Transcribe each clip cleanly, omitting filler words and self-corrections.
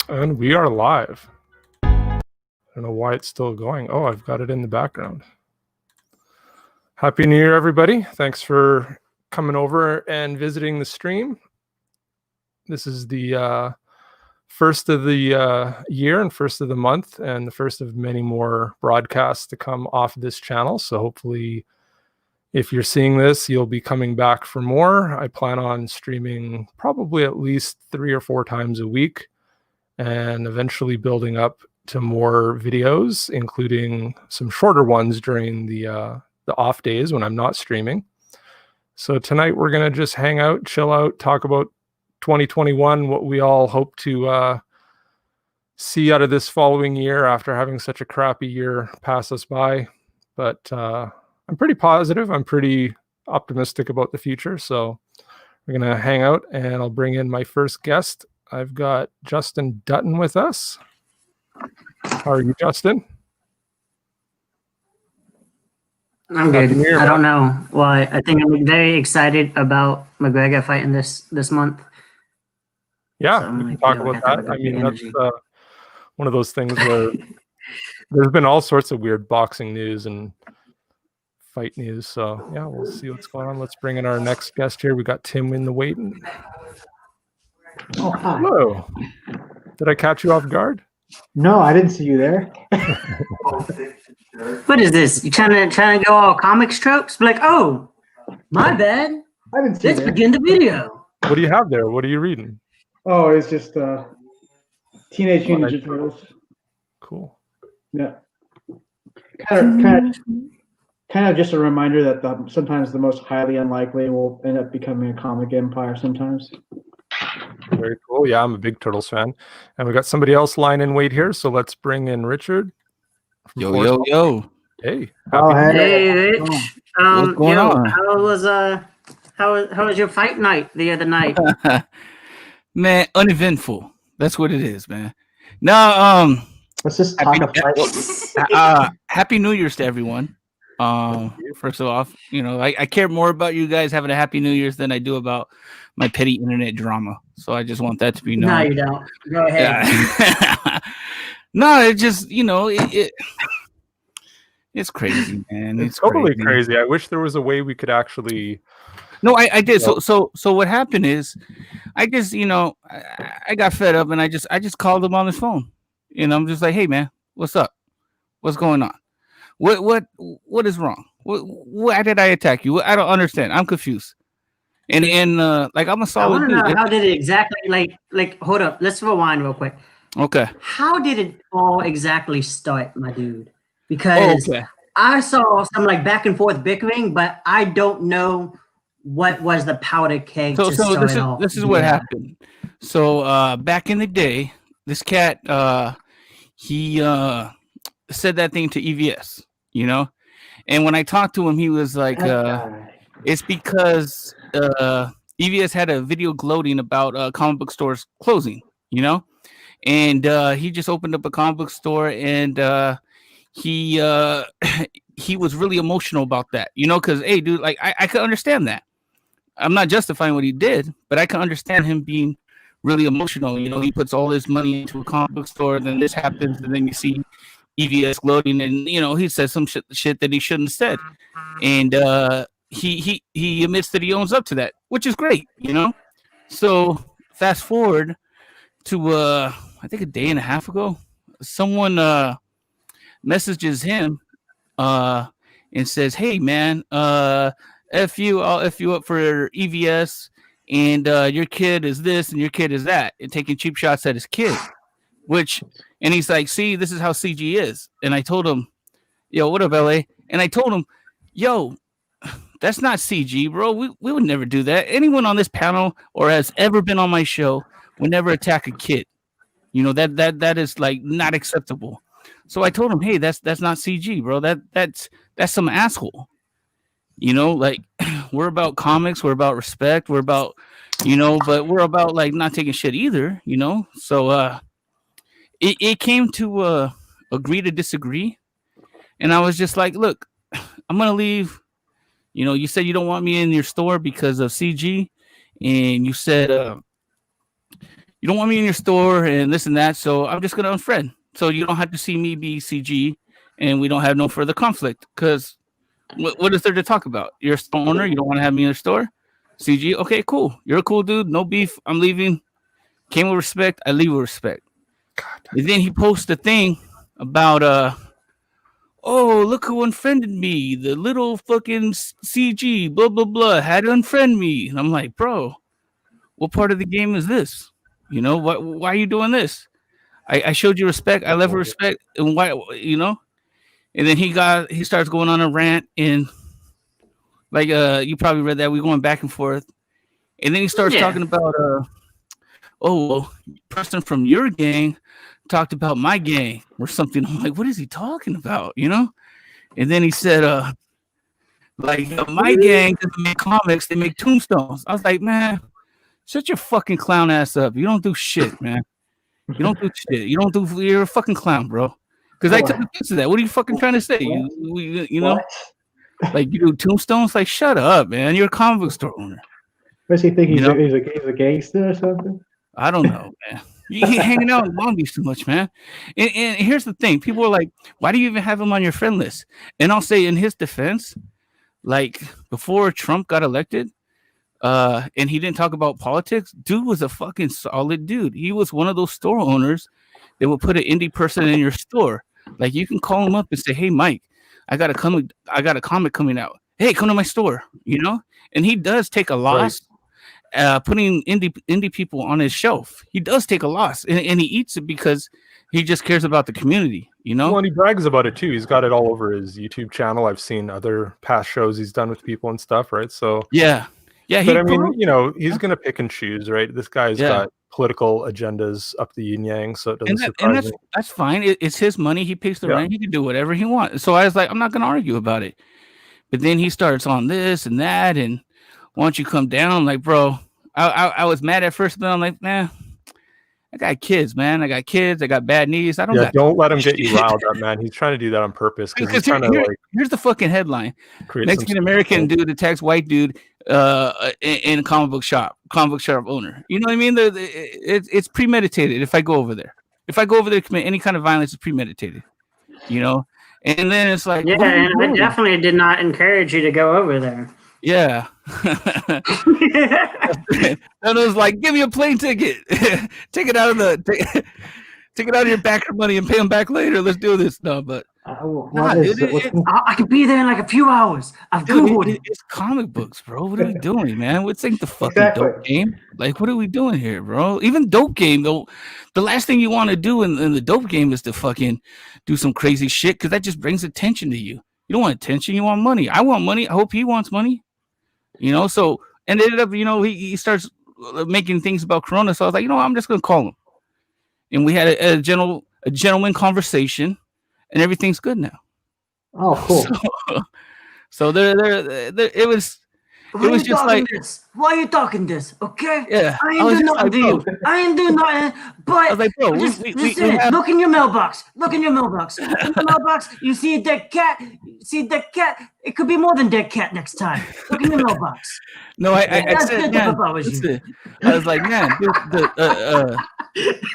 And we are live. I don't know why it's still going. Oh, I've got it in the background. Happy New Year, everybody. Thanks for coming over and visiting the stream. This is the first of the year and first of the month and the first of many more broadcasts to come off this channel. So hopefully, if you're seeing this, you'll be coming back for more. I plan on streaming probably at least 3 or 4 times a week and eventually building up to more videos, including some shorter ones during the off days when I'm not streaming. So tonight we're going to just hang out, chill out, talk about 2021, what we all hope to see out of this following year after having such a crappy year pass us by. But I'm pretty positive. I'm pretty optimistic about the future. So we're going to hang out and I'll bring in my first guest. I've got Justin Dutton with us. How are you, Justin? I'm good. I don't know why. I think I'm very excited about McGregor fighting this month. Yeah, so we can talk about that. I mean, that's one of those things where there's been all sorts of weird boxing news and fight news. So yeah, we'll see what's going on. Let's bring in our next guest here. We got Tim in the waiting. Oh, hi. Hello. Did I catch you off guard? No, I didn't see you there. What is this? You trying to go all comic strokes? Be like, oh, my bad. I didn't see Let's begin the video. What do you have there? What are you reading? Oh, it's just Teenage Mutant Ninja Turtles. Cool. Yeah. Kind of just a reminder that sometimes the most highly unlikely will end up becoming a comic empire sometimes. Very cool. Yeah, I'm a big Turtles fan. And we got somebody else lying in wait here, so let's bring in Richard. Yo. Hey. Hey, Rich. What's going on? How was your fight night the other night? Man, uneventful. That's what it is, man. No, let's just talk about Happy New Year's to everyone. First of all, I care more about you guys having a Happy New Year's than I do about my petty internet drama. So I just want that to be known. No, you don't. Go ahead. Yeah. No, it just, it's crazy, man. It's totally crazy. I wish there was a way we could actually. No, I did. So what happened is, I just, I got fed up and I just called him on his phone. And I'm just like, hey man, what's up? What's going on? What is wrong? Why did I attack you? I don't understand. I'm confused. And like I'm a solid dude. I want to know how did it exactly like hold up. Let's rewind real quick. Okay. How did it all exactly start, my dude? Because I saw some like back and forth bickering, but I don't know what was the powder keg to start off. This is what happened. So back in the day, this cat he said that thing to EVS, and when I talked to him, he was like, it's because EVS had a video gloating about comic book stores closing, and he just opened up a comic book store, and he was really emotional about that, because hey, dude, like I could understand that. I'm not justifying what he did, but I can understand him being really emotional. He puts all his money into a comic book store, and then this happens, and then you see EVS gloating, and he says some shit that he shouldn't have said, and he admits that he owns up to that, which is great, So fast forward to I think a day and a half ago, someone messages him and says, hey man, I'll F you up for EVS, and your kid is this and your kid is that, and taking cheap shots at his kid, and he's like, see, this is how CG is. And I told him, yo, what up, LA? And I told him, yo, that's not CG, bro. We would never do that. Anyone on this panel or has ever been on my show would never attack a kid. That is like not acceptable. So I told him, hey, that's not CG, bro. That's some asshole. Like we're about comics, we're about respect, we're about, but we're about like not taking shit either, So it came to agree to disagree, and I was just like, look, I'm gonna leave. You said you don't want me in your store because of CG, and you said you don't want me in your store and this and that, so I'm just gonna unfriend. So you don't have to see me be CG, and we don't have no further conflict. Because what is there to talk about? You're a store owner. You don't want to have me in your store. CG, okay, cool. You're a cool dude. No beef. I'm leaving. Came with respect. I leave with respect. And then he posts a thing about oh, look who unfriended me. The little fucking CG, blah blah blah, had to unfriend me. And I'm like, bro, what part of the game is this? You know, why are you doing this? I showed you respect. I left with respect, and why, you know? And then he starts going on a rant, and like you probably read that, we're going back and forth, and then he starts talking about oh, well, person from your gang talked about my gang or something. I'm like, what is he talking about? You know? And then he said my gang doesn't make comics, they make tombstones. I was like, man, shut your fucking clown ass up. You don't do shit, man. You don't do shit. You're a fucking clown, bro. Because I took offense to that. What are you fucking trying to say? You know, like you do tombstones? Like, shut up, man. You're a comic book store owner. Does he think he's a gangster or something? I don't know, man. You hanging out in Long Beach too much, man. And here's the thing: people are like, "Why do you even have him on your friend list?" And I'll say, in his defense, like before Trump got elected, and he didn't talk about politics. Dude was a fucking solid dude. He was one of those store owners that would put an indie person in your store. Like you can call him up and say, "Hey, Mike, I got a comic coming out. Hey, come to my store." You know, and he does take a loss. Putting indie people on his shelf. He does take a loss, and he eats it because he just cares about the community, you know? Well, and he brags about it too. He's got it all over his YouTube channel. I've seen other past shows he's done with people and stuff, right? So yeah. But I mean, you know, he's gonna pick and choose, right? This guy's got political agendas up the yin yang, so it doesn't surprise me. That's fine. It's his money. He pays the rent. He can do whatever he wants. So I was like, I'm not gonna argue about it. But then he starts on this and that, and why don't you come down? I'm like, bro, I was mad at first, but I'm like, man, I got kids, man. I got kids. I got bad knees. Don't let him get you riled up, man. He's trying to do that on purpose. Because here's the fucking headline: Mexican American dude attacks white dude in a comic book shop owner. You know what I mean? It's premeditated. If I go over there to commit any kind of violence, it's premeditated. You know, and then it's like, and I definitely did not encourage you to go over there. Yeah. And it was like, give me a plane ticket. Take it out of your backer money and pay them back later. Let's do this. No, but I could be there in like a few hours. I've Googled it. It's comic books, bro. What are we doing, man? Let's think the fucking dope game. Like, what are we doing here, bro? Even dope game, though. The last thing you want to do in the dope game is to fucking do some crazy shit, because that just brings attention to you. You don't want attention. You want money. I want money. I hope he wants money. You know, so, and ended up, you know, he starts making things about Corona. So I was like, you know, I'm just going to call him. And we had a gentleman conversation, and everything's good now. Oh, cool. So there it was. It was just like, why are you talking this? Okay. Yeah. I ain't doing nothing to you. I ain't doing nothing. But I was like, bro, look in your mailbox. Look in your mailbox. In the mailbox, you see a dead cat. It could be more than dead cat next time. Look in your mailbox. No, I said, man, I was like, man, I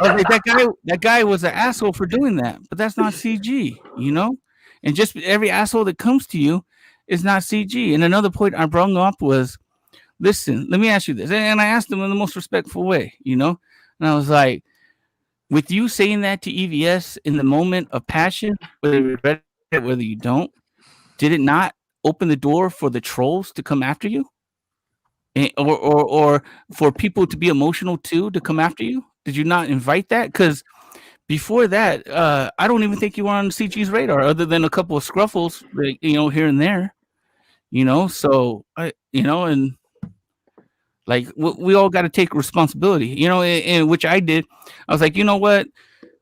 was like, that guy was an asshole for doing that, but that's not CG, you know? And just every asshole that comes to you is not CG. And another point I brought up was, listen, let me ask you this. And I asked him in the most respectful way, you know? And I was like, with you saying that to EVS in the moment of passion, whether you regret it, whether you don't, did it not open the door for the trolls to come after you? Or for people to be emotional too, to come after you? Did you not invite that? Because before that, I don't even think you were on CG's radar, other than a couple of scruffles, you know, here and there, you know. So and like we all got to take responsibility, you know, and which I did. I was like, you know what,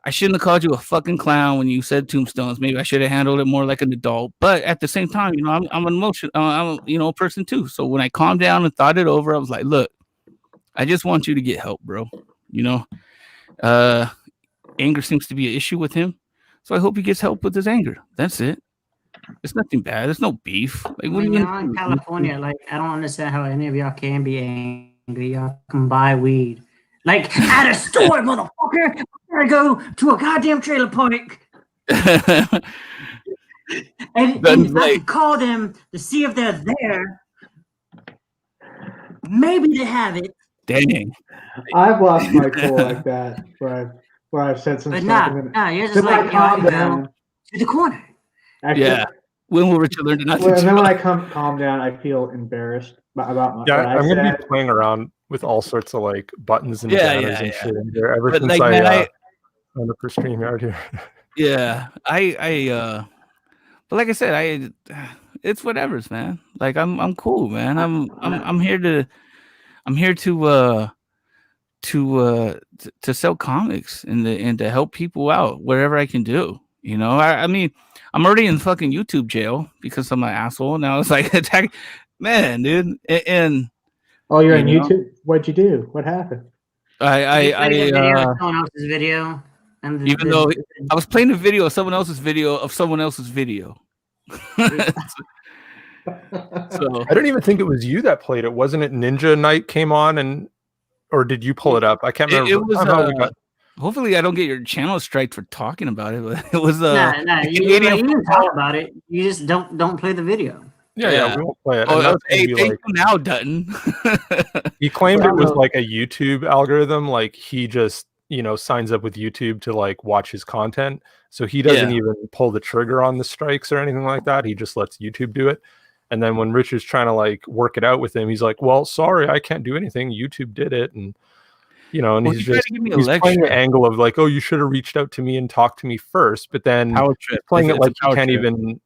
I shouldn't have called you a fucking clown when you said tombstones. Maybe I should have handled it more like an adult. But at the same time, you know, I'm an emotion. I'm a person too. So when I calmed down and thought it over, I was like, look, I just want you to get help, bro. You know, anger seems to be an issue with him, so I hope he gets help with his anger. That's it. It's nothing bad. There's no beef. Like, when you're in California, like, I don't understand how any of y'all can be angry. Y'all can buy weed. Like at a store, motherfucker. I gotta go to a goddamn trailer park. And I could call them to see if they're there. Maybe they have it. Dang. I've lost my cool like that, where I've said some But stuff. nah, you're just like, calm down to the corner. Yeah. When will Richard learn to not? And then when I calm down, I feel embarrassed about my. Yeah, I'm gonna be playing around with all sorts of like buttons and banners and shit in here ever since I signed up for StreamYard here. Yeah, but like I said, it's whatever's, man. Like I'm cool, man. I'm here to sell comics and to help people out wherever I can do. You know, I mean, I'm already in fucking YouTube jail because I'm an asshole. Now it's like attack, man, dude. And oh, you're on YouTube. What'd you do? What happened? Someone else's video. And even though I was playing a video of someone else's video of someone else's video. So I don't even think it was you that played it. Wasn't it Ninja Night came on or did you pull it up? I can't remember. It was. Hopefully, I don't get your channel striked for talking about it. But it was you didn't talk about it. You just don't play the video. Yeah, we won't play it. Oh, hey, thank you now, Dutton. He claimed it was like a YouTube algorithm. Like he just signs up with YouTube to like watch his content. So he doesn't even pull the trigger on the strikes or anything like that. He just lets YouTube do it. And then when Richard's trying to like work it out with him, he's like, "Well, sorry, I can't do anything. YouTube did it." And and he's playing the angle of like, "Oh, you should have reached out to me and talked to me first." But then playing it like you can't even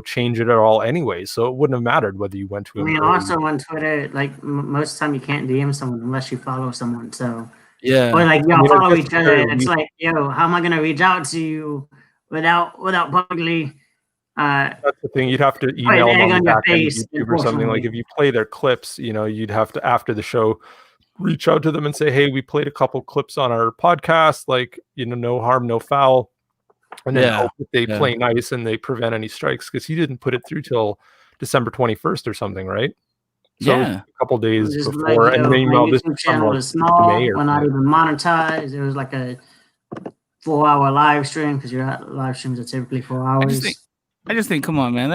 change it at all anyway. So it wouldn't have mattered whether you went to him. I mean, also on Twitter, like most of the time you can't DM someone unless you follow someone. So yeah, or like y'all follow each other, and it's like, how am I gonna reach out to you without publicly? That's the thing. You'd have to email them on the back end of YouTube or something. Like if you play their clips, you'd have to after the show reach out to them and say, "Hey, we played a couple clips on our podcast. Like, no harm, no foul." And then hope that they play nice and they prevent any strikes because he didn't put it through till December 21st or something, right? So a couple days before, and then this channel was small, we're not even monetized. It was like a 4-hour live stream because your live streams are typically 4 hours. I just think, come on, man,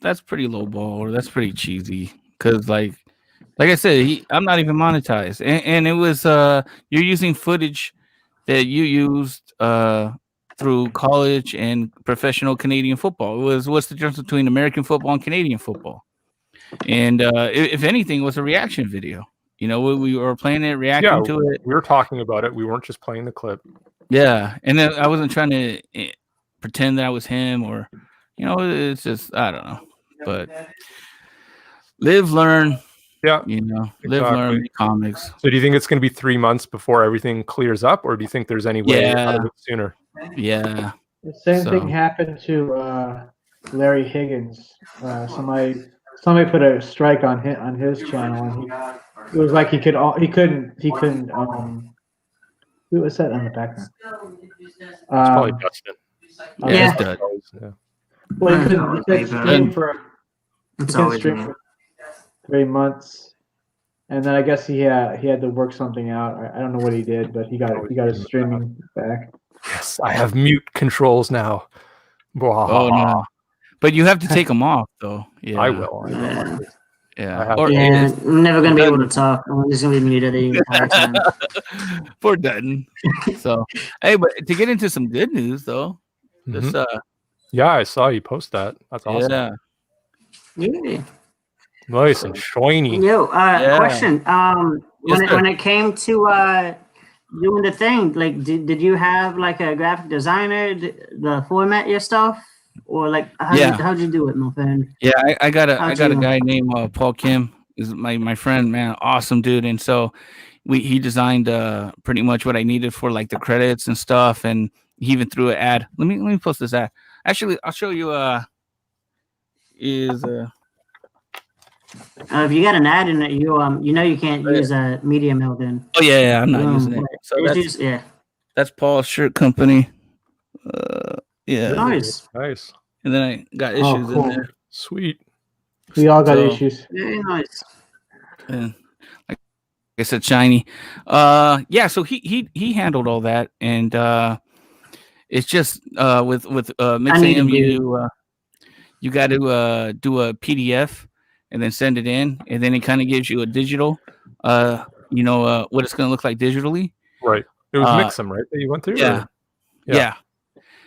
that's pretty low ball or that's pretty cheesy because like I said, I'm not even monetized, and it was you're using footage that you used through college and professional Canadian football. It was what's the difference between American football and Canadian football? And if anything, it was a reaction video. We were playing it, reacting to it. We were talking about it. We weren't just playing the clip. Yeah, and then I wasn't trying to pretend that I was him or, it's just I don't know. But live, learn. Yeah, live, learn, comics. So do you think it's going to be 3 months before everything clears up, or do you think there's any way out of it sooner? Yeah. The same thing happened to Larry Higgins. Somebody put a strike on his channel, and it was like he couldn't. Who was that on the background? It's probably Dustin. Yeah. Well, he couldn't stream for 3 months, and then I guess he had to work something out. I don't know what he did, but he got his streaming back. Yes, I have mute controls now. Oh no! But you have to take them off, though. Yeah, I will. Yeah. I'm never gonna be able to talk. I'm just gonna be muted the entire time. Poor Dutton. So, hey, but to get into some good news, though, this yeah, I saw you post that. That's awesome. Yeah. Nice and shiny. Question. When it came to doing the thing, like, did you have like a graphic designer the format your stuff, or like how'd you do it, my friend? Yeah, I got a guy named Paul Kim. Is my friend, man, awesome dude, and so he designed pretty much what I needed for like the credits and stuff, and he even threw an ad. Let me post this ad. Actually, I'll show you. If you got an ad in it, you can't use a media MELVIN. Oh yeah, I'm not using it. So that's Paul's shirt company. Nice. And then I got issues in there. Sweet. We all got issues. Very nice. And I said shiny. Yeah. So he handled all that, and it's just with Mixam, you got to do a PDF and then send it in, and then it kind of gives you a digital, what it's going to look like digitally. Right. It was Mixam, right? That you went through. Yeah. Yeah.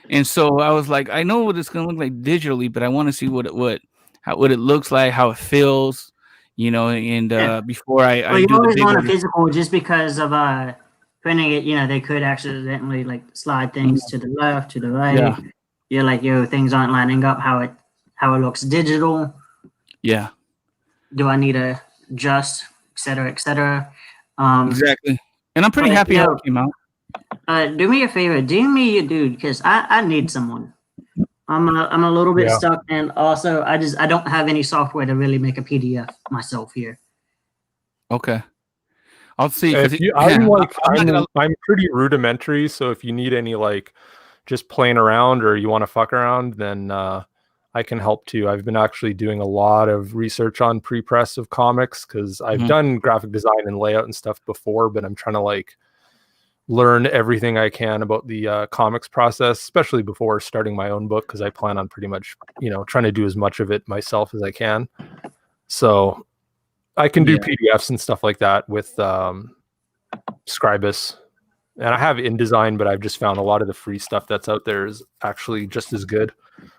And so I was like, I know what it's going to look like digitally, but I want to see what it looks like, how it feels, and before I you do always the big want a one. physical just because of printing it. They could accidentally like slide things to the left, to the right. Yeah. You're like, things aren't lining up how it looks digital. Yeah. Do I need to adjust, et cetera, et cetera? Exactly. And I'm pretty happy how it came out. Do me a favor, do me a dude, because I need someone. I'm a little bit stuck, and also I don't have any software to really make a PDF myself here. Okay, I'll see. I'm pretty rudimentary, so if you need any like just playing around or you want to fuck around, then I can help too. I've been actually doing a lot of research on pre-press of comics because I've done graphic design and layout and stuff before, but I'm trying to like learn everything I can about the comics process, especially before starting my own book, because I plan on pretty much, trying to do as much of it myself as I can. So I can do PDFs and stuff like that with Scribus. And I have InDesign, but I've just found a lot of the free stuff that's out there is actually just as good.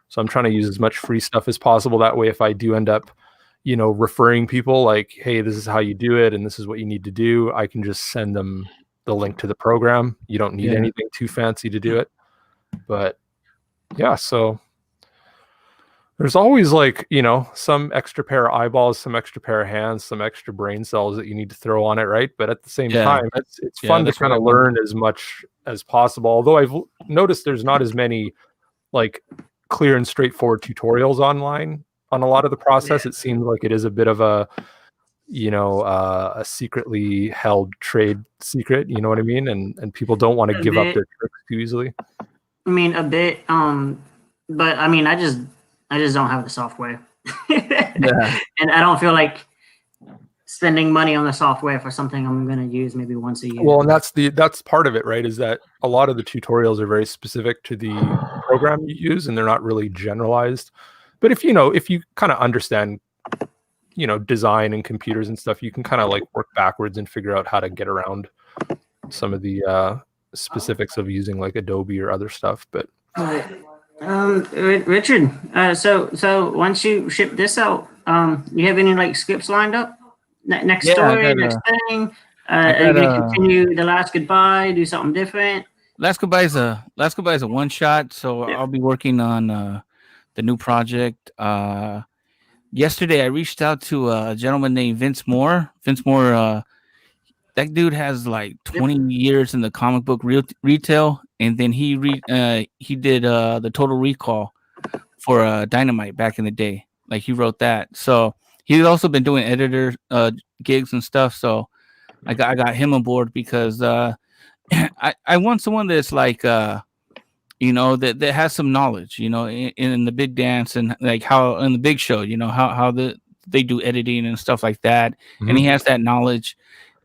So I'm trying to use as much free stuff as possible. That way, if I do end up, referring people like, hey, this is how you do it and this is what you need to do, I can just send them the link to the program. You don't need anything too fancy to do it. But yeah, so there's always like, some extra pair of eyeballs, some extra pair of hands, some extra brain cells that you need to throw on it, right? But at the same time, it's fun to kind of learn as much as possible. Although I've noticed there's not as many like clear and straightforward tutorials online on a lot of the process. It seems like it is a bit of a a secretly held trade secret, you know what I mean? And people don't want to give up their tricks too easily. I mean, a bit, but I mean, I just don't have the software. And I don't feel like spending money on the software for something I'm going to use maybe once a year. Well, and that's part of it, right? Is that a lot of the tutorials are very specific to the program you use, and they're not really generalized. But if you kind of understand design and computers and stuff, you can kind of like work backwards and figure out how to get around some of the specifics of using like Adobe or other stuff. But Richard, so once you ship this out, you have any like scripts lined up? Next story, next thing? Are you gonna continue the Last Goodbye, do something different? Last Goodbye is a one shot, so I'll be working on the new project. Yesterday, I reached out to a gentleman named Vince Moore. That dude has like 20 years in the comic book retail, and then he did the Total Recall for Dynamite back in the day. Like he wrote that. So he's also been doing editor gigs and stuff. So I got him on board because I want someone that's like that has some knowledge, in the big dance and like how in the big show, how they do editing and stuff like that. Mm-hmm. And he has that knowledge,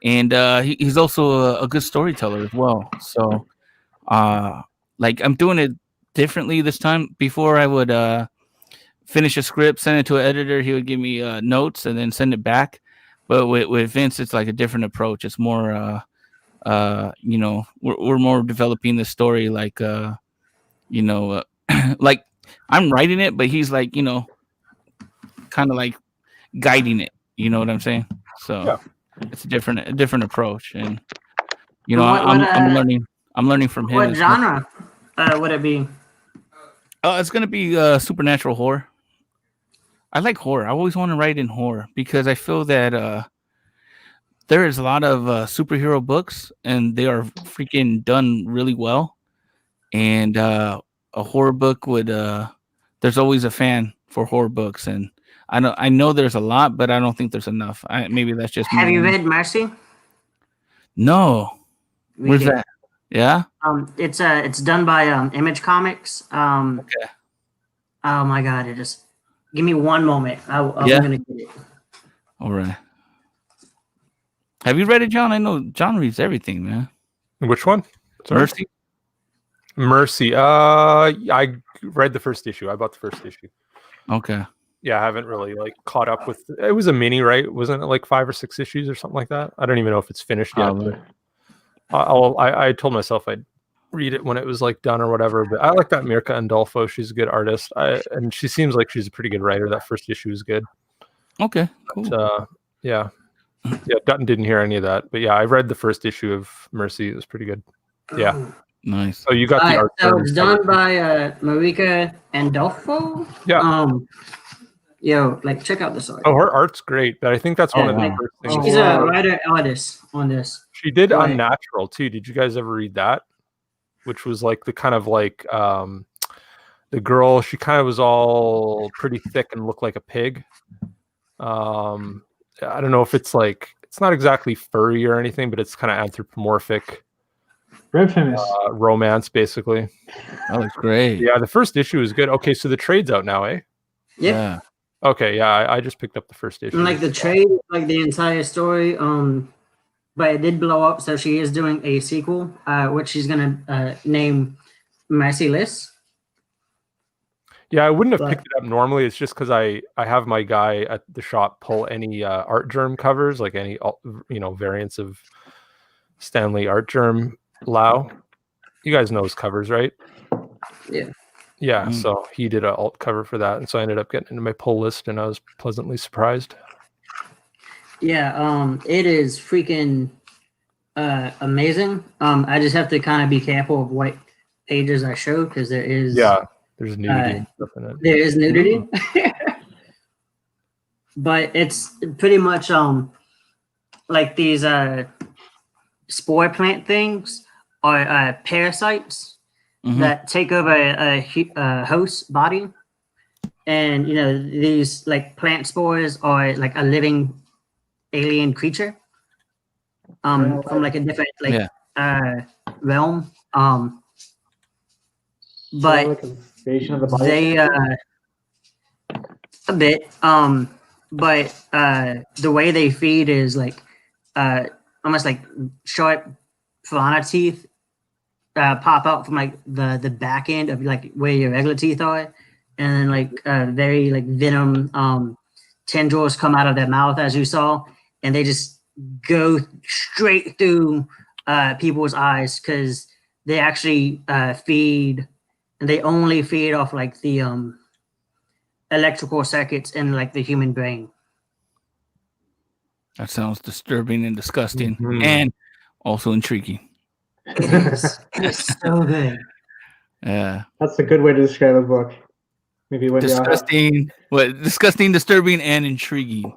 and he's also a good storyteller as well. So like I'm doing it differently this time. Before I would finish a script, send it to an editor, he would give me notes and then send it back. But with Vince, it's like a different approach. It's more we're more developing the story like like I'm writing it, but he's like, kind of like guiding it. You know what I'm saying? So it's a different approach, and I'm learning from him. What genre would it be? It's gonna be supernatural horror. I like horror. I always want to write in horror because I feel that there is a lot of superhero books, and they are freaking done really well, and a horror book would there's always a fan for horror books, and I know there's a lot, but I don't think there's enough. Maybe that's just Have you read Mercy? No. Where's that? Yeah. It's done by Image Comics. Okay. Oh my God! Give me one moment. I'm gonna get it. All right. Have you read it, John? I know John reads everything, man. Which one? Sorry? Mercy. I read the first issue. I bought the first issue. Okay. Yeah, I haven't really like caught up with. It was a mini, right? Wasn't it like 5 or 6 issues or something like that? I don't even know if it's finished yet. I told myself I'd read it when it was like done or whatever. But I like that Mirka Andolfo. She's a good artist. And she seems like she's a pretty good writer. That first issue is good. Okay. Cool. But, yeah. Dutton didn't hear any of that. But yeah, I read the first issue of Mercy. It was pretty good. Yeah. Nice. So you got the art. So it's done by Marika Andolfo. Yeah. Like check out this art. Oh, her art's great, but I think that's one of the first things. She's a writer artist on this. She did Unnatural too. Did you guys ever read that? Which was like the kind of like the girl. She kind of was all pretty thick and looked like a pig. I don't know if it's like it's not exactly furry or anything, but it's kind of anthropomorphic. Very famous. Romance, basically. That looks great. Yeah, the first issue is good. Okay, so the trade's out now, eh? Yeah. Okay, yeah, I just picked up the first issue. And like the trade, like the entire story, but it did blow up, so she is doing a sequel, which she's gonna name Merciless. Yeah, I wouldn't have picked it up normally. It's just because I have my guy at the shop pull any Art Germ covers, like any variants of Stanley Art Germ Lau. You guys know his covers, right? Yeah. Yeah, so he did an alt cover for that, and so I ended up getting into my pull list, and I was pleasantly surprised. Yeah, it is freaking amazing. I just have to kind of be careful of what pages I show because there is there's nudity and stuff in it. There is nudity, but it's pretty much like these spore plant things are parasites that take over a host body, and these like plant spores are like a living alien creature from like a different realm, but like a version of the body. they a bit but the way they feed is like almost like sharp piranha teeth pop out from like the back end of like where your regular teeth are, and then like very like venom tendrils come out of their mouth, as you saw, and they just go straight through people's eyes because they actually feed, and they only feed off like the electrical circuits in like the human brain. That sounds disturbing and disgusting, and also intriguing. It's so good. Yeah, that's a good way to describe the book. Maybe when disgusting, disgusting, disturbing, and intriguing.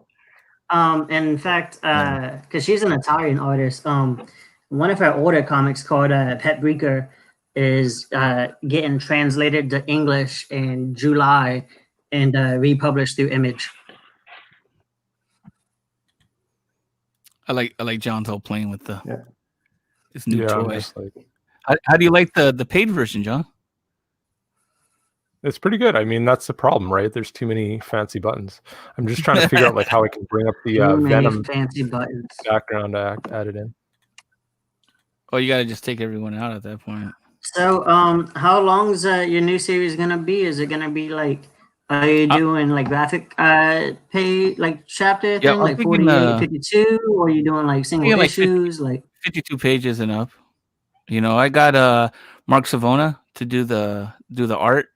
In fact, because she's an Italian artist, one of her older comics called Pet Breaker is getting translated to English in July and republished through Image. I like John's all playing with this new toy. How do you like the paid version, John? It's pretty good. I mean, that's the problem, right? There's too many fancy buttons. I'm just trying to figure out like how I can bring up the Venom fancy buttons background added in. Oh, you gotta just take everyone out at that point. So, how long is your new series gonna be? Is it gonna be like, are you doing like graphic pay like chapter thing, like 48, 52, or are you doing like single issues, like 52 pages and up? I got Mark Savona to do the art,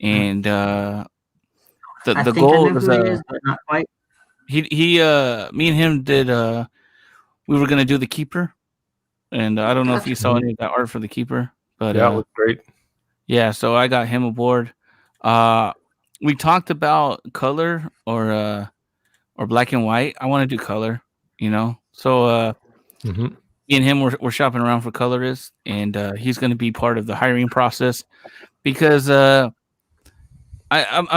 and the goal was but not quite. He me and him did we were gonna do the Keeper, and I don't know if you saw any of that art for the Keeper, but yeah, it looked great. Yeah, so I got him aboard. We talked about color or black and white. I want to do color, so me and him we're shopping around for colorists, and he's going to be part of the hiring process because I'm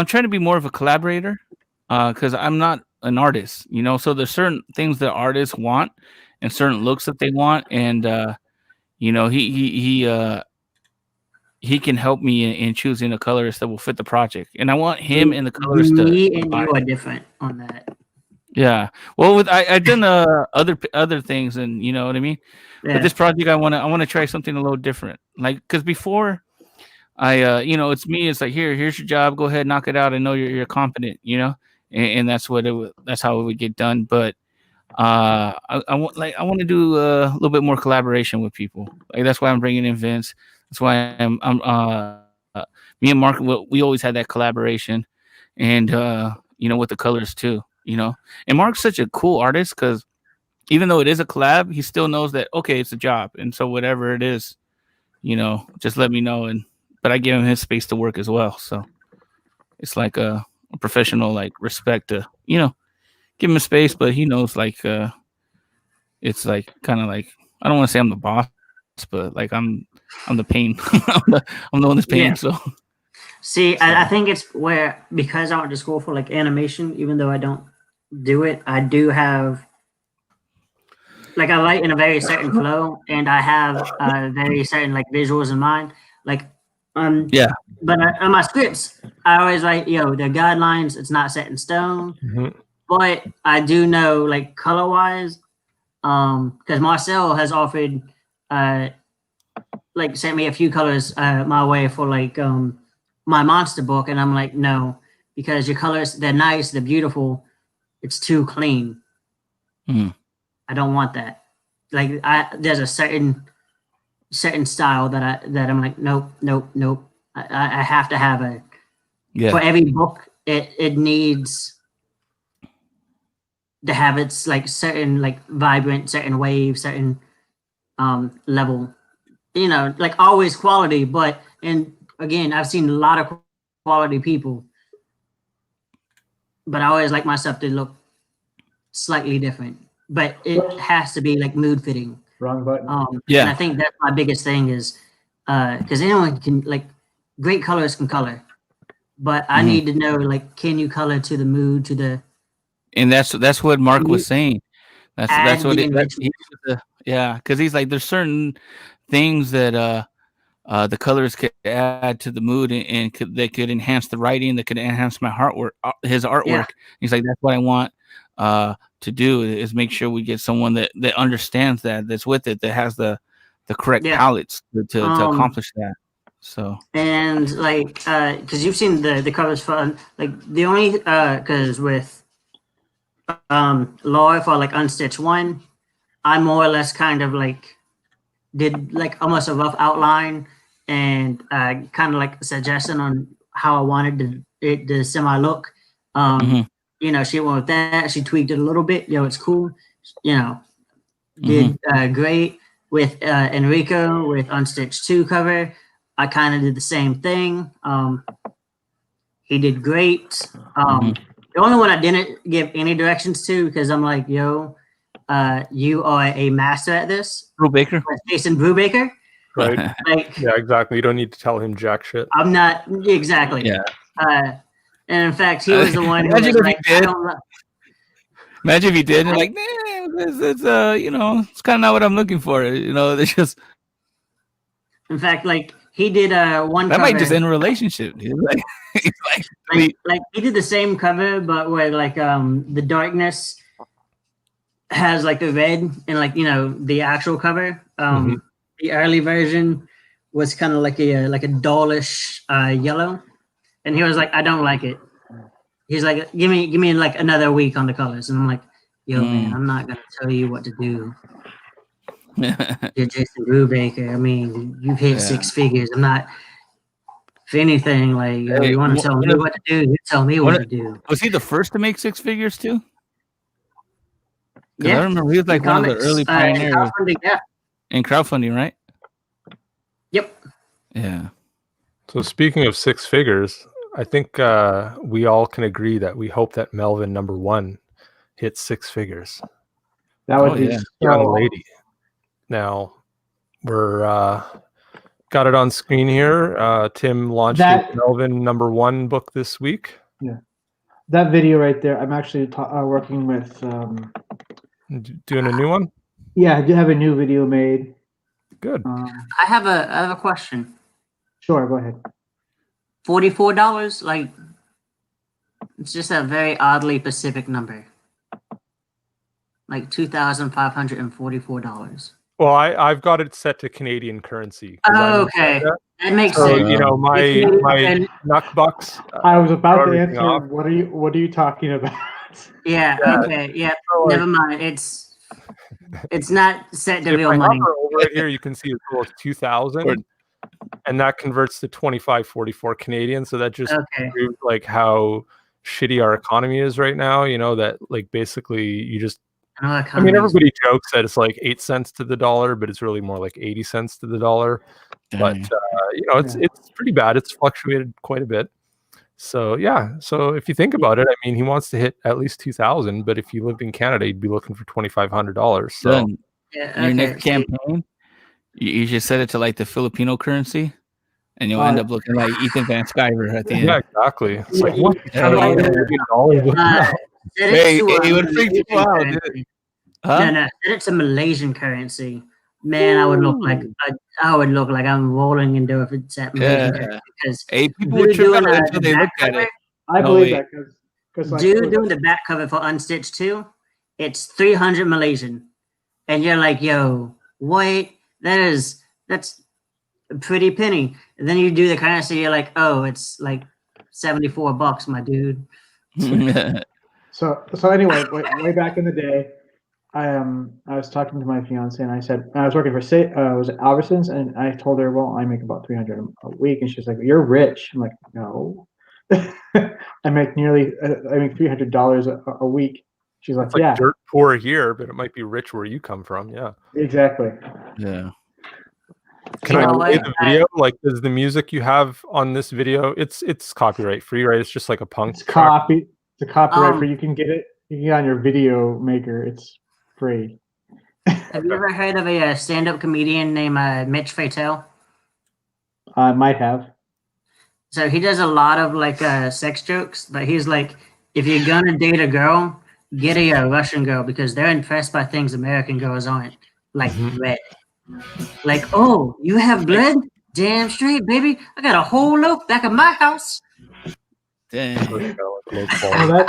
trying to be more of a collaborator because I'm not an artist, so there's certain things that artists want and certain looks that they want, and he can help me in choosing a colorist that will fit the project, and I want him and the colorist me and you are different on that. Yeah. Well, with I've done other things, and you know what I mean. Yeah. But this project, I wanna try something a little different. Like, because before it's me. It's like, here's your job. Go ahead, knock it out. I know you're competent. And that's that's how it would get done. But I want to do a little bit more collaboration with people. Like, that's why I'm bringing in Vince. That's why me and Mark, we always had that collaboration, and with the colors too. And Mark's such a cool artist because even though it is a collab, he still knows that, okay, it's a job, and so whatever it is, just let me know. But I give him his space to work as well. So it's like a professional, like, respect to give him a space, but he knows, like, it's like kind of like, I don't want to say I'm the boss, but like I'm the pain. I'm the one that's paying. Yeah. So see, I think it's where, because I went to school for like animation, even though I don't do it, I do have, like, I write in a very certain flow, and I have very certain like visuals in mind. Like, yeah. But on my scripts, I always write, the guidelines. It's not set in stone, but I do know, like, color wise, because Marcel has offered, like, sent me a few colors my way for like my monster book, and I'm like, no, because your colors, they're nice, they're beautiful. It's too clean. I don't want that. Like, there's a certain style that I'm like, nope. I have to have a, for every book, it needs to have its like certain, like, vibrant, certain wave, certain level, like, always quality. But, and again, I've seen a lot of quality people, but I always like my stuff to look slightly different, but it has to be like mood fitting. Wrong button. And I think that's my biggest thing is, because anyone can, like, great colors can color, but I need to know, like, can you color to the mood, to the, and that's what Mark was saying. That's what because he's like, there's certain things that the colors could add to the mood, and they could enhance the writing, that could enhance my artwork, his artwork. Yeah. He's like, that's what I want to do, is make sure we get someone that understands that's with it, that has the correct palettes to accomplish that. So, and like, because you've seen the covers for, like, the only because with Laura for like Unstitched 1, I more or less kind of like did like almost a rough outline and kind of like a suggestion on how I wanted it to semi look. She went with that. She tweaked it a little bit. It's cool. Did great with Enrico with Unstitched 2 cover. I kind of did the same thing. He did great. The only one I didn't give any directions to, because I'm like, you are a master at this. Brubaker. Jason Brubaker. Right. Like, yeah, exactly. You don't need to tell him jack shit. I'm not, exactly. Yeah. And in fact, he was the one who was like, imagine if he did, and like, it's it's kind of not what I'm looking for. It's just. In fact, like, he did one. That cover, might just end a relationship. He's like he did the same cover, but where like the darkness has like the red, and like the actual cover. The early version was kind of like a dullish yellow, and he was like, I don't like it. He's like, give me like another week on the colors, and I'm like, man, I'm not gonna tell you what to do. You're Jason Brubaker. I mean, you've hit 6 figures. I'm not. If anything, like, you want to tell me what to do, you tell me what to do. Was he the first to make 6 figures too? Yeah, I remember he was like one of the early pioneers in crowdfunding, right? Yep. Yeah. So speaking of 6 figures, I think we all can agree that we hope that MELVIN #1 hits 6 figures. That would be young lady. Now we're got it on screen here. Tim launched his MELVIN #1 book this week. Yeah, that video right there. I'm actually working with. Doing a new one. Yeah, I do have a new video made. Good. I have a question. Sure, go ahead. $44, like, it's just a very oddly specific number. like $2,544. Well, I've got it set to Canadian currency. Oh, okay, that makes So sense. you know my knuck bucks. I was about to answer. off. What are you talking about? Yeah. Okay. Yeah. So, like, Never mind. It's not set to if real I money. hover over it here, you can see as well as 2,000, and that converts to 25.44 Canadian. So that just proves like how shitty our economy is right now. You know that like basically you just. I mean, everybody jokes that it's like 8 cents to the dollar, but it's really more like 80 cents to the dollar. But you know, it's pretty bad. It's fluctuated quite a bit. So yeah. So if you think about it, I mean, he wants to hit at least 2,000, but if you lived in Canada, you'd be looking for $2,500. So your next campaign, you should set it to like the Filipino currency, and you'll end up looking like Ethan Van Sciver at the end. Yeah, exactly. It's like what? Hey, it would freak people out. No, set it to Malaysian currency. Man, I would look like I'm rolling in dough if it's at Malaysian currency. Because people would trip out until they look at it. I believe that because dude doing the back cover for Unstitched 2, it's 300 Malaysian, and you're like, yo, wait, that's a pretty penny. And then you do the currency, you're like, oh, it's like $74, my dude. So anyway, way back in the day, I was talking to my fiance and I said I was working for was it Albertsons, and I told her, well, I make about $300 a week, and she's like, you're rich. I'm like, no, I make $300 a week. She's like, yeah, dirt poor here, but it might be rich where you come from. Yeah, exactly. Yeah. Can I play the video? Like, does the music you have on this video? It's copyright free, right? It's just like a punk. It's copyright free. You can get it. You can get it on your video maker. It's free. Have you ever heard of a stand-up comedian named Mitch Fatel? I might have. So he does a lot of like sex jokes, but he's like, if you're gonna date a girl, get a Russian girl because they're impressed by things American girls aren't, like bread. Like, oh, you have bread? Damn straight, baby. I got a whole loaf back at my house. Dang. Oh, that's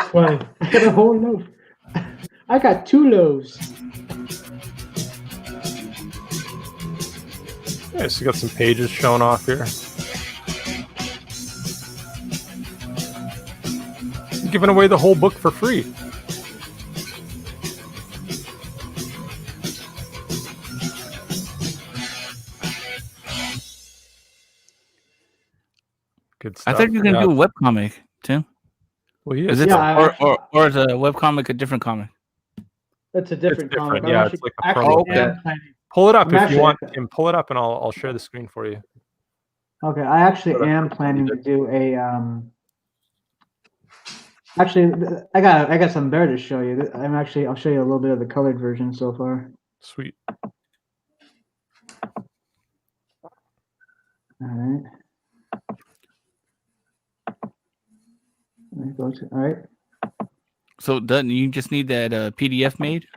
funny. I got a whole loaf. I got 2 loaves. Yeah, so you got some pages showing off here. Giving away the whole book for free. Good stuff. I thought you were gonna do a webcomic, Tim. Well, he is. Is it or is a webcomic a different comic? It's a different comic. Yeah, it's like a promo. Pull it up if you want, Tim. Pull it up and I'll share the screen for you. Okay, I actually am planning to do a Actually, I got some there to show you. I'll show you a little bit of the colored version so far. Sweet. All right. All right. So doesn't you just need that PDF made,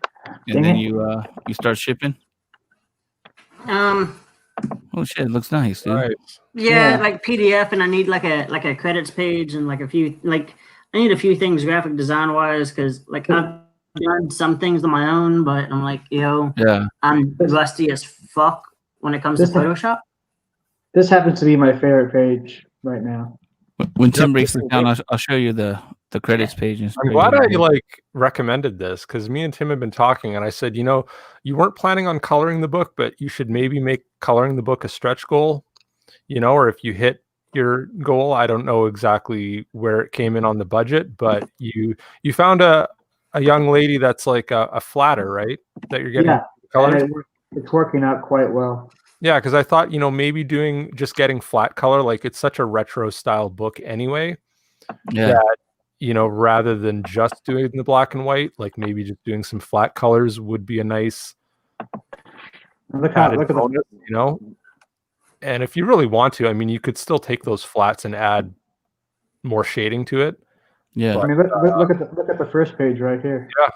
and then you start shipping? Oh shit, it looks nice, dude. Right. Yeah, like PDF, and I need like a credits page and like a few I need a few things graphic design wise because like I've done some things on my own, but I'm like, I'm rusty as fuck when it comes to Photoshop. This happens to be my favorite page right now. When Tim breaks it down, I'll show you the credits pages. I'm glad I recommended this because me and Tim have been talking, and I said, you weren't planning on coloring the book, but you should maybe make coloring the book a stretch goal, or if you hit your goal, I don't know exactly where it came in on the budget, but you found a young lady that's like a flatter, right? That you're getting colors. It's working out quite well. Yeah, because I thought, maybe getting flat color, like it's such a retro style book anyway. Yeah. That, rather than just doing the black and white, like maybe just doing some flat colors would be a nice look at bonus, And if you really want to, I mean, you could still take those flats and add more shading to it. Yeah. But, I mean, look at the first page right here. Yeah.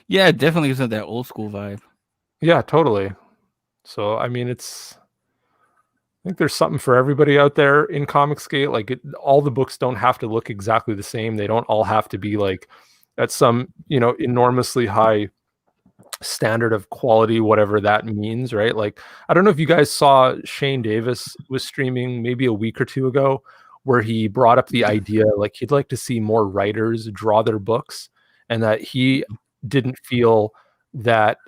Yeah, it definitely gives it that old school vibe. Yeah, totally. So, I mean, I think there's something for everybody out there in Comicsgate. Like all the books don't have to look exactly the same. They don't all have to be like at some, enormously high standard of quality, whatever that means, right? Like, I don't know if you guys saw Shane Davis was streaming maybe a week or two ago, where he brought up the idea, like, he'd like to see more writers draw their books, and that he didn't feel that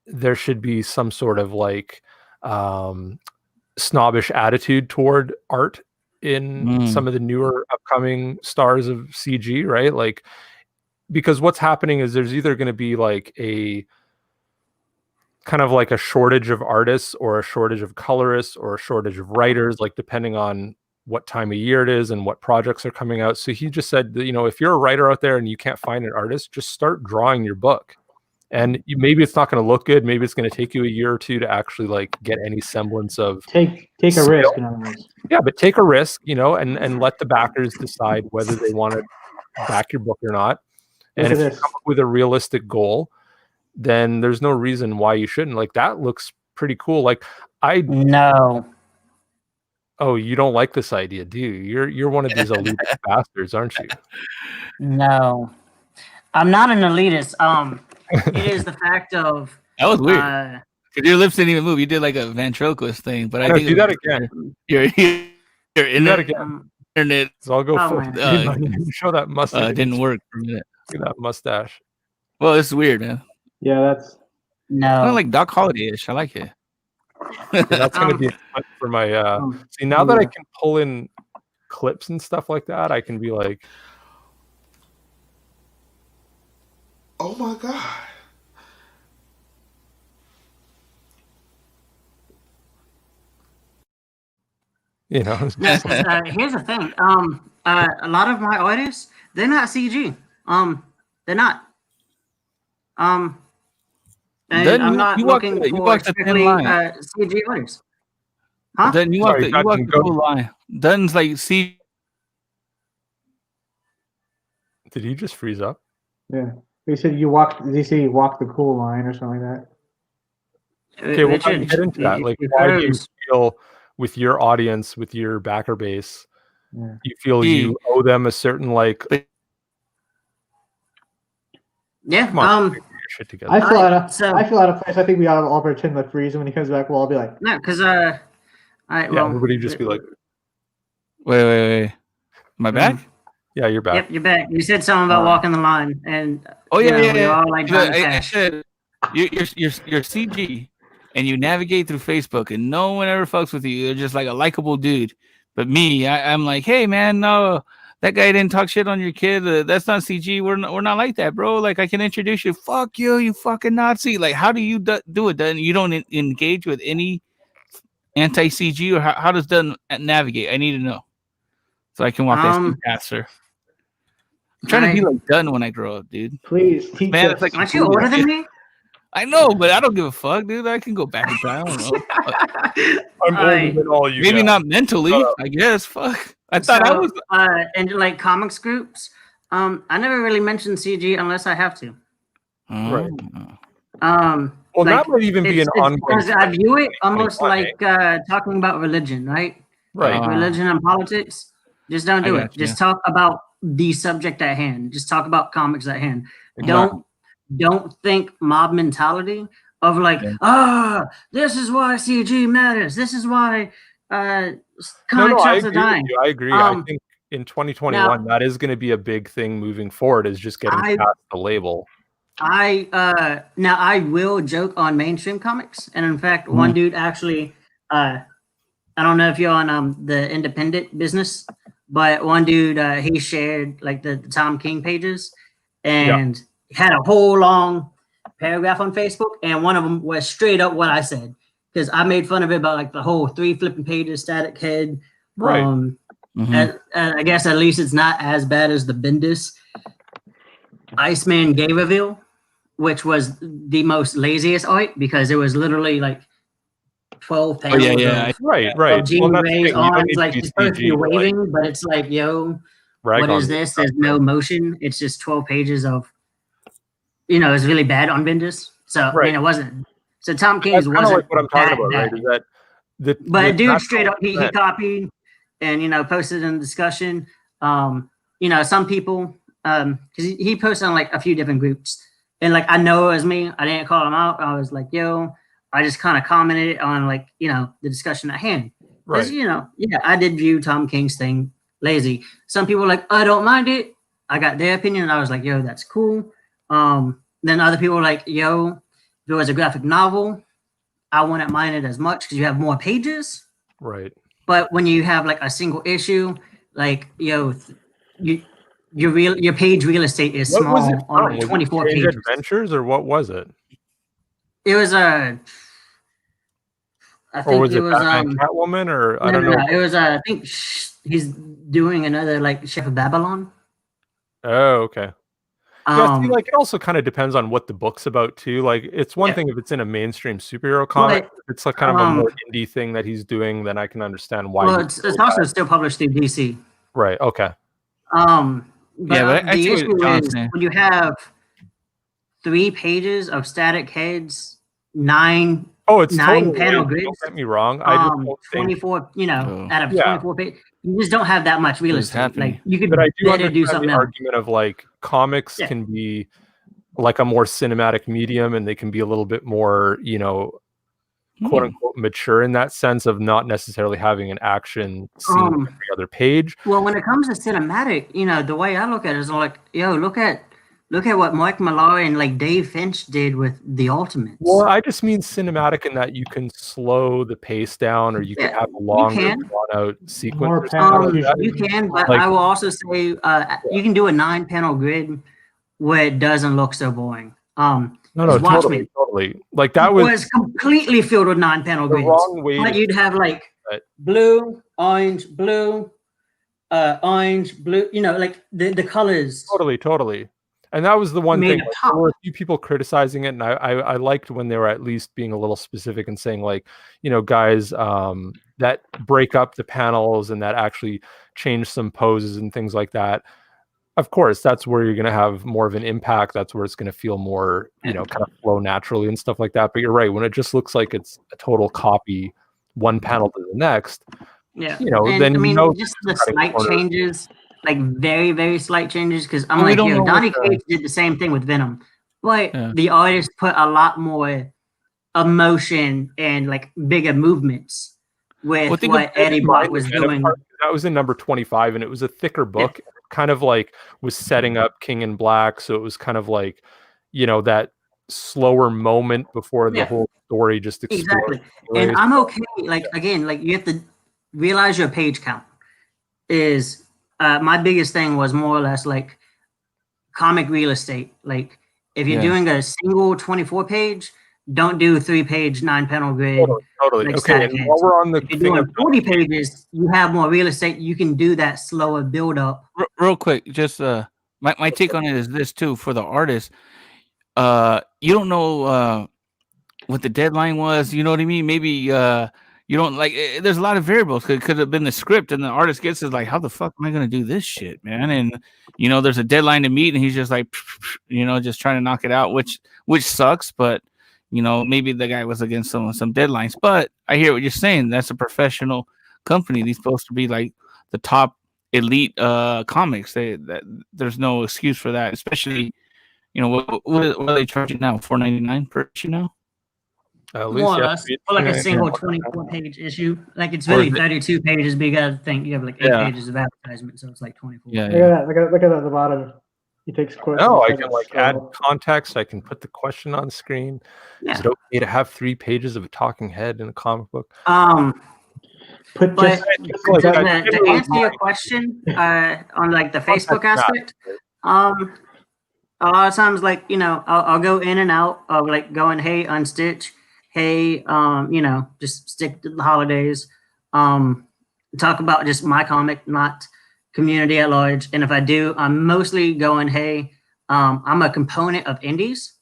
there should be some sort of like snobbish attitude toward art in some of the newer upcoming stars of CG, right? Like, because what's happening is there's either going to be like a kind of like a shortage of artists, or a shortage of colorists, or a shortage of writers, like depending on what time of year it is and what projects are coming out. So he just said that, if you're a writer out there and you can't find an artist, just start drawing your book. And maybe it's not going to look good. Maybe it's going to take you a year or two to actually like get any semblance of take a risk. In other words. Yeah, but take a risk, and let the backers decide whether they want to back your book or not. And if you come up with a realistic goal, then there's no reason why you shouldn't. Like, that looks pretty cool. Like, No. Oh, you don't like this idea, do you? You're one of these elitist bastards, aren't you? No, I'm not an elitist. It is the fact of that was weird. Because your lips didn't even move. You did like a ventriloquist thing, but I think do that again. You're in that again. Internet. So I'll go show that mustache. It didn't work for a minute. Look at that mustache. Well, it's weird, man. Yeah, that's no. Like Doc Holliday-ish. I like it. Yeah, that's going to be for my see, now that I can pull in clips and stuff like that, I can be like, oh my god, Here's the thing, a lot of my artists, they're not CG. They're not and I'm not looking for strictly CG artists. Huh? Then you walk the cool line. Dunn's like see. Did he just freeze up? Yeah. He said you walked. Did he say you walked the cool line or something like that? Okay, we'll get into that. Like, why do you feel with your audience, with your backer base, you feel you owe them a certain like? Yeah. Come on, shit together. I feel out of place. I think we ought to all pretend like freeze, and when he comes back, we'll all be like, no, because everybody just be like, wait. Am I back? Yeah, you're back. Yep, you're back. You said something about walking the line, and yeah. All like I said you're CG, and you navigate through Facebook, and no one ever fucks with you. You're just like a likable dude. But me, I'm like, hey man, no, that guy didn't talk shit on your kid. That's not CG. We're not like that, bro. Like, I can introduce you. Fuck you, you fucking Nazi. Like, how do you do it? Then you don't engage with any anti-CG, or how does Dunn navigate? I need to know so I can walk that faster. I'm trying to be like Dunn when I grow up, dude. Please teach us. It's like, aren't you older than me? I know, but I don't give a fuck, dude. I can go back in time. I don't know. I'm older than all you. Maybe not mentally. I guess. Fuck. I thought I was. And like comics groups, I never really mention CG unless I have to. Right. Well, like, that might even be an ongoing. Because I view it almost like talking about religion, right? Right. Like religion and politics. Just don't do it. Just talk about the subject at hand. Just talk about comics at hand. Exactly. Don't think mob mentality of like, this is why CG matters. This is why comic shops are dying. I agree. I think in 2021 that is going to be a big thing moving forward, is just getting past the label. I will joke on mainstream comics, and in fact, one dude actually, I don't know if you're on the independent business, but one dude he shared like the Tom King pages, and had a whole long paragraph on Facebook, and one of them was straight up what I said, because I made fun of it about like the whole 3 flipping pages static head. Right. I guess at least it's not as bad as the Bendis Iceman Gay reveal, which was the most laziest art, because it was literally like 12 panels. Right. Jean Grey's arms, like she's supposed to be waving, but it's like, what is this? There's no motion. It's just 12 pages of, it's really bad on Bendis. So I mean, it wasn't. So Tom King's wasn't like what I'm talking about, right? Is that but dude straight up he copied and posted in the discussion. Some people because he posted on like a few different groups, and like I know it was me. I didn't call him out. I was like, yo, I just kind of commented on like the discussion at hand. Because I did view Tom King's thing lazy. Some people were like, I don't mind it. I got their opinion, and I was like, yo, that's cool. Then other people were like, yo, if it was a graphic novel, I wouldn't mind it as much because you have more pages. Right. But when you have like a single issue, like your page real estate is What small was it on from? like Was it 24 Strange pages. Adventures, or what was it? It was I Or think was it it was Batman Catwoman, or I don't no, know. it was I think he's doing another like Chef of Babylon. Oh, okay. Yeah, see, like it also kind of depends on what the book's about too. Like it's one thing if it's in a mainstream superhero comic, if it's like kind of a more indie thing that he's doing, then I can understand why. Well, it's also still published through DC. Right. Okay. But the issue is when you have 3 pages of static heads, 9 it's nine totally panel late. grids. Don't get me wrong. I just don't 24, out of 24 pages, you just don't have that much real estate. Like you could better do something else. Argument of like comics can be like a more cinematic medium, and they can be a little bit more, quote unquote mature in that sense of not necessarily having an action scene every other page. Well, when it comes to cinematic, the way I look at it is like, look at what Mike Malloy and like Dave Finch did with the Ultimates. Well, I just mean cinematic in that you can slow the pace down, or you can have a longer drawn out sequence. You can, but I will also say you can do a 9 panel grid where it doesn't look so boring. No, totally. Like that was completely filled with 9 panel grids. Wrong way. But you'd have like blue, orange, blue, orange, blue. Like the colors. Totally. And that was the one thing. Like, there were a few people criticizing it, and I liked when they were at least being a little specific and saying like, guys, that break up the panels and that actually change some poses and things like that. Of course, that's where you're going to have more of an impact. That's where it's going to feel more, kind of flow naturally and stuff like that. But you're right. When it just looks like it's a total copy, one panel to the next, then just the slight changes, like very, very slight changes. Because I'm like, Donny Cates did the same thing with Venom. But the artist put a lot more emotion and like bigger movements with what Eddie Brock was doing. That was in number 25, and it was a thicker book. Yeah. Kind of like was setting up King in Black, so it was kind of like that slower moment before the whole story just explodes. Exactly. And I'm okay. Like again, like you have to realize your page count is my biggest thing was more or less like comic real estate. Like if you're doing a single 24 page, don't do 3-page 9 panel grid. Totally. Like okay. And while we're on the if you're doing 40 pages, you have more real estate. You can do that slower build up. Real quick, just my take on it is this too for the artist. You don't know what the deadline was. You know what I mean? Maybe you don't like. There's a lot of variables. It could have been the script, and the artist gets it like, how the fuck am I gonna do this shit, man? And there's a deadline to meet, and he's just like, just trying to knock it out, which sucks, but. Maybe the guy was against some deadlines, but I hear what you're saying. That's a professional company. They're supposed to be like the top elite comics. There's no excuse for that, especially, what are they charging now? $4.99 per issue now? At least, for like a single 24-page issue. Like it's really 32 pages, but you gotta think you have like 8 pages of advertisement, so it's like 24. Look at that at the bottom. He takes questions. No, I can add context. I can put the question on screen. Yeah. Is it okay to have 3 pages of a talking head in a comic book? To answer your question on like the Facebook aspect, a lot of times like I'll go in and out of like going, hey, unstitch, hey, just stick to the holidays, talk about just my comic, not community at large. And if I do, I'm mostly going, hey, I'm a component of indies.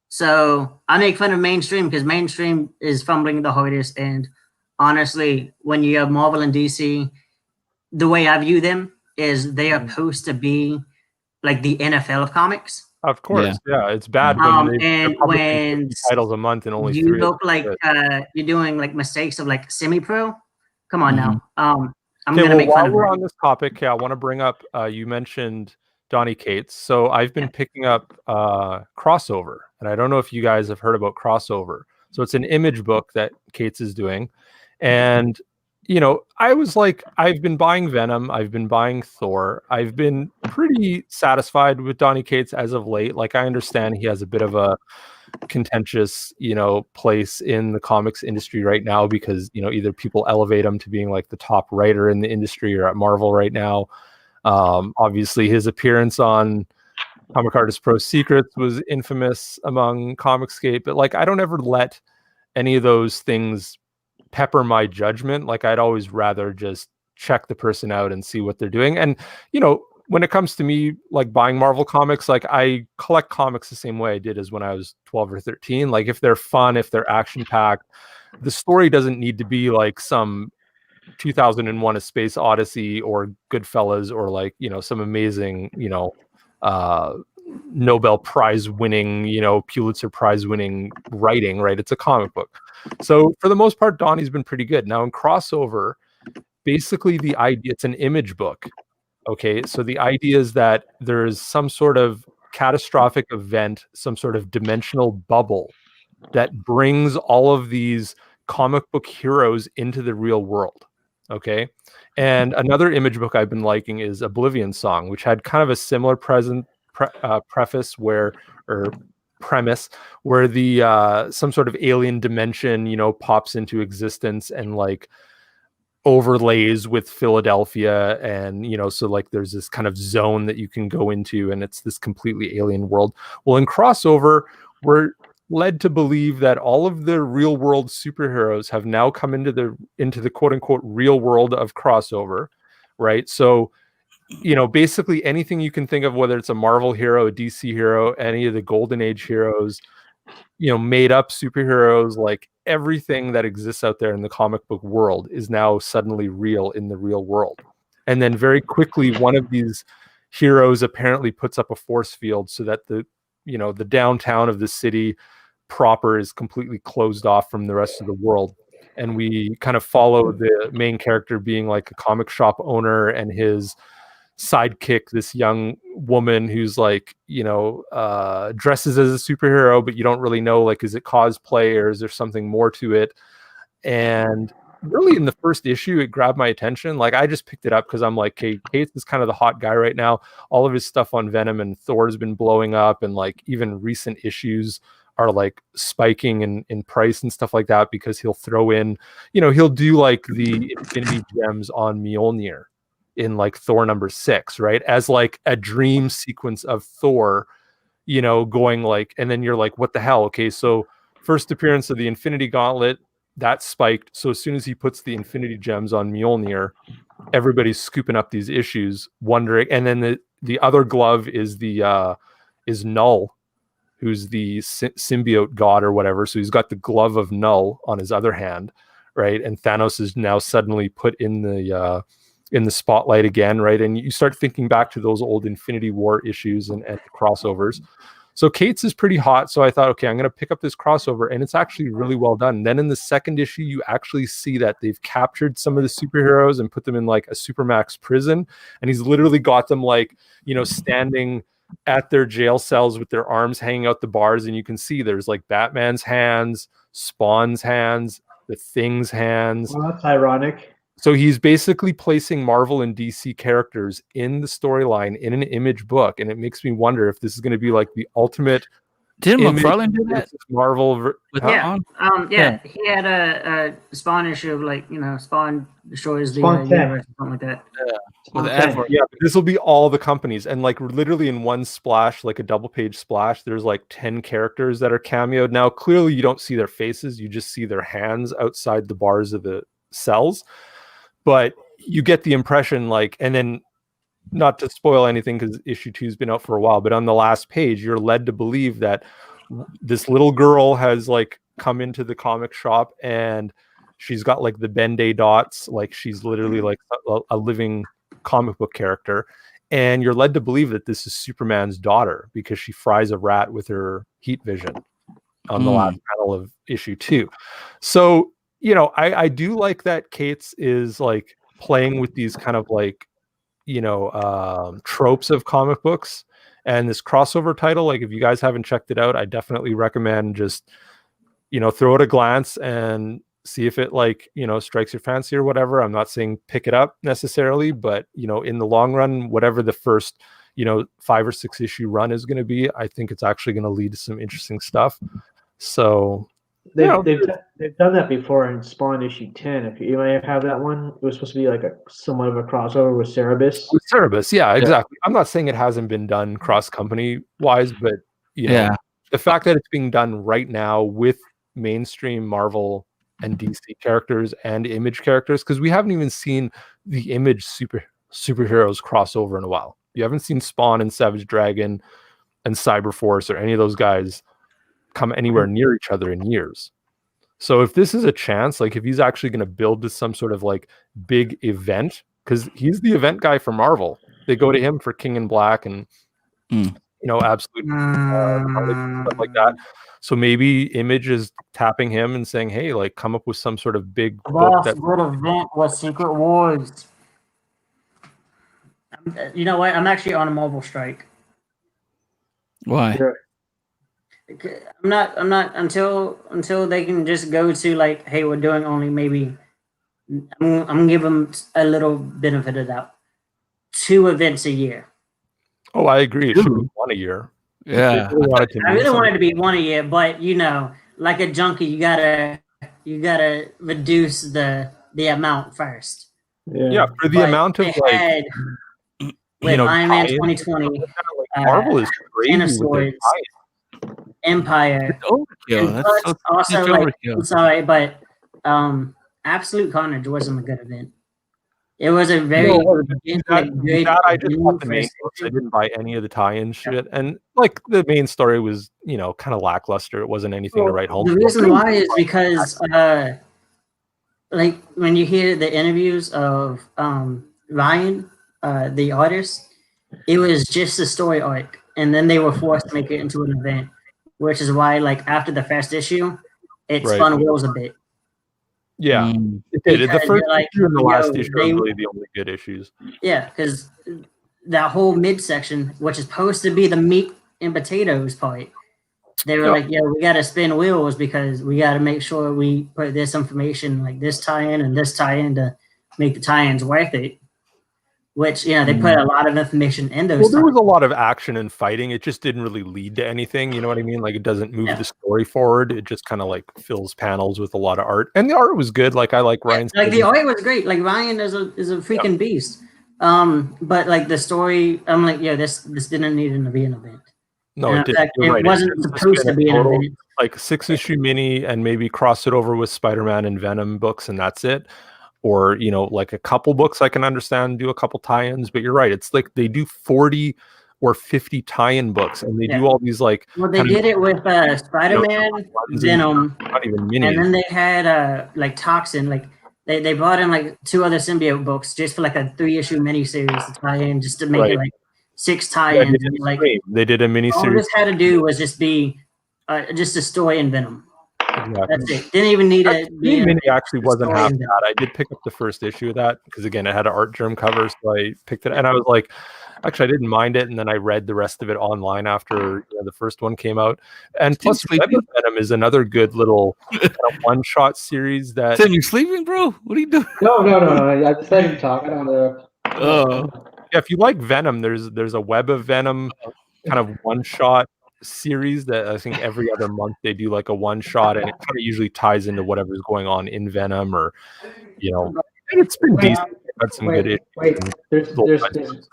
So I make fun of mainstream because mainstream is fumbling the hardest. And honestly, when you have Marvel and DC, the way I view them is they are supposed to be like the NFL of comics. Of course, yeah. It's bad when titles a month and only you 3 look like you're doing like mistakes of like semi-pro. Come on now. I'm gonna make fun of. While we're on this topic, I want to bring up. You mentioned Donny Cates. So I've been picking up Crossover, and I don't know if you guys have heard about Crossover. So it's an image book that Cates is doing, and I was like, I've been buying Venom, I've been buying Thor, I've been pretty satisfied with Donny Cates as of late. Like, I understand he has a bit of a contentious place in the comics industry right now because either people elevate him to being like the top writer in the industry or at Marvel right now. Obviously his appearance on Comic Artist Pro Secrets was infamous among Comicscape, but like, I don't ever let any of those things pepper my judgment. Like, I'd always rather just check the person out and see what they're doing. And when it comes to me like buying Marvel comics, like, I collect comics the same way I did as when I was 12 or 13. Like, if they're fun, if they're action packed, the story doesn't need to be like some 2001 A Space Odyssey or Goodfellas or like some amazing Nobel Prize winning Pulitzer Prize winning writing, right? It's a comic book. So for the most part, Donnie's been pretty good. Now in Crossover, basically the idea, it's an image book. Okay, so the idea is that there's some sort of catastrophic event, some sort of dimensional bubble that brings all of these comic book heroes into the real world. Okay, and another image book I've been liking is Oblivion Song, which had kind of a similar preface or premise where the some sort of alien dimension pops into existence and like overlays with Philadelphia, and so like there's this kind of zone that you can go into and it's this completely alien world. Well, in Crossover, we're led to believe that all of the real world superheroes have now come into the quote unquote real world of Crossover, right? So basically anything you can think of, whether it's a Marvel hero, a DC hero, any of the Golden Age heroes, made up superheroes, like everything that exists out there in the comic book world is now suddenly real in the real world. And then very quickly, one of these heroes apparently puts up a force field so that the downtown of the city proper is completely closed off from the rest of the world. And we kind of follow the main character being like a comic shop owner and his sidekick, this young woman who's like dresses as a superhero, but you don't really know, like, is it cosplay or is there something more to it? And really in the first issue it grabbed my attention. Like, I just picked it up because I'm like, okay, Cates is kind of the hot guy right now. All of his stuff on Venom and Thor has been blowing up, and like even recent issues are like spiking in price and stuff like that because he'll throw in, he'll do like the Infinity Gems on Mjolnir in like Thor #6, right? As like a dream sequence of Thor, going like, and then you're like, what the hell? Okay, so first appearance of the Infinity Gauntlet, that spiked. So as soon as he puts the Infinity Gems on Mjolnir, everybody's scooping up these issues, wondering. And then the other glove is is Null, who's the symbiote god or whatever. So he's got the glove of Null on his other hand, right? And Thanos is now suddenly put in the spotlight again, right? And you start thinking back to those old Infinity War issues and crossovers. So Cates is pretty hot. So I thought, okay, I'm going to pick up this Crossover, and it's actually really well done. And then in the second issue, you actually see that they've captured some of the superheroes and put them in like a Supermax prison. And he's literally got them like, standing at their jail cells with their arms hanging out the bars. And you can see there's like Batman's hands, Spawn's hands, the Thing's hands. Well, that's ironic. So he's basically placing Marvel and DC characters in the storyline in an image book, and it makes me wonder if this is going to be like the ultimate. Did McFarlane do that? Marvel. Yeah. He had a Spawn issue of like Spawn destroys the Spawn universe or something like that. Yeah, but this will be all the companies, and like literally in one splash, like a double page splash, there's like 10 characters that are cameoed. Now clearly you don't see their faces, you just see their hands outside the bars of the cells. But you get the impression, like, and then not to spoil anything because issue 2 has been out for a while, but on the last page, you're led to believe that this little girl has like come into the comic shop and she's got like the Ben-Day dots, like she's literally like a living comic book character. And you're led to believe that this is Superman's daughter because she fries a rat with her heat vision on the last panel of issue 2. So I do like that Cates is like playing with these kind of like tropes of comic books. And this crossover title, like if you guys haven't checked it out, I definitely recommend just throw it a glance and see if it strikes your fancy or whatever. I'm not saying pick it up necessarily, but in the long run, whatever the first 5 or 6 issue run is going to be, I think it's actually going to lead to some interesting stuff. So they've done that before in Spawn issue 10. If you may have that one, it was supposed to be like a somewhat of a crossover with Cerebus. With Cerebus, yeah, exactly. I'm not saying it hasn't been done cross company wise, but the fact that it's being done right now with mainstream Marvel and DC characters and Image characters, because we haven't even seen the Image superheroes crossover in a while. You haven't seen Spawn and Savage Dragon and Cyberforce or any of those guys come anywhere near each other in years. So if this is a chance, like if he's actually going to build to some sort of like big event, because he's the event guy for Marvel, they go to him for King in Black and absolute stuff like that. So maybe Image is tapping him and saying, "Hey, like come up with some sort of big book that good event was Secret Wars." You know what? I'm actually on a mobile strike. Why? I'm not until they can just go to like, hey, we're doing only maybe. I'm gonna give them a little benefit of doubt. 2 events a year. Oh, I agree. It should be 1 a year. Yeah, I really want it to be 1 a year, but like a junkie, you gotta reduce the amount first. Yeah, for the amount of like. With Iron Man 2020, Marvel is crazy with their Empire. I'm sorry, but Absolute Carnage wasn't a good event. It was a very I just bought the main books. I didn't buy any of the tie-in shit, and like the main story was kind of lackluster. It wasn't anything to write home. The reason why is because like when you hear the interviews of Ryan, the artist, it was just a story arc, and then they were forced to make it into an event, which is why like after the first issue, it spun wheels a bit. Yeah, it did. The first issue and the last issue are really the only good issues. Yeah, because that whole midsection, which is supposed to be the meat and potatoes part, they were like, we got to spin wheels because we got to make sure we put this information, like this tie-in and this tie-in, to make the tie-ins worth it. Which, they put a lot of information in those. Well, there was a lot of action and fighting. It just didn't really lead to anything. You know what I mean? Like it doesn't move the story forward. It just kind of like fills panels with a lot of art. And the art was good. Like I like Ryan's. Like the art was great. Like Ryan is a freaking beast. But like the story, I'm like, this didn't need to be an event. No, it didn't. It wasn't supposed to be an event. Like 6-issue mini and maybe cross it over with Spider-Man and Venom books, and that's it. Or like a couple books I can understand do a couple tie-ins, but you're right, it's like they do 40 or 50 tie-in books, and they do all these like. Well, they did it with Spider-Man, Venom, not even minis. And then they had like Toxin. Like they brought in like 2 other symbiote books just for like a 3-issue miniseries to tie in, just to make it like 6 tie-ins. They did a miniseries. All this had to do was just be just a story in Venom. Exactly. That's it. Didn't even need it. Mini actually wasn't half bad. I did pick up the first issue of that because again, it had an art germ cover, so I picked it, and I was like, actually, I didn't mind it. And then I read the rest of it online after the first one came out. And plus, Web of Venom is another good little kind of one-shot series. That Tim, you sleeping, bro? What are you doing? No. I just let him talk. I don't know. Yeah, if you like Venom, there's a Web of Venom kind of one-shot series that I think every other month they do like a one shot, and it kind of usually ties into whatever's going on in Venom, or it's been decent. Had some good issues.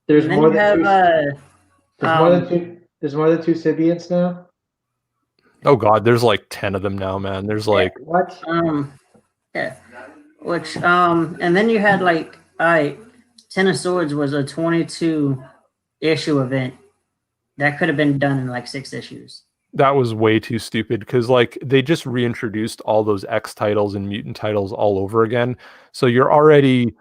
There's more than 2 symbionts now. Oh god, there's like 10 of them now, man. There's like what? Which and then you had like 10 of Swords was a 22 issue event. That could have been done in like 6 issues. That was way too stupid because like they just reintroduced all those X titles and mutant titles all over again. So you're already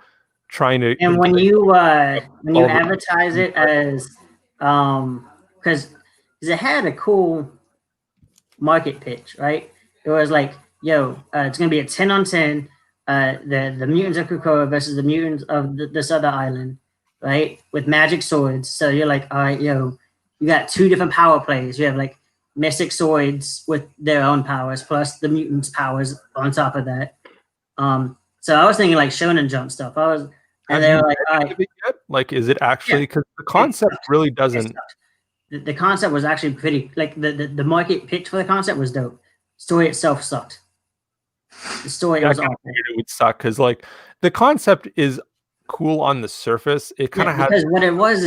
trying to. And when you advertise it as, because it had a cool market pitch, right? It was like, it's gonna be a 10-on-10. The mutants of Krakoa versus the mutants of this other island. right, with magic swords. So you're like, all right, you got 2 different power plays. You have like mystic swords with their own powers, plus the mutants' powers on top of that. So I was thinking like Shonen Jump stuff. And they were like, all right. Like, is it actually, because the concept really doesn't. The concept was actually pretty, like the market pitch for the concept was dope. Story itself sucked. The story was awful. It would suck because like the concept is cool on the surface. It kind of because what it was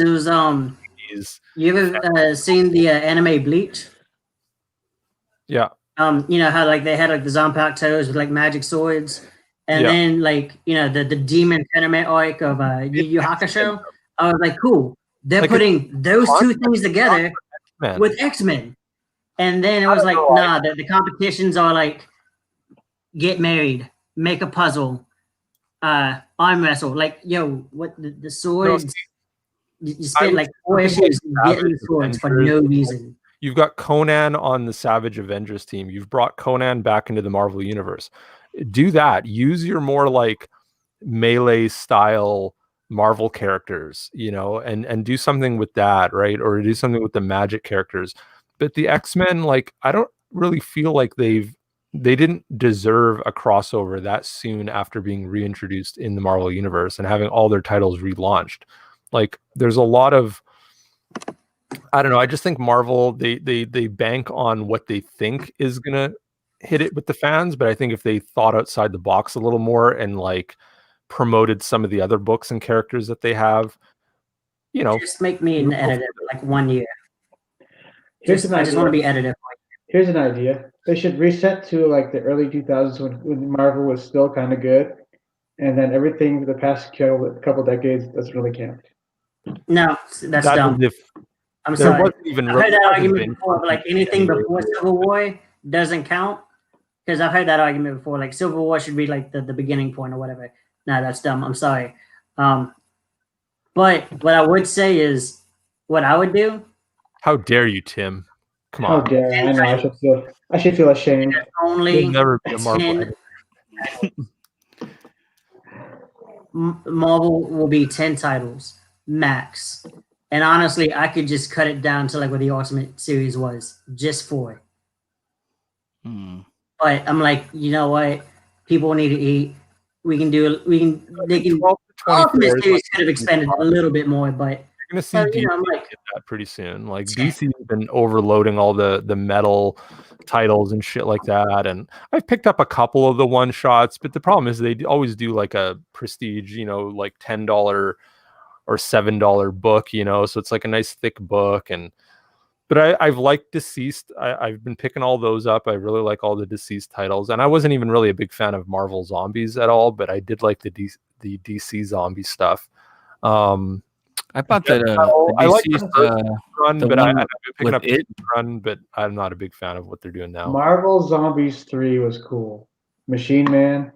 you ever seen the anime Bleach? Yeah. You know how like they had like the Zanpakuto toes with like magic swords, and then like the demon tournament arc of Yu Yu Hakusho. I was like, cool. They're like putting those 2 things together with X-Men. And then it was like, nah, the competitions are like get married, make a puzzle, arm wrestle. Like, what the swords? You spent like 4 issues getting the swords for no reason. You've got Conan on the Savage Avengers team. You've brought Conan back into the Marvel Universe. Do that. Use your more like melee style Marvel characters, and do something with that, right? Or do something with the magic characters. But the X-Men, like, I don't really feel like they didn't deserve a crossover that soon after being reintroduced in the Marvel Universe and having all their titles relaunched. Like, there's a lot of, I don't know. I just think Marvel, they bank on what they think is gonna hit it with the fans. But I think if they thought outside the box a little more and like promoted some of the other books and characters that they have, just make me an editor like 1 year. I just want to be editor. Here's an idea. They should reset to like the early 2000s when Marvel was still kind of good, and then everything for the past couple decades doesn't really count. No, that's dumb. I'm sorry. I've heard that argument before, but like anything before Civil War doesn't count, because I've heard that argument before. Like Civil War should be like the beginning point or whatever. No, that's dumb. I'm sorry. But what I would say is, what I would do. How dare you, Tim? Come on. How dare I know. I should feel ashamed. Only never be a Marvel. Marvel will be 10 titles max. And honestly, I could just cut it down to like what the Ultimate Series was, just 4. But I'm like, you know what? People need to eat. Ultimate Series could have expanded a little bit more, but you're gonna see DC get that pretty soon. Like DC's been overloading all the metal titles and shit like that, and I've picked up a couple of the one shots, but the problem is they always do like a prestige, like $10 or $7 book, so it's like a nice thick book. But I've liked Deceased. I've been picking all those up. I really like all the Deceased titles, and I wasn't even really a big fan of Marvel Zombies at all, but I did like the DC zombie stuff. I thought that I like the run, but I've been picking up it run, but I'm not a big fan of what they're doing now. Marvel Zombies 3 was cool. Machine Man.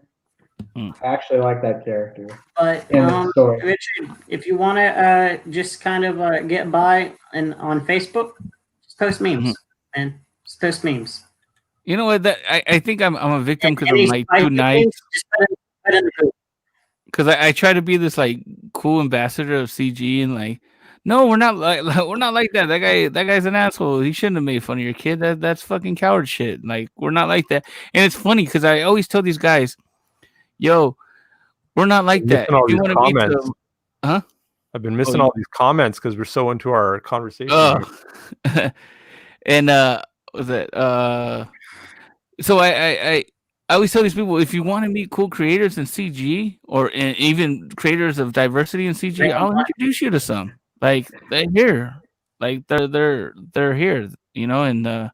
I actually like that character. But Richard, if you want to just kind of get by and on Facebook, just post memes and just post memes. You know what? I think I'm a victim because I'm like too nice. Because I try to be this like cool ambassador of CG and like, no, we're not like that. That guy's an asshole. He shouldn't have made fun of your kid. That's fucking coward shit. Like, we're not like that. And it's funny because I always tell these guys, yo, we're not like that. You want to meet them, huh? I've been missing all these comments because we're so into our conversation. And was it so I always tell these people, if you want to meet cool creators in CG or even creators of diversity in CG, I'll introduce you to some. Like, they're here, like they're here, and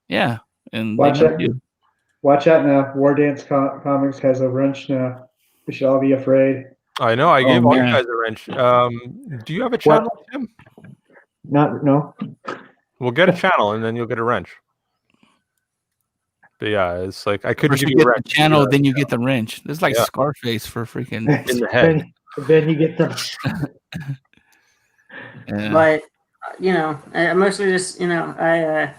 yeah, and watch out now. War Dance Comics has a wrench now. We should all be afraid. I know. I gave all you guys a wrench. Do you have a channel, Tim? No. We'll get a channel, and then you'll get a wrench. But yeah, it's like I could give you a wrench. The channel, then you get the wrench. It's like Scarface for freaking in the head. Then you get the. But I mostly just I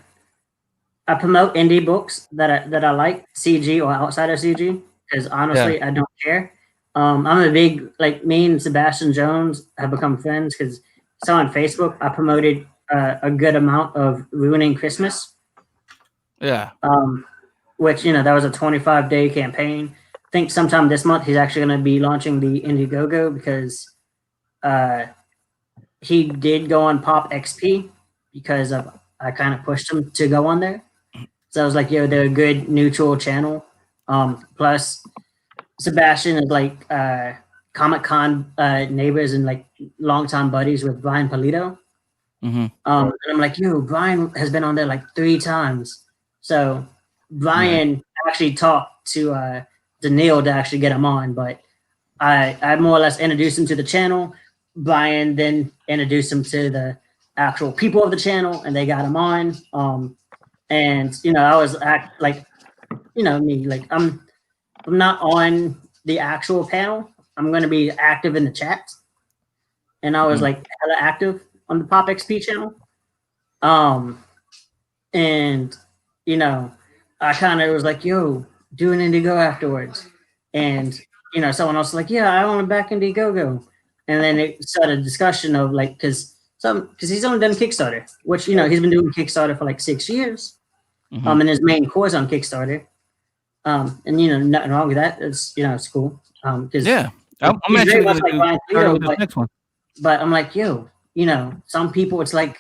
promote indie books that I like, CG or outside of CG, because honestly I don't care. I'm a big, like, me and Sebastian Jones have become friends because so on Facebook I promoted a good amount of Ruining Christmas. Yeah. Which, you know, that was a 25-day campaign. I think sometime this month he's actually going to be launching the Indiegogo because he did go on Pop XP because I kind of pushed him to go on there. So I was like, yo, they're a good neutral channel. Plus, Sebastian is like Comic-Con neighbors and like longtime buddies with Brian Polito. Mm-hmm. And I'm like, yo, Brian has been on there like 3 times. So Brian actually talked to Neil to actually get him on, but I more or less introduced him to the channel. Brian then introduced him to the actual people of the channel, and they got him on. And you know, I was like, you know, me, like I'm not on the actual panel. I'm going to be active in the chat, and I was like hella active on the Pop XP channel. And you know, I kind of was like, yo, do an Indiegogo afterwards. And you know, someone else was like, yeah, I want to back Indiegogo. And then it started a discussion of like, because he's only done Kickstarter, which, you know, he's been doing Kickstarter for like 6 years. And his main course on Kickstarter. And you know, nothing wrong with that. It's, you know, it's cool. Because I'm actually going to start with this next one. But I'm like, yo, you know, some people, it's like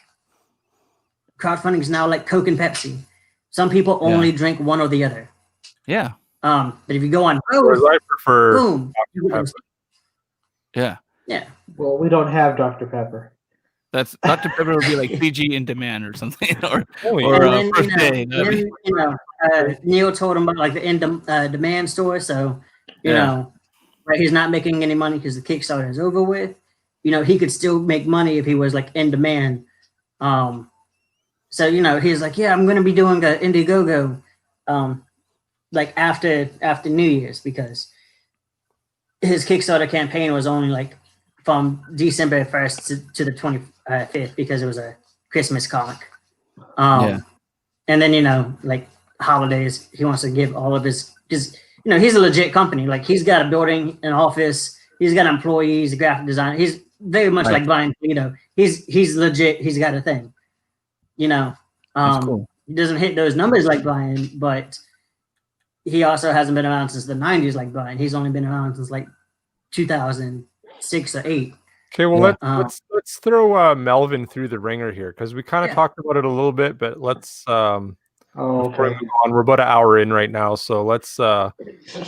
crowdfunding is now like Coke and Pepsi. Some people only drink one or the other. Yeah. But if you go on both, I prefer boom. Dr. Pepper. Yeah. Yeah. Well, we don't have Dr. Pepper. That's Dr. Pepper would be like PG in demand or something, or then, first day. Neil told him about like the demand store, so you know, right, he's not making any money because the Kickstarter is over with. You know, he could still make money if he was like in demand. So you know, he's like, yeah, I'm going to be doing an Indiegogo, like after New Year's, because his Kickstarter campaign was only like from December 1st to the 25th because it was a Christmas comic. And then, you know, like holidays, he wants to give all of his, because, you know, he's a legit company. Like he's got a building, an office, he's got employees, a graphic designer. He's very much like Brian, you know, he's legit. He's got a thing, you know. Cool. He doesn't hit those numbers like Brian, but he also hasn't been around since the 90s like Brian. He's only been around since like 2006 or 8. Okay, well let's throw Melvin through the ringer here because we kind of talked about it a little bit, but let's before we move on, we're about an hour in right now, so let's we're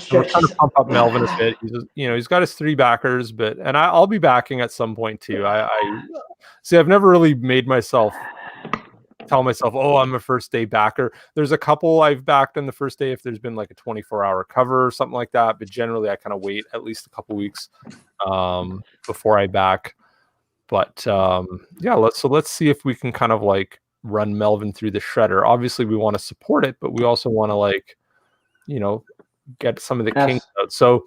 trying to pump up Melvin a bit. He's got his 3 backers, and I'll be backing at some point too. I see. I've never really made myself tell myself, oh, I'm a first day backer. There's a couple I've backed on the first day if there's been like a 24-hour cover or something like that, but generally I kind of wait at least a couple weeks before I back. But let's see if we can kind of like run Melvin through the shredder. Obviously we want to support it, but we also want to, like, you know, get some of the kinks out. So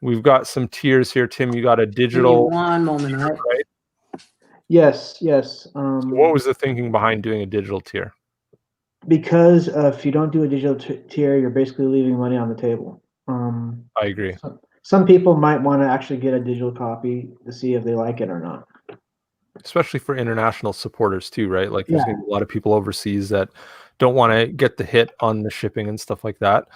we've got some tiers here. Tim, you got a digital. Give me one moment, right? Yes. So what was the thinking behind doing a digital tier? Because if you don't do a digital tier, you're basically leaving money on the table. I agree. Some people might want to actually get a digital copy to see if they like it or not. Especially for international supporters too, right? Like there's going to be a lot of people overseas that don't want to get the hit on the shipping and stuff like that.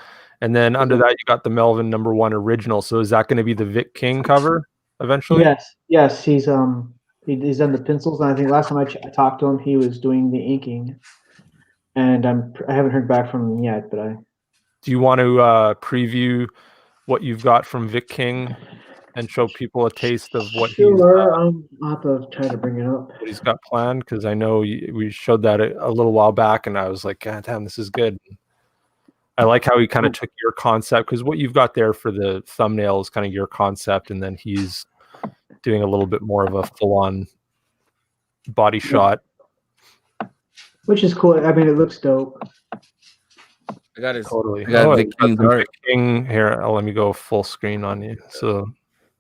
And then under that, you got the Melvin #1 original. So is that going to be the Vic King cover eventually? Yes. He's done the pencils, and I think last time I talked to him, he was doing the inking. And I haven't heard back from him yet, but Do you want to preview what you've got from Vic King and show people a taste of what I'll have to try to bring it up. What he's got planned, because I know we showed that a little while back, and I was like, God damn, this is good. I like how he kind of took your concept, because what you've got there for the thumbnail is kind of your concept, and then he's doing a little bit more of a full-on body shot. Which is cool. I mean, it looks dope. I got it. Totally. I got Vic King's art. Vic King here. Let me go full screen on you. So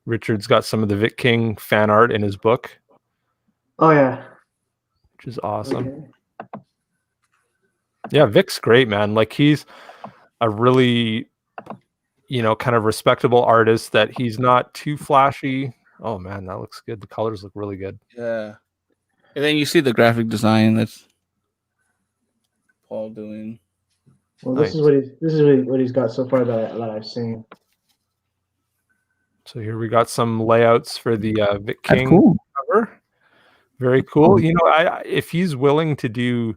Richard's got some of the Vic King fan art in his book. Oh yeah. Which is awesome. Okay. Yeah, Vic's great, man. Like he's a really kind of respectable artist that he's not too flashy. Oh man, that looks good. The colors look really good. Yeah. And then you see the graphic design that's Paul doing. Well, Nice. this is what he's got so far that I've seen. So here we got some layouts for the Vic King cool. cover. Very cool. If he's willing to do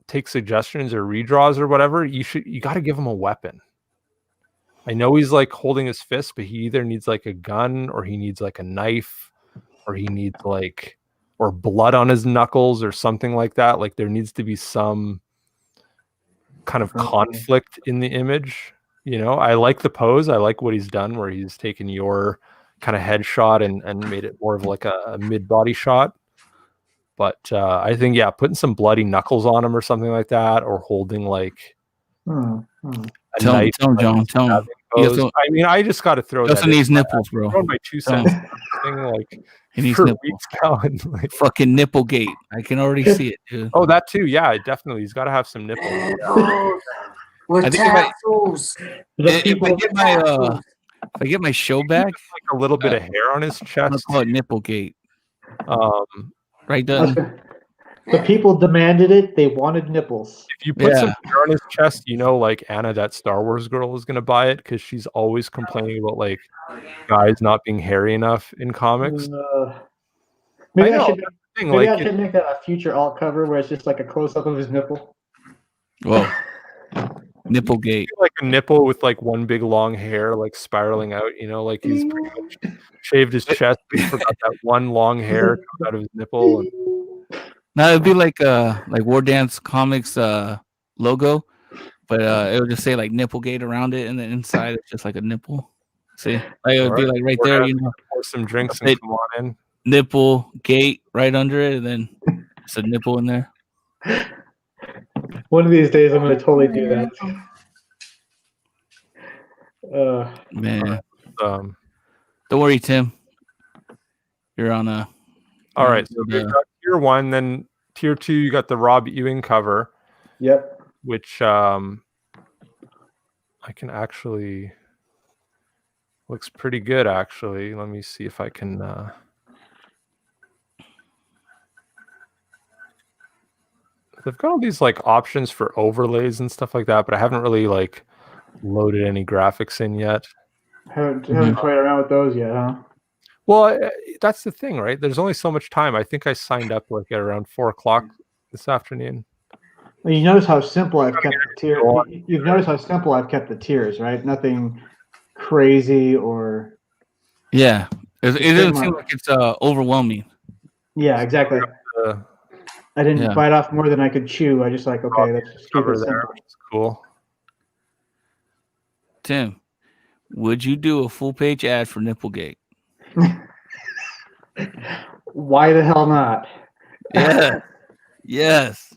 take suggestions or redraws or whatever, you got to give him a weapon. I know he's like holding his fist, but he either needs like a gun or he needs like a knife or he needs or blood on his knuckles or something like that. Like there needs to be some kind of conflict in the image. I like the pose. I like what he's done where he's taken your kind of headshot and made it more of like a mid-body shot. But I think, putting some bloody knuckles on him or something like that, or holding like a knife. Tell him, John. Tell him. I mean, I just got to throw that. Just needs nipples, bro. Throwing my 2 cents. He needs for nipples. weeks now. Fucking nipple gate. I can already see it, dude. Oh, that too. Yeah, definitely. He's got to have some nipples. I think if I get my show back, like a little bit of hair on his chest. I'll call it nipple gate. Right there. The people demanded it. They wanted nipples. If you put some hair on his chest, like Anna, that Star Wars girl, is gonna buy it because she's always complaining about like guys not being hairy enough in comics. Maybe I should make a future alt cover where it's just like a close up of his nipple. Whoa. Nipplegate. Like a nipple with like one big long hair like spiraling out, like he's pretty much shaved his chest, but he forgot that one long hair comes out of his nipple. Now it'd be like War Dance Comics logo, but it would just say like Nipplegate around it, and then inside it's just like a nipple. See, it would be like right there, pour some drinks and come on in. Nipple gate right under it, and then it's a nipple in there. One of these days, I'm going to totally do that. Man, don't worry, Tim. You're on a. All right, so we got tier 1, then tier 2. You got the Rob Ewing cover. Yep. Which I can actually looks pretty good. Actually, let me see if I can. They've got all these like options for overlays and stuff like that, but I haven't really like loaded any graphics in yet. Haven't played around with those yet, huh? Well, that's the thing, right? There's only so much time. I think I signed up like at around 4:00 this afternoon. Well, you notice how simple I've kept the tiers. You've noticed how simple I've kept the tiers, right? Nothing crazy or. Yeah, it doesn't seem like it's overwhelming. Yeah, exactly. I didn't bite off more than I could chew. I just let's just keep it simple. Which is cool. Tim, would you do a full page ad for Nipplegate? Why the hell not? Yeah. Yes.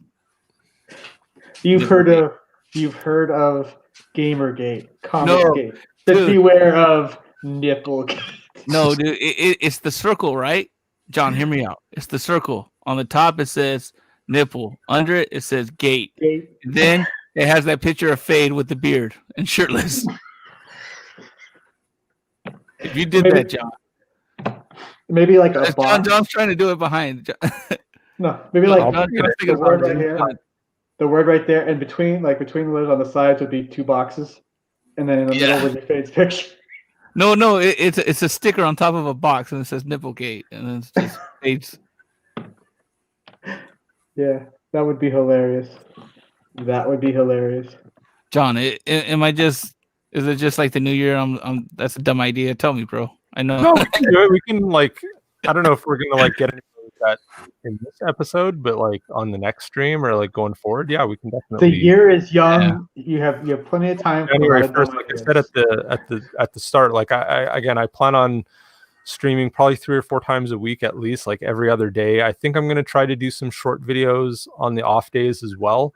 You've heard of Gamergate, Comicsgate. Then beware of Nipplegate. No, dude, it's the circle, right? John, hear me out. It's the circle. On the top, it says nipple. Under it, it says gate. Then it has that picture of Fade with the beard and shirtless. If you did that, John. Maybe like a box. John's trying to do it behind. No, maybe like the word right here. The word right there, and between the letters on the sides would be 2 boxes, and then in the middle would be Fade's picture. No, it's a sticker on top of a box, and it says Nipplegate, and then it's just Fade's. Yeah, that would be hilarious. John, is it just like the new year? That's a dumb idea. Tell me, bro. I know. No, we can do it. We can I don't know if we're gonna get into that in this episode, but on the next stream or going forward, yeah, we can definitely. The year is young. Yeah. You have plenty of time. January 1st, like I said at the start, I plan on streaming probably 3 or 4 times a week at least, like every other day. I think I'm going to try to do some short videos on the off days as well,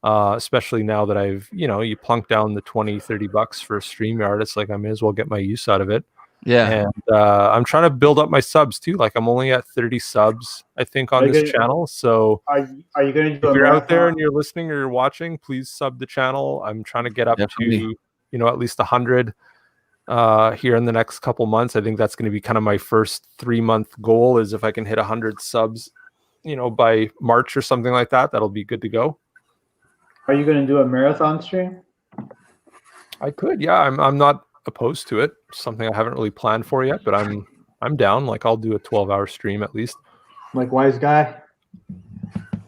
especially now that I've you plunk down the $20-30 for a StreamYard. It's like I may as well get my use out of it. Yeah. And I'm trying to build up my subs too. Like I'm only at 30 subs, I think, on this channel. So are you going to do if a you're out there marathon? and you're listening or you're watching, please sub the channel. I'm trying to get up Definitely. to, at least 100 here in the next couple months. I think that's going to be kind of my first 3-month goal, is if I can hit 100 subs, by March or something like that, that'll be good to go. Are you going to do a marathon stream? I could, yeah. I'm not opposed to it. Something I haven't really planned for yet, but I'm down. Like I'll do a 12-hour stream at least. Like Wise Guy?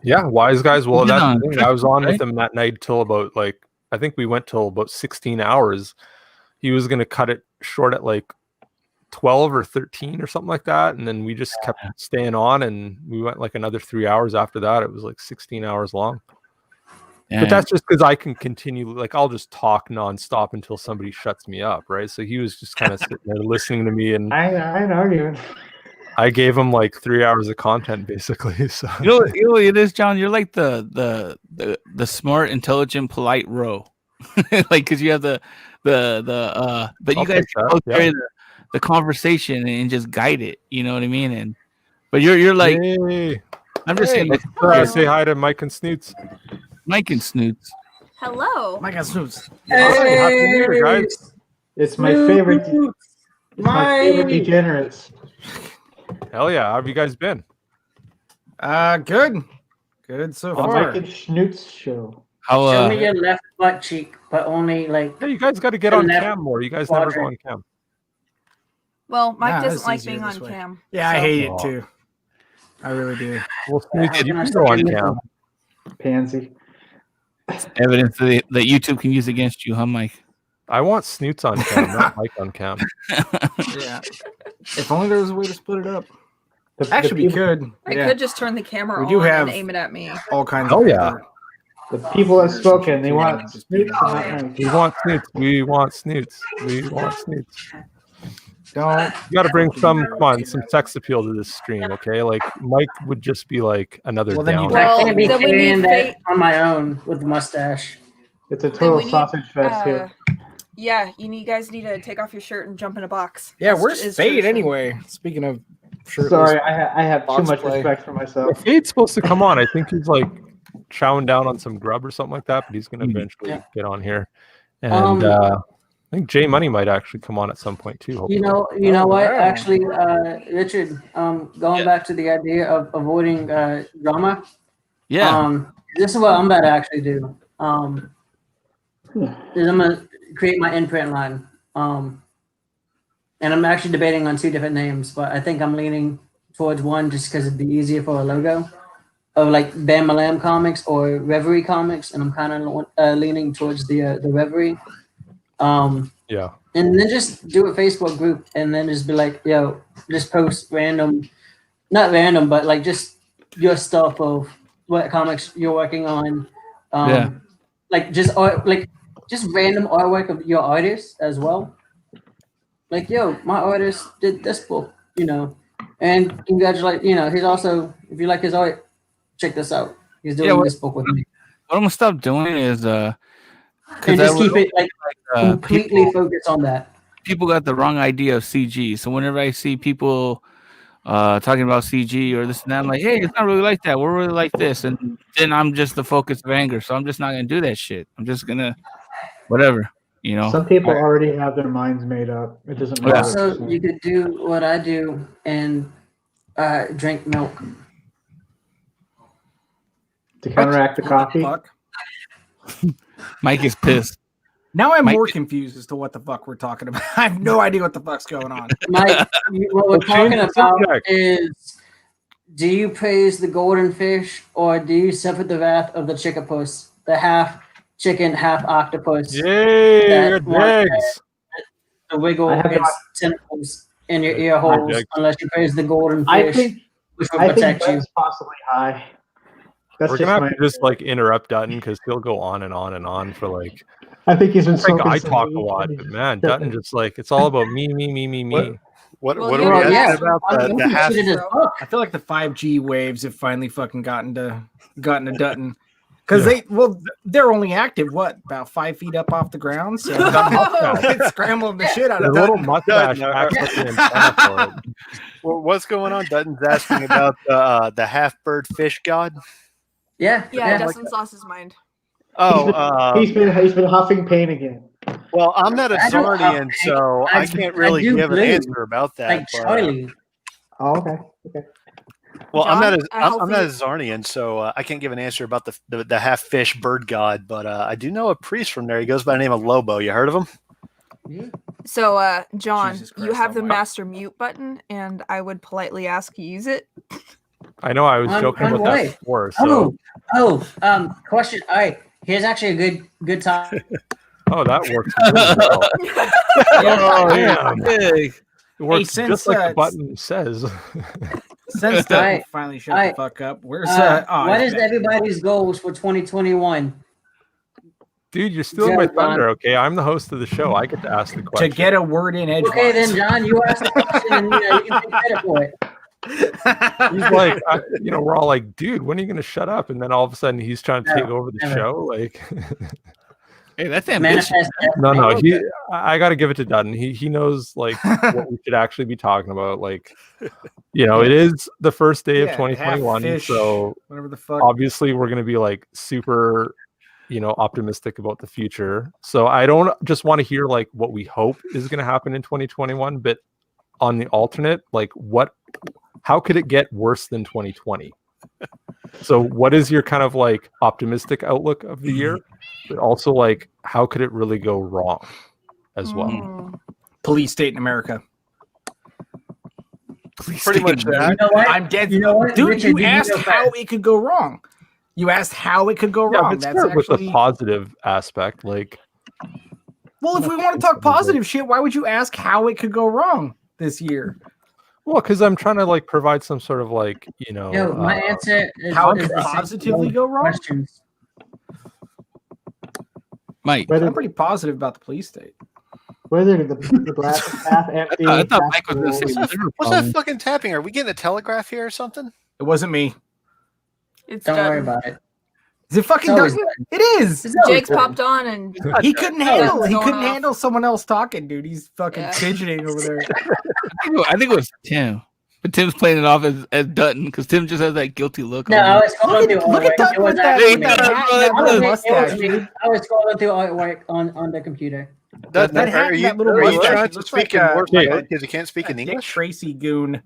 Yeah, Wise Guys. Well, that's the thing. I was on right? with him that night till about I think we went till about 16 hours. He was going to cut it short at 12 or 13 or something like that. And then we just kept staying on, and we went another 3 hours after that. It was 16 hours long. Yeah. But that's just because I can continue, I'll just talk nonstop until somebody shuts me up, right? So he was just kind of sitting there listening to me, and I know you. I gave him 3 hours of content basically. So you know what it is, John? You're like the smart, intelligent, polite row. Because you have but you guys can both carry the conversation and just guide it. You know what I mean? But you're like, hey. I'm just saying. Say hi to Mike and Snoots. Mike and Snoots. Hello. Mike and Snoots. Hey, happy New Year, guys. It's my favorite. My favorite degenerates. Hell yeah! How have you guys been? Good so far. Mike and Snoots show. Show me your left butt cheek, but only Hey, you guys got to get on cam more. You guys never go on cam. Well, Mike doesn't like being on cam. Yeah, so. I hate it too. I really do. Well, Snoots, you can go on cam. Pansy. Evidence that YouTube can use against you, huh, Mike? I want Snoots on cam, not Mike on cam. Yeah. If only there was a way to split it up. Actually, we could. I could just turn the camera on and aim it at me. All kinds of yeah. The people have spoken. They want Snoots. We want Snoots. We want Snoots. We want Snoots. You got to bring some sex appeal to this stream, okay? Mike would just be another down. I can't be carrying that on my own with the mustache. It's a total sausage fest here. Yeah, you guys need to take off your shirt and jump in a box. Yeah, where's Fade anyway? Speaking of shirtless. Sorry, I have too much respect for myself. Fade's supposed to come on. I think he's chowing down on some grub or something like that, but he's going to eventually get on here. And I think Jay Money might actually come on at some point too. Hopefully. You know what? Actually, Richard, going back to the idea of avoiding drama. Yeah. This is what I'm about to actually do. Is I'm gonna create my imprint line. And I'm actually debating on 2 different names, but I think I'm leaning towards one just because it'd be easier for a logo of Bam Malam Comics or Reverie Comics, and I'm kind of leaning towards the Reverie. Yeah. And then just do a Facebook group and then just be yo, just post not random, but just your stuff of what comics you're working on. Just random artwork of your artists as well. Yo, my artist did this book, and congratulate, he's also, if you like his art, check this out. He's doing this book with me. What I'm gonna stop doing is and just keep it completely focused on that. People got the wrong idea of CG. So whenever I see people talking about CG or this and that, I'm like, hey, it's not really like that. We're really like this. And then I'm just the focus of anger. So I'm just not gonna do that shit. I'm just gonna whatever, Some people already have their minds made up. It doesn't matter. So you could do what I do and drink milk. To counteract the coffee. Mike is pissed. Now I'm more confused as to what the fuck we're talking about. I have no idea what the fuck's going on. Mike, what we're talking about is, do you praise the golden fish or do you suffer the wrath of the chickapus, the half chicken, half octopus? Yay, good legs. The wiggle its tentacles in your ear holes unless you praise the golden fish, which will protect you. Possibly high. We're gonna have to just interrupt Dutton because he'll go on and on and on for I think he's been. I talk a lot, but man, Dutton just it's all about me. What are we asking about? I feel like the 5G waves have finally fucking gotten to Dutton. Because they're only active about 5 feet up off the ground, so it's scrambling the shit out of The little Dutton. mustache acts like an antenna for it. Well, what's going on? Dutton's asking about the half-bird fish god. Yeah. Dustin's lost his mind. Oh, he's been huffing pain again. well, I'm not a Zarnian, so I can't really give an answer about that. Like Charlie. Oh, okay. Well, John, I'm not a Zarnian, so I can't give an answer about the half fish bird god. But I do know a priest from there. He goes by the name of Lobo. You heard of him? So, John, Jesus you Christ, have the I'm master mute button, and I would politely ask you use it. I know I was joking about that before. So. Question. All right, here's actually a good time. Oh, that works really well. Hey. It works since, just like the button says. Since Dutton finally shut the fuck up, where's what is everybody's goals for 2021? Dude, you're stealing my thunder, okay? I'm the host of the show. I get to ask the question. To get a word in edgewise. Okay, then, John, you ask the question, and you can take credit for it. He's like, we're all like, dude, when are you going to shut up? And then all of a sudden, he's trying to take over the show. Like, hey, that's ambitious. No, I got to give it to Dutton. He knows like what we should actually be talking about. Like, it is the first day of 2021, fish, so whatever the fuck. Obviously, we're going to be like super, optimistic about the future. So I don't just want to hear like what we hope is going to happen in 2021, but on the alternate, like how could it get worse than 2020? So what is your kind of like optimistic outlook of the year, but also like how could it really go wrong as well? Police state in America. Pretty much that. You know what? I'm dead. You know what? Dude, Richard, you asked how it could go wrong. You asked how it could go Yeah, wrong. but That's start with actually a positive aspect. Like, well, if we want to talk positive shit, why would you ask how it could go wrong this year? well, because I'm trying to like provide some sort of like, My answer is how is it could the positively same go wrong? questions. Mike. I'm pretty positive about the police state. Whether the glass is half empty. I thought Mike was going to say something. What's that fucking tapping? Are we getting a telegraph here or something? It wasn't me. It's Don't done. worry about it. Is it fucking It's always Dutton? done. It is. Jake's popped on, and He couldn't handle. He Going couldn't off. handle someone else talking, dude. He's fucking fidgeting over there. I think it was Tim. But Tim's playing it off as Dutton because Tim just has that guilty look. No, I was scrolling through Look at artwork. Dutton It was with that, actually with me. that hat and that It was little me. It mustache, was me. dude. I was scrolling through artwork on the computer. That hat Are and you, that little are you mustache, trying he to looks speak like in more yeah. because you can't speak in Dick English? Tracy goon.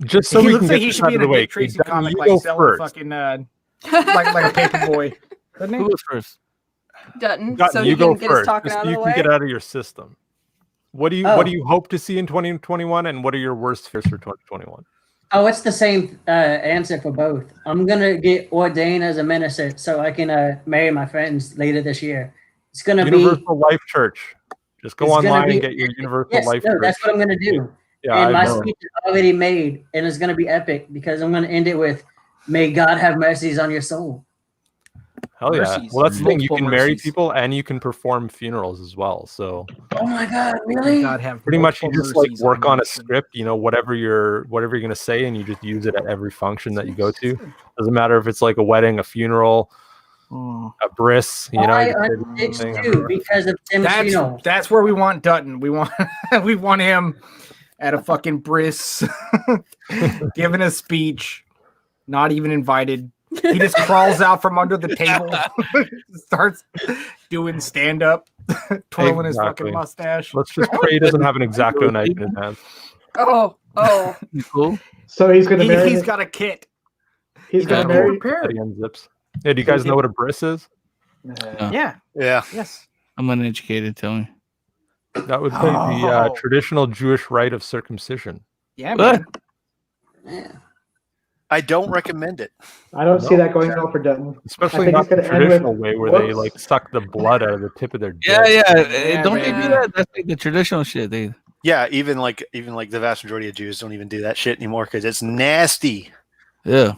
just so He we looks can like get he this should out be of in the a way. Dick Tracy Dutton, comic, you like go selling first. fucking like a paper boy. Doesn't Who he? was first? Dutton, Dutton, so you he go can get his first. talking Just out so of you the can way. get out of your system. What do you hope to see in 2021, and what are your worst fears for 2021? Oh, it's the same answer for both. I'm gonna get ordained as a minister so I can marry my friends later this year. It's gonna Universal Life Church. Just go It's gonna online be- and get your Universal yes, Life no, Church. that's what I'm gonna do. Yeah, And I my know. speech is already made, and it's gonna be epic because I'm gonna end it with, "May God have mercies on your soul." Hell yeah. Mercies. Well, that's the thing. You Multiple can marry mercies. people and you can perform funerals as well. So Oh my God, really? God have pretty much you multiple just like mercies work on a you. script, whatever you're gonna say, and you just use it at every function that you go to. Doesn't matter if it's like a wedding, a funeral, a bris, I you can say the unstitched same thing. too because of Tim Chino. That's where we want Dutton. We want we want him at a fucking bris, giving a speech, not even invited. He just crawls out from under the table, starts doing stand up, twirling his Exactly. fucking mustache. Let's just pray he doesn't have an X-Acto knife in his hands. Oh, You cool? So he's gonna marry. He's got a kit. He's gonna He's marry. prepared. He unzips. Yeah, do you guys know what a bris is? Yeah. Yeah. Yes. I'm uneducated. Tell me. That would be the Oh. traditional Jewish rite of circumcision. Yeah, man. Yeah. I don't recommend it. I don't see that going well for Dutton. Especially think not it's the gonna end with traditional way where they whoops. like suck the blood out of the tip of their dick. Yeah. Yeah, Don't they do man. that? That's like the traditional shit. They Yeah, even like the vast majority of Jews don't even do that shit anymore because it's nasty. yeah.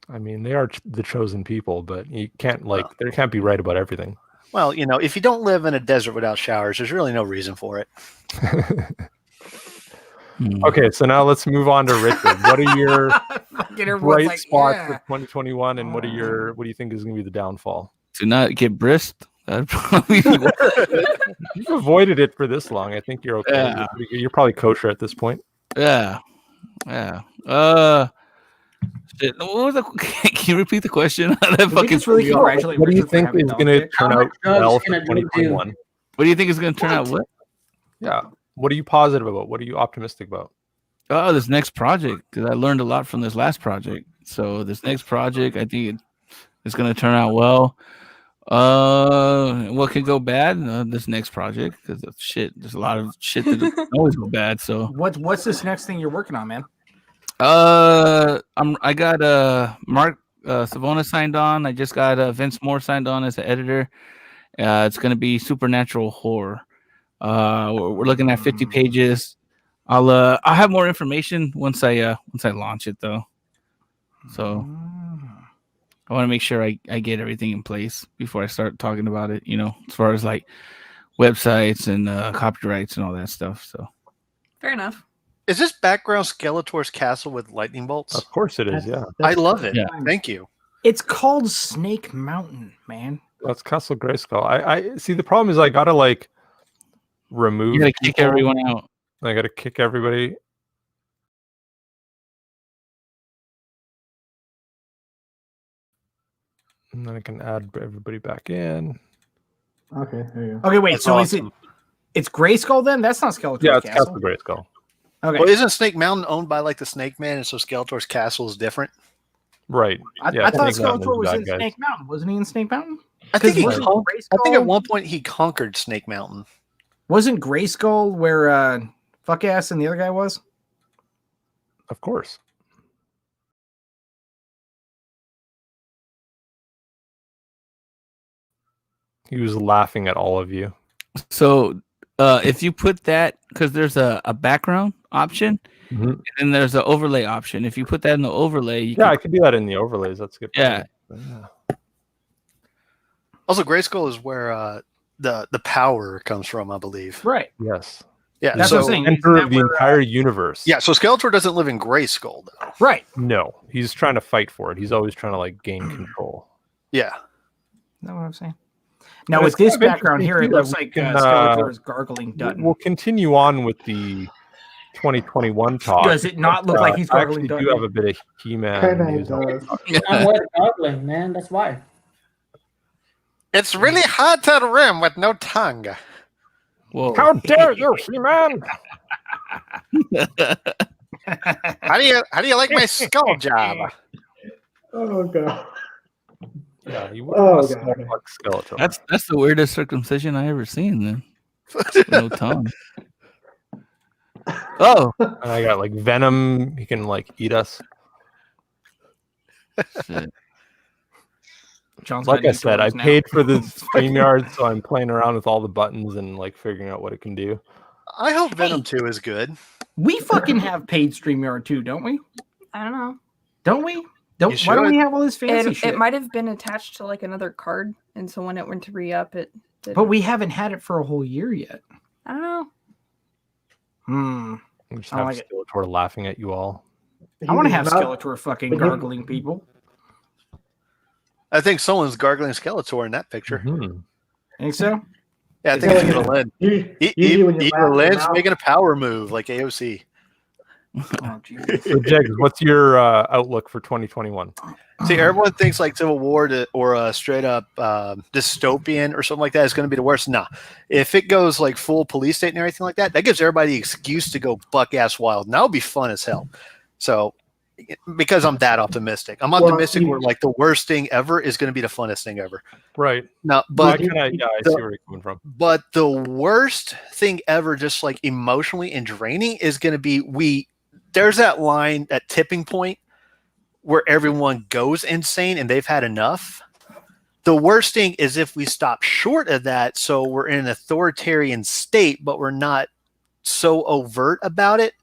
I mean, they are the chosen people, but you can't they can't be right about everything. Well, if you don't live in a desert without showers, there's really no reason for it. Okay, so now let's move on to Richard. What are your bright like, spots yeah. for 2021, and what do you think is going to be the downfall? To not get brisked. That'd probably You've avoided it for this long. I think you're okay. Yeah. You're probably kosher at this point. Yeah. Shit. What was the, can you repeat the question? That We just really congratulate What do you Richard for think having is dog going to dick. turn How out much drugs well can for a dude do? 2021? What do you think is going to turn out? What? Yeah. What are you positive about? What are you optimistic about? Oh, this next project, because I learned a lot from this last project. So this next project, I think it's going to turn out well. What could go bad? This next project, because there's a lot of shit that doesn't always go bad. So What's this next thing you're working on, man? I got Mark Savona signed on. I just got Vince Moore signed on as the editor. It's going to be supernatural horror. We're looking at 50 pages. I'll have more information once I launch it though. So I want to make sure I get everything in place before I start talking about it, as far as like websites and copyrights and all that stuff. So Fair enough. Is this background Skeletor's castle with lightning bolts? Of course it is. Yeah. I love it. Yeah. Thank you. It's called Snake Mountain, man. That's Castle Grayskull. I see. The problem is I gotta like remove. you gotta kick people. everyone out. I gotta kick everybody. And then I can add everybody back in. Okay, there you go. Okay, wait. That's so awesome. it's Grayskull then? That's not Skeletor's Yeah, it's castle. Castle Grayskull. Okay. Well, isn't Snake Mountain owned by like the Snake Man, and so Skeletor's castle is different? Right. I thought Skeletor was in Snake Mountain. Wasn't he in Snake Mountain? I think Wasn't I think at Grayskull- one point he conquered Snake Mountain. Wasn't Grayskull where fuck ass and the other guy was? Of course. He was laughing at all of you. So if you put that, because there's a background option, Mhm. and then there's an overlay option. If you put that in the overlay, you Yeah, I could do that in the overlays. That's a good. Yeah. point. Yeah. Also, Grayskull is where the power comes from, I believe. Right. Yes. Yeah. That's so, what I'm saying. Center Isn't of the that where, entire universe. Yeah. So Skeletor doesn't live in Grayskull, though. Right. No, he's trying to fight for it. He's always trying to like gain control. Yeah. Is that what I'm saying? Now, And with it's kind this of background interesting, here, it too, that looks we like can, Skeletor is gargling Dutton. We'll continue on with the 2021 talk. Does it not look like he's I gargling actually Dutton? do have a bit of He-Man Kinda news. does. I'm with goggling, man. That's why. It's really hard to rim with no tongue. Whoa. How dare you, He-Man? How do you like my skull job? Oh god. Yeah, you Oh, would God. like Skeletor. That's the weirdest circumcision I ever seen. Then With no tongue. Oh, And I got like Venom. He can like eat us. shit. John's Like got I new said, I toys now. paid for the StreamYard, so I'm playing around with all the buttons and like figuring out what it can do. I hope Venom 2 is good. We fucking have paid StreamYard too, don't we? I don't know. Don't we? Why don't should. we have all this fancy It shit? might have been attached to like another card, and so when it went to re-up, it did. But we haven't had it for a whole year yet. I don't know. We just I have like it. Skeletor laughing at you all. I want to have Not- Skeletor fucking but he- gargling people. I think someone's gargling Skeletor in that picture. Mhm. Think so? Yeah, I think it's Evil Lynn. Usually when you laugh Evil Lynn's out- making a power move like AOC. Oh, Jesus. So, Jegs, what's your outlook for 2021? See, everyone thinks like Civil War or a straight up dystopian or something like that is going to be the worst. Nah, if it goes like full police state and everything like that, that gives everybody the excuse to go buck ass wild. And that'll be fun as hell. So, because I'm that optimistic, I'm optimistic where like the worst thing ever is going to be the funnest thing ever. Right. No, But but I see where you're coming from. But the worst thing ever, just like emotionally and draining, is going to be there's that line, that tipping point where everyone goes insane and they've had enough. The worst thing is if we stop short of that, so we're in an authoritarian state, but we're not so overt about it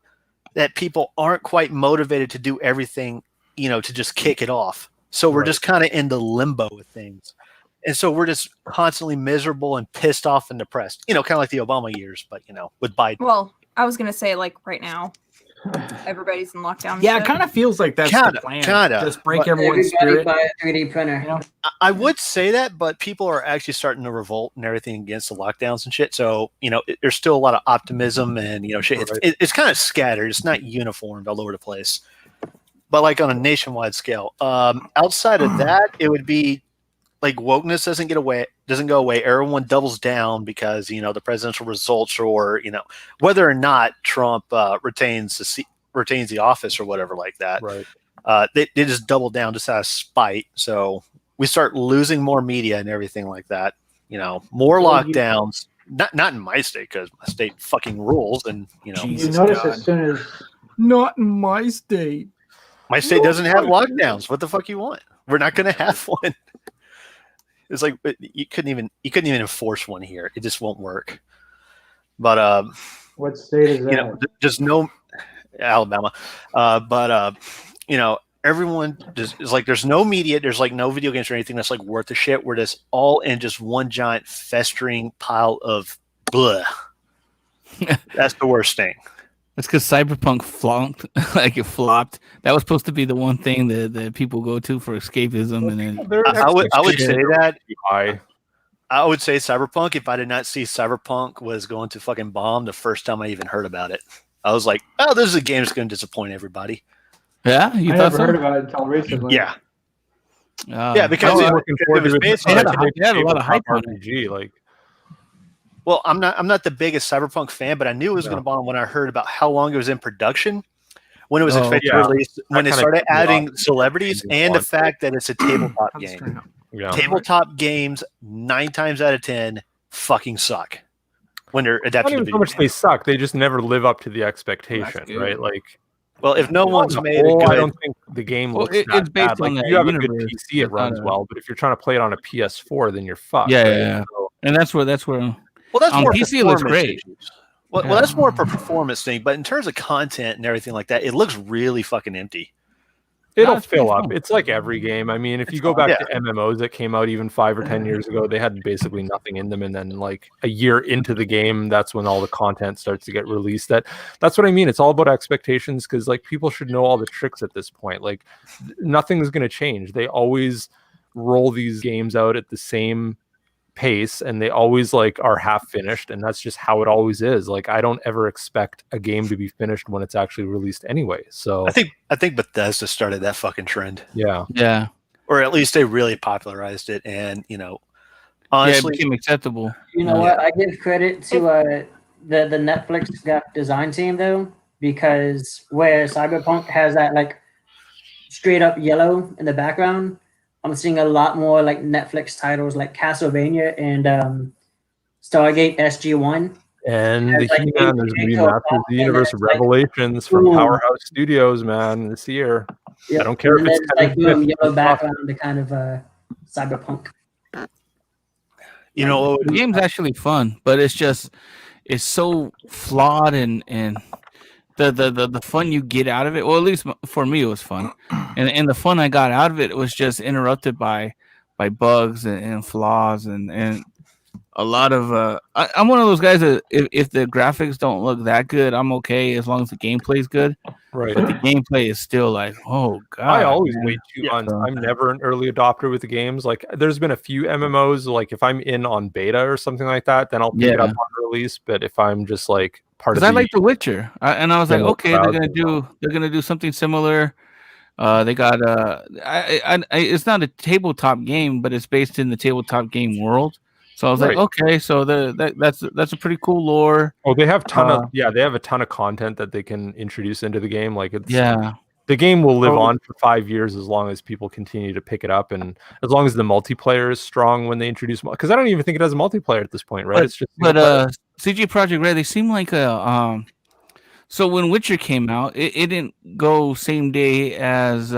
that people aren't quite motivated to do everything, to just kick it off. So we're Right. just kind of in the limbo with things. And so we're just constantly miserable and pissed off and depressed, kind of like the Obama years, but, with Biden. Well, I was gonna say like right now, everybody's in lockdown. and Yeah, it shit. kind of feels like that's the plan. Just break everyone's Everybody spirit. buy a 3D printer. You know? I would say that, but people are actually starting to revolt and everything against the lockdowns and shit. So, there's still a lot of optimism and, shit. It's kind of scattered. It's not uniform all over the place. But like on a nationwide scale, outside of that, it would be like wokeness doesn't go away. Everyone doubles down because, the presidential results or, whether or not Trump retains the office or whatever like that. Right. They just double down just out of spite. So we start losing more media and everything like that. More lockdowns. Not in my state because my state fucking rules. And you notice as soon as not in my state. My state doesn't have lockdowns. What the fuck you want? We're not going to have one. It's like you couldn't even enforce one here. It just won't work. But what state is that? Just no Alabama. Everyone just is like there's no media, there's like no video games or anything that's like worth a shit. We're just all in just one giant festering pile of blah. That's the worst thing. That's because Cyberpunk flopped. It flopped. That was supposed to be the one thing that people go to for escapism, and then I would say that. I would say Cyberpunk. If I did not see Cyberpunk was going to fucking bomb the first time I even heard about it, I was like, "Oh, this is a game that's going to disappoint everybody." Yeah, you I thought never so? heard about it until recently. Yeah, because it was basically they had a lot of hype on it. RPG, like. Well, I'm not the biggest Cyberpunk fan, but I knew it was going to bomb when I heard about how long it was in production, when it was expected to release, when they started adding celebrities, and the fact that it's a tabletop game. Yeah. Tabletop games 9 times out of 10 fucking suck when they're adapted to video how much games. they suck. They just never live up to the expectation, right? Like, well, if no one's made it, I don't think the game looks it's based bad. on Like, that you have a good universe. PC, it runs well, but if you're trying to play it on a PS4, then you're fucked. Yeah, right? yeah. And that's where. Well, that's on more PC. It looks performance great. issues. Well, that's more of a performance thing. But in terms of content and everything like that, it looks really fucking empty. It'll it's fill pretty up. fun. It's like every game. I mean, if you go back to MMOs that came out even 5 or 10 years ago, they had basically nothing in them. And then like a year into the game, that's when all the content starts to get released. That's what I mean. It's all about expectations because like people should know all the tricks at this point. Like nothing's going to change. They always roll these games out at the same pace and they always like are half finished, and that's just how it always is. Like I don't ever expect a game to be finished when it's actually released anyway. So I think Bethesda started that fucking trend. Yeah. Or at least they really popularized it, and honestly, it became acceptable. You know what? I give credit to the Netflix design team though, because where Cyberpunk has that like straight up yellow in the background, I'm seeing a lot more like Netflix titles like Castlevania and Stargate SG-1. And the He-Man, there's going to be Masters of the Universe Revelations from Powerhouse Studios, man, this year. Yep. I don't care if it's like yellow background to kind of cyberpunk. The game's actually fun, but it's so flawed and the fun you get out of it. Well, at least for me, it was fun, and the fun I got out of it was just interrupted by bugs and flaws and a lot of. I'm one of those guys that if the graphics don't look that good, I'm okay as long as the gameplay's good. Right. But the gameplay is still like, oh god. I always wait 2 months. I'm never an early adopter with the games. Like there's been a few MMOs, like if I'm in on beta or something like that, then I'll pick it up on release. But if I'm just like part of I like The Witcher. And I was like, okay, they're gonna do something similar. They got it's not a tabletop game, but it's based in the tabletop game world. So I was like, okay, so that's a pretty cool lore. Oh, they have they have a ton of content that they can introduce into the game. Like it's the game will live on for 5 years as long as people continue to pick it up, and as long as the multiplayer is strong when they introduce. Because I don't even think it has a multiplayer at this point, right? It's just CG Projekt Red, they seem like a So when Witcher came out, it didn't go same day as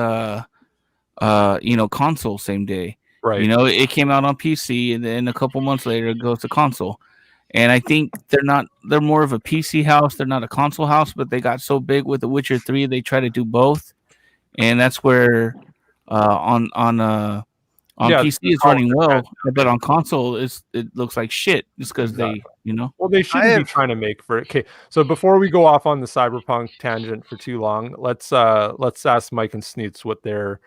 console same day. Right. It came out on PC, and then a couple months later it goes to console. And I think they're more of a PC house. They're not a console house, but they got so big with The Witcher 3, they try to do both. And that's where on On Yeah, PC, it's running well, but on console, it looks like shit. Just because they, Well, they shouldn't be trying to make for it. Okay, so before we go off on the Cyberpunk tangent for too long, let's ask Mike and Snoots what their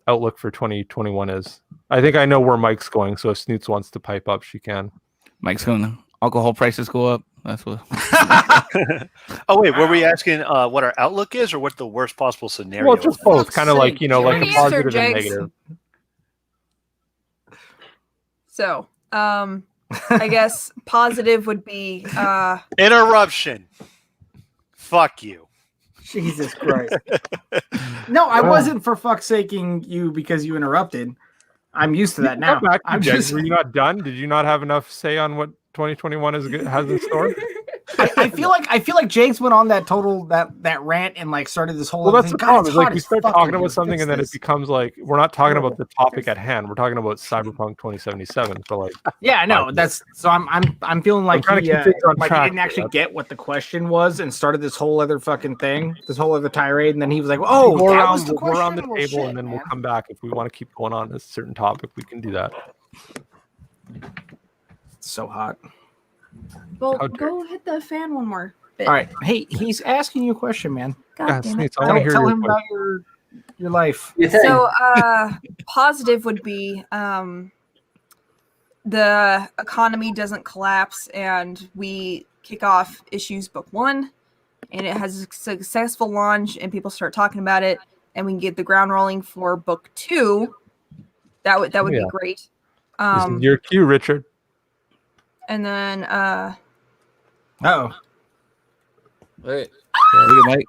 outlook for 2021 is. I think I know where Mike's going, so if Snoots wants to pipe up, she can. Mike's going. Alcohol prices go up. That's what. Oh wait, were we asking what our outlook is, or what the worst possible scenario? Well, just both, kind of like like already a positive answered, and Jags. negative. So, I guess positive would be Interruption. Fuck you. Jesus Christ. No, I wasn't for fuck's saking you because you interrupted. I'm used to that now. Come back, I'm Jags. Were you not done? Did you not have enough say on what 2021 has in store? I feel like James went on that rant and like started this whole. Well, that's thing. the God, problem. it's Is like hot we as start fuck talking in about here. something, Fix and then this. it becomes like we're not talking about the topic at hand. We're talking about Cyberpunk 2077. So like, Yeah, no, that's so. I'm feeling like trying he, to keep things on like he track didn't here. actually get what the question was and started this whole other fucking thing, this whole other tirade, and then he was like, "Oh, we'll that was the go around the question? Well, table, shit, and then we'll man. come back if we want to keep going on a certain topic. We can do that. It's so hot." well, How dare go hit the fan one more bit. All right, hey, he's asking you a question, man. God Yeah, damn it. Sneets, I want to hear Tell your him about question. your life. So, positive would be the economy doesn't collapse and we kick off Issues Book 1 and it has a successful launch and people start talking about it and we can get the ground rolling for Book 2. That would be great. This is your cue, Richard. And then Oh, Wait. Yeah, look at Mike.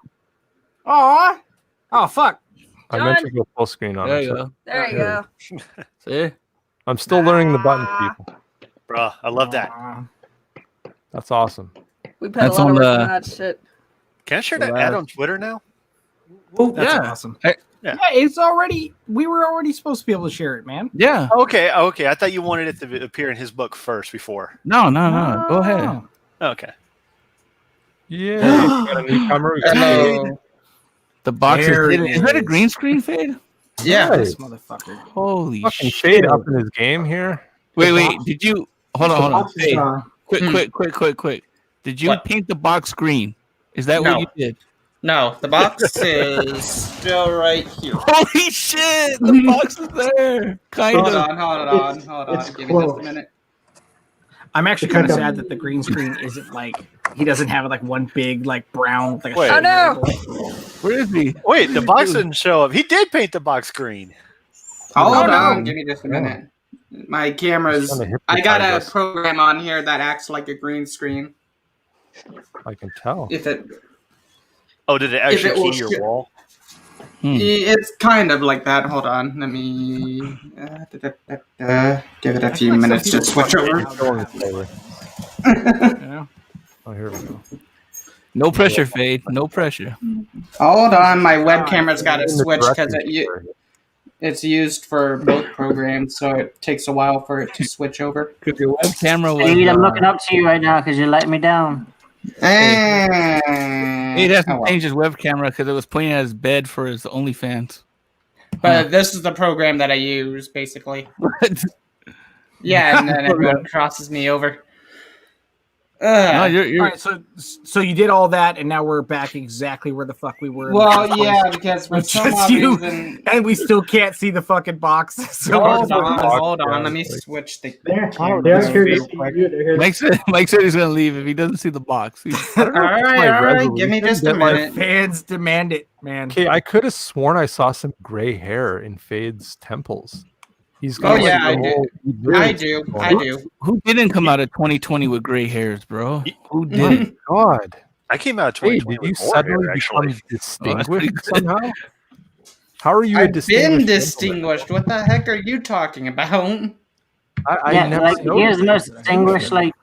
oh, fuck. I meant to go full screen on There it. you so- go. there you go. See? I'm still learning the buttons, people. Bruh, I love that. That's awesome. We put That's a lot of on work the- on that shit. Can I share So that ad on Twitter now? That's Yeah. awesome. Hey. Yeah, it's already. We were already supposed to be able to share it, man. Yeah. Okay. I thought you wanted it to appear in his book first before. No. Go ahead. Okay. Yeah, we got a newcomer. We got Hello. The box There is it hidden. Is that a is. green screen fade? Yeah. This motherfucker. Holy fucking shit. shade up in his game here. Wait. Did you hold on? Box is, Fade. Quick. Did you What? paint the box green? Is that No. what you did? No, the box is still right here. Holy shit! The box is there. Kind Hold of. on. It's Give me just close. a minute. I'm actually kind of sad that the green screen isn't like he doesn't have like one big like brown. Like, Wait. Oh no! Where is he? Wait, the box didn't show up. He did paint the box green. Hold Oh, no. on. Give me just a minute. My camera's. Trying to I got hypnotize a us. program on here that acts like a green screen. I can tell. If it, Oh, did it If actually it will key your show- wall? it's kind of like that. Hold on. Let me give it a few minutes to switch over. Showing its flavor. You know? Oh, here we go. No pressure, Fade. No pressure. Hold on. My web camera's got to In the switch because directions area. it's used for both programs, so it takes a while for it to switch over. Because your web camera was. Steve, I'm looking up to you right now because you're letting me down. It has to Oh, well. change his web camera because it was pointing at his bed for his OnlyFans. But this is the program that I use, basically. Yeah, and then it crosses me over. No, you're All right, so you did all that, and now we're back exactly where the fuck we were. in the Well, first yeah, place. because for It's some just odd you. reason. And we still can't see the fucking box. So Hold box, on. Let me yeah. switch the. They're camera here to real see quick. you. They're here to Mike said he's gonna leave if he doesn't see the box. I don't know if it's my All right. Give me resolution just a that, like, minute. fans demand it, man. Okay, I could have sworn I saw some gray hair in Fade's temples. He's Oh, got yeah, like, I the do. whole- I do. Who didn't come out of 2020 with gray hairs, bro? Who Oh didn't? my God. I came out of Hey, 2020 did you with more suddenly hair, become actually. distinguished pretty good. somehow? How are you a I've distinguished been gentleman? distinguished. What the heck are you talking about? I Yeah, never like, he was noticed the most that. distinguished, like,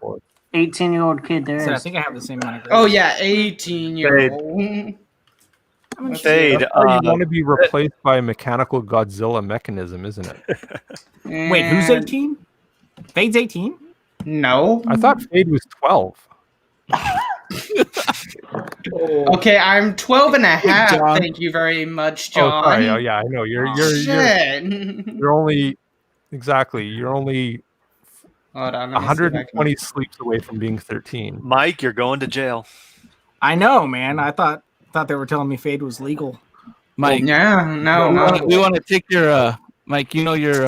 18-year-old kid there So I is. think I have the same amount of gray. Oh yeah, 18-year-old. Fade. That's how you want to be replaced by a mechanical Godzilla mechanism, isn't it? Wait, who's 18? Fade's 18? No. I thought Fade was 12. Okay, I'm 12 and a half. John. Thank you very much, Oh, John. sorry. Oh, yeah, I know. You're Shit. only Exactly. You're only Hold on, let me see if I 120 can- sleeps away from being 13. Mike, you're going to jail. I know, man. I thought they were telling me fade was legal. Mike. Yeah, no. We want to take your Mike. You know your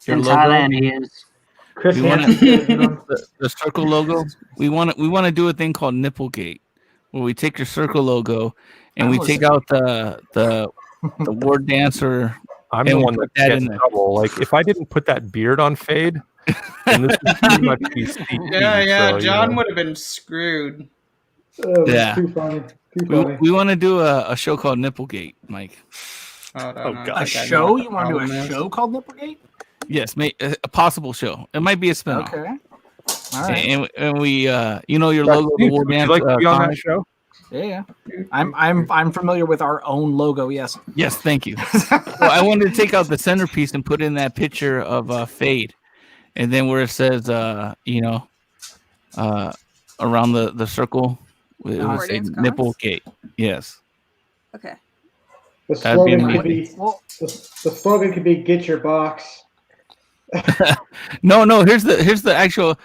In logo. Thailand, he is. Chris We wanna- Hansen, the circle logo. We want to do a thing called Nipplegate, where we take your circle logo and we take out the word dancer. I'm And the we'll one put that that gets in in there. trouble. Like, if I didn't put that beard on Fade, then this would pretty much be CP. Yeah, so, John would have been screwed. Yeah. Too funny. Too funny. We want to do a show called Nipplegate, Mike. Hold Oh, on, God. I A think I know show? what the You want to do problem a is. show called Nipplegate? Yes, a possible show. It might be a spinoff. Okay. All right. And we you know your Dr. logo, the Steve, war would you dance. like to be on that comic? show? Yeah. I'm familiar with our own logo. Yes. Yes, thank you. Well, I wanted to take out the centerpiece and put in that picture of Fade, and then where it says around the circle, it War would say dance comics? Nipplegate. Yes. Okay. The That'd be slogan could amazing. be the slogan could be "Get your box." No. Here's the actual.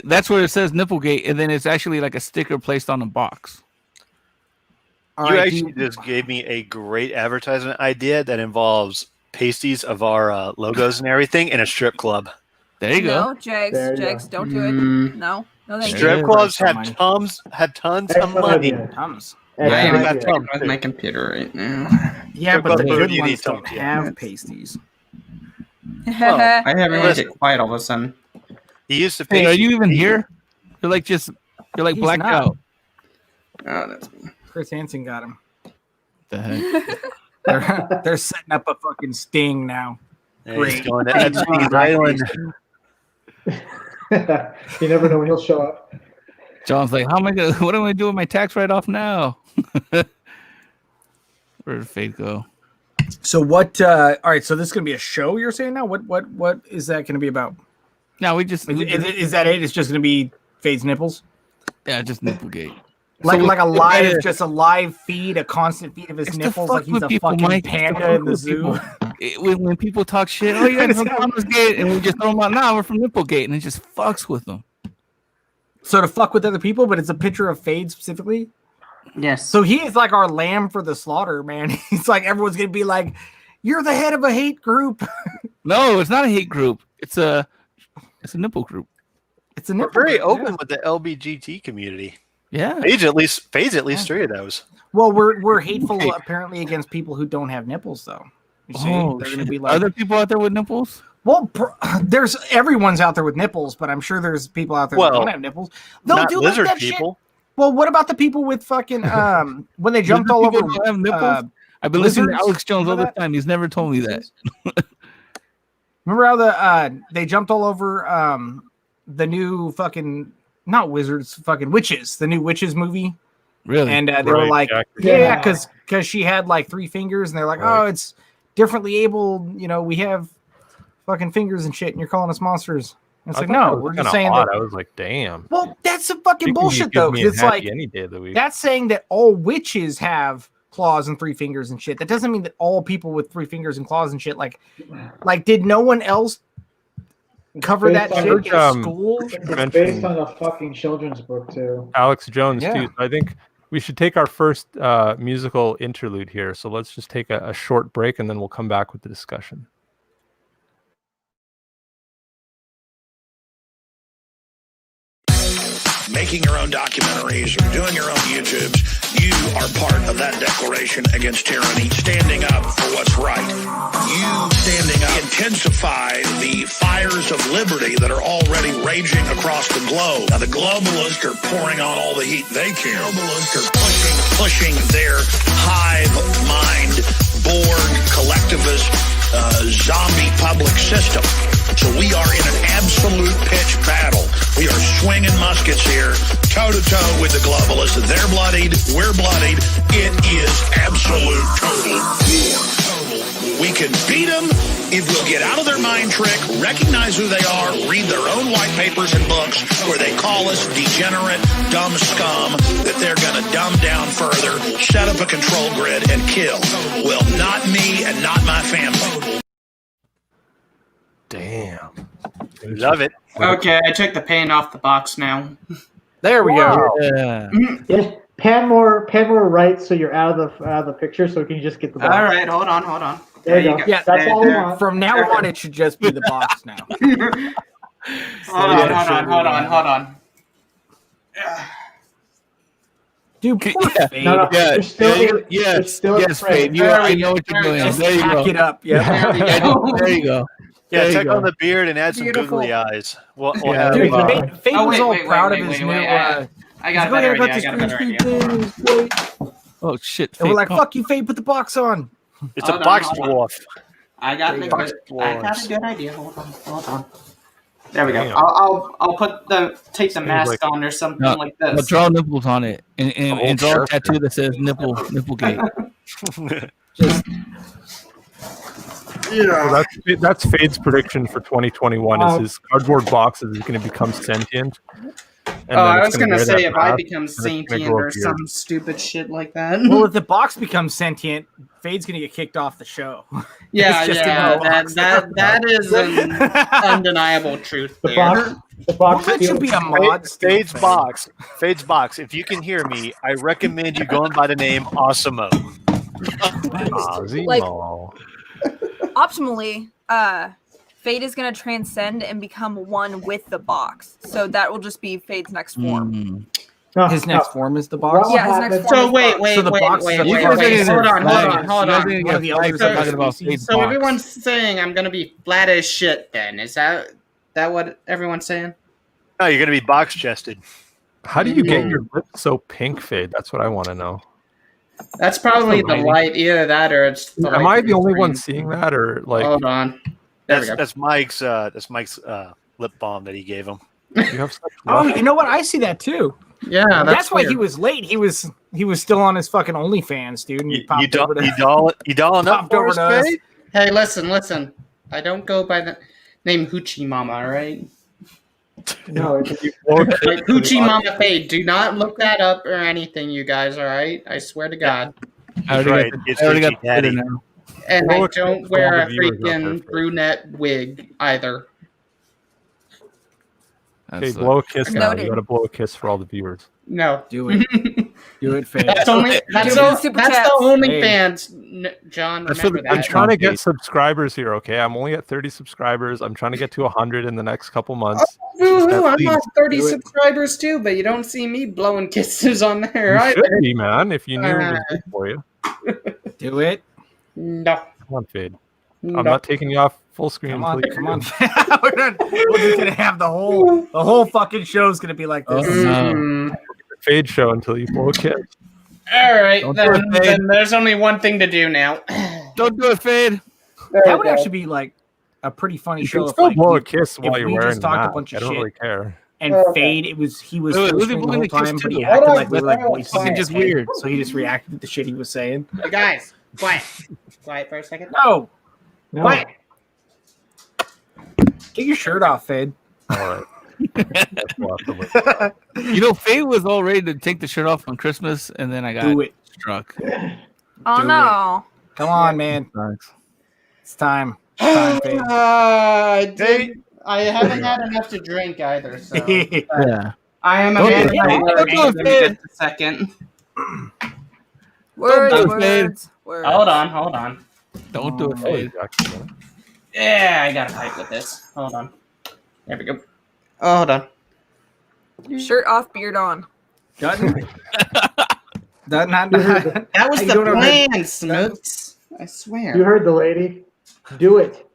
That's where it says Nipplegate, and then it's actually like a sticker placed on a box. All You right, actually just gave me a great advertisement idea that involves pasties of our logos and everything in a strip club. There you go. No, Jags, There you Jags, go. don't do it. Mm. No, thank you. Strip Yeah. clubs have Money. tons of Excellent money. idea. Tums. I am Excellent got idea. Tom. with my computer right now. Yeah, Strip but the club good food, you ones need don't some, have pasties. Well, I haven't really Listen. get quiet all of a sudden. He used to Hey, are pasty you even eat. here? You're like He's blacked not. out. Oh, that's me. Chris Hansen got him. The heck? They're setting up a fucking sting now. Yeah, he's Great. going to Epstein's Island. You never know when he'll show up. John's like, how am I gonna? What am I doing with my tax write-off now? Where did Fade go? So what? All right. So this is gonna be a show. You're saying now? What is that gonna be about? No, we just Is that it? It's just gonna be Fade's nipples, just Nipplegate. like So like a we- live, just a live feed, a constant feed of his It's to nipples, fuck like he's with a people, fucking Mike. It's to panda fuck in the with zoo. people. When people talk shit, oh, you guys from Gate, and we just throw them out. Nah, we're from Nipplegate, and it just fucks with them. So to fuck with other people, but it's a picture of Fade specifically. Yes. So he is like our lamb for the slaughter, man. He's like everyone's gonna be like, "You're the head of a hate group." No, it's not a hate group. It's a nipple group. It's a We're nipple very group, open yeah. with the LBGT community. Yeah. Fades at least 3 of those. Well, we're hateful Okay. apparently against people who don't have nipples, though. You see, Oh, they're gonna shit. be Are like, there people out there with nipples? well, there's everyone's out there with nipples, but I'm sure there's people out there that Well, don't have nipples. They'll Not do like lizard that shit. people. Well, what about the people with fucking when they jumped all People over? don't have nipples? I've been listening to lizards? Alex Jones all Remember the time. He's never told me that. Remember how they jumped all over the new fucking not wizards, fucking witches, the new witches movie, Really? and they were Right, like, exactly. yeah, because she had like 3 fingers, and they're like, Right. oh, it's differently able. You know, we have fucking fingers and shit, and you're calling us monsters. And it's I like, thought that no, was we're kinda just saying odd. that. I was like, damn. Well, that's some fucking You can bullshit give though, me because a it's happy like any day of the week. that's saying that all witches have claws and 3 fingers and shit. That doesn't mean that all people with 3 fingers and claws and shit like did no one else cover that Based shit on- in school? It's based on a fucking children's book too. Alex Jones Yeah. too. I think we should take our first musical interlude here. So let's just take a short break and then we'll come back with the discussion. Making your own documentaries or doing your own YouTubes, you are part of that declaration against tyranny, standing up for what's right. You standing up intensify the fires of liberty that are already raging across the globe. Now, the globalists are pouring on all the heat they can. Globalists are pushing their hive mind, Borg, collectivist, zombie public system. So we are in an absolute pitch battle. We are swinging muskets here, toe-to-toe with the globalists. They're bloodied, we're bloodied. It is absolute total war. We can beat them if we'll get out of their mind trick, recognize who they are, read their own white papers and books where they call us degenerate, dumb scum, that they're going to dumb down further, set up a control grid, and kill. Well, not me and not my family. Damn. Love it. Okay, I took the paint off the box now. There we go. Yeah. Yeah, pan more right so you're out of the picture, so we can just get the box. All right, hold on. There you go. Yeah, that's all we want. From now on, it should just be the box now. Hold on. Dude, poor Fade. No, Yes, Fade. I know what you're doing. Just There you hack go. it up. Yeah. There you go. Yeah, There you check go. on the beard and add some Beautiful. googly eyes. We'll Yeah. have, Dude, Fade Oh, was wait, all wait, proud wait, of his wait, new. wait, I got a better idea. Oh shit! And we're Fade, like, come- fuck you, Fade, put the box on. it's Hold a on, box hold on. dwarf. I got a Dwarves. good idea. Hold on. There we go. Damn. I'll take the Seems mask like- on or something No, like I'll this. draw nipples on it and draw a tattoo that says nipplegate. So that's Fade's prediction for 2021 is his cardboard box is going to become sentient. And I then was it's gonna wear say that if I mask, become and it's gonna sentient grow a or beard. some stupid shit like that. Well, if the box becomes sentient, Fade's gonna get kicked off the show. Yeah, It's just yeah, in the box. that is an undeniable truth The there. box That should be a mod. still, Fade's Fade. box. Fade's box. If you can hear me, I recommend you going by the name Awesemo. Like- Ozimo. Optimally, Fade is going to transcend and become one with the box. So that will just be Fade's next form. Mm. No, His no. next form is the box. Well, Yeah, his happens- next form. So wait. So the box is a Wait. box. Hold on. One of the elders So- talking about Fade's So box. everyone's saying I'm gonna be flat as shit. Then is that what everyone's saying? No, you're going to be box chested. How do you get your lips so pink, Fade? That's what I want to know. That's probably That's the amazing. light. Either that or it's. The Am light I the only screen. one seeing that, or like Hold on. There we go. That's Mike's lip balm that he gave him. you have such Oh, rough- you know what? I see that too. Yeah, That's why weird. he was late. He was still on his fucking OnlyFans, dude. And he popped over to You dolling up popped for over us, to us. Fade? Hey, listen. I don't go by the name Hoochie Mama, all right? No, it's Like Hoochie Mama Fade. Do not look that up or anything, you guys, all right? I swear to God. I already right. got It's I already Gucci got the Twitter Daddy. now. And Blow I a kiss don't for wear all a the viewers out there, freaking Fade. brunette wig either. Hey, That's blow a kiss now. Noted. You got to blow a kiss for all the viewers. No. do it. Do it, Fade. That's only that's Dude, the super that's chats. the OnlyFans, John. That's Remember for the- I'm that. trying to Fade. get subscribers here. Okay, I'm only at 30 subscribers. I'm trying to get to 100 in the next couple months. Woo-hoo, I'm Please, on 30 do it. subscribers too, but you don't see me blowing kisses on there You either. should be, man. If you knew it was good for you. Do it. No. Come on, Fade. No. I'm not taking you off full screen. Come on, until you come do. on. We're just gonna have the whole fucking show's gonna be like this. Oh, no. Mm. Fade show until you blow a kiss. All right, Don't do it, Fade. then there's only one thing to do now. Don't do it, Fade. That would actually be like a pretty funny You show. can if, still like, blow we- a kiss while you're we wearing just the talked a mask. bunch of I don't shit. really care. and Fade, he was Wait, was whispering he the blowing whole a kiss time, but too? he Hold acted on, like we were like hold on. voices. Fucking just weird. So he just reacted to the shit he was saying. Hey guys, quiet for a second. No, no. quiet. Get your shirt off, Fade. All right. We'll have to look. You know, Fade was all ready to take the shirt off on Christmas, and then I got Do it. struck. Oh Do no. Come on, man. Thanks. It's time. It's time, Fade. I haven't had enough to drink either, so Yeah. I am a Don't man do of my it, word. don't do it, Give me Fade. just a second. Words, do it, Fade. words. Hold on. Don't do it, Oh, Fade. exactly. Yeah, I gotta fight with this. Hold on. There we go. Oh, hold on. Shirt off, beard on. Dutton. Dutton. That was How you the doing over there? plan, Smoots. I swear. You heard the lady. Do it.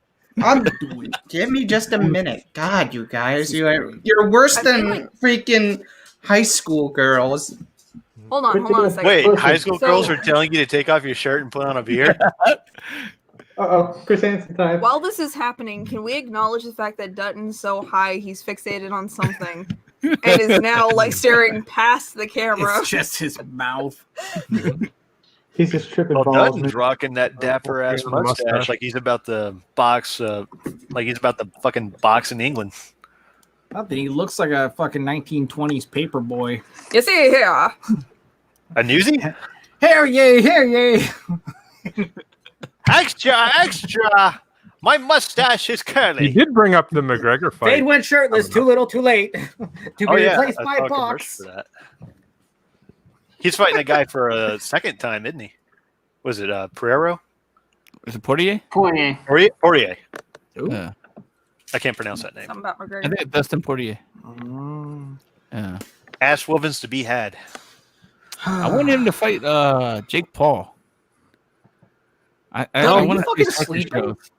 Give me just a minute. God, you guys, you're worse I feel than like- freaking high school girls. Hold on a second. Wait, Listen, high school so- girls are telling you to take off your shirt and put on a beard? Uh-oh. Chris Hansen time. While this is happening, can we acknowledge the fact that Dutton's so high he's fixated on something and is now like staring past the camera? It's just his mouth. He's just tripping Well, balls. Dutton's rocking that dapper ass Okay, the mustache, mustache. like he's about the box, like he's about the fucking box in England. Nothing. He looks like a fucking 1920s paper boy. Yes, yeah. A newsie? Hell yeah! Extra! My mustache is curly. He did bring up the McGregor fight. Fade went shirtless. Too little, too late. To be replaced by I saw a Box. commercial for that. He's fighting a guy for a second time, isn't he? Was it Pereiro? Is it Poirier? Poirier. Poirier. Yeah. I can't pronounce that name. Something about I McGregor. think it's Dustin Poirier. Yeah. Ass whoopings to be had. I want him to fight Jake Paul. I Oh, want you to fucking see sleeping? shows.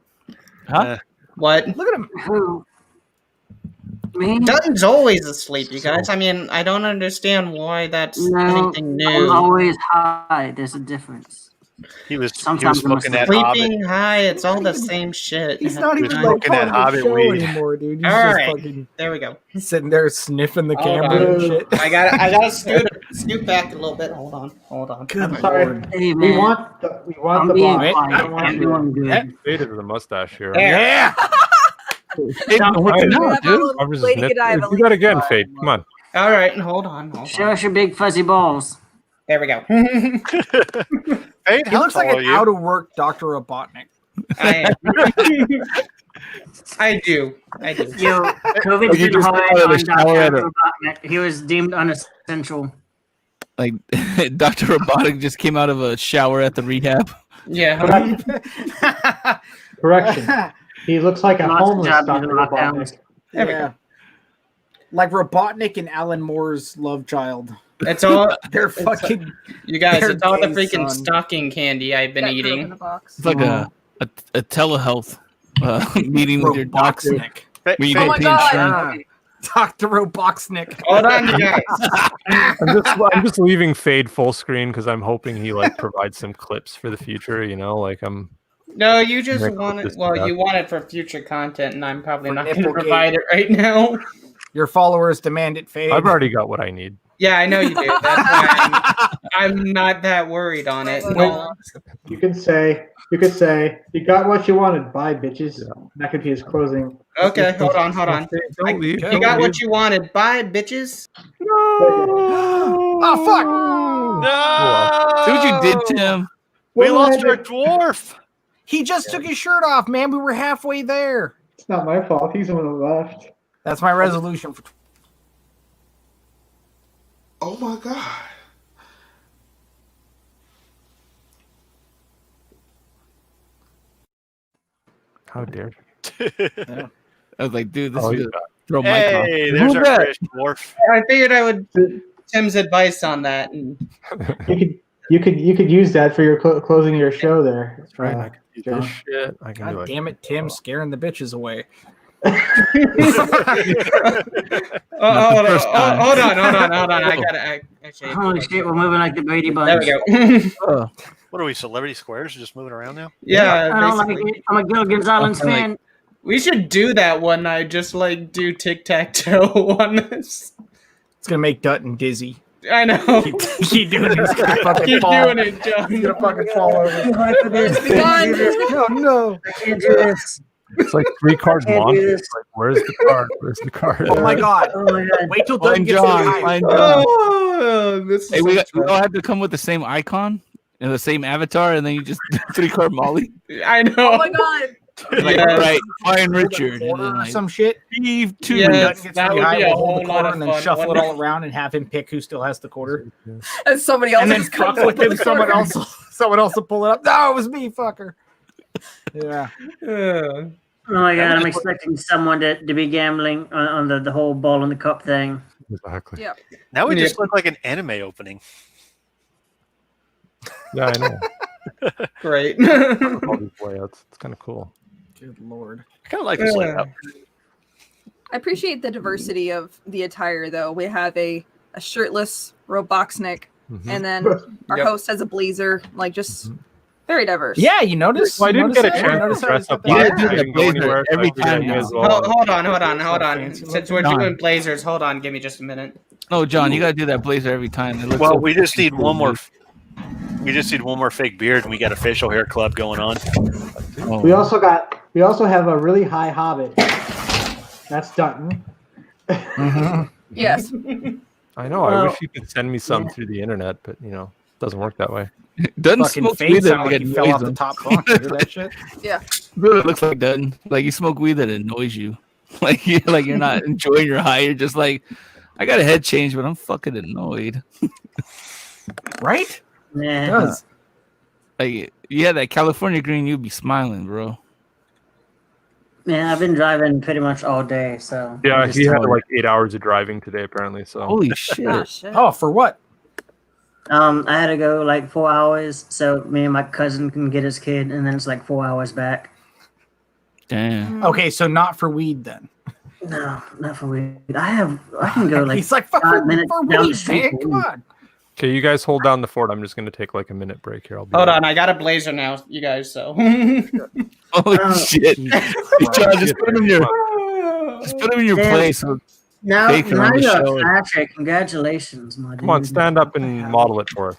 Huh? What? Look at him. Who? Me? Dutton's always asleep, you guys. I mean, I don't understand why that's anything new. I'm always high. There's a difference. He was Sometimes I'm looking at Sleeping Hobbit. high, it's all the same shit. He's not even was like looking part at of the Hobbit show weed. anymore, dude. He's All just right. fucking There we go. sitting there sniffing the Hold camera on. and shit. I gotta scoot back a little bit. Hold on. Good Sorry. lord. Hey, We man. want the I'm being box. quiet. I don't want I'm you. doing good. Faded the mustache here. There. Yeah. Hey, what's it now, dude? I was just Lady nip- Godiva, Do that again, Fade. Come on. All right, hold on. Show us your big fuzzy balls. There we go. Hey, He looks like an out of work Dr. Robotnik. I do. Yo, COVID You didn't just hide call it a on shower at Dr. a- Robotnik. He was deemed unessential. Like Dr. Robotic just came out of a shower at the rehab. Yeah. Correction. He looks like a Lots of homeless jobs Dr. in lockdowns. Robotnik. There we Yeah. Like Robotnik and Alan Moore's love child. It's all They're fucking. you guys. they're It's all the gay, freaking son. stocking candy I've been Got Crow in eating. the box. It's like a telehealth meeting with your doctor. Roboxnik. Where you Oh go my pay god! insurance. Dr. Roboxnik. Hold on, you guys. I'm just leaving Fade full screen because I'm hoping he like provides some clips for the future. You know, like I'm. No, you just Rick want with it. this Well, stuff. you want it for future content, and I'm probably For not going to Nipplegate. provide it right now. Your followers demand it fade. I've already got what I need. Yeah, I know you do. That's why I'm not that worried on it. No. You could say, you got what you wanted. Bye, bitches. That could be his closing. Okay, hold on. Don't leave. You got what you wanted. Bye, bitches. Oh, fuck. No! See what you did to him? We lost our dwarf. He just took his shirt off, man. We were halfway there. It's not my fault. He's the one who left. That's my resolution for. Oh my God. How dare you? I was like, dude, this Oh, is he's just back. throw my Hey, there's our British dwarf. I figured I would Tim's advice on that. And You could use that for your closing your show there. That's right. I can do John. this shit. I can do God it. damn it, Tim, scaring the bitches away. hold on. I gotta actually. Holy shit, we're moving like the Brady There Bunch. we go. What are we, celebrity squares? Just moving around now? Yeah, I don't like basically. it. I'm a Gilligan's Island fan. We should do that one night. Just like do tic-tac-toe on this. It's gonna make Dutton dizzy. I know. Keep doing this. He's gonna fucking Keep fall. doing it, John. He's gonna fucking fall over. Oh no! I can't do this. It's like 3-card Can't do launch. this. It's like, where's the card? Where's the card? Oh my god! Oh my god. Wait till Dutton Find gets to the John. high. Find John. Oh, this is Hey, we so all had to come with the same icon and the same avatar, and then you just 3-card Molly. I know. Oh my god! Like, Yes. all right, find Richard. And Quarter then, or like, some shit. Steve, 2. Yeah. When Yes, Dutton gets that to the would high, be a we'll hold whole the lot quarter of and then fun, shuffle it wouldn't all around and have him pick who still has the quarter. And somebody else And then just fuck comes with up him. Someone else will pull it up. No, it was me, fucker. Yeah. Yeah. Oh my god, I'm expecting someone to be gambling on the whole ball in the cup thing. Exactly. Yeah. Now we Yeah. just look like an anime opening. Yeah, I know. Great. All these layouts. It's kind of cool. Good lord. I kind of like this layout. I appreciate the diversity of the attire, though. We have a shirtless Roboxnik, Mhm. and then our Yep. host has a blazer. Like, just very diverse. Yeah, you notice? Well, I didn't Notice get a that? chance Notice to how dress he's got up that? You live. gotta do I that didn't go blazer anywhere, so every I figured time I may now. as well. Hold on. Fancy Since we're John. doing blazers, hold on. Give me just a minute. No, John, you gotta do that blazer every time. It looks Well, so we just need cool, one more. dude. We just need one more fake beard, and we got a facial hair club going on. Oh. We also have a really high hobbit. That's Dutton. Yes. I know. I wish you could send me some through the internet, but you know, it doesn't work that way. Doesn't Fucking smoke fade weed that sound like get he fell off noise the on. top bunk. You hear that shit? Yeah. Really looks like that. Like you smoke weed that annoys you. Like you're not enjoying your high. You're just like, I got a head change, but I'm fucking annoyed. Right? Yeah. It does. Like you had that California green, you'd be smiling, bro. Man, I've been driving pretty much all day, so Yeah, I'm just he had tired. like 8 hours of driving today, apparently. So Holy shit! Oh, shit. Oh, for what? I had to go like 4 hours, so me and my cousin can get his kid, and then it's like 4 hours back. Damn. Okay, so not for weed then. No, not for weed. I can go like He's like, fuck 5 minutes for down the weed, street. man. Come on. okay, you guys hold down the fort. I'm just gonna take like a minute break here. I'll be Hold right on, I got a blazer now, you guys. So Holy shit! John, just put him in your Damn. place. So Now Bacon on the you're show. a Thatcher. Congratulations, my dude. Come on, stand up and model it for us.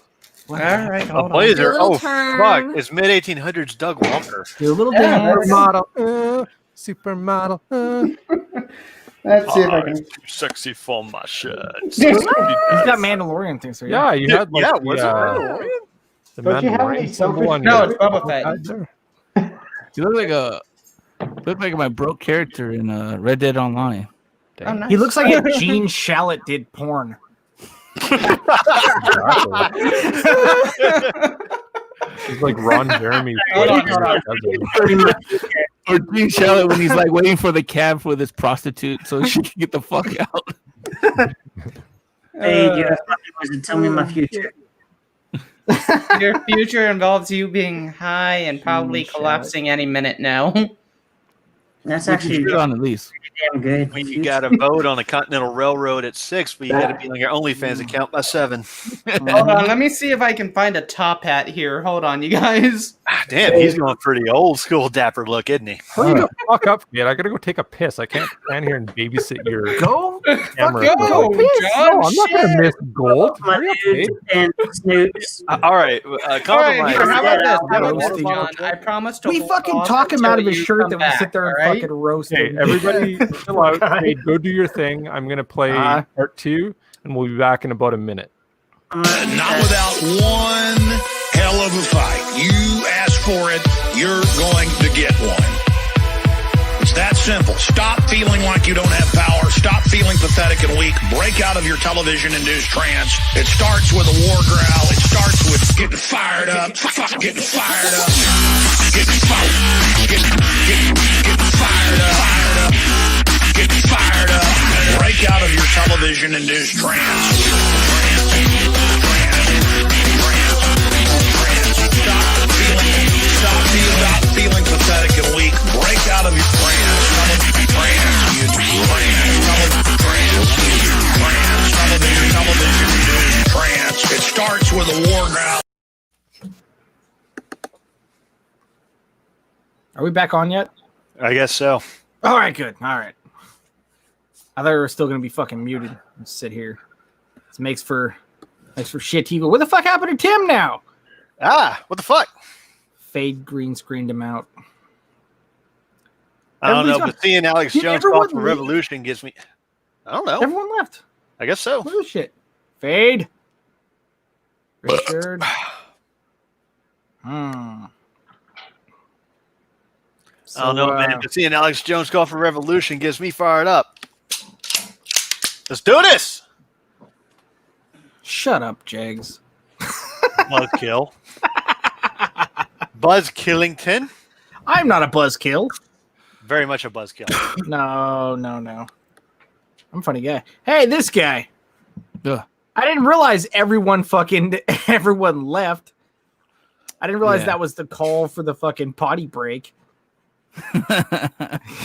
all right, A hold on. blazer. Little Oh turn. fuck! It's mid 1800s Doug Walker. Do a little Yeah, dance. Supermodel. Let's see if I can. Sexy for my shirt. He's got Mandalorian things. So Yeah, you had like Yeah, the, was it Mandalorian? The Don't you have any Mandalorian symbol on No, your it's Boba Fett. head there. you look like my broke character in Red Dead Online. Oh, nice. He looks like if Gene Shalit did porn. He's like Ron Jeremy. Hold on. Or Gene Shalit when he's like waiting for the cab for this prostitute so she can get the fuck out. Hey, you have to tell me my future. Your future involves you being high and probably Shit. collapsing any minute now. That's Which is actually good on at least. damn good. When you got to vote on the Continental Railroad at 6, but you got to be on your OnlyFans account by 7. Hold on, let me see if I can find a top hat here. Hold on, you guys. Ah, damn, he's going pretty old school dapper look, isn't he? Hurry the fuck up, kid. I gotta go take a piss. I can't stand here and babysit your Go. camera. Go, No, John. I'm not gonna miss gold. My Hurry up, dudes Dave. and snoops. All right, All right, compromise. here, how about this? How about Roasting. this, John? I promise to We hold fucking off talk him until out of his you shirt, come then we back, sit there and all right? fucking roast Okay, him. everybody chill out. Hey, go do your thing. I'm gonna play part 2, and we'll be back in about a minute. Not without one hell of a fight. You ask for it, you're going to get one. It's that simple. Stop feeling like you don't have power. Stop feeling pathetic and weak. Break out of your television-induced trance. It starts with a war growl. It starts with getting fired up. Getting fired up. Getting fired up. Getting fired up. Getting fired up. Break out of your television-induced trance. Stop feeling pathetic and weak. Break out of your trance. It starts with a war growl. Are we back on yet? I guess so. All right, good. All right. I thought we were still gonna be fucking muted. Let's sit here. This makes for shit TV. Where the fuck happened to Tim now? Ah, what the fuck? Fade green screened him out. I don't know, Everybody's but seeing Alex Did Jones call everyone for leave? Revolution gives me. I don't know. Everyone left. I guess so. Look at this shit. Fade. Richard. I don't know, man. But seeing Alex Jones call for Revolution gets me fired up. Let's do this. Shut up, Jags. Buzzkill. Buzz Killington. I'm not a buzzkill. Very much a buzzkill. No. I'm a funny guy. Hey, this guy. Ugh. I didn't realize everyone left. I didn't realize that was the call for the fucking potty break.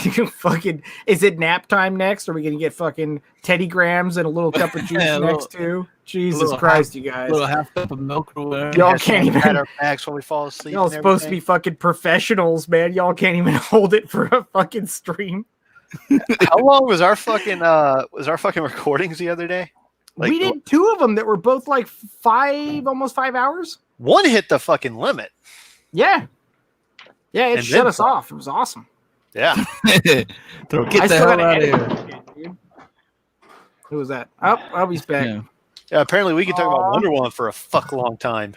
You fucking, is it nap time next? Are we gonna get fucking Teddy Grahams and a little cup of juice next too? Jesus Christ, you guys! A little half cup of milk or whatever. Y'all can't even. Had our backs while we fall asleep. Y'all and supposed to be everything. fucking professionals, man. Y'all can't even hold it for a fucking stream. How long was our fucking recordings the other day? Like, we did 2 of them that were both like almost 5 hours. One hit the fucking limit. Yeah, it And shut then us off. It was awesome. Yeah. Get the hell out of here. Who was that? Oh, he's back. Yeah. Yeah. Apparently, we can talk about Wonder Woman for a fuck long time.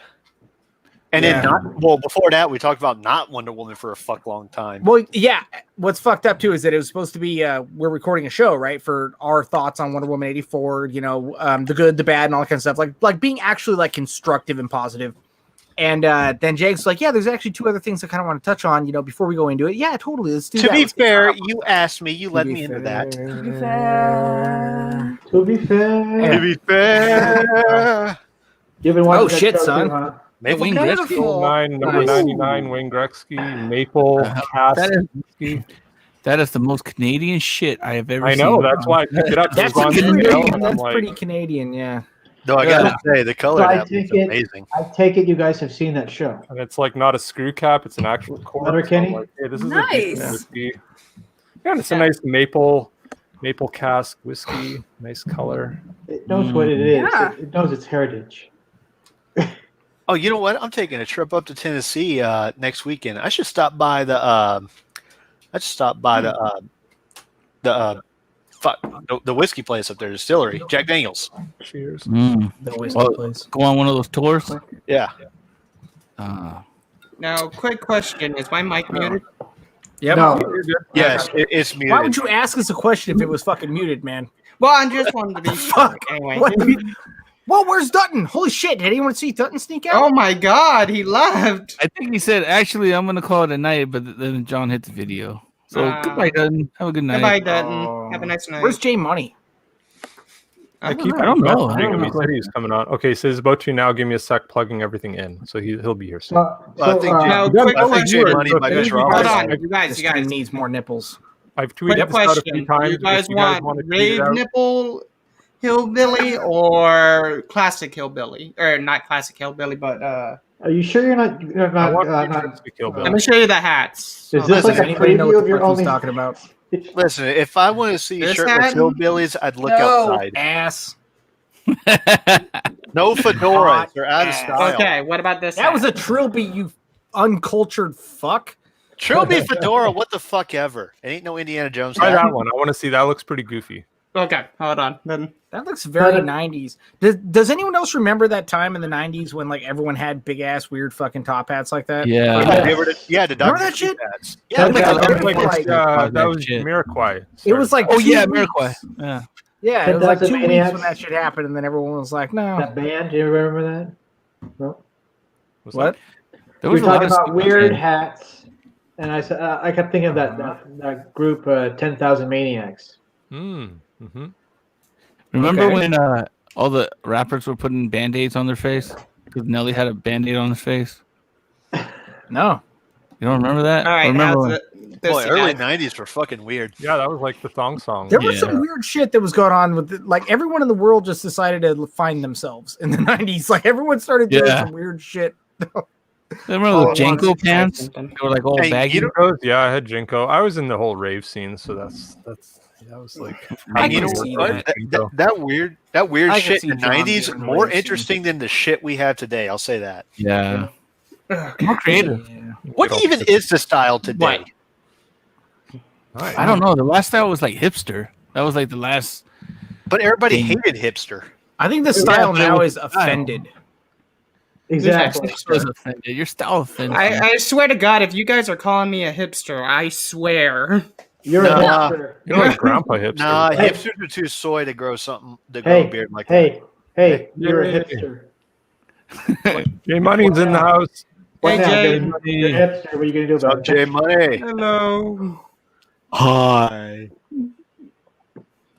And then before that, we talked about not Wonder Woman for a fuck long time. Well, yeah. What's fucked up too is that it was supposed to be we're recording a show, right, for our thoughts on Wonder Woman 84. You know, the good, the bad, and all that kind of stuff. Like being actually like constructive and positive. And then Jake's like, yeah, there's actually 2 other things I kind of want to touch on, you know, before we go into it. Yeah, totally. Let's do that. To be fair, you asked me, you let me into that. To be fair. To be fair. You've been watching shit, that show son. too, huh? Maple Beautiful. 9, number 99, Wayne Gretzky, Maple Cast. That is the most Canadian shit I have ever seen. I know, that's why I picked it up. That's pretty Canadian, yeah. No, I gotta say, the color of that was amazing. I take it you guys have seen that show. And it's like not a screw cap, it's an actual cord. Letterkenny? Like, hey, this is Nice. a whiskey. Yeah, and it's a nice maple cask whiskey. Nice color. It knows what it is. Yeah. It knows its heritage. Oh, you know what? I'm taking a trip up to Tennessee next weekend. I should stop by the the whiskey place up there, distillery, Jack Daniels. Cheers. The whiskey place. Go on one of those tours. Yeah. Now, quick question: is my mic muted? Yep. No. Yes, it's muted. Why would you ask us a question if it was fucking muted, man? Well, I just wanted to be Fuck. anyway. Well, where's Dutton? Holy shit! Did anyone see Dutton sneak out? Oh my God, he left. I think he said, actually, I'm going to call it a night, but then John hit the video. So goodbye, Dutton. Have a good night. Goodbye, Dutton. Have a nice night. Where's Jay Money? I don't know. He said he's coming on. Okay, so he's about to now. Give me a sec, plugging everything in. So he'll be here soon. I think Jay Money might be hold dropping. on, you guys needs more nipples. I've tweeted this out a few times. Do you guys want wanna tweet rave it out. nipple hillbilly or classic hillbilly? Or not classic hillbilly, but Are you sure you're not? I want not let me show you the hats. is this like a Anybody know preview what of the your fuck he's only? talking about? Listen, if I want to see This shirtless hat? hillbillies, I'd look No. outside. Ass. No fedoras. They're out of style. Okay, what about this? That was a trilby, you uncultured fuck. Trilby fedora, what the fuck ever. It ain't no Indiana Jones. Try hat. that one. I want to see. That looks pretty goofy. Okay, hold on. Then That looks very 90s. Does anyone else remember that time in the 90s when like everyone had big ass weird fucking top hats like that? Yeah. Yeah, the Remember Dr. that shit? hats. Yeah, That was shit. Jamiroquai. it was like Oh, 2 yeah, weeks. Miracle. Yeah. Yeah, it was like 2 weeks Maniacs. when that shit happened, and then everyone was like, "No, That band, do you remember that? No. what?" There We was were a lot talking of about stupid weird shit. hats, and I said I kept thinking of that group, 10,000 Maniacs. Mm-hmm. Remember Okay. when all the rappers were putting Band-Aids on their face? Because Nelly had a Band-Aid on his face. No. You don't remember that? all right. Remember How's when- it? This Boy, you early guys. 90s were fucking weird. Yeah, that was like the thong song. There was Yeah. some weird shit that was going on with like everyone in the world just decided to find themselves in the 90s. Like everyone started doing Yeah. some weird shit. Remember Oh, the I wanted Janko to try pants? something. They were like all Hey, baggy. you know- Jinkos? Yeah, I had Jinko. I was in the whole rave scene, so that was like. I And you can know see what? that. That weird I can shit see in the John 90s being more racist. interesting than the shit we have today. I'll say that. Yeah. More creative. Yeah. What even is the style today? What? I don't know. The last style was like hipster. That was like the last. But everybody hated hipster. I think the style but it now was is style. offended. Exactly. Hipster was offended. Your style offended. I swear to God, if you guys are calling me a hipster, I swear. You're Nah. a hipster. You're like grandpa hipster. Nah, Hey. hipsters are too soy to grow a beard like that. Hey, you're a Hey. hipster. Jay Money's in the house. What Hey, now, Jay. Jay? You're a hipster. What are you gonna do What's up, about Jay it? Money? Hello. Hi.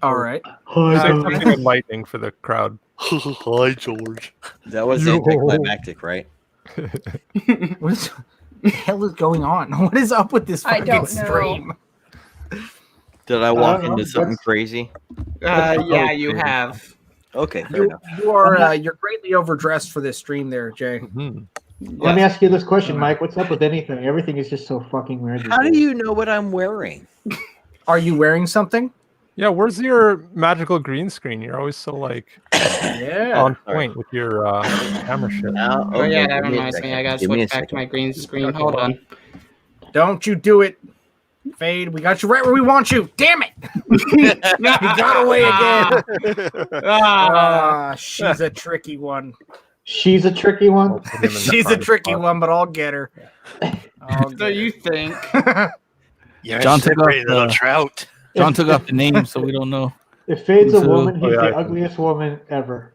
All right. Say something enlightening for the crowd. Hi, George. That was anticlimactic, right? What the hell is going on? What is up with this I fucking don't know. stream? Did I walk know. into something crazy? Yeah, you have. Okay, fair enough. You are you're greatly overdressed for this stream there, Jay. Mhm. Let me ask you this question, Mike. What's up with anything? Everything is just so fucking weird. these How do days. you know what I'm wearing? Are you wearing something? Yeah, where's your magical green screen? You're always so like Yeah. on point with your camera shit. Now, Oh yeah, okay, that give me a reminds me. second. I gotta Give me a switch back to second. my green screen. Hold on. Don't you do it. Fade, we got you right where we want you. Damn it. You got away again. Ah, She's a tricky one. She's a tricky one. She's a tricky one, but I'll get her. So you think? Yeah, John took off little trout. John took off the name, so we don't know. If Fade's a So- woman, he's yeah, I the can- ugliest woman ever.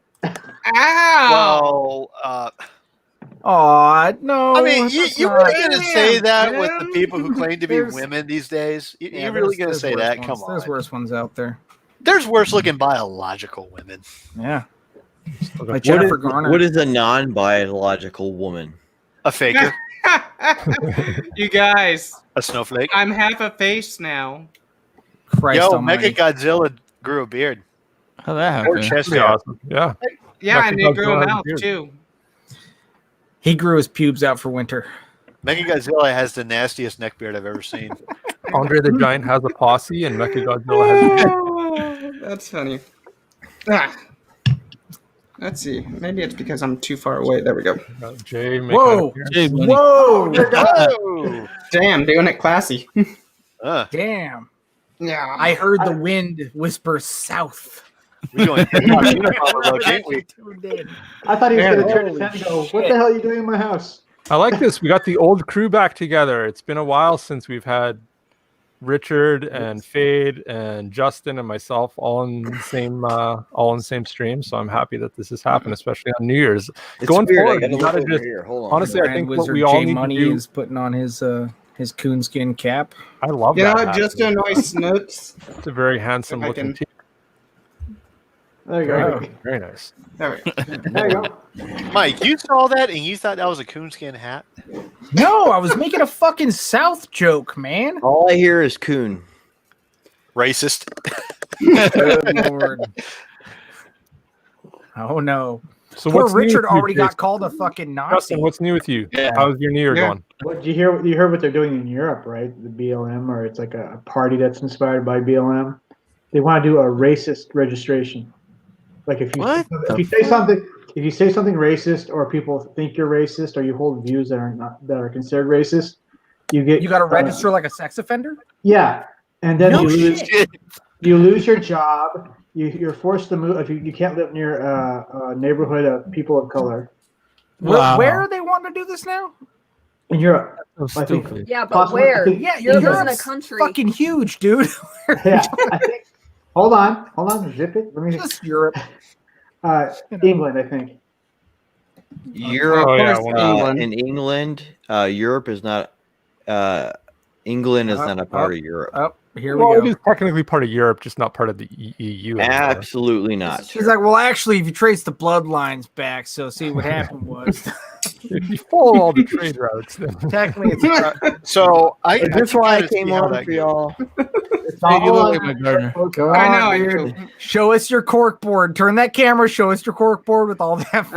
Ow! Well, Oh no! I mean, that's you not- really gonna say that with the man. people who claim to be There's- women these days? You Yeah, really there's- gonna there's say worse that? ones. Come on. There's worse ones out there. There's worse looking biological women. Yeah. Like Like Jennifer What Garner. is a non-biological woman? A faker, You guys, a snowflake. I'm half a face now. Christ Yo, almighty. Mechagodzilla grew a beard How that or happened? chest Pretty hair. awesome. Yeah. Yeah, and he Mechagodzilla grew a has a mouth beard. too. He grew his pubes out for winter. Mechagodzilla has the nastiest neck beard I've ever seen. Andre the Giant has a posse, and Mechagodzilla has a Oh, that's funny. Ah. Let's see. Maybe it's because I'm too far away. There we go. Jay. making Whoa! an appearance. Jay, buddy. Whoa! Oh, Damn, doing it classy. Damn! Yeah. I heard the wind whisper south. we going hip-hop uniform mode, ain't we? I thought he was Man, going to turn his holy head and go, shit. "What the hell are you doing in my house?" I like this. We got the old crew back together. It's been a while since we've had Richard and Fade and Justin and myself all in the same stream. So I'm happy that this has happened, especially on New Year's. It's Going weird. forward, I gotta you gotta look over just- here. Hold on. honestly, I Grand think what Wizard we all J need Money to do. is putting on his coonskin cap. I love You that. know, hat. just a nice notes. It's a very handsome If I looking can- tee. There you go. Very, very nice. There we go. There you go. Mike, you saw that and you thought that was a coonskin hat? No, I was making a fucking South joke, man. All I hear is coon. Racist. Good Lord. Oh no. So Poor what's new Richard with you, already got Jason? called a fucking Nazi. Justin, what's new with you? Yeah. How's your New Year Yeah. going? What you hear? You heard what they're doing in Europe, right? The BLM, or it's like a party that's inspired by BLM. They want to do a racist registration. Like if you What if you say something racist, or people think you're racist, or you hold views that are considered racist, you You got to register like a sex offender? Yeah, and then No you lose shit. you lose your job. You're forced to move if you can't live near a neighborhood of people of color Wow. Where are they wanting to do this now? in Europe. So I think- stupid. Yeah, but Possibly- where? I think Yeah, England. You're in a Europe's country. fucking huge, dude. Yeah, I think. Hold on, zip it. Let me. Just Europe. England, I think. Europe Oh, yeah, England. in England, Europe is not. England is not a part of Europe. Oh, here Well, we it go. is technically part of Europe, just not part of the EU. anymore. Absolutely not. She's like, well, actually, if you trace the bloodlines back, so see what happened was If you follow all the trade routes, then technically it's So I Is this why I kinda see came how on that for goes. y'all? Hey, you look like my gardener. Come I on, know, I dude. do. Show us your cork board. Turn that camera. Show us your cork board with all that fucking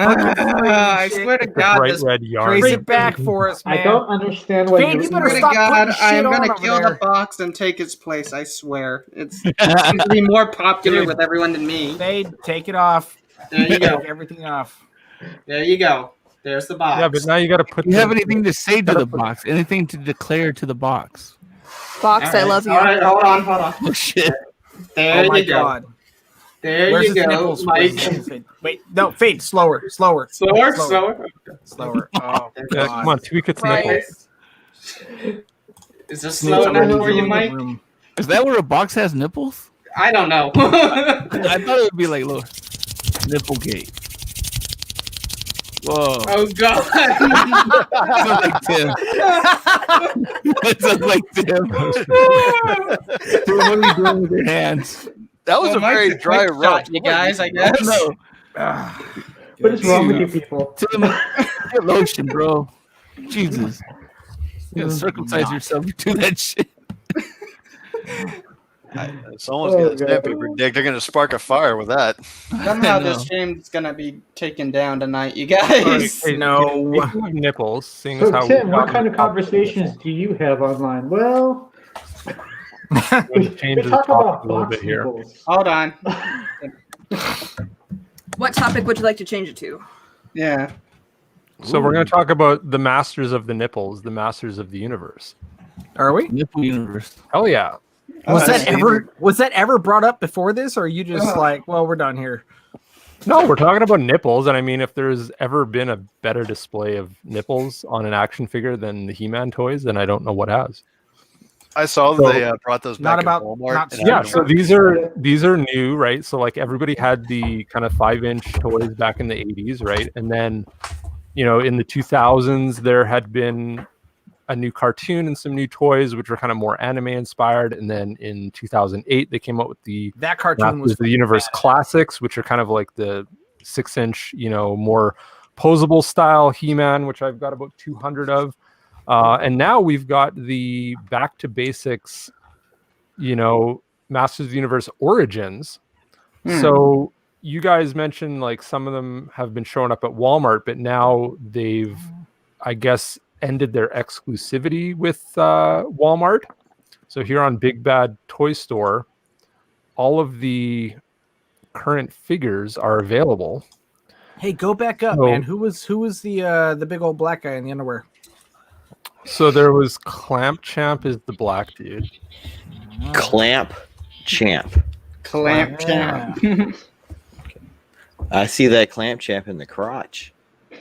I shit. swear to the God, bright this red yarn. Trace it back for us, man. I don't understand what Fade, you better swear to stop God, putting shit I'm on gonna over kill there. the box and take its place. I swear, it's going to be more popular with everyone than me. Fade, take it off. There you go. Take everything off. There you go. There's the box. Yeah, but now you got to put. Do you the- have anything to say to the box? Anything to declare to the box? Fox, I love you. All right, hold on. Oh shit! There Oh my you go. god. There Where's you his go, nipples? Mike. Fade. Wait, no, Fade. Slower. Slower. Slower. Oh, Yeah, come on, tweak its Right. nipples. Is this Sneaks slow enough already for you, in the Mike? room. Is that where a box has nipples? I don't know. I thought it would be like, look, nipple gate. Whoa! Oh God. That sounds like Tim. That sounds like Tim. Tim, what are you doing with your hands? That was Well, a very Mike's a dry quick rub. shot, you guys, I guess. No, What is wrong with you people? Tim, get lotion, bro. Jesus, you gotta circumcise yourself to do that shit. Someone's Oh, got a sandpaper dick. They're gonna spark a fire with that. Somehow I this know. stream's gonna be taken down tonight, you guys. Hey, No. speaking of nipples, seeing as So how Tim, we what got kind of the topic, conversations do you have online? Well, I'm going to change the talk topic about a little box bit here. nipples. Hold on. What topic would you like to change it to? Yeah. So we're going to talk about the masters of the nipples, the masters of the universe. Are we? Nipple universe. Hell yeah! Was that's that ever brought up before this, or are you just Uh. like, well, we're done here? No, we're talking about nipples, and I mean, if there's ever been a better display of nipples on an action figure than the He-Man toys, then I don't know what has. I saw So- they brought those back at Walmart. and I Yeah, don't so know. these are new, right? So like everybody had the kind of 5-inch toys back in the 80s, right? And then, in the 2000s, there had been a new cartoon and some new toys, which were kind of more anime inspired. And then in 2008, they came out with that cartoon was the Universe Classics, which are kind of like the 6-inch, more posable style He-Man, which I've got about 200 of. And now we've got the back to basics, Masters of the Universe Origins. So you guys mentioned like some of them have been showing up at Walmart, but now they've, I guess, ended their exclusivity with Walmart. So here on Big Bad Toy Store, all of the current figures are available. Hey, go back up, man. Who was the big old black guy in the underwear? So there was Clamp Champ is the black dude. Clamp Champ. Clamp Champ. I see that Clamp Champ in the crotch.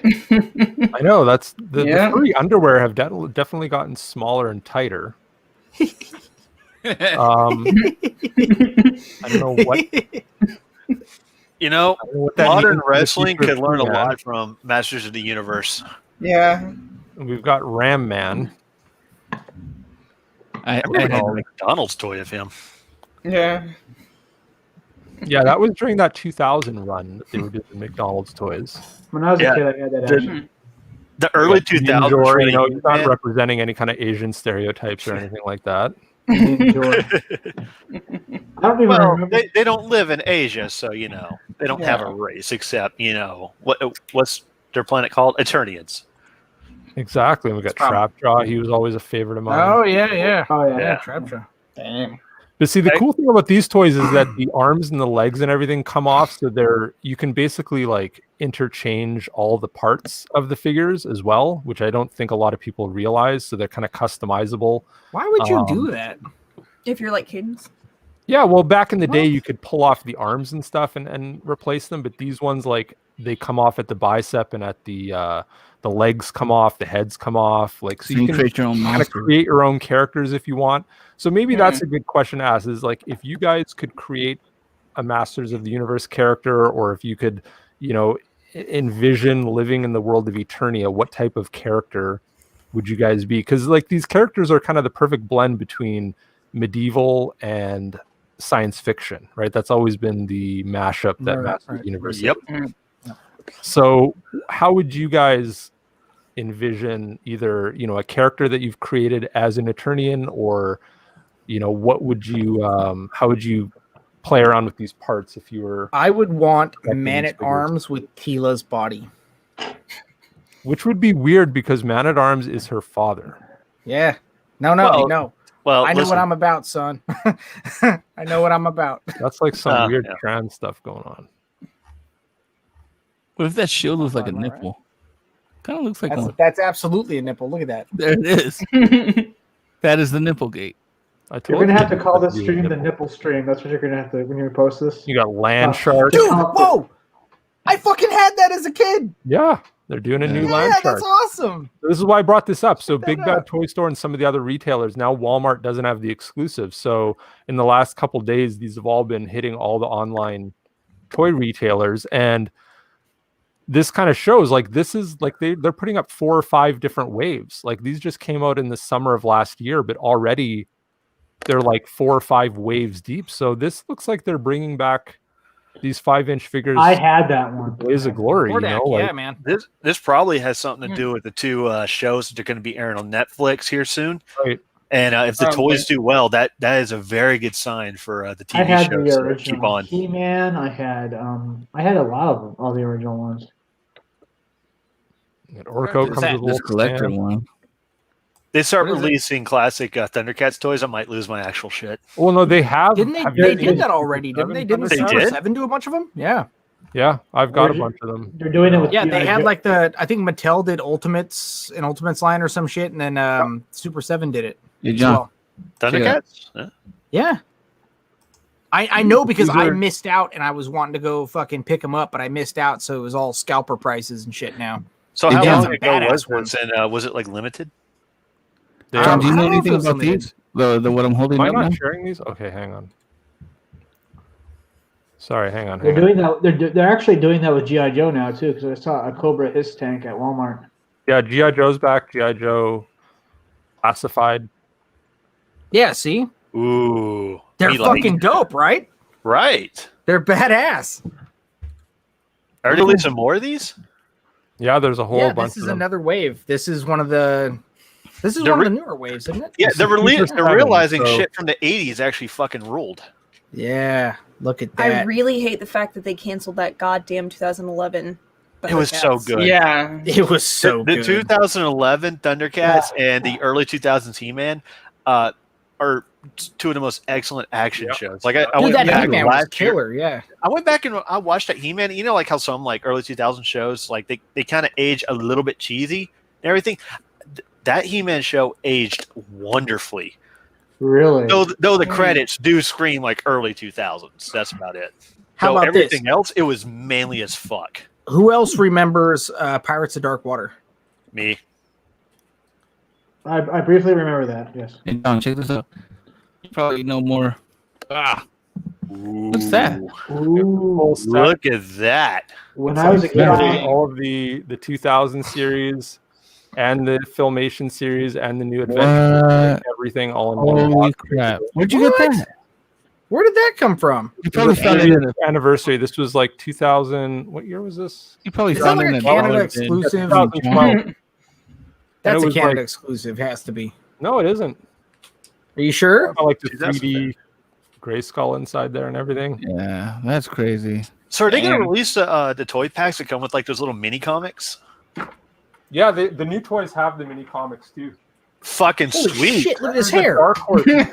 I know that's the furry underwear have definitely gotten smaller and tighter. I don't know what. Modern wrestling could learn a lot from Masters of the Universe. Yeah. We've got Ram Man. I had a McDonald's toy of him. Yeah. Yeah, that was during that 2000 run that they were doing McDonald's toys. When I was a kid, I had that action. The early 2000s. He's not representing any kind of Asian stereotypes or anything like that. I don't even remember. They don't live in Asia, so they don't have a race except what's their planet called? Eternians. Exactly. We got Trapjaw. He was always a favorite of mine. Oh yeah. Trapjaw. Damn. But see, the cool thing about these toys is that the arms and the legs and everything come off, so you can basically like interchange all the parts of the figures as well, which I don't think a lot of people realize. So they're kind of customizable. Why would you do that? If you're like kids. Yeah, well, back in the day, you could pull off the arms and stuff and replace them, but these ones, like, they come off at the bicep and at the legs come off, the heads come off, like, so you can create your own kind of create your own characters if you want. So maybe that's a good question to ask: is like, if you guys could create a Masters of the Universe character, or if you could, envision living in the world of Eternia, what type of character would you guys be? Because like these characters are kind of the perfect blend between medieval and science fiction, right? That's always been the mashup that Masters of the Universe is. So how would you guys envision either, a character that you've created as an Eternian, or, what would you, how would you play around with these parts if you were... I would want Man-at-Arms with Tila's body. Which would be weird because Man-at-Arms is her father. Yeah. No. Well, I know what I'm about, son. I know what I'm about. That's like some weird trans stuff going on. What if that shield looks like a nipple? Kind of looks like one. That's absolutely a nipple. Look at that. There it is. That is the nipple gate. You're gonna have to call this stream the nipple stream. That's what you're gonna have to when you post this. You got Land Shark. Dude, whoa! I fucking had that as a kid. Yeah, they're doing a new Land Shark. That's awesome. This is why I brought this up. So Big Bad Toy Store and some of the other retailers, now Walmart doesn't have the exclusive. So in the last couple of days, these have all been hitting all the online toy retailers, and this kind of shows like this is like they're putting up 4 or 5 different waves. Like these just came out in the summer of last year, but already they're like 4 or 5 waves deep. So this looks like they're bringing back these 5-inch figures. I had that one. Blaze of Glory, yeah, man. This probably has something to do with the 2 shows that are going to be airing on Netflix here soon. Right. And if the toys do well, that is a very good sign for the TV I had shows the to original keep on. He-Man. I had a lot of them, all the original ones. And Orko comes with this collector one. They start releasing classic Thundercats toys, I might lose my actual shit. Well, no, they have. Didn't they? They did that already, didn't they? Didn't They did? 7 do a bunch of them? Yeah. Yeah, I've got a bunch of them. They're doing it with They had like I think Mattel did Ultimates line or some shit, and then Super 7 did it. Yeah, John. Thundercats? Yeah. I know because I missed out and I was wanting to go fucking pick them up, but I missed out, so it was all scalper prices and shit now. So how long ago was this? And was it like limited? John, do you know anything about these? The what I'm holding Am I up not now? sharing these? Okay, hang on. Sorry, hang on. They're doing that. They're actually doing that with GI Joe now too, because I saw a Cobra Hiss tank at Walmart. Yeah, GI Joe's back. GI Joe classified. Yeah, see? Ooh. They're fucking dope, right? Right. They're badass. Are they releasing more of these? Yeah, there's a whole bunch. This is another wave. This is one of the newer waves, isn't it? Yeah, they're realizing shit from the 80s actually fucking ruled. Yeah, look at that. I really hate the fact that they canceled that goddamn 200011. It was so good. Yeah, it was so the good. 2011 Thundercats and the early 2000s He-Man are two of the most excellent action shows. Like I went that back He-Man last was killer. Yeah, I went back and I watched that He-Man. You know, like how some like early 2000 shows, like they kind of age a little bit cheesy and everything. That He-Man show aged wonderfully. Really? Though the credits do scream like early 2000s. That's about it. How so about everything this? else, it was manly as fuck. Who else remembers Pirates of Dark Water? Me. I briefly remember that. Yes. Hey, John, check this out. You probably know more. What's that? Ooh. Look at that. When I was a kid, all of the 2000 series and the Filmation series and the new adventure, everything all in one. Holy crap! Where'd you get that? Where did that come from? You probably found it in anniversary. This was like 2000. What year was this? You probably Is that found like it a in Canada a exclusive? 2012. That's a was Canada like- exclusive. Has to be. No, it isn't. Are you sure? I like the 3D Grayskull inside there and everything. Yeah, that's crazy. So are they going to Damn. release the toy packs that come with like those little mini comics? Yeah, the new toys have the mini comics too. Fucking Holy sweet. shit! Look at his The hair. Dark Horse. I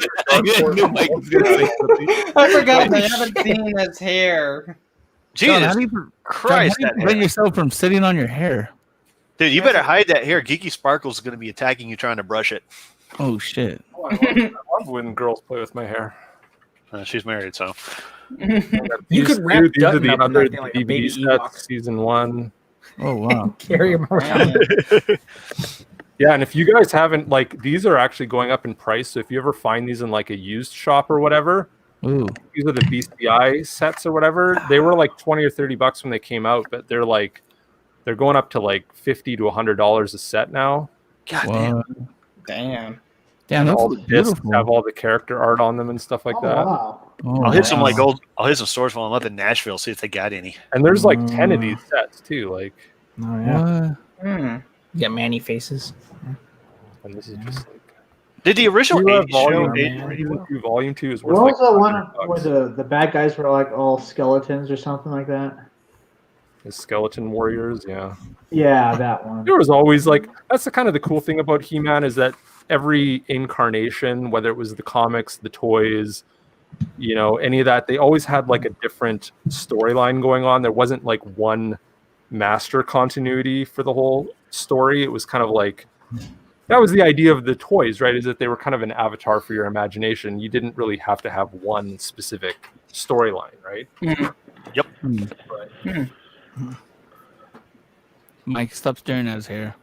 forgot I haven't seen his hair. Jesus John, how do you Christ, that prevent hair. yourself from sitting on your hair? Dude, you better hide that hair. Geeky Sparkle's going to be attacking you trying to brush it. Oh shit! I love when girls play with my hair. She's married, so. You could wrap These are Dutton the up in other that thing like a baby DVD Ewok. sets, season 1. Oh wow! Carry him around. Yeah, and if you guys haven't, like, these are actually going up in price. So if you ever find these in like a used shop or whatever, Ooh. these are the BCI sets or whatever. They were like $20 or $30 when they came out, but they're going up to like $50 to $100 a set now. God Wow. Damn. Damn, All that's the discs beautiful. have all the character art on them and stuff like that. Wow. Oh, I'll hit some wow. I'll hit some stores while I'm up in Nashville, see if they got any. And there's like 10 of these sets too. Like, Oh yeah. What? Hmm. You got Manny faces. and this is just like Did the original Volume 80s show? man. Season 2, Volume 2 is worth What like was the one $100. where the bad guys were like all skeletons or something like that? The Skeleton Warriors, yeah. Yeah, that one. There was always like that's the kind of the cool thing about He-Man is that every incarnation, whether it was the comics, the toys, you know, any of that, they always had like a different storyline going on. There wasn't like one master continuity for the whole story. It was kind of like that was the idea of the toys, right? Is that they were kind of an avatar for your imagination. You didn't really have to have one specific storyline, right? Yep. But, Mike, stop staring at his hair.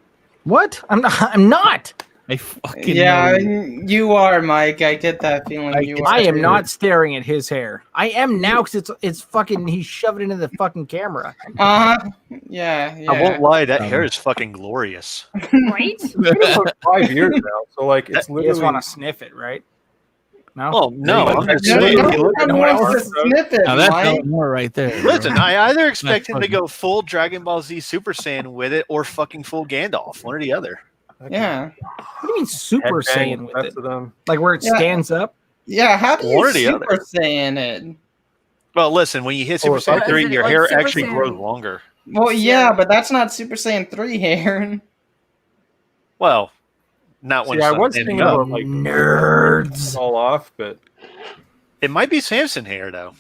What? I'm not. I'm not. I fucking Yeah, know. you are, Mike. I get that feeling. I am not staring at his hair. I am now because it's fucking. He's shoved it into the fucking camera. Yeah. I won't lie, that hair is fucking glorious. Right? it's been about 5 years now, so like it's You literally just want to sniff it, right? No. Oh no, I'm just No, saying. no, if you look at no the one art- wants to sniff it, Now that's Mike. more right there. Listen, bro. I either expect him to funny. go full Dragon Ball Z Super Saiyan with it or fucking full Gandalf, one or the other. Yeah. What do you mean Super Saiyan with it? of them. Like where it Yeah. stands up? Yeah, how do One you or the Super Saiyan it? Well, listen, when you hit Super Oh, Saiyan is 3, it your like hair Super actually Saiyan? grows longer. Well, yeah, but that's not Super Saiyan 3 hair. Well, not when See, I it's not was standing thinking up. about like Nerds. all off, but It might be Samson hair, though.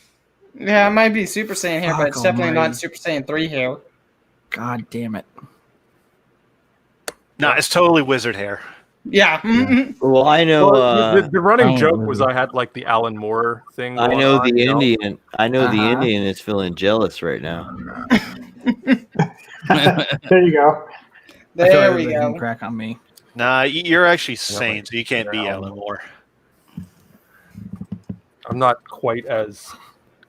Yeah, it might be Super Saiyan hair, but Fuck it's definitely almighty. not Super Saiyan 3 hair. God damn it. No, it's totally wizard hair. Yeah. Well, I know. The running joke was I had like the Alan Moore thing. I know going on, the you know? Indian. I know the Indian is feeling jealous right now. There you go. There we go. Crack on me. Nah, you're actually sane, so you can't be Alan Moore. I'm not quite as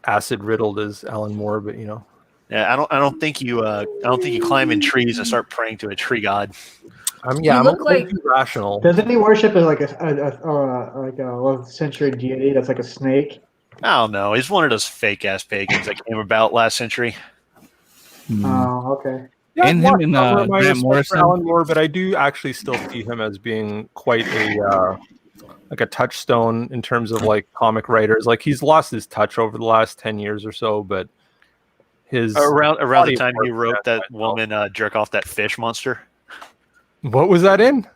acid riddled as Alan Moore, but you know. Yeah, I don't think you climb in trees and start praying to a tree god. I'm You a look little like- too rational. Doesn't he worship as like a 11th century deity that's like a snake? I don't know. He's one of those fake ass pagans that came about last century. Oh, okay. Yeah, And him and my Grant respect for Morrison. Alan Moore, but I do actually still see him as being quite a like a touchstone in terms of like comic writers. Like he's lost his touch over the last 10 years or so, but his Around the body time of he work wrote that woman jerk off that fish monster. What was that in?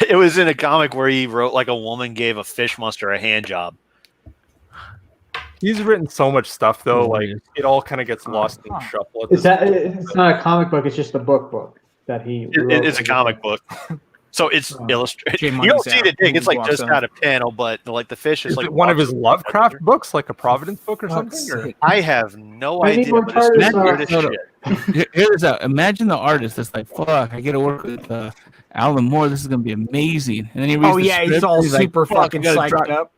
It was in a comic where he wrote like a woman gave a fish monster a hand job. He's written so much stuff though, like it all kind of gets lost in shuffle. At It's this point. it's not a comic book. It's just a book that he. wrote. It's a comic book. So it's illustrated. Jay You Money's don't see out. the dick. It's like Walks just out. got a panel, but like the fish is Is like it one of his walks- Lovecraft books, like a Providence book or something? Or? I have no I need idea. more But it's TARDIS, weird as shit. Here's a imagine the artist that's like, fuck, I get to work with Alan Moore. This is gonna be amazing. And then he reads Oh the yeah, he's script, all and like, super fuck, fucking I gotta psyched dry- up.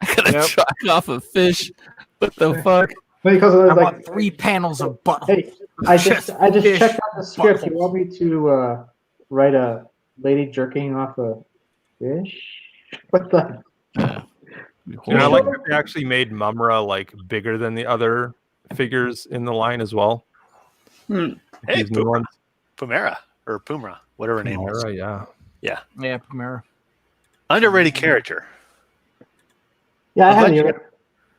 I gotta Yep. dry off a fish. What the fuck? Because I like, want 3 panels of butthole. hey, I just Fish checked out the script. You butthole. want me to write a lady jerking off a fish? What the? You know, I like that they actually made Mumra like bigger than the other figures in the line as well. Hey, These new ones. Pumera or Pumra, whatever her name was. Mumra, yeah. Yeah, Yeah, Primera. underrated character. Yeah, I'm glad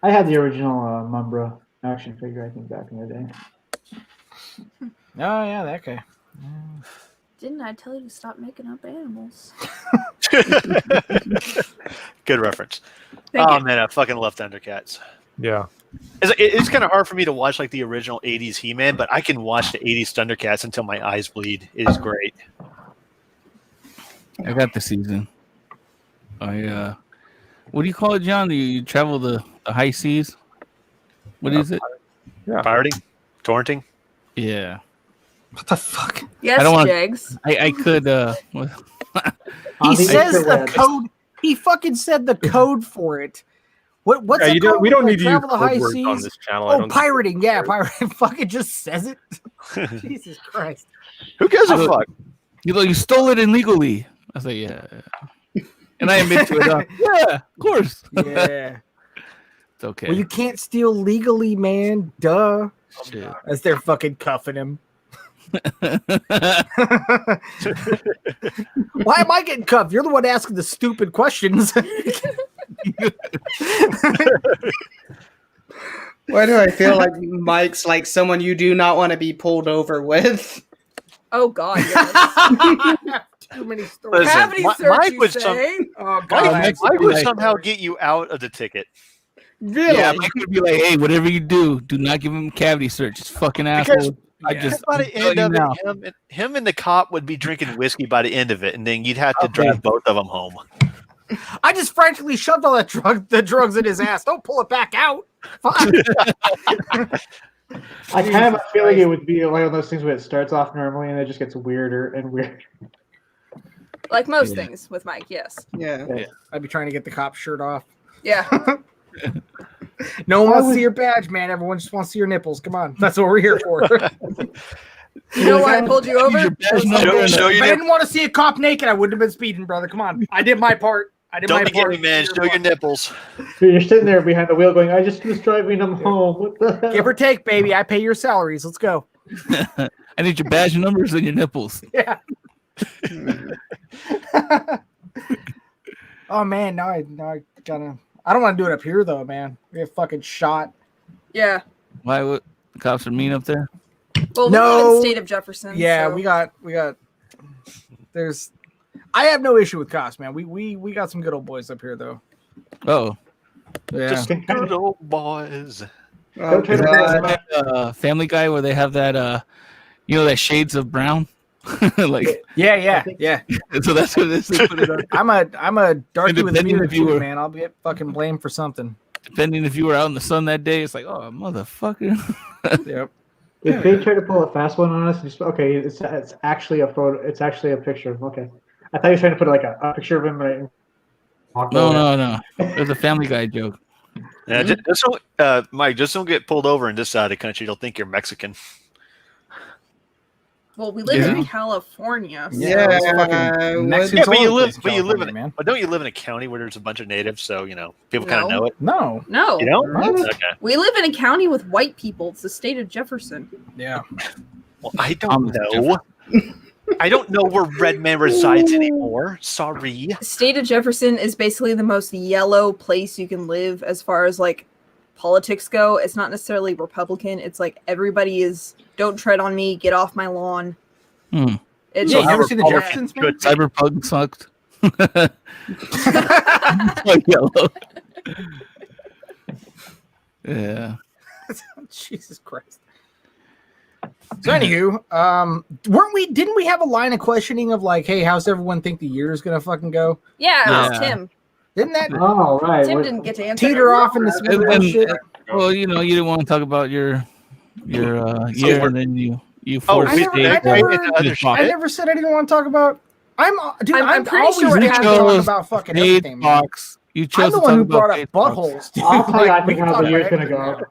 I had the original Mumbra action figure. I think back in the day. Oh yeah, that guy. Didn't I tell you to stop making up animals? Good reference. Thank Oh you. man, I fucking love Thundercats. Yeah. It's kind of hard for me to watch like the original '80s He-Man, but I can watch the '80s Thundercats until my eyes bleed. It is great. I got the season. What do you call it, John? You travel the high seas? What is it? Yeah. Pirating, torrenting. Yeah. What the fuck? Yes, I don't want- Jigs. I could He the says the interwebs. code. He fucking said the code for it. What's Yeah, it you don't, called we don't when need they to use travel the high code words on seas? this channel. I Oh, don't think. pirating. Yeah, pirating. Fucking just says it. Jesus Christ. Who gives a fuck? you stole it illegally. I was like, yeah. And I admit to it. Yeah, of course. Yeah. It's okay. Well, you can't steal legally, man. Duh. Shit. As they're fucking cuffing him. Why am I getting cuffed? You're the one asking the stupid questions. Why do I feel like Mike's like someone you do not want to be pulled over with? Oh God, yes. Too many stories. Listen, Cavity Mike search, you would say? Oh god. Mike would somehow get you out of the ticket. Really? Yeah, Mike would be like, hey, whatever you do not give him a cavity search. It's fucking asshole. I just By I'm the end telling of you now. it, him and the cop would be drinking whiskey by the end of it, and then you'd have to drive both of them home. I just frantically shoved all the drugs in his ass. Don't pull it back out. Fuck. I kind of have a feeling it would be one of those things where it starts off normally and it just gets weirder and weirder. Like most things with Mike, yes. Yeah. I'd be trying to get the cop's shirt off. Yeah. No one wants to see your badge, man. Everyone just wants to see your nipples. Come on. That's what we're here for. You know why I pulled you over? Show If your I didn't want to see a cop naked, I wouldn't have been speeding, brother. Come on. I did my part. Don't be gay, man. Show your nipples. You're sitting there behind the wheel going, I just was driving them home. What the hell? Give or take, baby. I pay your salaries. Let's go. I need your badge numbers and your nipples. Yeah. Oh man, now I gotta. I don't want to do it up here though, man. We get fucking shot. Yeah. Why would the cops are mean up there? Well, we live in the state of Jefferson. Yeah, so. we got. There's. I have no issue with cops, man. We got some good old boys up here though. Oh. Yeah. Just good old boys. Don't try to Family Guy where they have that that Shades of Brown Like, yeah. So that's what this is. Put it on. I'm a darky with a Depending beard if you too, were- man. I'll get fucking blamed for something. Depending if you were out in the sun that day, it's like, oh, motherfucker. Yep. If they try to pull a fast one on us, okay, it's actually a photo. It's actually a picture. Okay, I thought you were trying to put like a picture of him right. No. It was a Family Guy joke. Yeah, just don't, Mike, just don't get pulled over in this side of the country. They'll think you're Mexican. Well, we live in California. So. Yeah, Yeah, but you live in, man. but don't you live in a county where there's a bunch of natives? So people kind of know it. No. You don't? What? Okay. We live in a county with white people. It's the state of Jefferson. Yeah. Well, I don't know. I don't know where Redman resides anymore. Sorry. The state of Jefferson is basically the most yellow place you can live as far as like politics go. It's not necessarily Republican. It's like everybody is don't tread on me, get off my lawn. It's you never seen the Jeffersons, man? Cyberpunk sucked. Like yellow. Yeah. Jesus Christ. So anywho, didn't we have a line of questioning of like, hey, how's everyone think the year is gonna fucking go? Yeah, it was Tim. Didn't that Oh, right. Tim didn't get to answer. teeter off in this bullshit? Well, you didn't want to talk about your year, and then you forced I never said I didn't want to talk about. I'm pretty always sure down to talk about fucking everything, man. box. You chose I'm the to one talk who about brought up paid box. buttholes. dude. I'll tell you, I Like, think we how talk the year's about gonna go. everything.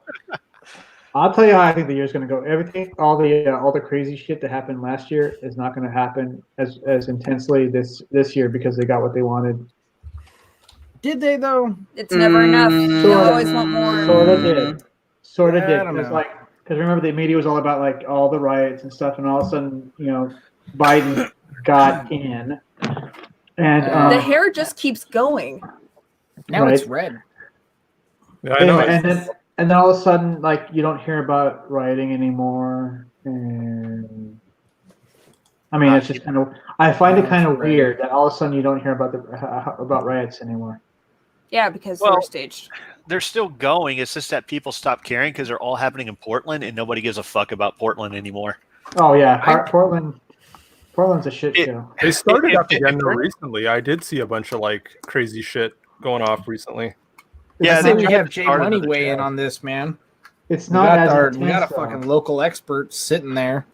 I'll tell you how I think the year's gonna go. Everything, all the crazy shit that happened last year is not gonna happen as intensely this year because they got what they wanted. Did they though? It's never enough. You Sorta. always want more. Sort of Yeah, did. I don't know. Because remember the media was all about like all the riots and stuff, and all of a sudden, Biden got in, and The hair just keeps going. Now Right. it's red. Yeah, I know. and then all of a sudden, like you don't hear about rioting anymore, and I mean it's just kind of. I find it kind of weird that all of a sudden you don't hear about riots anymore. Yeah, because they're staged. They're still going. It's just that people stop caring because they're all happening in Portland, and nobody gives a fuck about Portland anymore. Oh yeah, Portland's a shit show. They started up again recently. I did see a bunch of like crazy shit going off recently. Yeah, They we tried have to Jay start Money another weigh in show. on this, man. It's not as we got a intense, fucking though. local expert sitting there.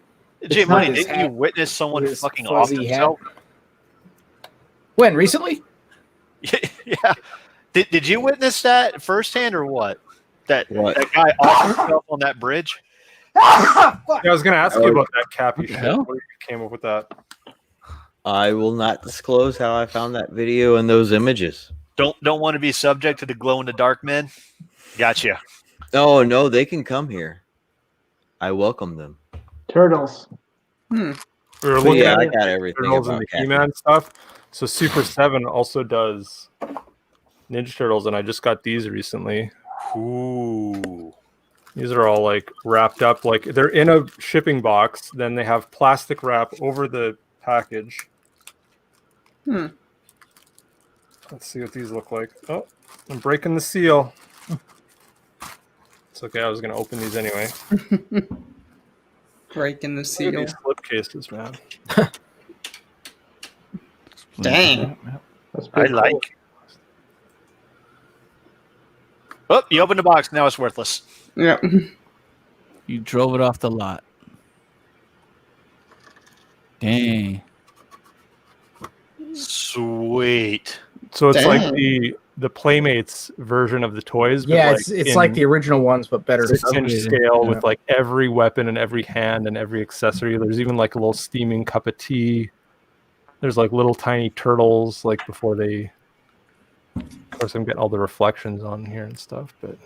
Jay It's Money, not his didn't you hat. witness someone His fucking off fuzzy hat. himself? When recently? Yeah. Did you witness that firsthand or what? That guy off himself on that bridge? Yeah, I was going to ask you about that Cappy shit. hell? What you came up with that? I will not disclose how I found that video and those images. Don't want to be subject to the glow in the dark men? Gotcha. Oh no, they can come here. I welcome them. Turtles. We were But looking yeah, at I got everything Turtles and about the Cappy. He-Man stuff. So Super 7 also does Ninja Turtles, and I just got these recently. Ooh. These are all like wrapped up, like they're in a shipping box. Then they have plastic wrap over the package. Let's see what these look like. Oh, I'm breaking the seal. It's okay. I was going to open these anyway. Breaking the Look at seal. these slip cases, man. Dang. I like. Oh, you opened the box. Now it's worthless. Yeah. You drove it off the lot. Dang. Sweet. So it's like Dang. the Playmates version of the toys. But Yeah, like it's like the original ones, but better. 6-inch scale with like every weapon and every hand and every accessory. There's even like a little steaming cup of tea. There's like little tiny turtles like before they. Of course, I'm getting all the reflections on here and stuff, but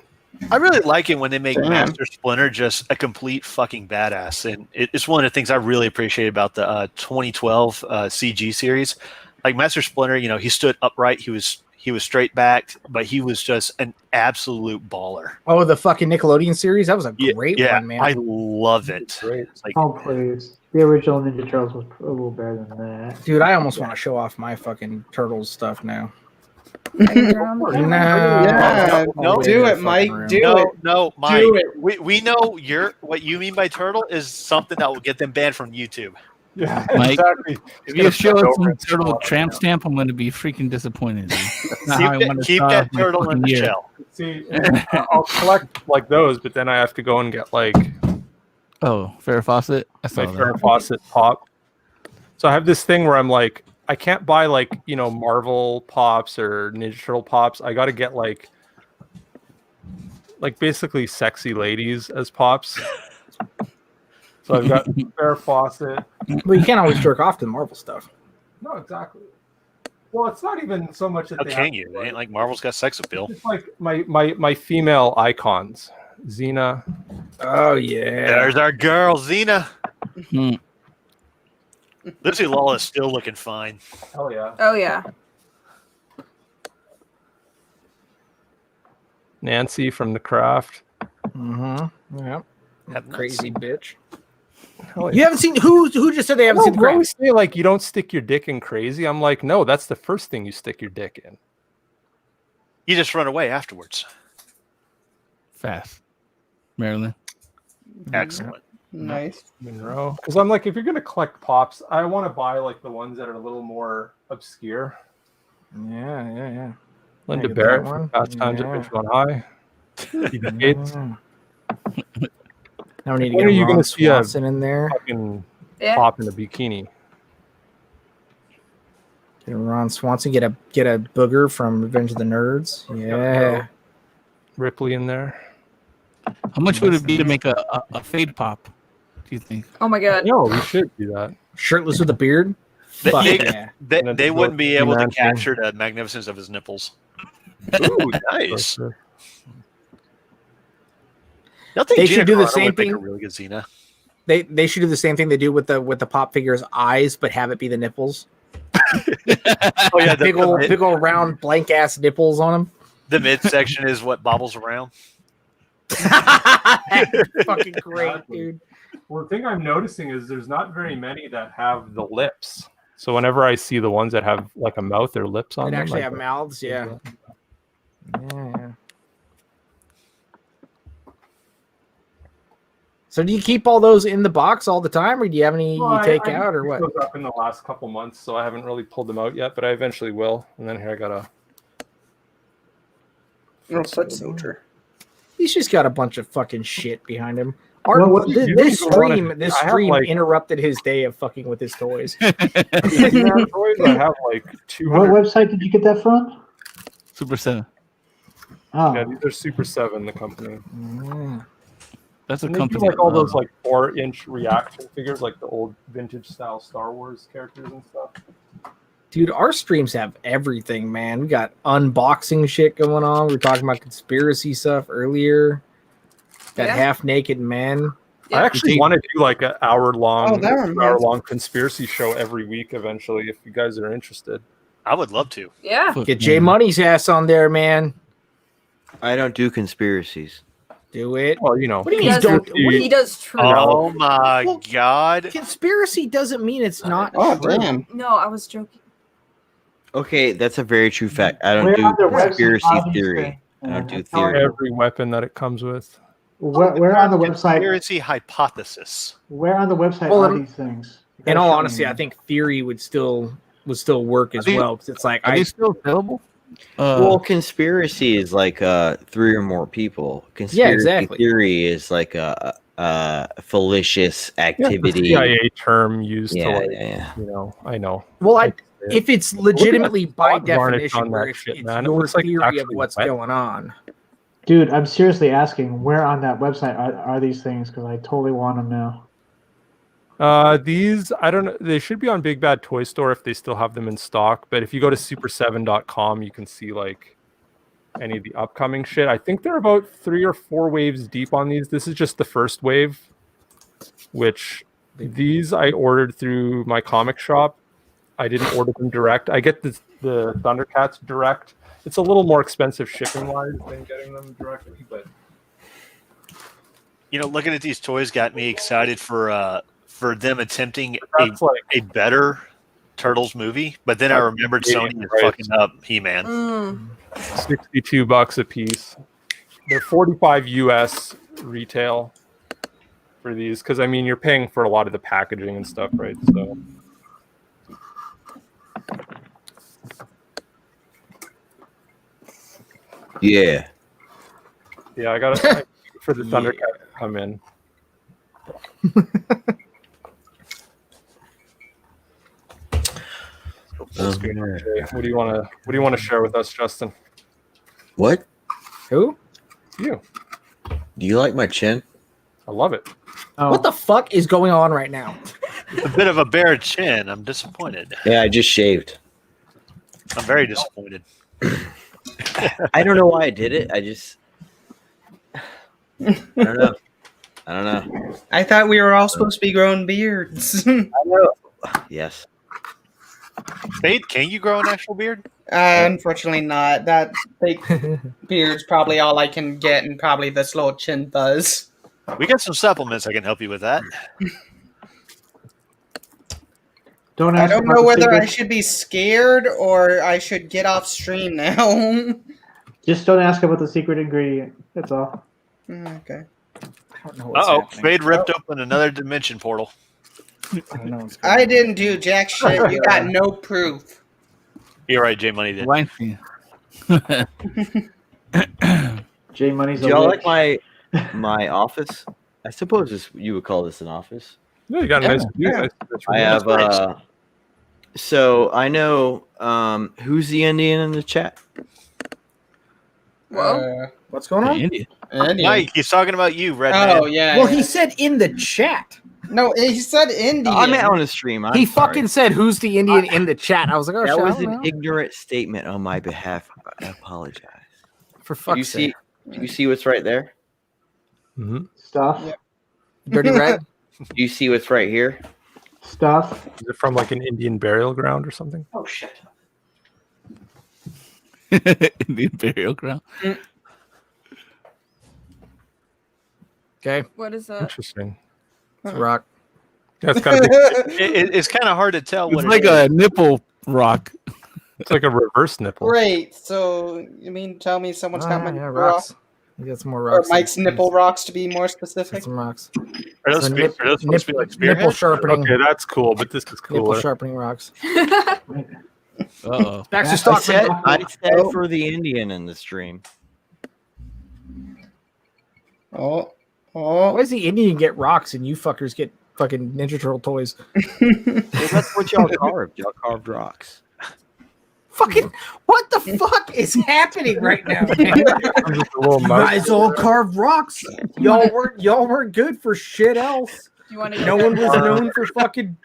I really like it when they make Damn. Master Splinter just a complete fucking badass, and it's one of the things I really appreciate about the 2012 CG series. Like Master Splinter, he stood upright, he was straight backed, but he was just an absolute baller. Oh, the fucking Nickelodeon series? That was a great one, man. I love it. great. It's like, Oh please, the original Ninja Turtles was a little better than that. Dude, I almost want to show off my fucking Turtles stuff now. Yeah, no, do it, Mike. Do it. No, Mike. Do it. We know what you mean by turtle is something that will get them banned from YouTube. Yeah, Mike, exactly. if you show us some turtle tramp stamp, I'm going to be freaking disappointed. That's not how I want to Keep start that off my turtle in fucking the year. shell. See, I'll collect like those, but then I have to go and get like Oh, Farrah Fawcett. I saw my that. Farrah Fawcett pop. So I have this thing where I'm like, I can't buy like, you know, Marvel pops or Ninja Turtle pops. I got to get like basically sexy ladies as pops. So I've got Farrah Fawcett. Well, you can't always jerk off to the Marvel stuff. No, exactly. Well, it's not even so much that How they can have you? to, It ain't like Marvel's got sex appeal. It's like my female icons, Xena. Oh yeah. There's our girl, Xena. Hmm. Lucy Law is still looking fine. Hell yeah. Oh yeah. Nancy from The Craft. Mm-hmm. Yep. Have not Crazy seen- bitch. Hell yeah. You haven't seen who just said they haven't seen the You Craft? always say like you don't stick your dick in crazy. I'm like, no, that's the first thing you stick your dick in. You just run away afterwards. Fast. Maryland. Excellent. Nice. Monroe. Because I'm like, if you're gonna collect pops, I want to buy like the ones that are a little more obscure. Yeah. Linda get Barrett that from one. Fast Times at Yeah. Ridgemont High. Phoebe Gates. Now we need to When get are you Ron gonna see a Swanson in there. fucking Yeah. pop in a bikini? Get Ron Swanson. Get a booger from Revenge of the Nerds. Yeah. Ripley in there. How much would it be to make a fade pop? Do you think? Oh my god. No, we should do that. Shirtless with a beard. They, Fuck they, yeah. they wouldn't be able to Mansion. capture the magnificence of his nipples. Ooh, nice. For sure. Y'all think They Gina should do the Carano same would make thing. a really good Xena? They should do the same thing they do with the pop figure's eyes, but have it be the nipples. Oh yeah, big old round blank ass nipples on them. the midsection is what bobbles around. Fucking great, dude. Well, the thing I'm noticing is there's not very many that have the lips. So whenever I see the ones that have like a mouth or lips on They them, actually I have go, mouths, yeah. Yeah. So do you keep all those in the box all the time, or do you have any Well, you take I out, or picked what? those up in the last couple months, so I haven't really pulled them out yet, but I eventually will. And then here I got a. Oh, foot soldier. He's just got a bunch of fucking shit behind him. Well, what do you do This if you wanna- stream, I have, like- interrupted his day of fucking with his toys. I have like 200. What website did you get that from? Super 7. Oh, Yeah, these are Super 7, the company. That's a And they do company. like all those like 4-inch reaction figures, like the old vintage style Star Wars characters and stuff. Dude, our streams have everything, man. We got unboxing shit going on. We were talking about conspiracy stuff earlier. Got Yeah. half naked men. I actually want to do like an hour-long, Oh, that reminds conspiracy show every week eventually, if you guys are interested. I would love to. Yeah. Get Jay Money's ass on there, man. I don't do conspiracies. Do it. Well, you know, What do you He mean? does, Don't. he does true. Oh my Well, god. Conspiracy doesn't mean it's not. Oh, true. damn. No, I was joking. Okay, that's a very true fact. I don't Where do on their website conspiracy are these theory. things? I don't do How are theory. every weapon that it comes with. Where on the website? Conspiracy hypothesis. Where on the website Well, are these things? You In gotta all show me, honesty, I man. think theory would still work as Are these- well. 'Cause it's like Are they still available? Well, conspiracy is like 3 or more people. Conspiracy exactly. theory is like a fallacious activity. CIA term used Yeah, to like, yeah. you know, I know. well, I get it. if it's legitimately by spot varnish definition on where that it's, shit, it's man. It your looks like theory of actually what's wet. going on. Dude, I'm seriously asking, where on that website are these things? Because I totally want them now. These, I don't know. They should be on Big Bad Toy Store if they still have them in stock. But if you go to super7.com, you can see like any of the upcoming shit. I think they're about 3 or 4 waves deep on these. This is just the first wave, which these I ordered through my comic shop. I didn't order them direct. I get the Thundercats direct. It's a little more expensive shipping wise than getting them directly, but You know, looking at these toys got me excited for them attempting that's like a better Turtles movie. But then I remembered Sony is Right. fucking up He-Man. $62 a piece. They're 45 US retail. for these, because I mean you're paying for a lot of the packaging and stuff, right? So yeah, I gotta for the Thundercat to come in. What do you want to share with us, Justin? What? Who? You. Do you like my chin? I love it. Oh. What the fuck is going on right now? It's a bit of a bare chin. I'm disappointed. Yeah, I just shaved. I'm very disappointed. I don't know why I did it. I don't know. I thought we were all supposed to be growing beards. I know. Yes. Fade, can you grow an actual beard? Unfortunately not. That fake beard's probably all I can get, and probably this little chin fuzz. We got some supplements I can help you with that. I don't know whether I should be scared or I should get off stream now. Just don't ask about the secret ingredient. That's all. Okay. I don't know what's Uh-oh, happening. Fade ripped open another dimension portal. I didn't do jack shit. You got no proof. You're right, J Money did. J Money's Do y'all like my office? I suppose you would call this an office. Yeah, you got a nice view. Yeah. That's I have so I know who's the Indian in the chat? What's going on? Indian. Mike, he's talking about you, Red Oh, Man. yeah. Well, he said in the chat. No, he said Indian. I meant on the stream. He fucking said, "Who's the Indian in the chat?" I was like, "Oh, that shit, was I don't an know." ignorant statement on my behalf. I apologize. For fuck's sake. Do you see what's right there? Mm-hmm. Stuff. Yep. Dirty red. Do you see what's right here? Stuff. Is it from like an Indian burial ground or something? Oh shit. Indian burial ground. Okay. What is that? Interesting. It's a rock. That's gotta be. It's kind of hard to tell It's what like it a is. nipple rock. It's like a reverse nipple. Great. So, you mean tell me someone's got my Yeah, nipple rocks. rock? You got some more Or rocks. Mike's nipple rocks, to be more specific? Some rocks. Are those, So are those supposed to be like nipple spearheads? sharpening. Okay, that's cool, but this is Nipple cooler. sharpening rocks. Uh-oh. Baxter I Stockman. said for the Indian in the stream. Oh. Why does the Indian get rocks and you fuckers get fucking Ninja Turtle toys? Well, that's what y'all carved. Y'all carved rocks. Fucking what the fuck is happening right now, man? I'm just a little You mouse. guys all carved rocks. Y'all weren't good for shit else. Do you want to No one was known for fucking.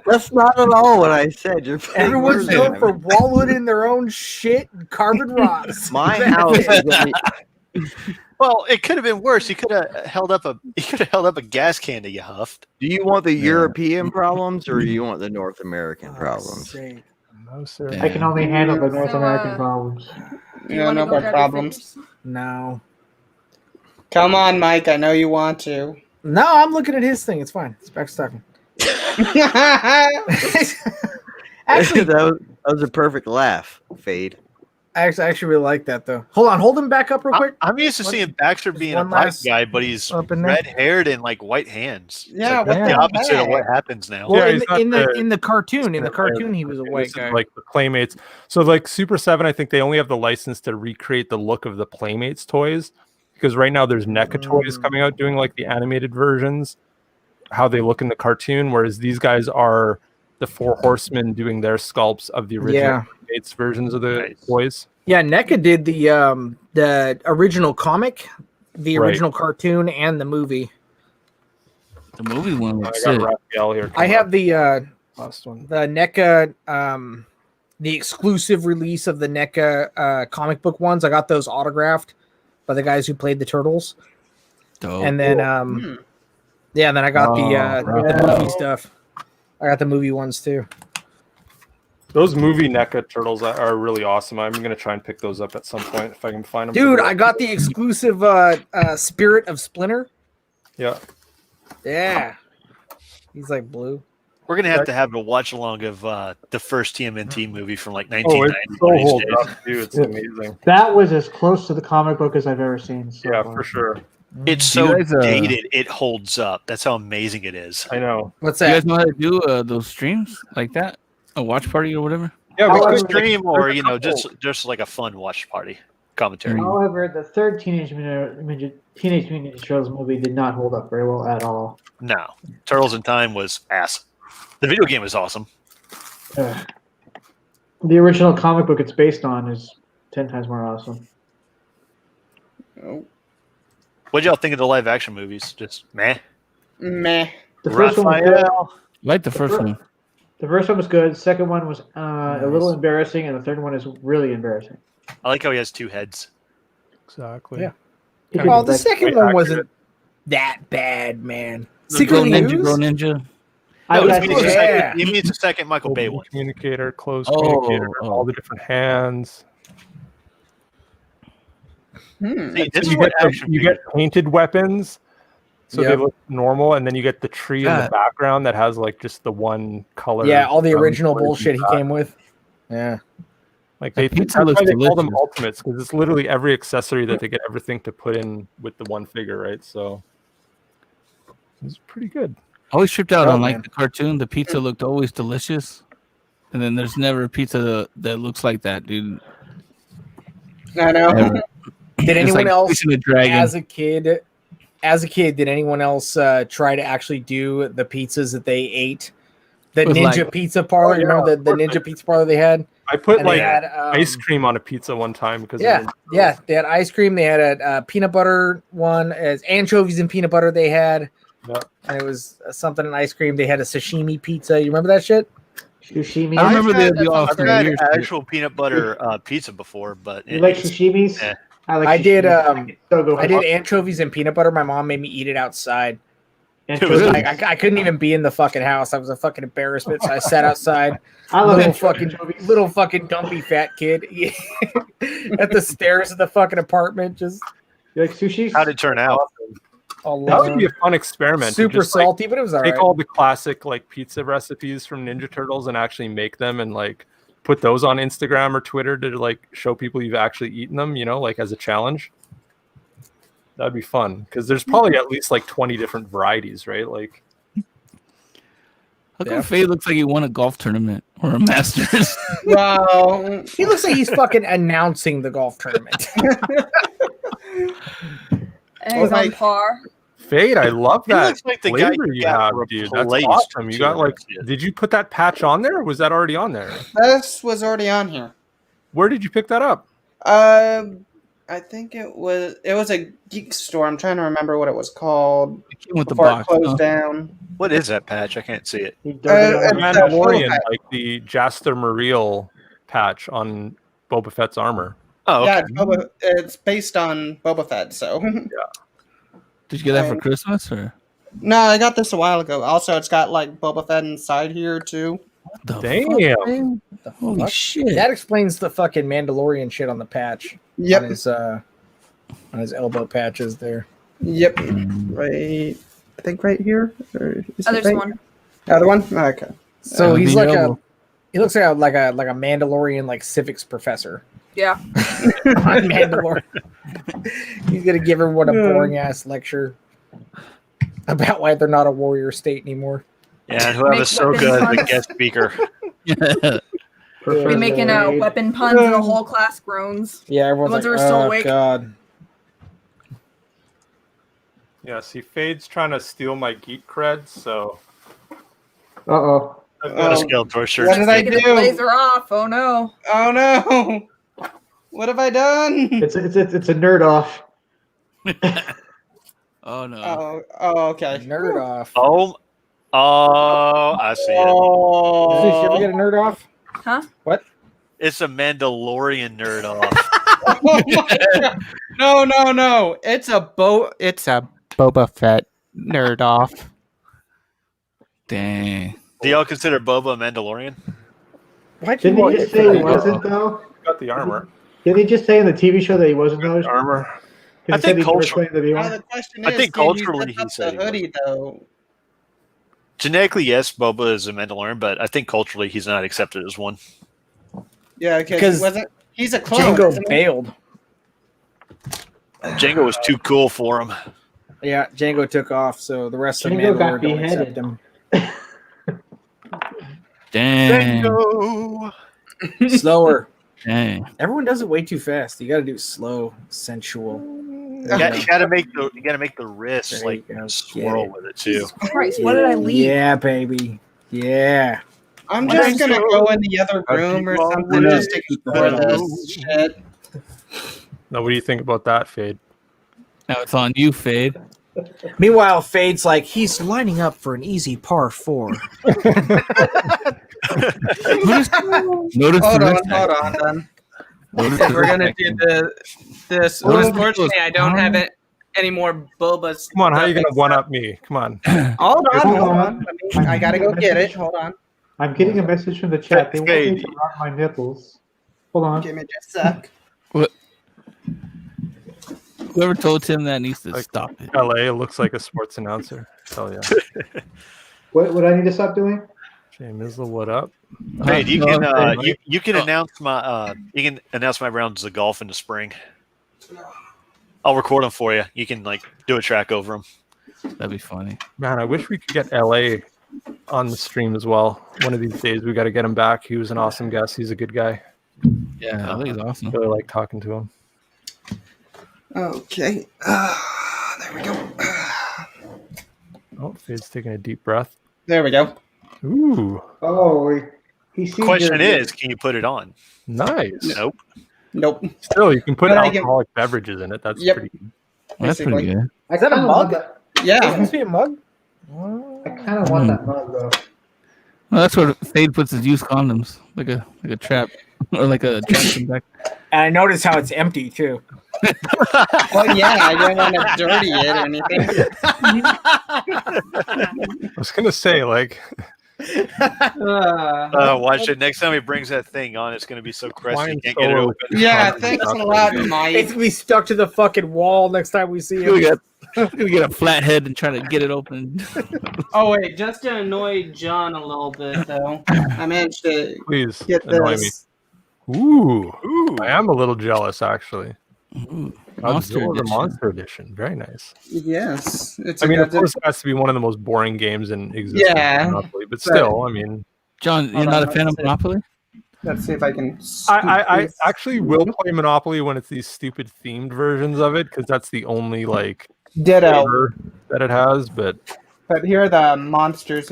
That's not at all what I said. You're Everyone's known for wallowing in their own shit and carving rocks. My house is gonna Well, it could have been worse. He could have held up a gas can that you huffed. Do you want the European problems or do you want the North American problems? No, sir. I can only handle the North So, American problems. Do you Yeah, want no to go more grab your problems. fingers? No. Come on, Mike. I know you want to. No, I'm looking at his thing. It's fine. It's back stocking. Actually, that was a perfect laugh, Fade. I actually really like that though. Hold him back up real quick. I'm used to seeing Baxter being a one black last guy, but he's up in there. red-haired and like white hands. Yeah, It's what like the the opposite of heck? what happens now. Well, Yeah, in, he's the, not in the the- in the cartoon, he was a white This is guy. like the Playmates. So like Super 7, I think they only have the license to recreate the look of the Playmates toys, because right now there's NECA toys coming out doing like the animated versions, how they look in the cartoon, whereas these guys are the Four Horsemen doing their sculpts of the original Yeah. Playmates versions of the Nice. toys. Yeah, NECA did the original comic, the Right. original cartoon, and the movie. The movie one I looks got sick. Raphael here. I have the last one. NECA the exclusive release of the NECA comic book ones. I got those autographed by the guys who played the Turtles. Dope. And then yeah, and then I got the right. movie stuff. I got the movie ones too. Those movie NECA turtles are really awesome. I'm gonna try and pick those up at some point if I can find them. Dude, I got the exclusive Spirit of Splinter. Yeah. Yeah. He's like blue. We're gonna have to have a watch along of the first TMNT movie from like Oh, 1990. it's so one of these hold days. up, dude. It's Yeah. amazing. That was as close to the comic book as I've ever seen. So Yeah, far. for sure. It's so dated, it holds up. That's how amazing it is. I know. What's You that? guys know how to do those streams like that? A watch party or whatever? Yeah, we Or could stream, or just like a fun watch party commentary. However, the third Teenage Mutant Ninja Turtles movie did not hold up very well at all. No, Turtles in Time was ass. The video game was awesome. The original comic book it's based on is 10 times more awesome. Oh. What y'all think of the live action movies? Just meh. Meh. The first one was good. Like the first one. The first one was good. The second one was a little embarrassing, and the third one is really embarrassing. I like how he has two heads. Exactly. Yeah. He Well, could, the like, second one wasn't that bad, man. Grow Secret Ninja, News? Grow Ninja. I No, would he means the second Michael Bay one. Communicator, closed Oh, communicator, oh. all the different hands. See, this So is what action you get painted weapons, so they Yep. look normal, and then you get the tree in the God. background that has like just the one color. Yeah, all the from original Blaze bullshit he and came with. Yeah. Like That they pizza that's looks why they call them delicious. ultimates, because it's literally every accessory that they get everything to put in with the one figure, right? So it's pretty good. I always tripped out Oh, on like man. the cartoon. The pizza looked always delicious, and then there's never a pizza that looks like that, dude. I know. Never. Did It's anyone like else, fishing a dragon. as a kid, did anyone else try to actually do the pizzas that they ate? The With, Ninja like- Pizza Parlor, Oh, you know, yeah, the Ninja Pizza Parlor they had? I put And like they had ice cream on a pizza one time because yeah, they had ice cream. They had a peanut butter one, as anchovies and peanut butter. They had, Yeah. and it was something in ice cream. They had a sashimi pizza. You remember that shit? Sashimi. I remember I've the had, off I've had actual peanut butter pizza before, but You like it's- sashimis? eh. I did. So go I did anchovies and peanut butter. My mom made me eat it outside. Anchovies. Like, I couldn't even be in the fucking house. I was a fucking embarrassment. So I sat outside. I love little fucking dumpy fat kid at the stairs of the fucking apartment. Just You like sushi? How'd it turn out? That would be a fun experiment. to super just, like, salty, but it was all take right. all the classic like pizza recipes from Ninja Turtles and actually make them and like put those on Instagram or Twitter to like show people you've actually eaten them, you know, like as a challenge. That'd be fun because there's probably at least like 20 different varieties, right? Like, How come Faye looks like he won a golf tournament or a Masters? Well, He looks like he's fucking announcing the golf tournament. And he's on par. Fade, I love He that looks like the guy flavor you you got have, dude. That's replaced awesome. You got to like, it. did you put that patch on there or was that already on there? this was already on here. Where did you pick that up? I think it was a geek store. I'm trying to remember what it was called It came with the before box. it closed huh? down. What is that patch? I can't see it. He Uh, dug it it's out. a Mandalorian, Boba like the Jaster Muriel patch on Boba Fett's armor. Oh, okay. Yeah, it's based on Boba Fett. So Did you get that for Christmas or? no, I got this a while ago. Also, it's got like Boba Fett inside here too. What the Damn. fuck, man? Holy fuck? shit! That explains the fucking Mandalorian shit on the patch. Yep. On his elbow patches there. Yep. Right. I think right here. Or is Oh, it there's right? one. Other one. Okay. So he's the like elbow. he looks like a Mandalorian like civics professor. Yeah. On Mandalorian. He's gonna give everyone a boring ass lecture about why they're not a warrior state anymore. Yeah, and whoever's so weapons good, the puns. guest speaker. Be making weapon puns and the whole class groans. Yeah, everyone's The ones like, who are still oh awake." god. Yeah, see, Fade's trying to steal my geek creds, so Uh-oh. I've got A a Skeletor shirt. What did I Taking the do? blazer off. Oh no. Oh no! What have I done? It's a nerd off. Oh no! Oh, okay. Nerd off. Oh, I see it. Did you ever Oh, get a nerd off? Huh? What? It's a Mandalorian nerd off. oh my God. No! It's a Boba Fett nerd off. Dang! Do y'all consider Boba a Mandalorian? Why'd you Didn't want he it just say he for- wasn't, though? got the armor. Didn't he just say in the TV show that he wasn't, though? Armor. He I said think he never culturally- claimed that he Now was. the question I is, think can you culturally zip up he said the he hoodie though. Genetically, yes, Boba is a Mandalorian, but I think culturally he's not accepted as one. Yeah, Because because he's a clone. Django isn't he? bailed. Django was too cool for him. Yeah, Django took off, so the rest of Django got Mandalore don't accept beheaded. him. Dang. Django. Slower. Dang. Everyone does it way too fast. You got to do slow, sensual. You gotta make the wrists There like you go. swirl Get it. with it too. Christ, what did I leave? Yeah, baby. Yeah. I'm just gonna go in the other room or something just to explore this shit. Now, what do you think about that, Fade? Now it's on you, Fade. Meanwhile, Fade's like, he's lining up for an easy par 4. Notice Hold on, then. If we're gonna do this. Unfortunately, I don't have it any more Boba's. Come on, how are you going to one-up me? Come on. Hold on. I gotta go get it. Hold on. I'm getting a message from the chat. They want me to rub my nipples. Hold on. Give me just a sec. What? Whoever told Tim that needs to stop it. LA looks like a sports announcer. Hell yeah. What do I need to stop doing? Jay Mizzle, what up? Hey, you can announce my rounds of golf in the spring. I'll record them for you. You can do a track over them. That'd be funny. Man, I wish we could get LA on the stream as well. One of these days, we got to get him back. He was an awesome guest. He's a good guy. Yeah, I think he's awesome. Really like talking to him. Okay. There we go. Oh, Fade's taking a deep breath. There we go. Ooh. Oh, he sees Question is, can you put it on? Nice. Nope. Still, you can put But alcoholic beverages in it. That's pretty good. That's pretty good. Is that a mug? Yeah. It must be a mug? I kind of want that mug, though. Well, that's where Fade puts his used condoms, like a trap, or like a trap back. And I notice how it's empty, too. Well, yeah, I don't want to dirty it or anything. I was going to say, watch it. Next time he brings that thing on, it's going to be so crusty you can't get it open. Yeah, thanks a lot, Mike. It's going to be stuck to the fucking wall next time we see him. We get a flat head and try to get it open. Oh, wait, just to annoy John a little bit, though, I managed to Please get annoy this. me. Ooh. I am a little jealous, actually. Monster Godzilla, the Edition. Monster Edition. Very nice. Yes. It's I mean, of course, it has to be one of the most boring games in existence. Yeah, Monopoly, but still, I mean. John, you're not a fan of Monopoly? Let's see if I can. I actually will play Monopoly when it's these stupid themed versions of it, because that's the only Ditto. flavor that it has. But here are the monsters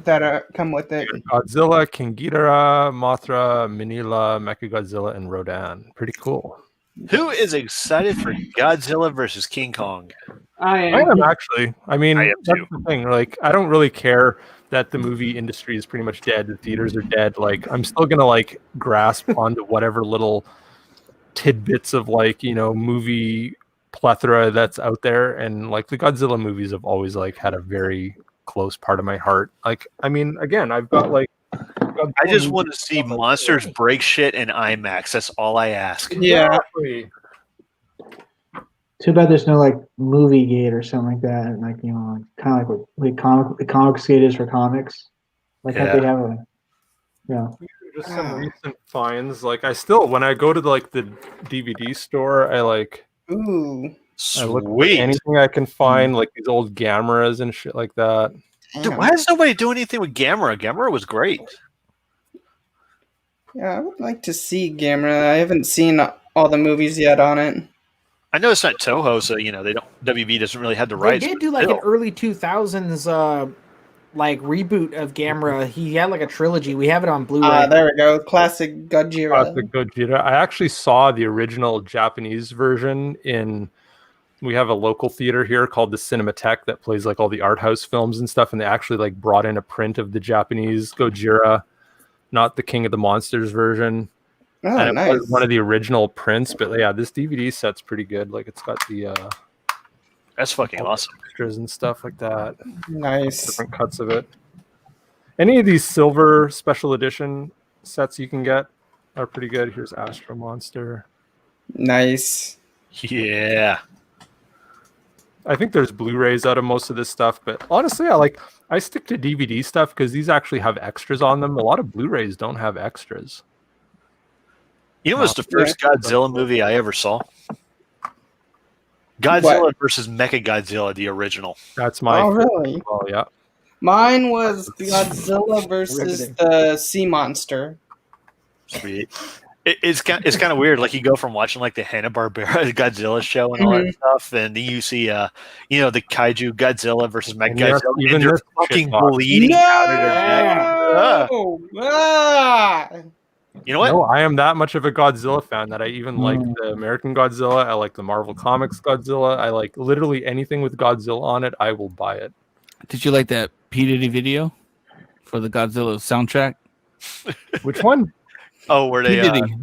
that come with it. Godzilla, King Ghidorah, Mothra, Minilla, Mechagodzilla, and Rodan. Pretty cool. Who is excited for Godzilla versus King Kong? I am actually. I mean, I am that's too. the thing. I don't really care that the movie industry is pretty much dead. The theaters are dead. I'm still gonna grasp onto whatever little tidbits of movie plethora that's out there. And the Godzilla movies have always had a very close part of my heart. I mean, again, I've got I just want to see monsters break shit in IMAX. That's all I ask. Yeah. Too bad there's no movie gate or something like that. Kind of like comic skate is for comics. How they have just some recent finds. I still, when I go to the DVD store, I Ooh. I look for anything I can find, these old Gameras and shit like that. Dude, why is nobody doing anything with Gamera? Gamera was great. Yeah, I would like to see Gamera. I haven't seen all the movies yet on it. I know it's not Toho, so they don't. WB doesn't really have the They rights. did do but an still. early 2000s reboot of Gamera. He had a trilogy. We have it on Blu-ray. There we go. Classic Gojira. Classic Gojira. I actually saw the original Japanese version we have a local theater here called the Cinematheque that plays all the art house films and stuff, and they actually brought in a print of the Japanese Gojira, not the King of the Monsters version. Oh, and it nice. was one of the original prints, but yeah, this DVD set's pretty good. It's got the That's fucking awesome. extras and stuff like that. Nice. Different cuts of it. Any of these silver special edition sets you can get are pretty good. Here's Astro Monster. Nice. Yeah. I think there's Blu-rays out of most of this stuff, but honestly, I stick to DVD stuff because these actually have extras on them. A lot of Blu-rays don't have extras. You know, it was the first Godzilla movie I ever saw. Godzilla versus Mechagodzilla, the original. That's my. Oh, really? Oh, yeah. Mine was Godzilla versus the sea monster. Sweet. It's kind of weird. Like you go from watching like the Hanna-Barbera Godzilla show and all that stuff, and then you see the kaiju Godzilla versus Mechagodzilla, and they're fucking bleeding out of their neck. You know what? No, I am that much of a Godzilla fan that I even like the American Godzilla. I like the Marvel Comics Godzilla. I like literally anything with Godzilla on it. I will buy it. Did you like that P. Diddy video for the Godzilla soundtrack? Which one? Oh, where they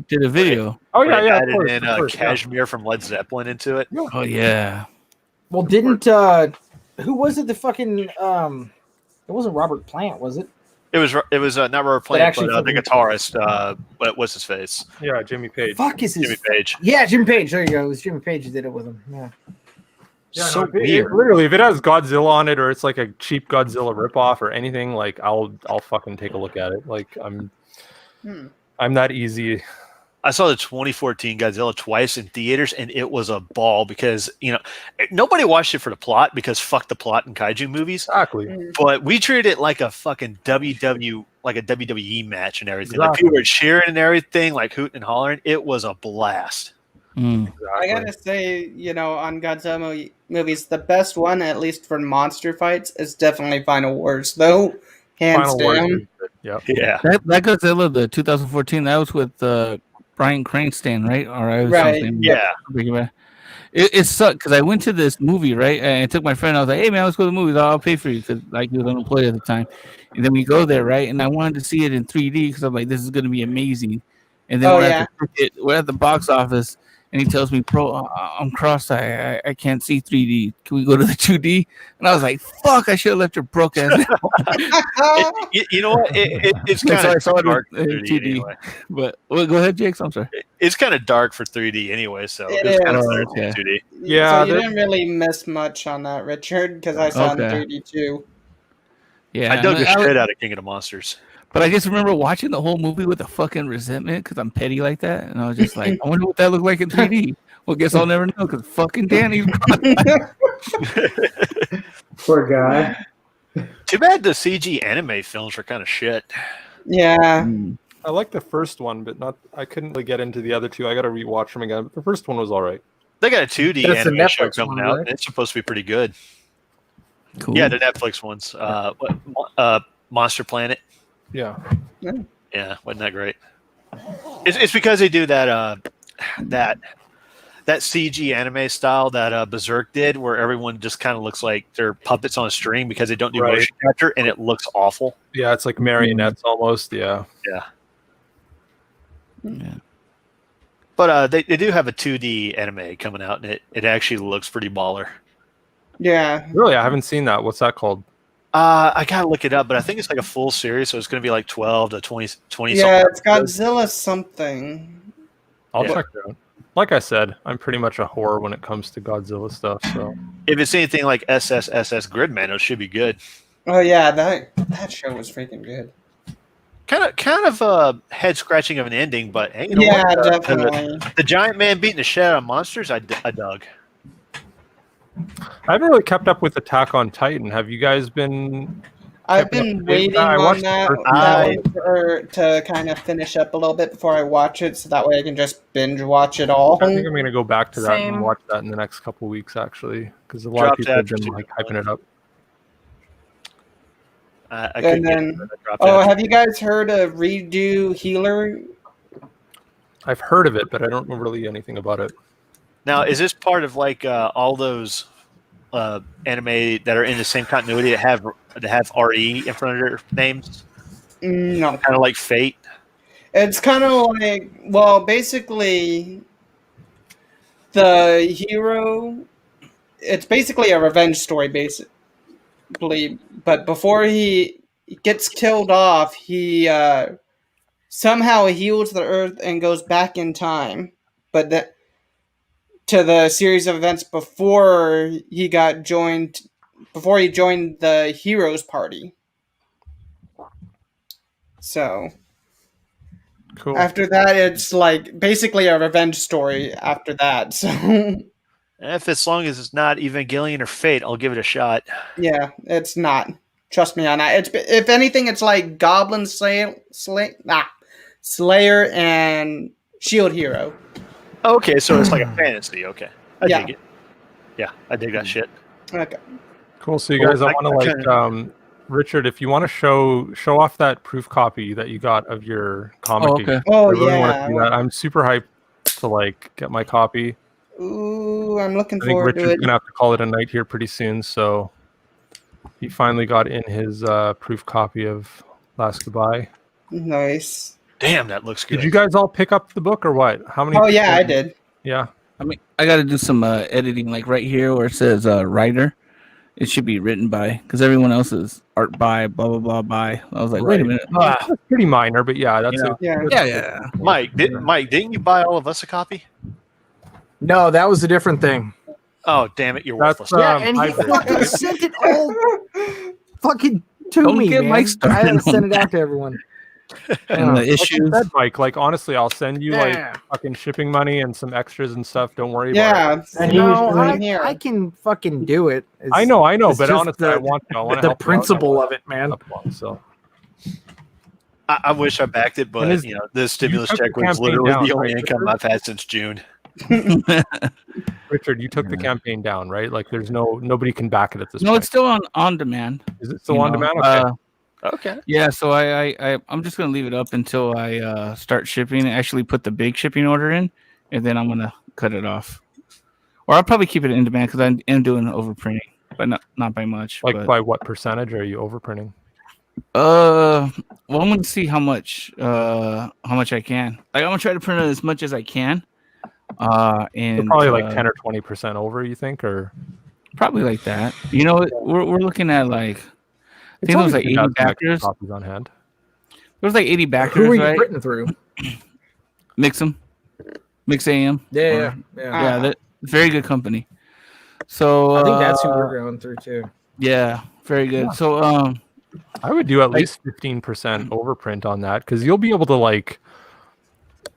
did a video. Oh yeah, yeah. Added in Cashmere from Led Zeppelin into it. Oh yeah. Well, didn't who was it? The fucking it wasn't Robert Plant, was it? It was not Robert Plant, but the guitarist. What's his face? Yeah, Jimmy Page. Fuck is his Jimmy Page. Yeah, Jimmy Page. There you go. It was Jimmy Page who did it with him. Yeah. Yeah, So no, weird. Literally, if it has Godzilla on it, or it's like a cheap Godzilla ripoff or anything, like I'll fucking take a look at it. Like I'm that easy. I saw the 2014 Godzilla twice in theaters, and it was a ball because nobody watched it for the plot because fuck the plot in kaiju movies. Exactly. But we treated it like a fucking WWE match and everything. Like people were cheering and everything, like hooting and hollering. It was a blast. Exactly. I gotta say, on Godzilla movies, the best one, at least for monster fights, is definitely Final Wars, though. Hands down. Yep. Yeah. That Godzilla, the 2014, that was with Bryan Cranston, right? Or I was Right. Yeah. It sucked because I went to this movie, right? And I took my friend. I was like, "Hey man, let's go to the movies. I'll pay for you," because like he was unemployed at the time. And then we go there, right? And I wanted to see it in 3D because I'm like, "This is going to be amazing." And then we're at the box office, and he tells me, "Bro, I'm cross-eyed. I can't see 3D. Can we go to the 2D?" And I was like, "Fuck! I should have left your broke ass." You know what? It's kind of dark for 3D anyway. But go ahead, Jake. I'm sorry. It's kind of dark for 3D anyway, so It it's kind of is. better than 2D. Yeah, So you didn't really miss much on that, Richard, because I saw it in 3D too. Yeah, I dug the shit out of King of the Monsters. But I just remember watching the whole movie with a fucking resentment because I'm petty like that, and I was just like, I wonder what that looked like in 3D. Well, guess I'll never know because fucking Danny's Poor guy. Too bad the CG anime films were kind of shit. Yeah. I like the first one, but I couldn't really get into the other two. I got to rewatch them again. But the first one was all right. They got a 2D That's the anime show Netflix coming one, out, right? and it's supposed to be pretty good. cool. Yeah, the Netflix ones. Monster Planet. Yeah. Yeah, wasn't that great? It's because they do that CG anime style that Berserk did, where everyone just kind of looks like they're puppets on a string because they don't do motion capture, and it looks awful. Yeah, it's like marionettes almost. Yeah. But they do have a 2D anime coming out, and it actually looks pretty baller. Yeah. Really, I haven't seen that. What's that called? I gotta look it up, but I think it's like a full series, so it's gonna be like 12 to 20 Yeah, it's Godzilla something. I'll check it out. Like I said, I'm pretty much a whore when it comes to Godzilla stuff. So if it's anything like SSSS Gridman, it should be good. Oh yeah, that show was freaking good. Kind of head scratching of an ending, but hey, you know Yeah, what? definitely. The giant man beating the shit out of monsters, I dug. I haven't really kept up with Attack on Titan. Have you guys been? I've been waiting on that to kind of finish up a little bit before I watch it, so that way I can just binge watch it all. I think I'm going to go back to that Same. and watch that in the next couple of weeks, actually, because a lot of people have been like hyping it up. And then, have you guys heard of Redo Healer? I've heard of it, but I don't know really anything about it. Now, is this part of like all those anime that are in the same continuity that have RE in front of their names? No. Kind of like Fate? It's kind of like, well, basically, the hero, it's basically a revenge story, basically. But before he gets killed off, he somehow heals the Earth and goes back in time. But to the series of events before he joined the heroes party. So cool. After that, it's like basically a revenge story after that. So If as long as it's not Evangelion or Fate, I'll give it a shot. Yeah, it's not. Trust me on that. It's if anything, it's like Goblin Slayer and Shield Hero. Okay, so it's like a fantasy. Okay, I Yeah. dig it. Yeah, I dig that shit. Okay. Cool. So you guys, I want to like, Richard, if you want to show off that proof copy that you got of your comic. Oh, okay. Oh, I really want to yeah. see that. I'm super hyped to like get my copy. Ooh, I'm looking I think forward to Richard's it. gonna have to call it a night here pretty soon. So he finally got in his proof copy of Last Goodbye. Nice. Damn, that looks good. Did you guys all pick up the book or what? How many? Oh yeah, I people- did. Yeah. I mean, I got to do some editing, like right here where it says writer. It should be written by, because everyone else is art by, blah blah blah by. I was like, wait a Right. minute. That's pretty minor, but yeah, that's Yeah. Mike, didn't you buy all of us a copy? No, that was a different thing. Oh, damn it, you're That's worthless. Yeah, and he hybrid. fucking sent it all fucking to Don't me, get man. Mike I started had to send on it out to everyone. And the Like you issues. said, Mike, like honestly, I'll send you Yeah. like fucking shipping money and some extras and stuff. Don't worry about it. Yeah. And No, right here. I can fucking do it. I know, it's but just honestly, I want to the help you out. principle of it, man. So I wish I backed it, but And is- you know, this stimulus took the check was campaign literally down, the only right, income Richard? I've had since June. Richard, you took the campaign down, right? Like, there's nobody can back it at this No, point. it's still on demand. Is it still you on know. demand? Okay. Okay. Yeah, so I'm just gonna leave it up until I start shipping. Actually, put the big shipping order in, and then I'm gonna cut it off. Or I'll probably keep it in demand because I am doing overprinting, but not by much. Like but, by what percentage are you overprinting? well, I'm gonna see how much I can. Like I'm gonna try to print it as much as I can. So And probably like 10 or 20% over, you think, or probably like that. You know, we're looking at like I think it was like 80 backers. Copies on hand. There was like 80 backers, Who are you right? printing through? Mix AM. Yeah. Yeah, that very good company. So I think that's who we're going through too. Yeah, very good. Yeah. So I would do at least 15% overprint on that because you'll be able to like,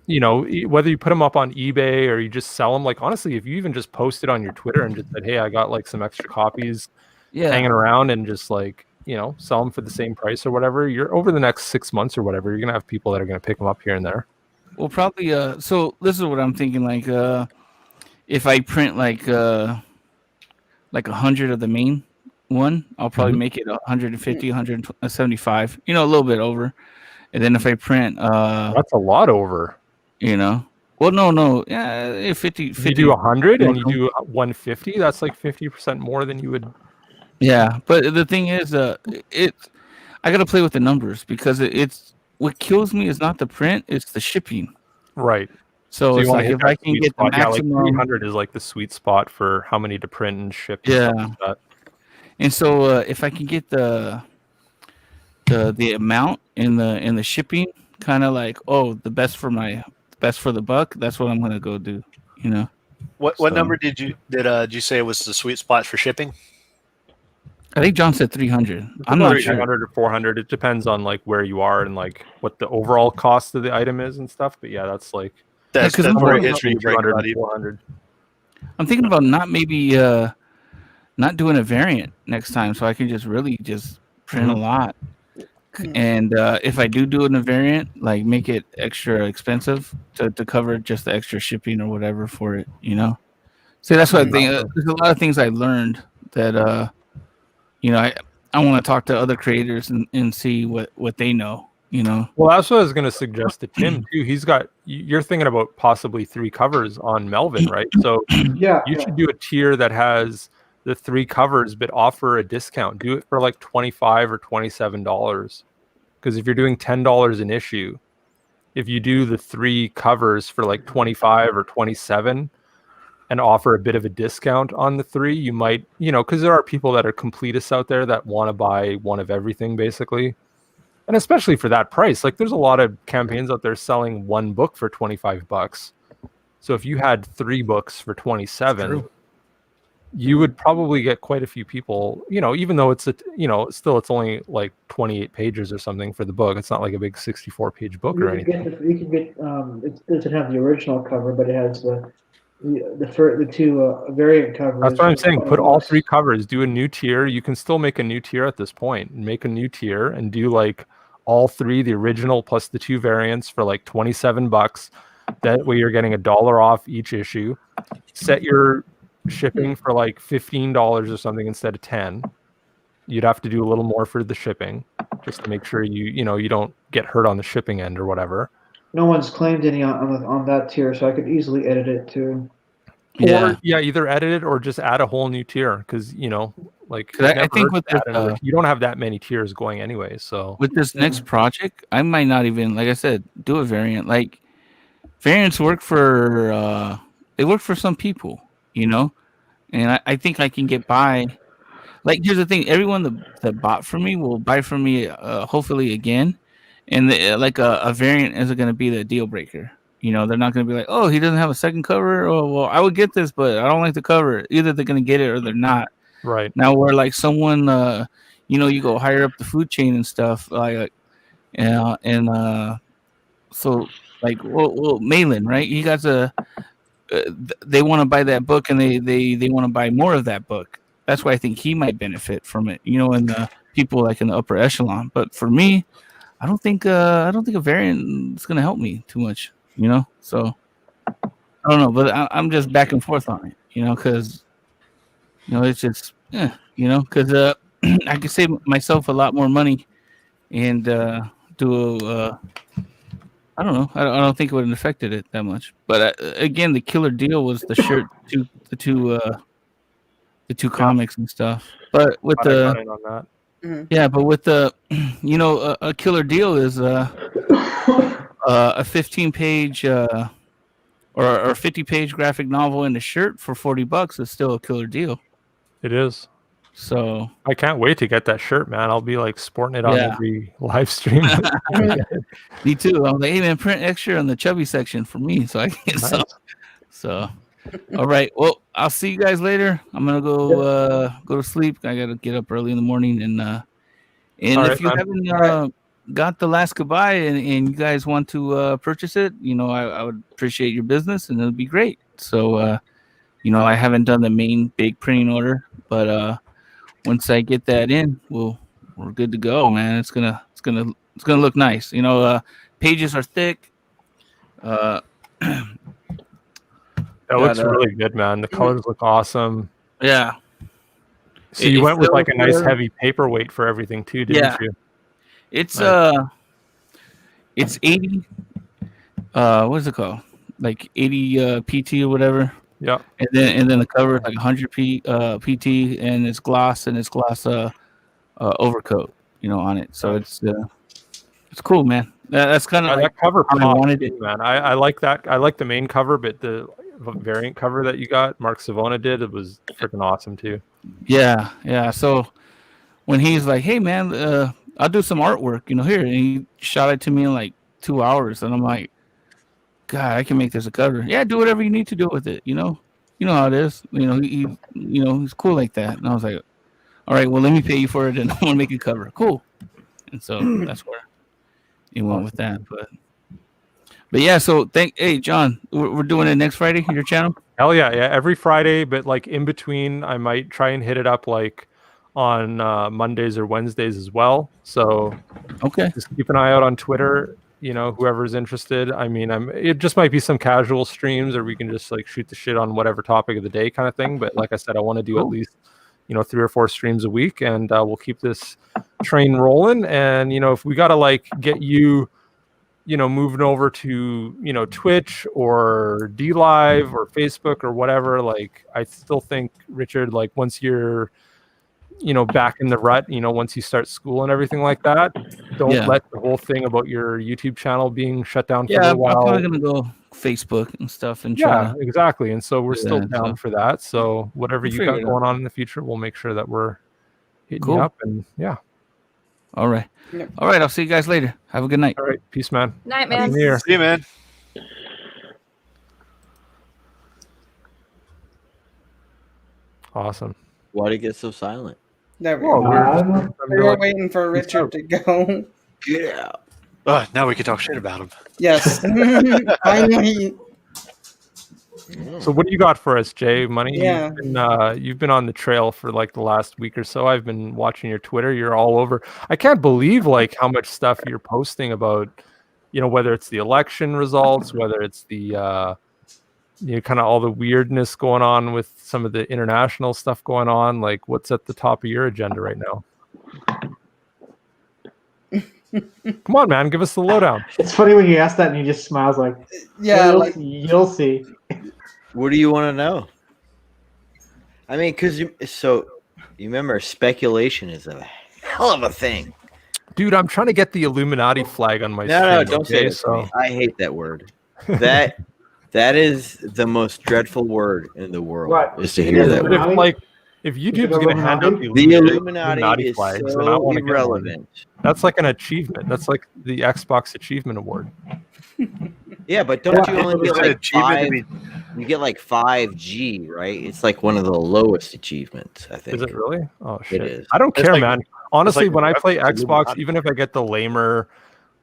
you know, whether you put them up on eBay or you just sell them. Like honestly, if you even just post it on your Twitter and just said, "Hey, I got like some extra copies hanging around," and just like, you know, sell them for the same price or whatever, you're over the next 6 months or whatever, you're gonna have people that are gonna pick them up here and there. well, probably. So this is what I'm thinking. Like, if I print like 100 of the main one, I'll probably make it 150, 175. You know, a little bit over. And then if I print, That's a lot over. you know, well, no, yeah, 50. If you do 100 and you do 150, that's like 50% more than you would. Yeah, but the thing is, I got to play with the numbers because it's what kills me is not the print, it's the shipping. Right. So you it's wanna like hit if that I can sweet get the spot. Yeah, like maximum, 300 is like the sweet spot for how many to print and ship. And stuff like that. and so if I can get the amount in the shipping, kind of like the best for the buck, that's what I'm gonna go do. You know. What number did you say was the sweet spot for shipping? I think John said 300. It's I'm about not sure. 300 or 400. It depends on like where you are and like what the overall cost of the item is and stuff. But yeah, that's like That's I'm where thinking history breaks 200 about and it. 400. I'm thinking about not doing a variant next time, so I can just really just print a lot. And if I do in a variant, like make it extra expensive to cover just the extra shipping or whatever for it, you know. So that's what I think. There's a lot of things I learned that you know, I want to talk to other creators and see what they know, you know. Well, that's what I was going to suggest to Tim too. You're thinking about possibly 3 covers on Melvin, right? So Yeah. you should do a tier that has the 3 covers, but offer a discount. Do it for like $25 or $27. Because if you're doing $10 an issue, if you do the 3 covers for like 25 or 27 and offer a bit of a discount on the 3, you might, you know, because there are people that are completists out there that want to buy one of everything basically. And especially for that price, like there's a lot of campaigns out there selling 1 book for $25. So if you had 3 books for 27, you would probably get quite a few people, you know, even though it's it's only like 28 pages or something for the book. It's not like a big 64-page book or anything. You can get it doesn't have the original cover, but it has the two variant covers. That's what I'm saying. Put all $20. 3 covers. Do a new tier. You can still make a new tier at this point. Make a new tier and do like all 3, the original plus the 2 variants for like $27. That way you're getting $1 off each issue. Set your shipping for like $15 or something instead of 10. You'd have to do a little more for the shipping just to make sure you don't get hurt on the shipping end or whatever. No one's claimed any on that tier, so I could easily edit it too. Or either edit it or just add a whole new tier because I think with you don't have that many tiers going anyway. So with this next project, I might not even, like I said, do a variant. Like variants work for they work for some people, and I think I can get by. Like here's the thing: everyone that bought from me will buy from me, hopefully again, and a variant isn't going to be the deal breaker. They're not going to be like, oh, he doesn't have a second cover. Oh, well, I would get this, but I don't like the cover. Either they're going to get it or they're not. Right. Now, where like someone, you go higher up the food chain and stuff, so like, well, MELVIN, right? He got they want to buy that book and they want to buy more of that book. That's why I think he might benefit from it, and the people like in the upper echelon. But for me, I don't think a variant is going to help me too much. So I don't know, but I'm just back and forth on it, because it's just because I could save myself a lot more money and do I don't know. I don't think it would have affected it that much. But again, the killer deal was the shirt, the two comics and stuff. But with on that. Yeah, but with the a killer deal is a 15-page or 50-page graphic novel and a shirt for $40 is still a killer deal. It is. So I can't wait to get that shirt, man. I'll be like sporting it on every live stream. Me too. I'm like, hey man, print extra on the chubby section for me, so I can get some. So, all right. Well, I'll see you guys later. I'm gonna go to sleep. I gotta get up early in the morning, and if you haven't got the last goodbye and you guys want to purchase it, I would appreciate your business, and it'll be great. So, I haven't done the main big printing order, but once I get that in, we're good to go, man. It's gonna look nice. Pages are thick. That looks really good, man. The colors look awesome. Yeah. So you went with like a nice heavy paperweight for everything too, didn't you? It's 80. What is it called? Like 80 PT or whatever. Yeah. And then the cover is like 100 PT and it's gloss overcoat, on it. So it's cool, man. That's kind of that cover I wanted it, man. I like that. I like the main cover, but the variant cover that you got, Mark Savona did, it was freaking awesome too. Yeah. So when he's like, "Hey, man, I'll do some artwork," here, and he shot it to me in like 2 hours, and I'm like, God, I can make this a cover. Yeah, do whatever you need to do with it. You know how it is. He's cool like that. And I was like, all right, well, let me pay you for it, and I want to make a cover. Cool. And so that's where he went with that. But yeah. So hey, John, we're doing it next Friday on your channel. Hell yeah, every Friday. But like in between, I might try and hit it up like on Mondays or Wednesdays as well. So okay, just keep an eye out on Twitter. Whoever's interested. I mean, it just might be some casual streams, or we can just like shoot the shit on whatever topic of the day kind of thing. But like I said, I want to do at least, 3 or 4 streams a week, and we'll keep this train rolling. And, if we got to like get you, moving over to, Twitch or D Live or Facebook or whatever, like, I still think, Richard, like once you're, back in the rut, once you start school and everything like that, don't let the whole thing about your YouTube channel being shut down for a while. I'm probably gonna go Facebook and stuff and exactly. And so we're still down for that. So whatever you got going on in the future, we'll make sure that we're hitting you up. And all right. I'll see you guys later. Have a good night. All right, peace, man. Night, man. See you, man. Awesome. Why did it get so silent? There we go. We were waiting for Richard to go. Yeah. Now we can talk shit about him. Yes. Finally. So what do you got for us, Jay? Money? Yeah. You've been on the trail for like the last week or so. I've been watching your Twitter. You're all over. I can't believe like how much stuff you're posting about, whether it's the election results, whether it's the kind of all the weirdness going on with some of the international stuff going on. Like, what's at the top of your agenda right now? Come on, man, give us the lowdown. It's funny when you ask that and he just smiles like, Yeah, well, you'll see. What do you want to know? I mean, because you remember, speculation is a hell of a thing. Dude, I'm trying to get the Illuminati flag on my screen. No, don't say it to me. I hate that word. That is the most dreadful word in the world. What? Is to hear that word. If YouTube's going to hand out the Illuminati is flags, so then I want to irrelevant. That's like an achievement. That's like the Xbox Achievement Award. Yeah, but don't you only get like 5? You get like 5G, right? It's like one of the lowest achievements, I think. Is it really? Oh shit! It is. I don't care, like, man. Honestly, like when I play Xbox, Illuminati. even if I get the lamer,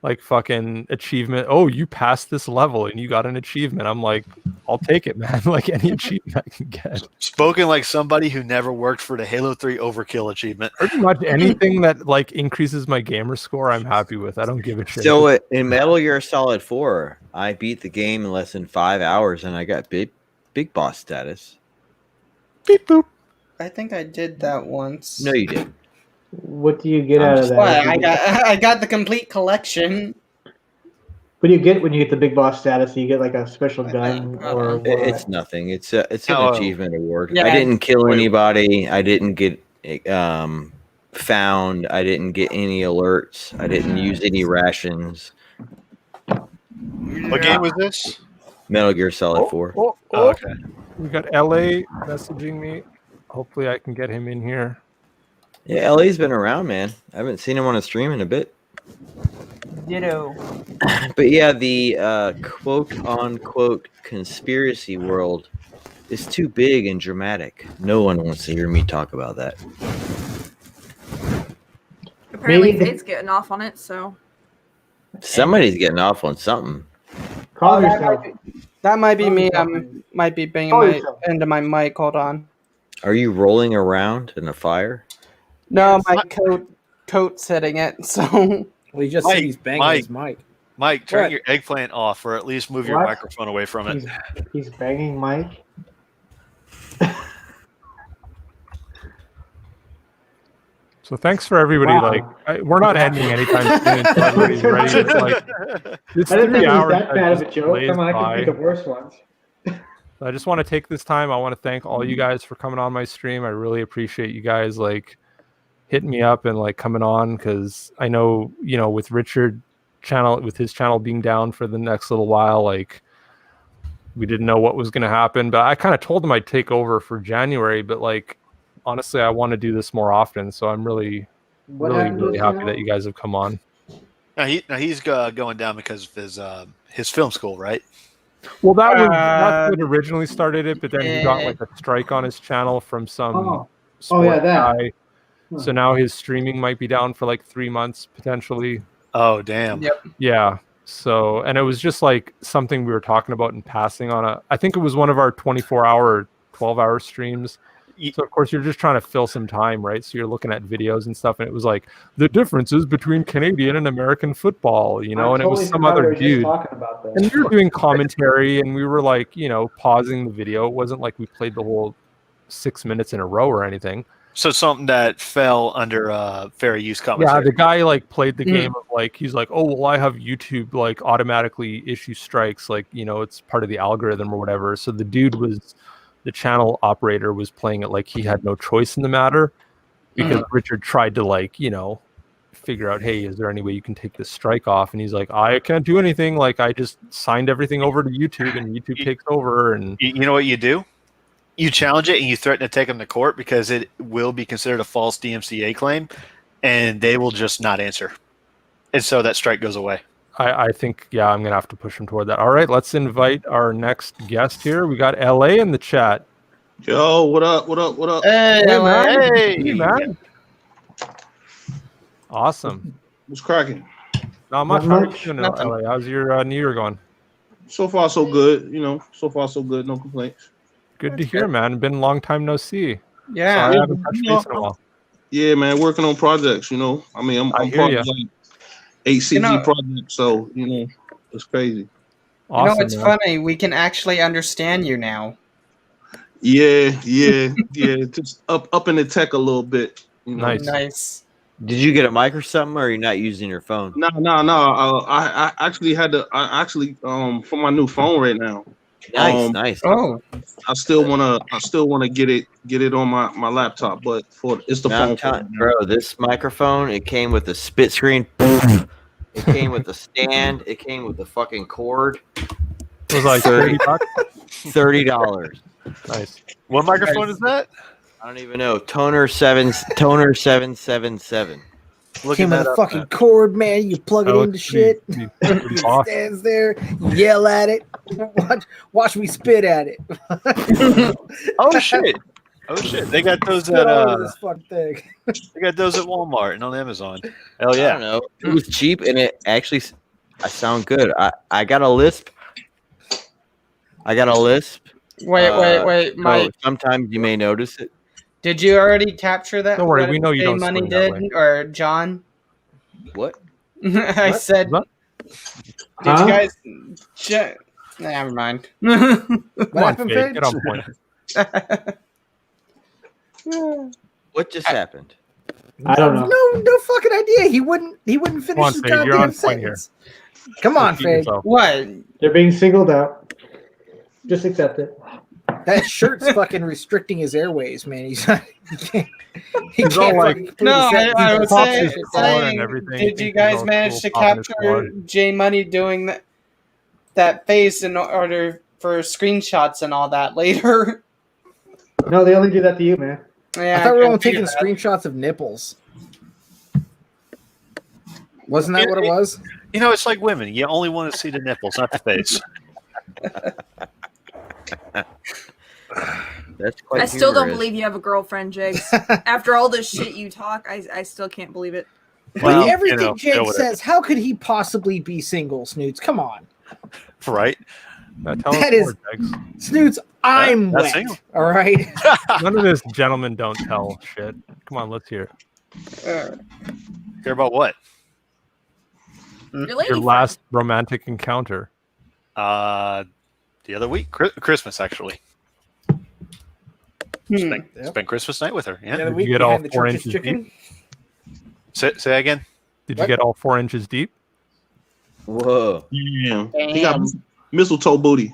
like fucking achievement, oh, you passed this level and you got an achievement, I'm like, I'll take it, man. Like any achievement I can get. Spoken like somebody who never worked for the Halo 3 Overkill achievement. Pretty much anything that like increases my gamer score, I'm happy with. I don't give a shit. So in Metal Gear Solid 4, I beat the game in less than 5 hours, and I got big boss status. Beep boop. I think I did that once. No, you didn't. What do you get out of that? What? I got the complete collection. What do you get when you get the big boss status? Do you get like a special gun or what? It's nothing. It's an achievement award. Yeah. I didn't kill anybody. I didn't get found. I didn't get any alerts. I didn't use any rations. What game was this? Metal Gear Solid 4. Oh, okay. We got LA messaging me. Hopefully I can get him in here. Yeah, LA's been around, man. I haven't seen him on a stream in a bit. Ditto. But yeah, the quote-unquote conspiracy world is too big and dramatic. No one wants to hear me talk about that. Apparently, Fate's getting off on it, so. Somebody's getting off on something. Call yourself. That might be me. I might be banging into my mic. Hold on. Are you rolling around in a fire? No, my coat's hitting it. So. Well, you just said he's banging his mic. Mike, turn your eggplant off, or at least move your microphone away from it. He's banging Mike. So thanks for everybody. Wow. Like, we're not ending anytime soon. Until everybody's ready. It's like it's I didn't 3 think it was hours. that bad of a joke. Come on, I by. can think of worse ones. I just want to take this time. I want to thank all you guys for coming on my stream. I really appreciate you guys like hitting me up and like coming on, because I know, with Richard with his channel being down for the next little while, like we didn't know what was going to happen, but I kind of told him I'd take over for January, but like honestly, I want to do this more often. So I'm really happy that you guys have come on. Now he's going down because of his film school, right? Well, that's what originally started it, but then he got like a strike on his channel from some sport guy. So now his streaming might be down for like 3 months potentially. Oh, damn. Yep. Yeah. So, and it was just like something we were talking about in passing on I think it was one of our 24-hour, 12-hour streams. So of course you're just trying to fill some time, right? So you're looking at videos and stuff, and it was like the differences between Canadian and American football, and it was some other dude. And we were doing commentary, and we were like, pausing the video. It wasn't like we played the whole 6 minutes in a row or anything. So something that fell under fair use commentary. Yeah, the guy like played the game of like, he's like, oh, well, I have YouTube like automatically issue strikes, like, it's part of the algorithm or whatever. So the channel operator was playing it like he had no choice in the matter, because Richard tried to like, figure out, hey, is there any way you can take this strike off? And he's like, I can't do anything. Like, I just signed everything over to YouTube, and YouTube takes over. And you know what you do? You challenge it and you threaten to take them to court, because it will be considered a false DMCA claim, and they will just not answer. And so that strike goes away. I think, I'm going to have to push him toward that. All right, let's invite our next guest here. We got LA in the chat. Yo, what up? What up? What up? Hey, man. Hey, man. Awesome. What's cracking? Not much. How are you doing, LA? How's your New Year going? So far, so good. You know, so far, so good. No complaints. Good to hear, man. Been a long time no see. Yeah. Sorry, I haven't touched base in a while. Yeah, man, working on projects. You know, I mean, I'm hear part ya. of like 8 CG projects, so you know, it's crazy. Awesome, you know, it's funny. We can actually understand you now. Yeah. Just up in the tech a little bit. You know? Nice. Did you get a mic or something, or are you not using your phone? No. I actually had to. For my new phone right now. Nice. Oh, I still wanna get it on my laptop, but it's the phone. Bro, this microphone, it came with a spit screen. It came with a stand. It came with a fucking cord. It was like $30. $30. Nice. What microphone is that? I don't even know. Toner 777. Came with a fucking cord, man. You plug it into shit. It stands there. You yell at it. Watch me spit at it. Oh shit! They got those at this fucking thing. They got those at Walmart and on Amazon. Hell yeah! I don't know. It was cheap and it actually. I sound good. I got a lisp. Wait, Mike. Sometimes you may notice it. Did you already capture that? Don't worry, we know you don't Money swing that did, or John? What? I said. What? Did you guys? Never mind. Come on, Fade, get on point. What just happened? I don't know. No fucking idea. He wouldn't finish Come on, his Fade, you're goddamn on point here. sentence. Come on, Fade. What? They're being singled out. Just accept it. That shirt's fucking restricting his airways, man. He can't all like, I was saying, and everything. did you guys manage to capture J Money doing that face in order for screenshots and all that later? No, they only do that to you, man. Yeah, I thought we were only taking screenshots of nipples. Wasn't that what it was? You know, it's like women. You only want to see the nipples, not the face. That's quite I still don't humorous. believe you have a girlfriend, Jigs. After all this shit you talk, I still can't believe it. Well, everything Jake says, how could he possibly be single, Snoots? Come on. Right? That is Snoots, I'm wet. Single. All right. None of this gentlemen don't tell shit. Come on, let's hear it. Care about what? Your last romantic encounter. The other week, Christmas actually. Spent Christmas night with her. Yeah. Did you get all 4 inches deep? Say again. Did you get all 4 inches deep? Whoa. Yeah. He got mistletoe booty.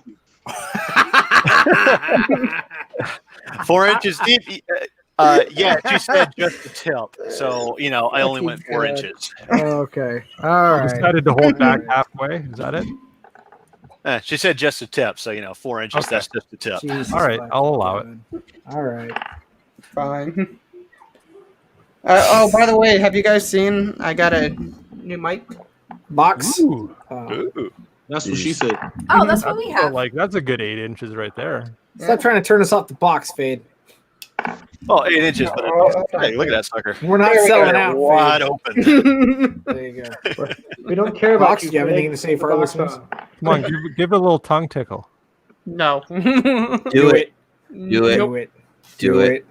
4 inches deep. Yeah, she said just the tip. So, you know, I only went 4 inches. Okay. All right. Decided to hold back halfway. Is that it? She said just the tip. So, 4 inches, that's just the tip. Jesus, all right. I'll allow it. All right. Fine. By the way, have you guys seen I got a new mic? Box? Ooh. That's what she said. Oh, that's what we have. Like, that's a good 8 inches right there. Stop trying to turn us off the box, Fade. Oh, 8 inches. But hey, look at that sucker. We're not selling out. Wide Fade. open. There you go. We don't care about Box, do you have anything to say for our listeners? Come on, give it a little tongue tickle. No. Do it. Do it. Do it. Do it.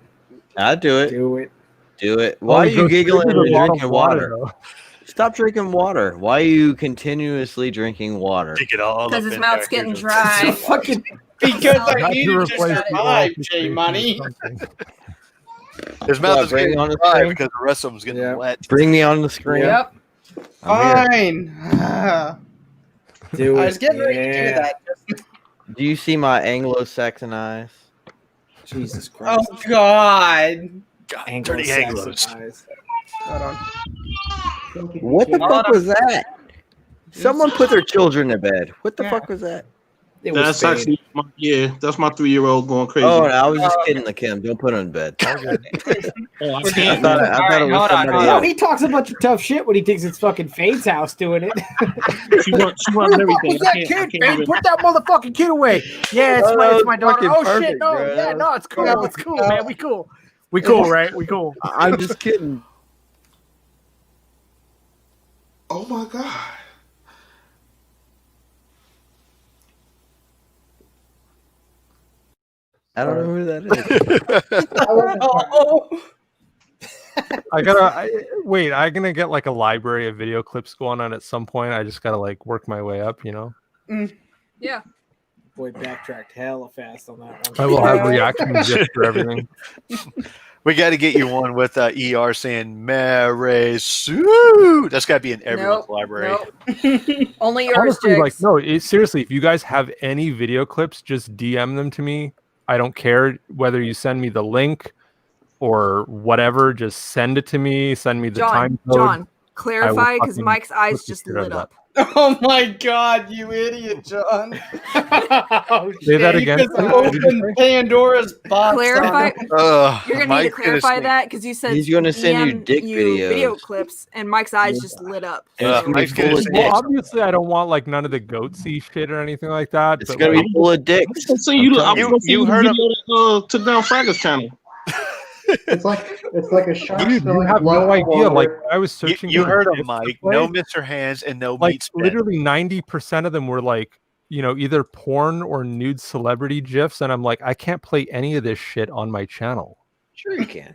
I'll do it. Do it. Do it. Why are you giggling and drinking water? Though. Stop drinking water. Why are you continuously drinking water? Take it all Because up his in mouth's there. getting dry. Fucking Because I I had need to to replace just the survive, oil J Money. with something. His mouth is bring getting it on the dry screen? because the rest of them's getting wet. Bring me on the screen. Yep. Fine. do I it. was getting ready to do that. Do you see my Anglo-Saxon eyes? Jesus Christ. Oh, God. God, dirty Anglos. Eyes. Hold on. What the fuck was that? Someone put their children to bed. What the Yeah. fuk was that? It was That's Fade. actually that's my 3-year-old going crazy. Oh, no, I was just kidding, Kim. Don't put her in bed. Oh, I I can't. thought it was hold on, somebody No, else. he talks a bunch of tough shit when he thinks it's fucking Fade's house doing it. She runs Where the fuck everything. was that kid, Fade? Put that motherfucking kid away. Yeah, it's my daughter. fucking Oh shit, perfect, no, bro. yeah, no, it's cool. It's cool, man. We cool. We cool, right? We cool. I'm just kidding. Oh my God. I don't know who that is. Oh, wait. I'm gonna get like a library of video clips going on at some point. I just gotta like work my way up, you know. Yeah. Boy, backtracked hella fast on that one. I will have reactions just for everything. We got to get you one with ER saying "Mary Sue." That's got to be in everyone's library. Only yours, Honestly, like, Jigs. no, seriously, if you guys have any video clips, just DM them to me. I don't care whether you send me the link or whatever. Just send it to me. Send me the time code. John, clarify because Mike's eyes just lit up. Oh my God, you idiot, John! Say that again. You just opened Pandora's box. Clarify. You're gonna need to clarify that because you said he's gonna send you dick video videos. clips, and Mike's eyes just lit up. Well, obviously, I don't want like none of the goatsy shit or anything like that. It's gonna be full of dicks. You heard of took down Fragger's channel. It's like a shark. Dude, you have no idea. Like I was searching. You heard for of Mike? No Mr. Hands and no like meat spit. literally 90% of them were like, you know, either porn or nude celebrity gifs, and I'm like, I can't play any of this shit on my channel. Sure you can.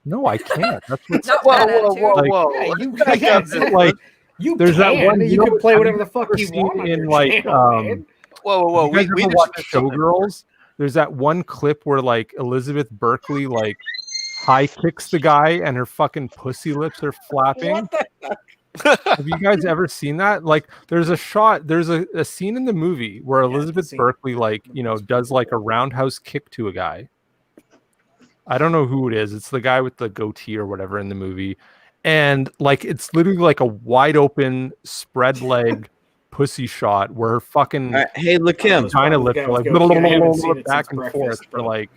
No, I can't. That's what's Whoa. Yeah, you can. like. You there's can. that one. You can play whatever the fuck you want on in your like channel, man. Whoa. You guys ever watch Showgirls? There's that one clip where like Elizabeth Berkley like high kicks the guy and her fucking pussy lips are flapping. Have you guys ever seen that? Like there's a shot, there's a scene in the movie where Elizabeth Berkley like, you know, does like a roundhouse kick to a guy. I don't know who it is. It's the guy with the goatee or whatever in the movie. And like it's literally like a wide open spread leg pussy shot where her fucking hey, look him vagina lips are like back and forth for like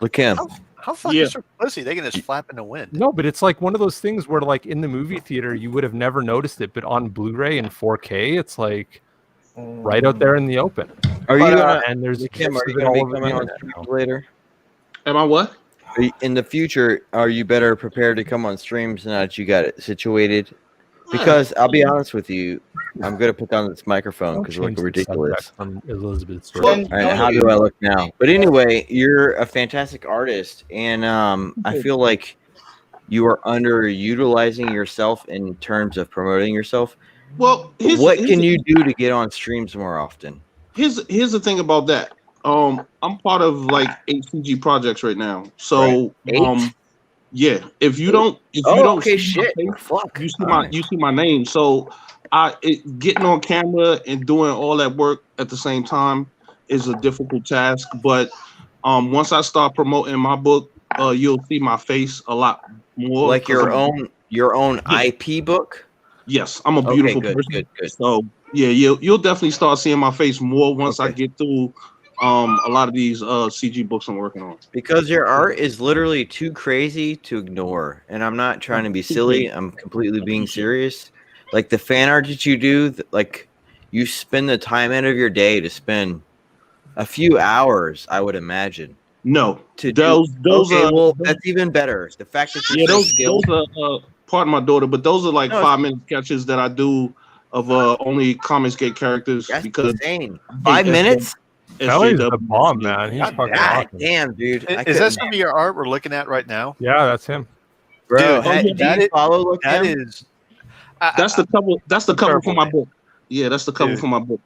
look him. How fuck is her pussy? They can just flap in the wind. No, but it's like one of those things where like in the movie theater you would have never noticed it, but on Blu-ray and 4K it's like right out there in the open. Are you gonna, and there's Kim, are you gonna be coming on streams later? Am I what? In the future, are you better prepared to come on streams now that you got it situated? Because I'll be honest with you, I'm gonna put down this microphone because it looks ridiculous. Elizabeth's All right, how do I look now? But anyway, you're a fantastic artist, and I feel like you are underutilizing yourself in terms of promoting yourself. Well, what can you do to get on streams more often? Here's the thing about that. I'm part of like 8 CG projects right now. So yeah, if you don't okay, shit. You see my name. So getting on camera and doing all that work at the same time is a difficult task. But once I start promoting my book, you'll see my face a lot more. Like your own IP book? Yes, I'm a beautiful person. Good. So yeah, you'll definitely start seeing my face more once I get through a lot of these CG books I'm working on. Because your art is literally too crazy to ignore. And I'm not trying to be silly. I'm completely being serious. Like the fan art that you do, like you spend the time out of your day to spend a few hours, I would imagine. No. Those are that's even better. The fact that those are pardon my daughter, but those are like 5-minute sketches that I do of only Comicsgate characters. That's because insane. 5 minutes? Kelly's the bomb, man. He's fucking awesome. Damn, dude. Is that some of your art we're looking at right now? Yeah, that's him. Bro, Dude, do you follow that him? is that's the cover. That's the cover for my book. Yeah, that's the cover for my book.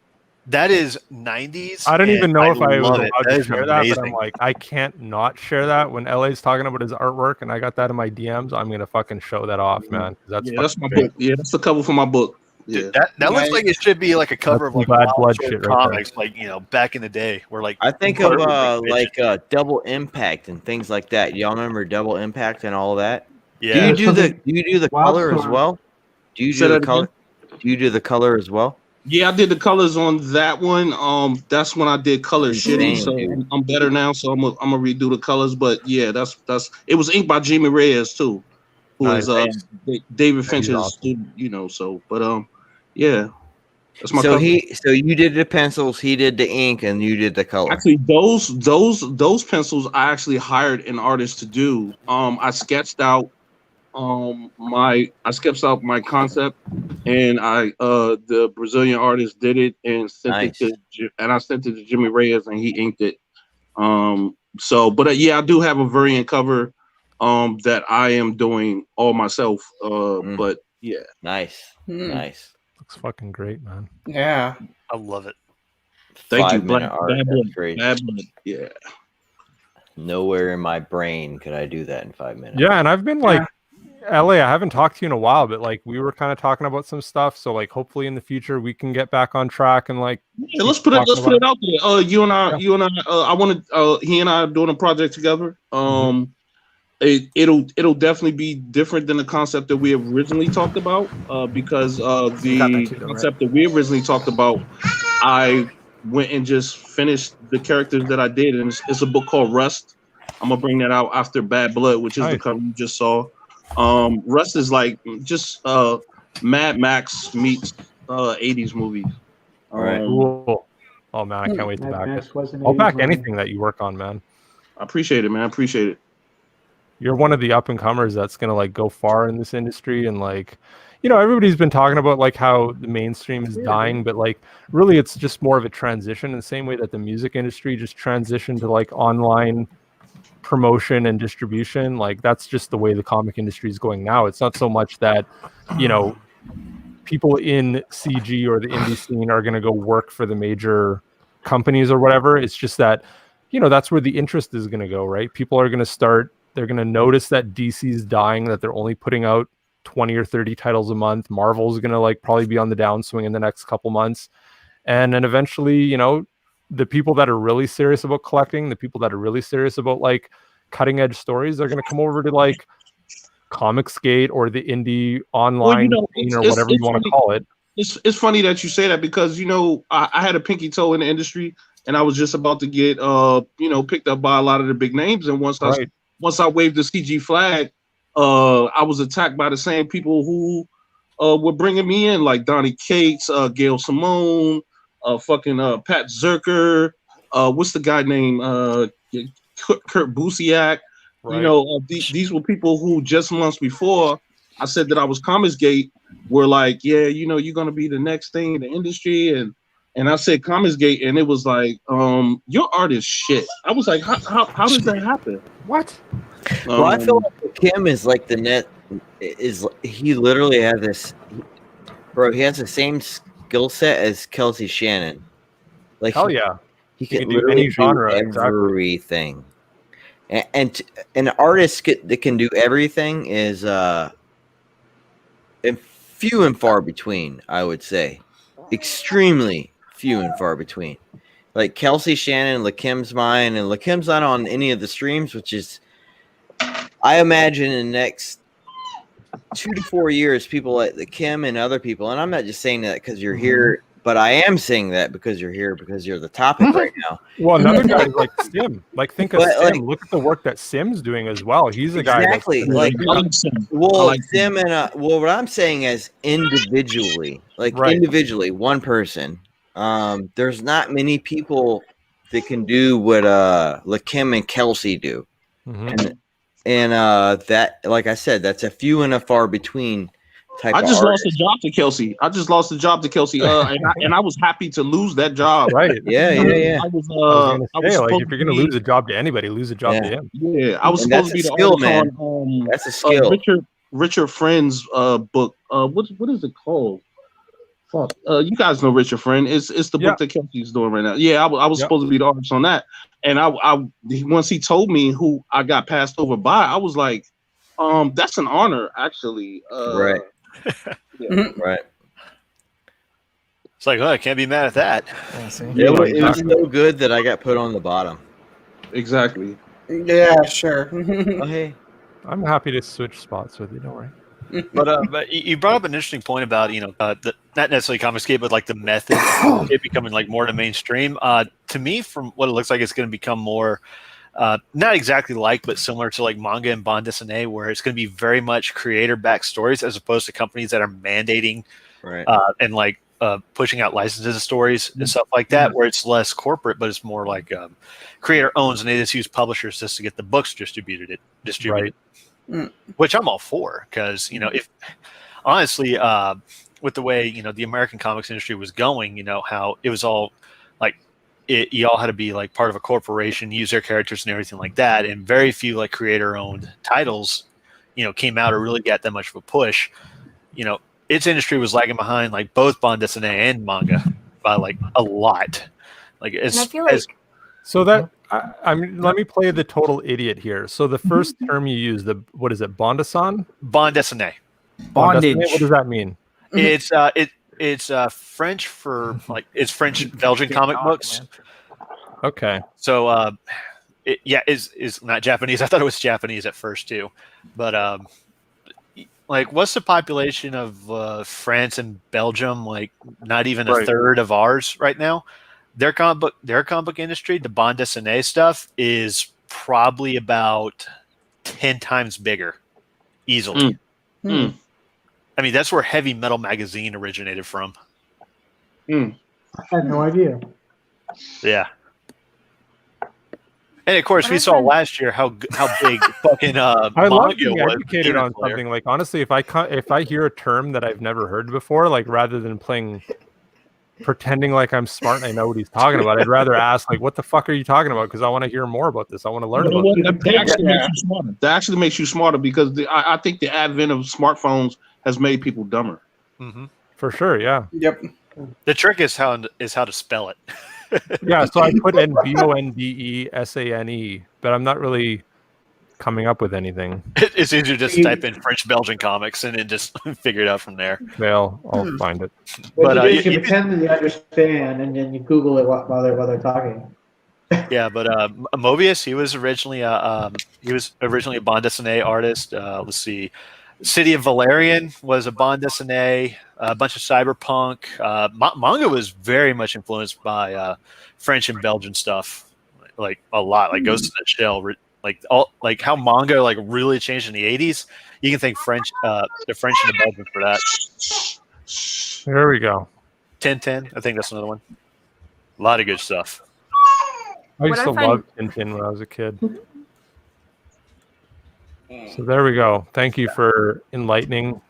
That is 90s. I don't even know if I was love allowed it. to That share is that, but amazing. I'm like, I can't not share that. When LA's talking about his artwork and I got that in my DMs, I'm gonna fucking show that off, man. That's my book. Yeah, that's the cover for my book. Yeah, Dude, that looks like it should be like a cover of like Bad Wild Blood Short shit right comics, like back in the day, where like I think of Double Impact and things like that. Y'all remember Double Impact and all of that? Yeah. Do you do the color as well? Do you do the color? Do you do the color as well? Yeah, I did the colors on that one. That's when I did color shitty. So I'm better now. So I'm gonna redo the colors. But yeah, that's it was inked by Jamie Reyes too, who is David Fincher's student. You know, so yeah, that's my. So you did the pencils, he did the ink, and you did the color. Actually, those pencils I actually hired an artist to do. I sketched out my concept, and the Brazilian artist did it and sent it to Jimmy Reyes, and he inked it. So, but yeah, I do have a variant cover that I am doing all myself. But yeah, nice. Looks fucking great, man. Yeah, I love it. Thank you, 5-minute art. That's crazy. Bad Blood. Yeah. Nowhere in my brain could I do that in 5 minutes. Yeah, and I've been like, LA, I haven't talked to you in a while, but like we were kind of talking about some stuff. So like hopefully in the future we can get back on track and like let's put it out there. You and I, I wanted he and I are doing a project together. It'll definitely be different than the concept that we originally talked about. Because the concept that we originally talked about, I went and just finished the characters that I did, and it's a book called Rust. I'm gonna bring that out after Bad Blood, which is the cover you just saw. Rust is like just Mad Max meets 80s movies. All right. Cool. Oh man, I can't wait to back it. wasn't I'll back 80s movie. anything that you work on, man. I appreciate it, man. I appreciate it. You're one of the up and comers that's gonna like go far in this industry, and like, you know, everybody's been talking about like how the mainstream is dying, but like really it's just more of a transition in the same way that the music industry just transitioned to like online promotion and distribution. Like that's just the way the comic industry is going now. It's not so much that, you know, people in CG or the indie scene are going to go work for the major companies or whatever. It's just that, you know, that's where the interest is going to go, right? People are going to start, they're going to notice that DC's dying, that they're only putting out 20 or 30 titles a month. Marvel's going to like probably be on the downswing in the next couple months. And then eventually, you know, the people that are really serious about collecting, the people that are really serious about like cutting edge stories, are going to come over to like Comicsgate or the indie online scene or whatever you want to call it. It's funny that you say that because, you know, I had a pinky toe in the industry and I was just about to get, you know, picked up by a lot of the big names. And once I waved the CG flag, I was attacked by the same people who were bringing me in, like Donnie Cates, Gail Simone, Pat Zerker, what's the guy named Kurt Busiek. Right. You know, these were people who just months before I said that I was Comicsgate were like, yeah, you know, you're gonna be the next thing in the industry, and I said Comicsgate, and it was like, your art is shit. I was like, how does that happen? What? Well, I feel like Kim is like the net is. He literally has this, bro. He has the same skill set as Kelsey Shannon. Like, hell yeah, he can do any genre, everything. Exactly. And an artist that can do everything is few and far between, I would say. Extremely few and far between. Like Kelsey Shannon, Lakim's mine, and Lakim's not on any of the streams, which is, I imagine in the next 2 to 4 years, people like Lakim and other people, and I'm not just saying that because you're here, but I am saying that because you're here, because you're the topic right now. Well, another guy is like Sim. Like, think of Sim. Like, look at the work that Sim's doing as well. He's a guy that's like Sim and what I'm saying is individually, individually, one person. There's not many people that can do what Lakim and Kelsey do, and that, like I said, that's a few and a far between. I just lost a job to Kelsey. And I was happy to lose that job. Right. Yeah. I was if you're gonna lose a job to anybody, lose a job to him. Yeah, I was supposed to be the skill, man. On, that's a skill. Richard Friend's book. What is it called? Fuck. You guys know Richard Friend. It's the book that Kelsey's doing right now. Yeah, I was supposed to be the artist on that. And once he told me who I got passed over by, I was like, that's an honor, actually. Right. Right. It's like, I can't be mad at that. It was so good that I got put on the bottom. Exactly. Yeah, sure. Oh, hey, I'm happy to switch spots with you. Don't worry. But you brought up an interesting point about not necessarily Comicsgate, but like the method of it becoming like more to mainstream. To me, from what it looks like, it's going to become more. Not exactly but similar to like manga and bande dessinée, where it's going to be very much creator backed stories as opposed to companies that are mandating and like pushing out licenses of stories and stuff like that, where it's less corporate, but it's more like creator owns and they just use publishers just to get the books distributed, which I'm all for, because if honestly with the way the American comics industry was going, how it was all like you all had to be like part of a corporation, use their characters and everything like that, and very few like creator-owned titles, came out or really got that much of a push. Its industry was lagging behind like both bande dessinée and manga by like a lot. Like And I feel like so that let me play the total idiot here. So the first term you use, what is it, bande-san? Bande dessinée. Bondage. What does that mean? It's French for like it's French Belgian comic books. Okay. So is not Japanese. I thought it was Japanese at first too, but like what's the population of France and Belgium? Like not even a third of ours right now. Their comic book industry, the bande dessinée stuff, is probably about 10 times bigger, easily. I mean, that's where Heavy Metal Magazine originated from. I had no idea. Yeah. And of course, we saw last year how big fucking I love being was. educated on something. Like honestly, if I hear a term that I've never heard before, like rather than pretending like I'm smart and I know what he's talking about, I'd rather ask like, "What the fuck are you talking about?" Because I want to hear more about this. I want to learn about it. That actually makes you smarter because I think the advent of smartphones has made people dumber. Mm-hmm. For sure, yeah. Yep. The trick is how to spell it. Yeah, so I put in BONDESANE, but I'm not really coming up with anything. It's easier to just type in French Belgian comics and then just figure it out from there. Well, I'll find it. But you pretend that you understand, and then you Google it while they're talking. Yeah, but Mobius, he was originally a bande dessinée artist. Let's see, City of Valerian was a bande dessinée. A bunch of cyberpunk. Manga was very much influenced by French and Belgian stuff, like a lot. Like Ghost in the Shell. Like how manga like really changed in the 80s. You can thank the French and the Belgian for that. There we go. 1010, I think that's another one. A lot of good stuff. I used to love Tintin when I was a kid. So there we go. Thank you for enlightening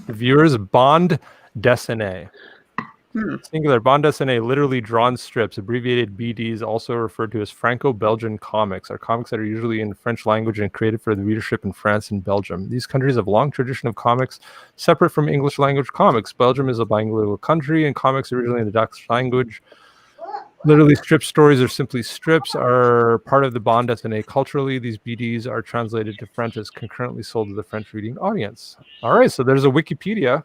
the viewers. Bande dessinée. Singular. Bande dessinée, literally drawn strips, abbreviated BDs, also referred to as Franco-Belgian comics, are comics that are usually in French language and created for the readership in France and Belgium. These countries have a long tradition of comics separate from English language comics. Belgium is a bilingual country, and comics originally in the Dutch language. Literally, strip stories or simply strips are part of the bande dessinée. Culturally, these BDs are translated to French as concurrently sold to the French reading audience. All right, so there's a Wikipedia.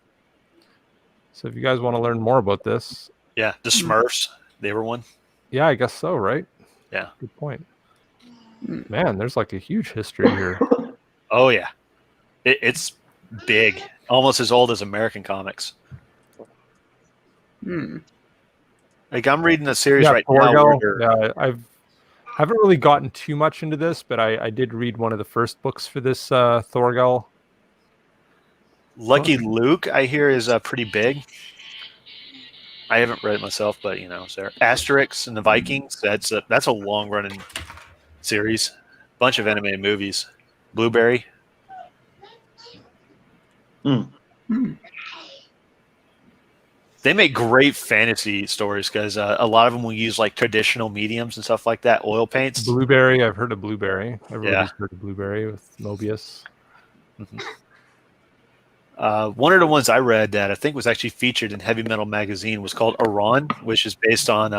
So if you guys want to learn more about this. Yeah, the Smurfs, they were one. Yeah, I guess so, right? Yeah. Good point. Man, there's like a huge history here. Oh, yeah. It's big. Almost as old as American comics. Like I'm reading a series right now. Yeah, I haven't really gotten too much into this, but I did read one of the first books for this Thorgal. Lucky Luke, I hear, is pretty big. I haven't read it myself, but there Asterix and the Vikings. That's a long running series. Bunch of animated movies. Blueberry. They make great fantasy stories because a lot of them will use like traditional mediums and stuff like that. Oil paints. Blueberry, I've heard of Blueberry. Everybody's heard of Blueberry with Mobius. One of the ones I read that I think was actually featured in Heavy Metal Magazine was called Iran, which is based on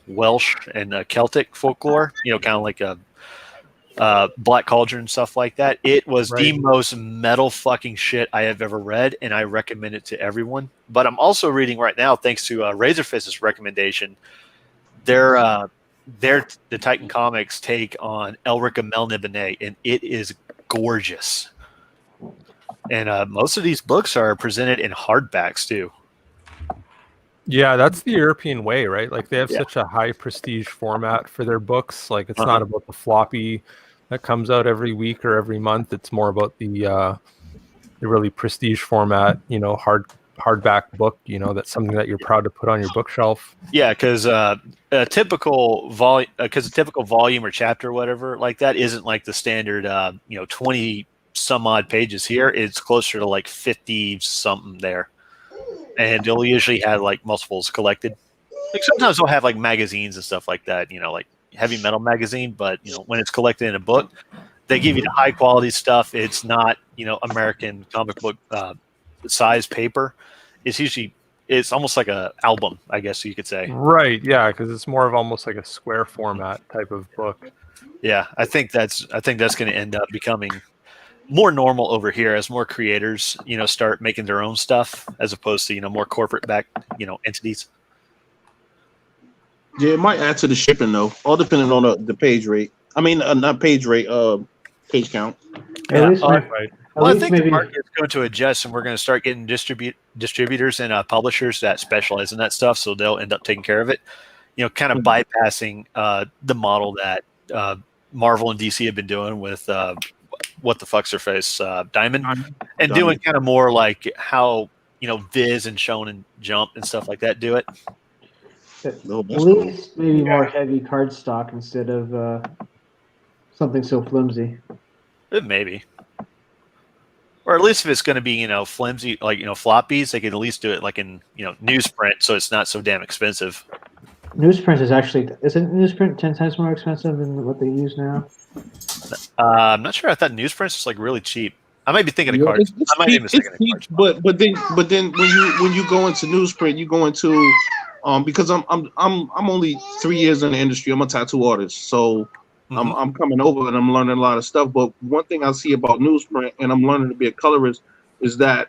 Welsh and Celtic folklore. Kind of like a Black Cauldron and stuff like that. It was the most metal fucking shit I have ever read, and I recommend it to everyone. But I'm also reading right now, thanks to Razorfist's recommendation, the Titan Comics take on Elric and Melniboné, and it is gorgeous. And most of these books are presented in hardbacks too. Yeah, that's the European way, right? Like they have such a high prestige format for their books. Like it's not about the floppy that comes out every week or every month. It's more about the really prestige format, hardback book. That's something that you're proud to put on your bookshelf. Yeah, because a typical volume or chapter or whatever like that isn't like the standard 20 some odd pages here. It's closer to like 50 something there, and they'll usually have like multiples collected. Like sometimes they'll have like magazines and stuff like that, like heavy metal magazine, but when it's collected in a book, they give you the high quality stuff. It's not, American comic book size paper. It's almost like a album, I guess you could say. Right. Yeah. Cause it's more of almost like a square format type of book. Yeah. I think that's going to end up becoming more normal over here as more creators, start making their own stuff as opposed to, more corporate backed, entities. Yeah, it might add to the shipping though, all depending on the page rate. I mean, not page rate, page count. Yeah. Right. Well, I think the market is going to adjust, and we're going to start getting distributors and publishers that specialize in that stuff, so they'll end up taking care of it. Kind of bypassing the model that Marvel and DC have been doing with what the fuck's her face, Diamond, and doing kind of more like how Viz and Shonen Jump and stuff like that do it. At least maybe more heavy cardstock instead of something so flimsy. Maybe. Or at least if it's going to be, flimsy, like, floppies, they can at least do it like in, newsprint, so it's not so damn expensive. Newsprint isn't newsprint 10 times more expensive than what they use now? I'm not sure. I thought newsprint was like really cheap. I might be thinking of cards. I might be mistaken of cards. But then when you go into newsprint, you go into because I'm only 3 years in the industry. I'm a tattoo artist, so I'm coming over and I'm learning a lot of stuff. But one thing I see about newsprint, and I'm learning to be a colorist, is that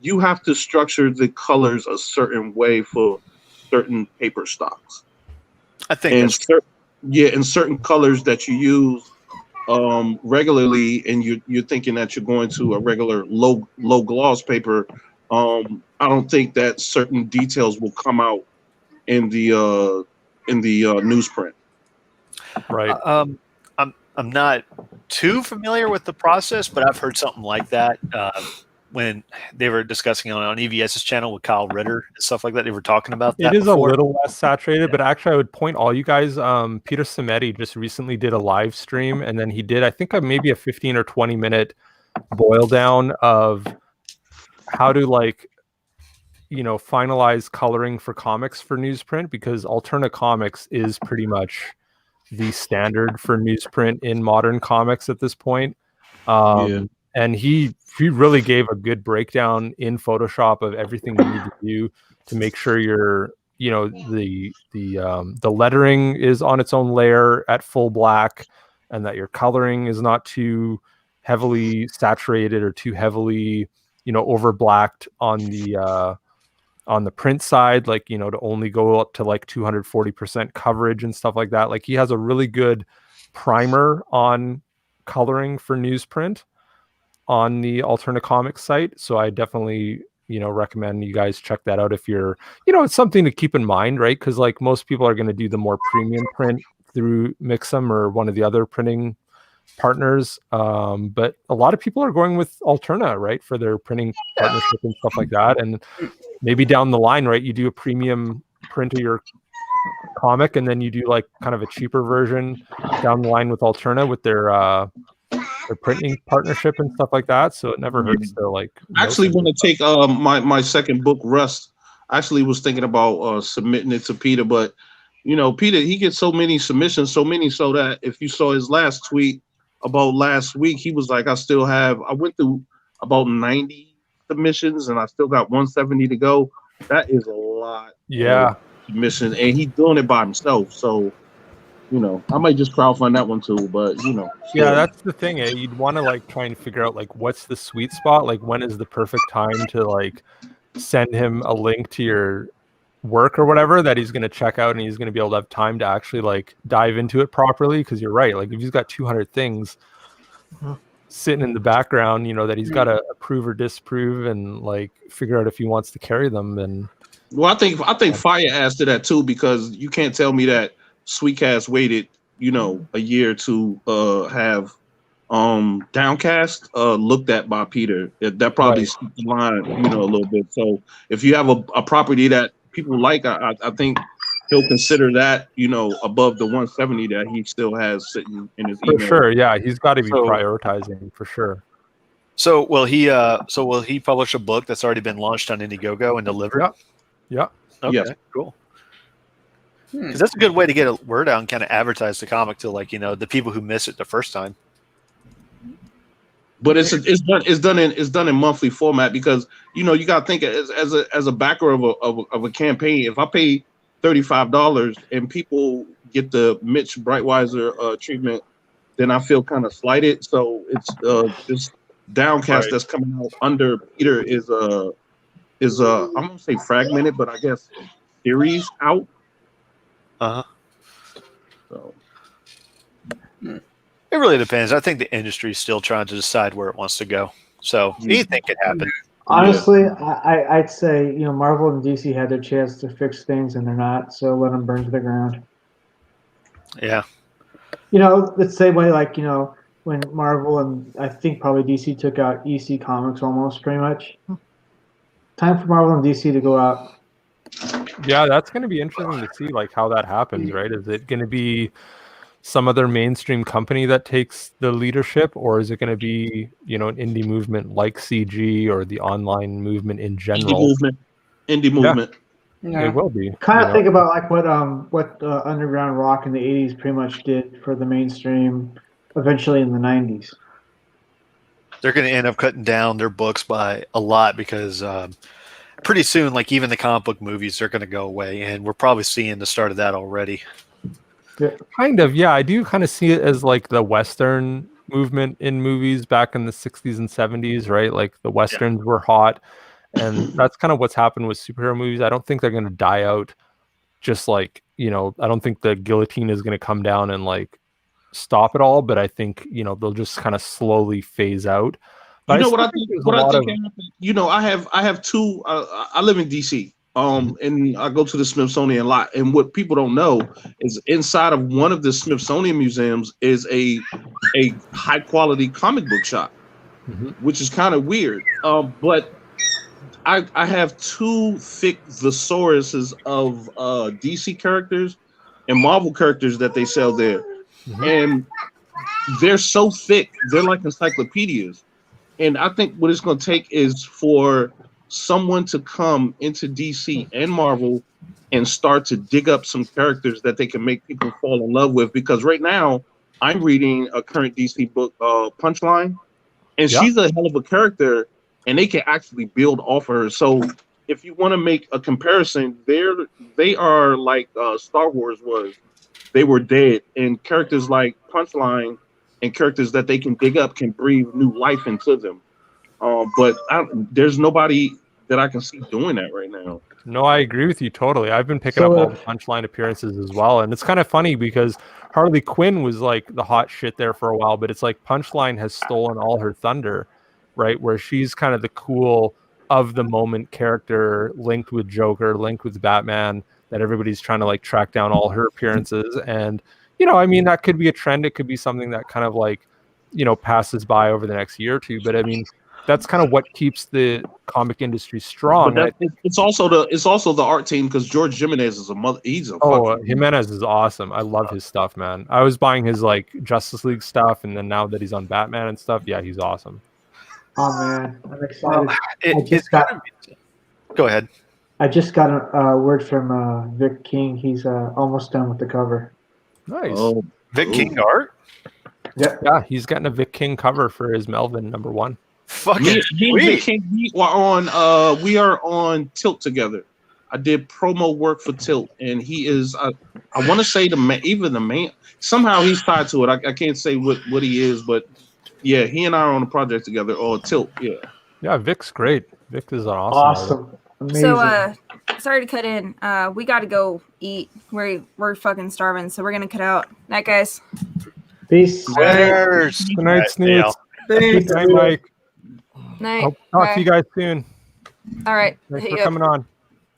you have to structure the colors a certain way for certain paper stocks. I think and certain colors that you use regularly, and you're thinking that you're going to a regular low gloss paper. I don't think that certain details will come out in the newsprint. Right. I'm not too familiar with the process, but I've heard something like that when they were discussing on EVS's channel with Kyle Ritter and stuff like that. They were talking about that. It is a little less saturated, but actually I would point all you guys, Peter Cimetti just recently did a live stream, and then he did, I think, maybe a 15 or 20 minute boil down of how to finalize coloring for comics for newsprint, because Alterna Comics is pretty much the standard for newsprint in modern comics at this point. And he really gave a good breakdown in Photoshop of everything you need to do to make sure your the lettering is on its own layer at full black, and that your coloring is not too heavily saturated or too heavily over blacked on the print side, to only go up to 240% coverage and stuff like that. He has a really good primer on coloring for newsprint on the Alterna Comics site. So I definitely, recommend you guys check that out if you're, it's something to keep in mind, right? Because most people are going to do the more premium print through Mixam or one of the other printing partners. But a lot of people are going with Alterna, right, for their printing partnership and stuff like that. And maybe down the line, right, you do a premium print of your comic, and then you do kind of a cheaper version down the line with Alterna with their printing partnership and stuff like that. So it never hurts to actually want to take my second book, Rust. I actually was thinking about submitting it to Peter, but Peter, he gets so many submissions, so that if you saw his last tweet about last week, he was like, I went through about 90 submissions and I still got 170 to go. That is a lot. Yeah. Submissions, and he's doing it by himself. So I might just crowdfund that one too, but yeah, that's the thing. You'd want to try and figure out what's the sweet spot, when is the perfect time to send him a link to your work or whatever that he's going to check out, and he's going to be able to have time to actually dive into it properly. Because you're right, if he's got 200 things sitting in the background, that he's got to approve or disapprove and figure out if he wants to carry them. And well, I think Fire adds to that too, because you can't tell me that Sweetcast waited, a year to have Downcast looked at by Peter. That probably skipped the line, a little bit. So if you have a property that people like, I think he'll consider that, above the 170 that he still has sitting in his email. For sure, yeah, he's got to be prioritizing for sure. So will he publish a book that's already been launched on Indiegogo and delivered? Yeah. Okay, yes. cool. Because that's a good way to get a word out and kind of advertise the comic to, like, the people who miss it the first time. But it's done in monthly format because you got to think as a backer of a campaign. If I pay $35 and people get the Mitch Brightweiser treatment, then I feel kind of slighted. So it's this Downcast that's coming out under Peter is I'm gonna say fragmented, but I guess series out. So. It really depends. I think the industry is still trying to decide where it wants to go. So anything could happen. Honestly, I'd say Marvel and DC had their chance to fix things and they're not. So let them burn to the ground. Yeah. The same way when Marvel and I think probably DC took out EC Comics almost pretty much. Time for Marvel and DC to go out. Yeah, that's going to be interesting to see how that happens, right? Is it going to be some other mainstream company that takes the leadership, or is it going to be an indie movement like CG or the online movement in general? Indie movement. Yeah. It will be. Kind of think about what underground rock in the 80s pretty much did for the mainstream eventually in the 90s. They're going to end up cutting down their books by a lot because pretty soon, even the comic book movies are going to go away, and we're probably seeing the start of that already. Yeah. Kind of, yeah. I do kind of see it as the Western movement in movies back in the 60s and 70s, right? The Westerns were hot, and that's kind of what's happened with superhero movies. I don't think they're going to die out just I don't think the guillotine is going to come down and stop it all, but I think, they'll just kind of slowly phase out. But I have two, I live in DC. And I go to the Smithsonian a lot. And what people don't know is inside of one of the Smithsonian museums is a high quality comic book shop, which is kind of weird. But I have two thick thesauruses of DC characters and Marvel characters that they sell there. And they're so thick, they're like encyclopedias. And I think what it's going to take is for someone to come into DC and Marvel and start to dig up some characters that they can make people fall in love with. Because right now I'm reading a current DC book, Punchline, and she's a hell of a character, and they can actually build off her. So if you want to make a comparison, they are like Star Wars was. They were dead, and characters like Punchline and characters that they can dig up can breathe new life into them. But there's nobody that I can see doing that right now. No, I agree with you totally. I've been picking up all the Punchline appearances as well. And it's kind of funny because Harley Quinn was the hot shit there for a while, but it's Punchline has stolen all her thunder, right? Where she's kind of the cool of the moment character linked with Joker, linked with Batman, that everybody's trying to track down all her appearances. And, that could be a trend. It could be something that kind of passes by over the next year or two. But that's kind of what keeps the comic industry strong. But it's also the art team because George Jimenez is Jimenez is awesome. I love his stuff, man. I was buying his Justice League stuff, and then now that he's on Batman and stuff, yeah, he's awesome. Oh man, I'm excited. Go ahead. I just got a word from Vic King. He's almost done with the cover. Nice. Vic King art? Yeah, he's getting a Vic King cover for his Melvin #1. Fucking Vic King, we are on Tilt together. I did promo work for Tilt, and he is I want to say the man. Somehow he's tied to it. I can't say what he is, but yeah, he and I are on a project together. Or Tilt, yeah. Yeah, Vic's great. Vic is an awesome. Amazing. So sorry to cut in. We got to go eat. We're fucking starving, so we're gonna cut out. Night, guys. Peace. Good night, Snoots. Good night, Mike. Night. I'll talk to you guys soon. All right. Thanks for coming on.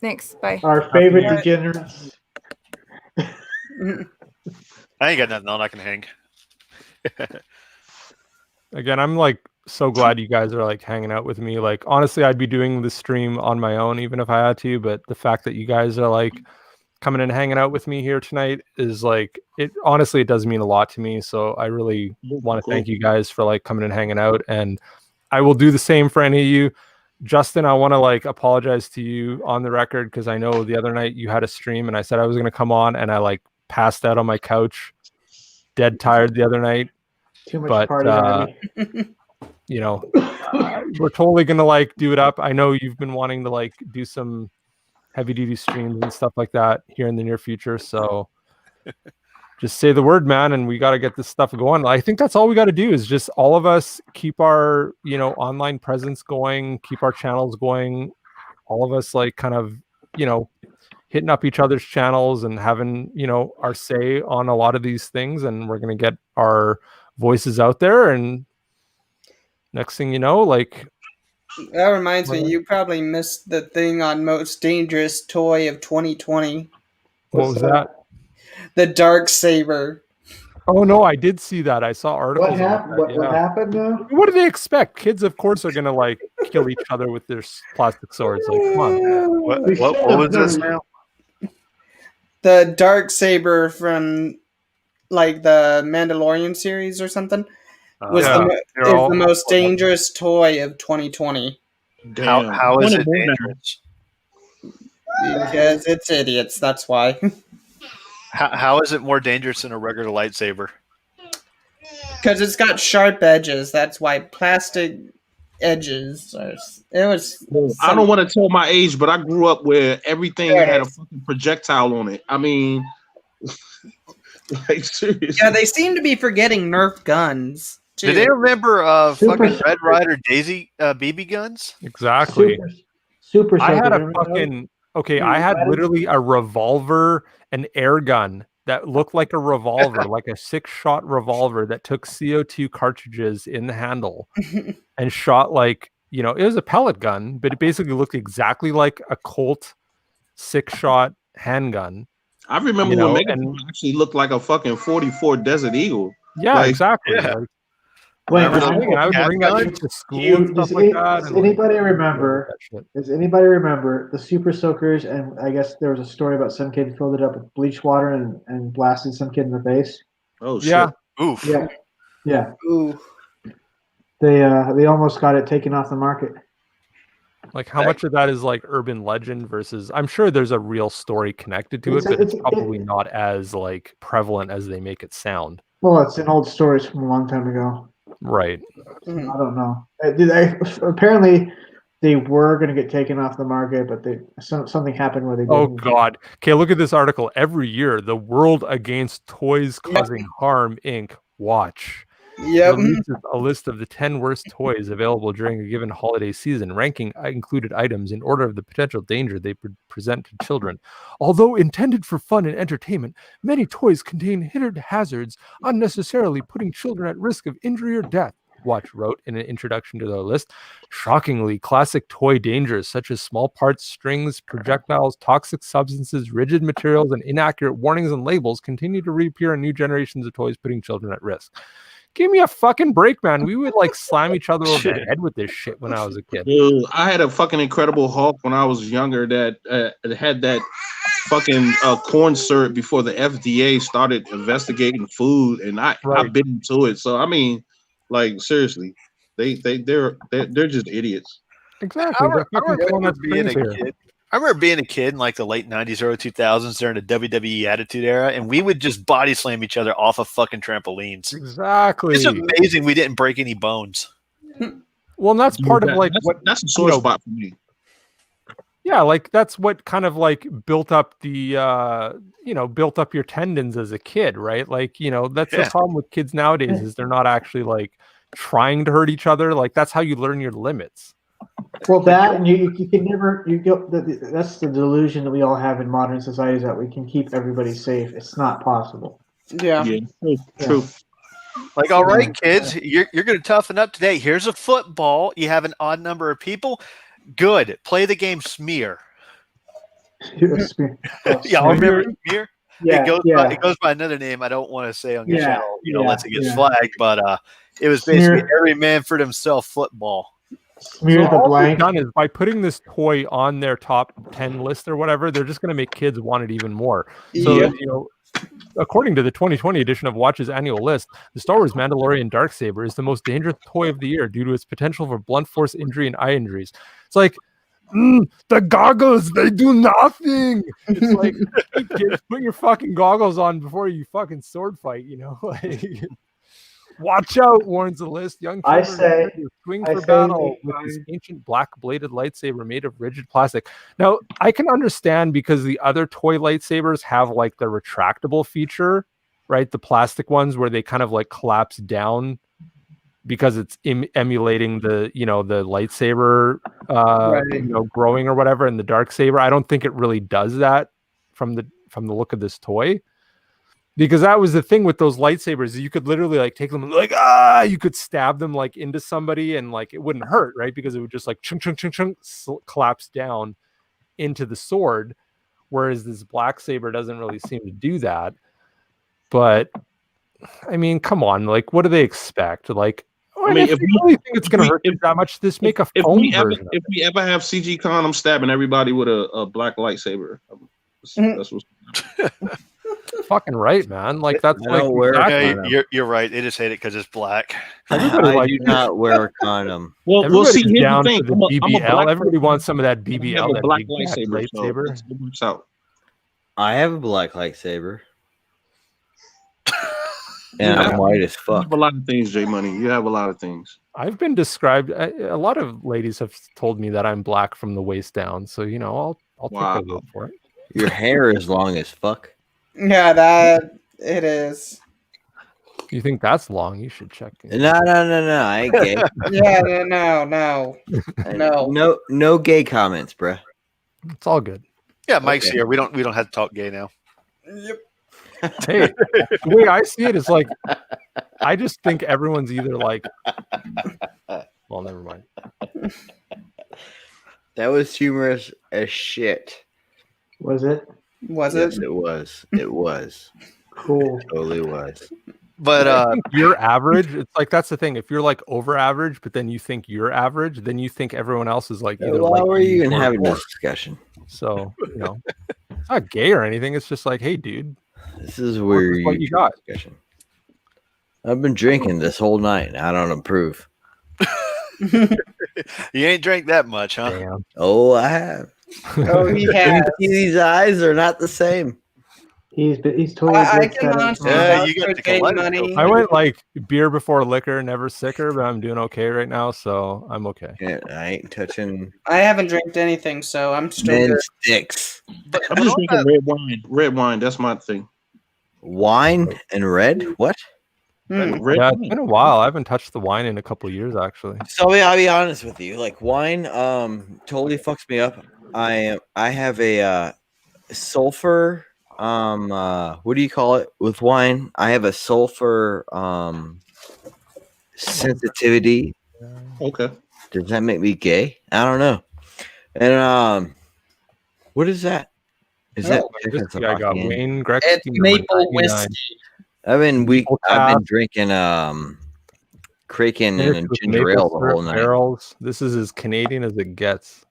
Thanks. Bye. Our favorite degenerates. I ain't got nothing on. I can hang. Again, I'm so glad you guys are hanging out with me. Honestly, I'd be doing the stream on my own even if I had to, but the fact that you guys are coming and hanging out with me here tonight is it honestly, it does mean a lot to me. So I really want to thank you guys for coming and hanging out, and I will do the same for any of you. Justin, I want to like apologize to you on the record because I know the other night you had a stream and I said I was going to come on and I like passed out on my couch, dead tired the other night. Too much party already. You know, we're totally going to like do it up. I know you've been wanting to like do some heavy duty streams and stuff like that here in the near future. So just say the word, man, and we got to get this stuff going. I think that's all we got to do is just all of us keep our, you know, online presence going, keep our channels going. All of us like kind of, you know, hitting up each other's channels and having, you know, our say on a lot of these things. And we're going to get our voices out there. And next thing you know, like. That reminds me, you probably missed the thing on most dangerous toy of 2020. What was that? The Dark Saber. Oh no, I did see that. I saw articles. What happened? What happened now? What do they expect? Kids, of course, are gonna like kill each other with their plastic swords. Like, come on. What was this now? The Dark Saber from like the Mandalorian series or something was the most dangerous toy of 2020. How is it dangerous? Because it's idiots. That's why. How is it more dangerous than a regular lightsaber? Because it's got sharp edges. That's why plastic edges. It was. I don't want to tell my age, but I grew up where everything had a fucking projectile on it. I mean, like seriously. Yeah, they seem to be forgetting Nerf guns. Do they remember fucking Red Ryder Daisy BB guns? Exactly. Super. I had a fucking I had literally a revolver, an air gun that looked like a revolver, like a 6-shot revolver that took CO2 cartridges in the handle and shot like, you know, it was a pellet gun, but it basically looked exactly like a Colt 6-shot handgun. I remember when Megaton actually looked like a fucking 44 Desert Eagle. Yeah, like, exactly. Yeah. Like, I would bring that shit to school and stuff like that. Does anybody remember? Does anybody remember the Super Soakers? And I guess there was a story about some kid filled it up with bleach water and blasted some kid in the face. Oh shit! Yeah. Oof. Yeah. Ooh. They almost got it taken off the market. Like how much of that is like urban legend versus? I'm sure there's a real story connected to it, but it's probably not as like prevalent as they make it sound. Well, it's in old stories from a long time ago. Right. I don't know. Apparently, they were going to get taken off the market, but something happened where they didn't. Oh God. Okay, look at this article. Every year, the World Against Toys Causing Harm Inc. Watch. Releases a list of the 10 worst toys available during a given holiday season, ranking included items in order of the potential danger they present to children. Although intended for fun and entertainment, many toys contain hidden hazards, unnecessarily putting children at risk of injury or death. Watch wrote in an introduction to the list. Shockingly, classic toy dangers such as small parts, strings, projectiles, toxic substances, rigid materials, and inaccurate warnings and labels continue to reappear in new generations of toys, putting children at risk. Give me a fucking break, man. We would like slam each other over the head with this shit when I was a kid. Dude, I had a fucking Incredible Hulk when I was younger that had that fucking corn syrup before the FDA started investigating food, and I bit into it. So I mean, like seriously, they're just idiots. Exactly. I remember being a kid in like the late 90s, early 2000s during the WWE Attitude Era, and we would just body slam each other off of fucking trampolines. Exactly. It's amazing we didn't break any bones. Well, and that's part of like that's a sore spot for me. Yeah, like that's what kind of like built up the built up your tendons as a kid, right? Like, that's the problem with kids nowadays is they're not actually like trying to hurt each other. Like that's how you learn your limits. Well, that and you can never that's the delusion that we all have in modern societies that we can keep everybody safe. It's not possible. Yeah. True. Like, all right, kids, you're going to toughen up today. Here's a football. You have an odd number of people. Good. Play the game Smear. Smear. Yeah, I remember Smear. Yeah, it goes by another name I don't want to say on your channel, unless it gets flagged. But it was basically every man for himself football. Smear so the all blank. Done is by putting this toy on their top 10 list or whatever, they're just going to make kids want it even more. So according to the 2020 edition of Watch's annual list, the Star Wars Mandalorian Darksaber is the most dangerous toy of the year due to its potential for blunt force injury and eye injuries. It's like, the goggles, they do nothing. It's like, hey kids, put your fucking goggles on before you fucking sword fight, you know? Like, watch out, warns the list. Young children swing for battle with this ancient black-bladed lightsaber made of rigid plastic. Now, I can understand because the other toy lightsabers have like the retractable feature, right? The plastic ones where they kind of like collapse down because it's emulating the, you know, the lightsaber, you know, growing or whatever. And the Darksaber, I don't think it really does that from the look of this toy. Because that was the thing with those lightsabers. You could literally like take them and like, you could stab them like into somebody and like it wouldn't hurt, right? Because it would just like chunk, chunk, chunk, chunk, collapse down into the sword. Whereas this black saber doesn't really seem to do that. But I mean, come on, like, what do they expect? Like, I mean, if you really think it's going to hurt that much, just make a foam version. If we ever have CG Con, I'm stabbing everybody with a black lightsaber. That's what's fucking right, man. Like that's like you're right. They just hate it because it's black. I do not wear a condom. Well, we'll see. Here's the thing. BBL. Everybody wants some of that BBL. That black big lightsaber. So I have a black lightsaber. And I'm white as fuck. You have a lot of things, J Money. You have a lot of things. I've been described. A lot of ladies have told me that I'm black from the waist down. So you know, I'll take a look for it. Your hair is long as fuck. Yeah, that it is. You think that's long? You should check. No. I ain't gay. Yeah, No gay comments, bruh. It's all good. Yeah, Mike's here. We don't have to talk gay now. Yep. Hey, the way I see it is like, I just think everyone's either like, well, never mind. That was humorous as shit. Was it? Was yes, it? It was. It was. Cool. It totally was. But you're average. It's like that's the thing. If you're like over average, but then you think you're average, then you think everyone else is like. Well, like we're even having this discussion. So you know, it's not gay or anything. It's just like, hey, dude. This is where you got. Discussion. I've been drinking this whole night. I don't approve. You ain't drank that much, huh? Damn. Oh, I have. Oh, he has. These eyes are not the same. He's totally. I can honestly you got to take money. I went like beer before liquor, never sicker, but I'm doing okay right now, so I'm okay. Yeah, I ain't touching. I haven't drank anything, so I'm still men's good. dicks. But I'm just drinking red wine. Red wine. That's my thing. Wine and red? What? Red Yeah, wine. it's been a while. I haven't touched the wine in a couple of years, actually. So I'll be honest with you. Like wine, totally fucks me up. I have a sulfur. What do you call it with wine? I have a sulfur sensitivity. Okay. Does that make me gay? I don't know. And what is that? Is that? I got Wayne Gretzky. It's maple whiskey. I've been drinking Kraken and ginger ale the whole night. Barrels. This is as Canadian as it gets.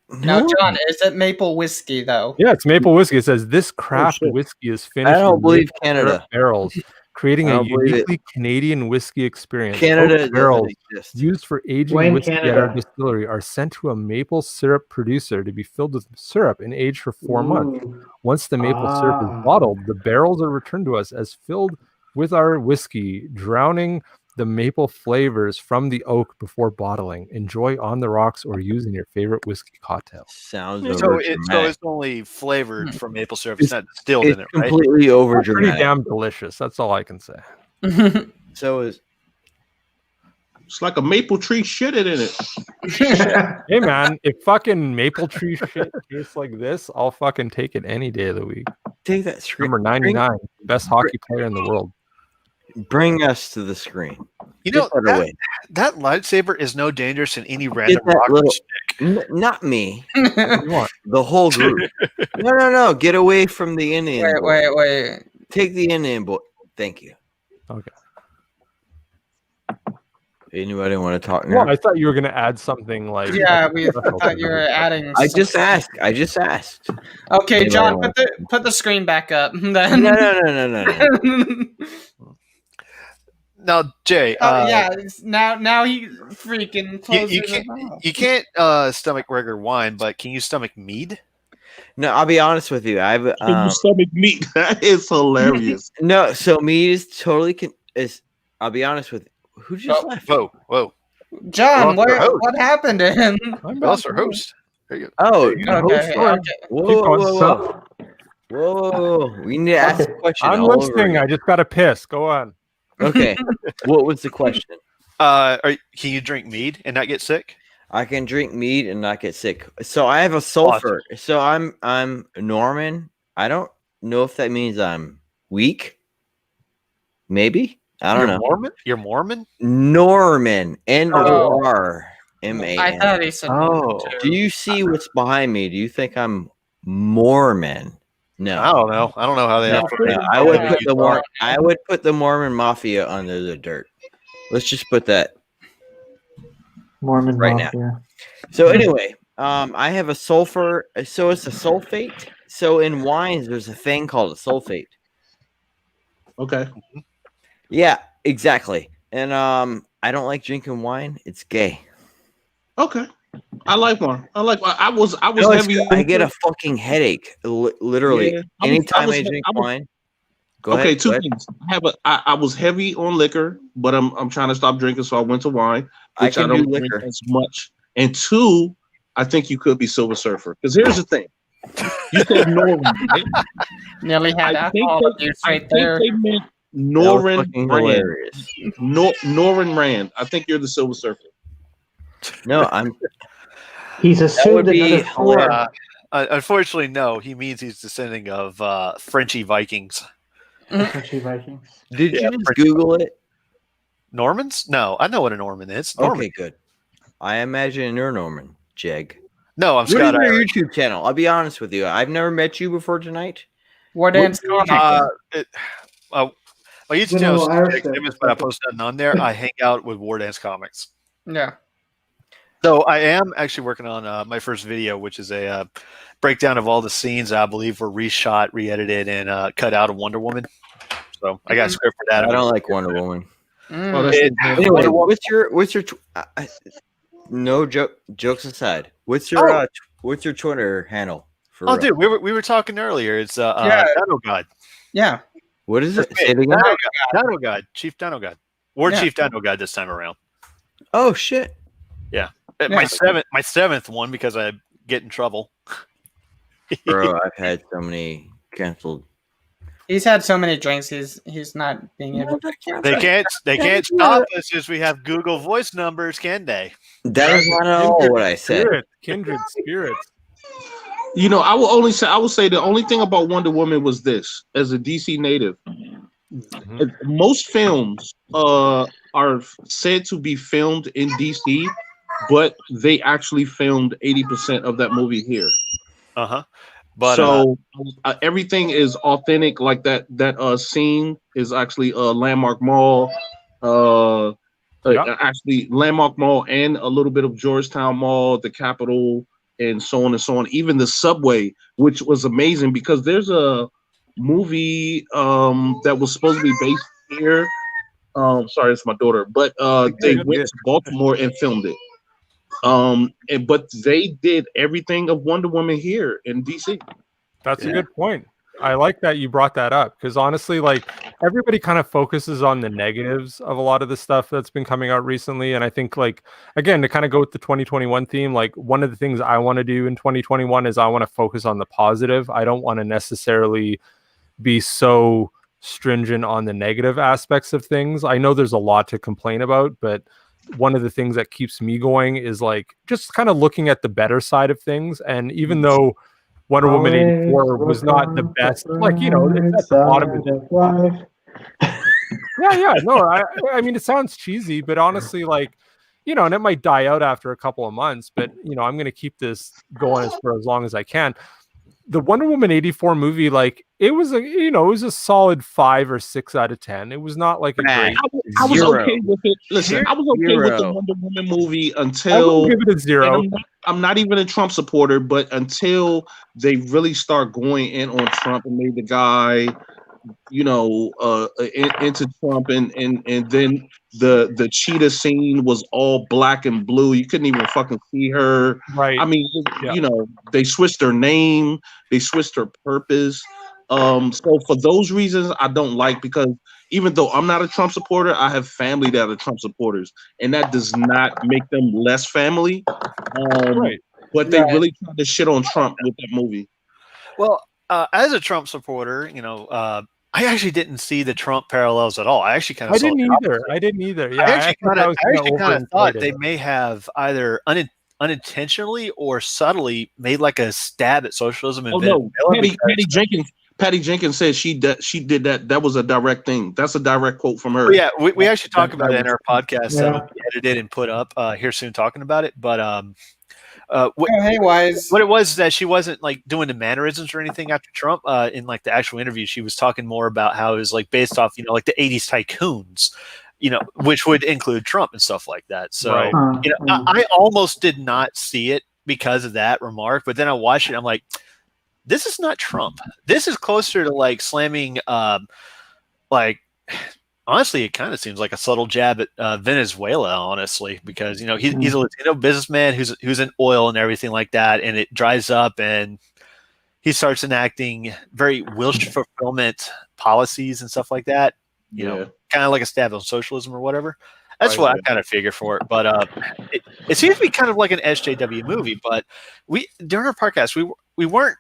Now, John, is it maple whiskey though? Yeah, it's maple whiskey. It says this craft whiskey is finished. I don't in believe maple Canada syrup barrels, creating a uniquely Canadian whiskey experience. Canada barrels exist. used for aging whiskey at our distillery are sent to a maple syrup producer to be filled with syrup and aged for 4 months. Once the maple syrup is bottled, the barrels are returned to us as filled with our whiskey, drowning the maple flavors from the oak before bottling. Enjoy on the rocks or using your favorite whiskey cocktail. Sounds so it's only flavored from maple syrup. It's not distilled in it, right? Completely over dramatic. Pretty damn delicious. That's all I can say. So it's like a maple tree shitted in it. Hey man, if fucking maple tree shit tastes like this, I'll fucking take it any day of the week. Take that Number 99, best hockey player in the world. Bring us to the screen. You know, that lightsaber is no dangerous in any random rock stick. Not me. The whole group. No. Get away from the Indian. Wait. Take the Indian boy. Thank you. Okay. Anybody want to talk now? Well, I thought you were going to add something like. Yeah, we thought you were adding. I just asked. Okay, Anybody John, want- put the screen back up. Then. No. Now, Jay. Yeah. Now he freaking closes you can't stomach regular wine, but can you stomach mead? No, I'll be honest with you. I've You stomach meat. That is hilarious. no. So mead is totally I'll be honest with you. Who just left? Whoa. John, what happened to him? That's our host. There you go. Oh, There you go. host. Whoa. We need to ask a question. I'm listening. I just got to piss. Go on. Okay. What was the question? Can you drink mead and not get sick? I can drink mead and not get sick. So I have a sulfur. So I'm Norman. I don't know if that means I'm weak. Maybe. I don't know. Mormon? You're Mormon? Norman. N-O-R-M-A-N. I thought he said. Oh. Do you see what's behind me? Do you think I'm Mormon? No. I don't know. I don't know how they operate. No, I would put the Mormon Mafia under the dirt. Let's just put that Mormon right Mafia. now. So anyway, I have a sulfur. So it's a sulfate. So in wines, there's a thing called a sulfate. Okay. Yeah, exactly. And I don't like drinking wine. It's gay. Okay. I like one. I was No, heavy. I get a fucking headache. Literally, Yeah. anytime I drink wine. Go okay, ahead, two go ahead. things. I was heavy on liquor, but I'm trying to stop drinking, so I went to wine, I which I, can don't do drink liquor. as much. And two, I think you could be Silver Surfer. Because here's the thing. You said Norman, right? Nearly had alcohol abuse right there. They meant Norman Rand. Norman Rand. I think you're the Silver Surfer. No, I'm. He's assumed another four. Unfortunately, no. He means he's descending of Frenchy Vikings. Frenchy Vikings. Did you just Google it? Normans? No, I know what a Norman is. Norman. Okay, good. I imagine you're Norman, Jeg. No, I'm What Scott. is your YouTube channel? I'll be honest with you. I've never met you before tonight. War Dance Comics. My YouTube channel is famous, but I post nothing on there. I hang out with War Dance Comics. Yeah. So I am actually working on my first video, which is a breakdown of all the scenes I believe were reshot, re-edited, and cut out of Wonder Woman. So I got a script for that. I don't like Wonder Woman. Anyway, what's your no jokes aside? What's your Twitter handle? Dude, we were talking earlier. It's Dino God. Yeah. What is it? Say it again. Dino God, Chief Dino God, or Chief Dino God this time around. Oh shit! Yeah. My seventh one because I get in trouble. Bro, I've had so many canceled. He's had so many drinks. He's not being able to. They can't stop us as we have Google Voice numbers, can they? That is not at all what I said. Kindred spirits. You know, I will say the only thing about Wonder Woman was this: as a DC native, most films are said to be filmed in DC, but they actually filmed 80% of that movie here. But so everything is authentic. Like that scene is actually a Landmark Mall. Actually Landmark Mall and a little bit of Georgetown Mall, the Capitol, and so on and so on. Even the subway, which was amazing because there's a movie that was supposed to be based here. Sorry, it's my daughter, but they went to Baltimore and filmed it. But they did everything of Wonder Woman here in DC. That's a good point. I like that you brought that up because honestly, like everybody kind of focuses on the negatives of a lot of the stuff that's been coming out recently. And I think like, again, to kind of go with the 2021 theme, like one of the things I want to do in 2021 is I want to focus on the positive. I don't want to necessarily be so stringent on the negative aspects of things. I know there's a lot to complain about, but one of the things that keeps me going is like just kind of looking at the better side of things. And even though Wonder Woman 84 was not the best, like, you know, it's at the bottom of it. No, I mean, it sounds cheesy, but honestly, like, you know, and it might die out after a couple of months, but, you know, I'm going to keep this going for as long as I can. The Wonder Woman 84 movie, like, It was it was a solid 5 or 6 out of 10. It was not like a great. I was okay with it. Listen, I was okay with the Wonder Woman movie until I would give it a 0. I'm not even a Trump supporter, but until they really start going in on Trump and made the guy, into Trump, and then the cheetah scene was all black and blue. You couldn't even fucking see her. Right. I mean, they switched her name, they switched her purpose. So for those reasons, I don't like, because even though I'm not a Trump supporter, I have family that are Trump supporters, and that does not make them less family. Right. But they really tried to shit on Trump with that movie. Well, as a Trump supporter, I actually didn't see the Trump parallels at all. I actually kind of I didn't either. Yeah, I actually kind of thought they it. may have either unintentionally or subtly made like a stab at socialism. Oh no, Patty Jenkins said she did that. That was a direct thing. That's a direct quote from her. Yeah, we actually talk about it in our podcast that will be edited and put up here soon, talking about it. But hey, Wise. What it was is that she wasn't like doing the mannerisms or anything after Trump. In like the actual interview, she was talking more about how it was like based off, like the 80s tycoons, which would include Trump and stuff like that. So, I almost did not see it because of that remark, but then I watched it. I'm like, this is not Trump. This is closer to like slamming, honestly, it kind of seems like a subtle jab at Venezuela, honestly, because he's a Latino businessman who's in oil and everything like that, and it dries up, and he starts enacting very wish fulfillment policies and stuff like that. Kind of like a stab on socialism or whatever. That's what I kind of figure for it. But it seems to be kind of like an SJW movie. But during our podcast, we were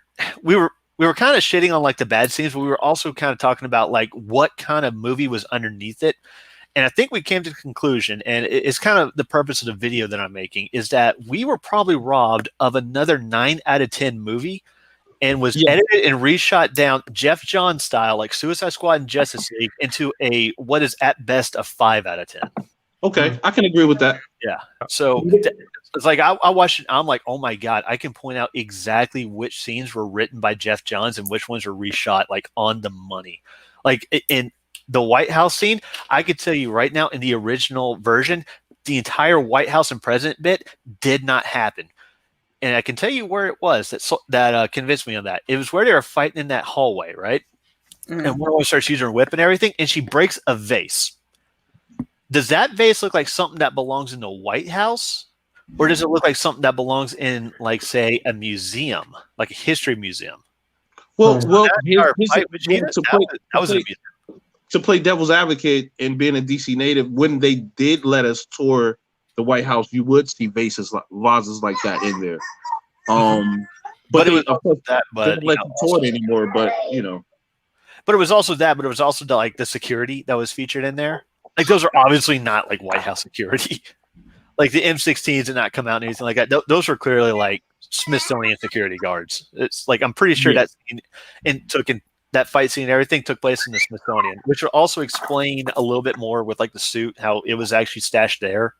kind of shitting on like the bad scenes, but we were also kind of talking about like what kind of movie was underneath it. And I think we came to the conclusion, and it's kind of the purpose of the video that I'm making, is that we were probably robbed of another 9 out of 10 movie, and was edited and reshot down Jeff Johns style, like Suicide Squad and Justice League, into a what is at best a 5 out of 10. Okay, I can agree with that. Yeah. So it's like I watched it. I'm like, oh my god, I can point out exactly which scenes were written by Jeff Johns and which ones were reshot, like on the money. Like in the White House scene, I could tell you right now, in the original version, the entire White House and president bit did not happen. And I can tell you where it was that convinced me on that. It was where they were fighting in that hallway, right? And one of them starts using her whip and everything, and she breaks a vase. Does that vase look like something that belongs in the White House? Or does it look like something that belongs in, like, say, a museum, like a history museum? Well, to play devil's advocate and being a DC native, when they did let us tour the White House, you would see vases like that in there. But it was that, but they don't let you tour it anymore. But but it was also that. But it was also like the security that was featured in there. Like those are obviously not like White House security. Like the M16s did not come out and anything like that. Those were clearly like Smithsonian security guards. It's like I'm pretty sure that scene that fight scene and everything took place in the Smithsonian, which will also explain a little bit more with like the suit, how it was actually stashed there,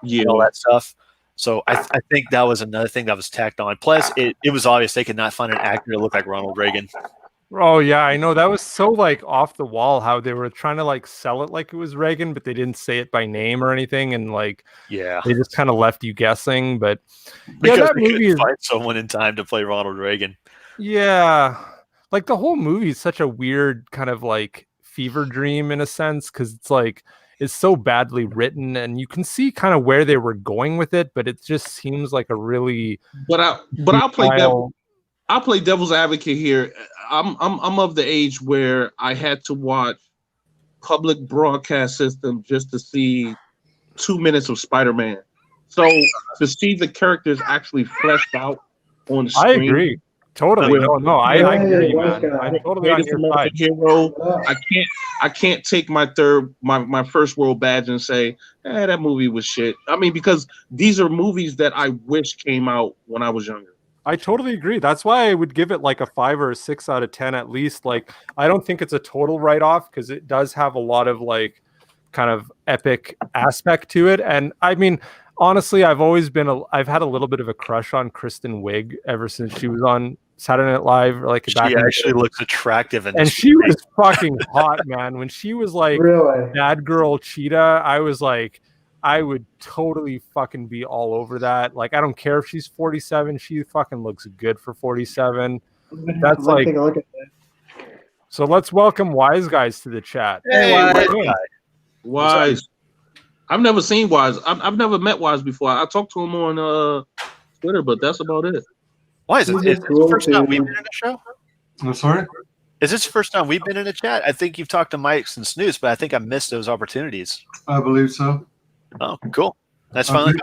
and all that stuff. So I think that was another thing that was tacked on. Plus, it was obvious they could not find an actor to look like Ronald Reagan. Oh yeah, I know. That was so like off the wall how they were trying to like sell it like it was Reagan, but they didn't say it by name or anything, and like they just kind of left you guessing. But because that movie is find someone in time to play Ronald Reagan. Yeah, like the whole movie is such a weird kind of like fever dream in a sense, because it's like it's so badly written, and you can see kind of where they were going with it, but it just seems like a really. But I'll play devil's advocate here. I'm of the age where I had to watch public broadcast system just to see 2 minutes of Spider-Man. So to see the characters actually fleshed out on screen. I agree. Totally. I agree, man. I'm totally on your side. Hero. I can't take my first world badge and say, that movie was shit. I mean, because these are movies that I wish came out when I was younger. I totally agree. That's why I would give it like a 5 or a 6 out of 10 at least. Like, I don't think it's a total write-off because it does have a lot of like kind of epic aspect to it. And I mean, honestly, I've had a little bit of a crush on Kristen Wiig ever since she was on Saturday Night Live, like She back in the actually day. looks attractive in And this she movie. was fucking hot, man. When she was like Really? Bad Girl Cheetah, I was like, I would totally fucking be all over that. Like, I don't care if she's 47. She fucking looks good for 47. That's like, take a look at that. so let's welcome Wise Guys to the chat. Hey, Wise. Wise. Wise. I've never seen Wise. I've never met Wise before. I talked to him on Twitter, but that's about it. Why is it? He's Is this the first time cool, we've too. been in the show? I'm sorry? Is this the first time we've been in a chat? I think you've talked to Mike's and Snooze, but I think I missed those opportunities. I believe so. Oh, cool. That's finally.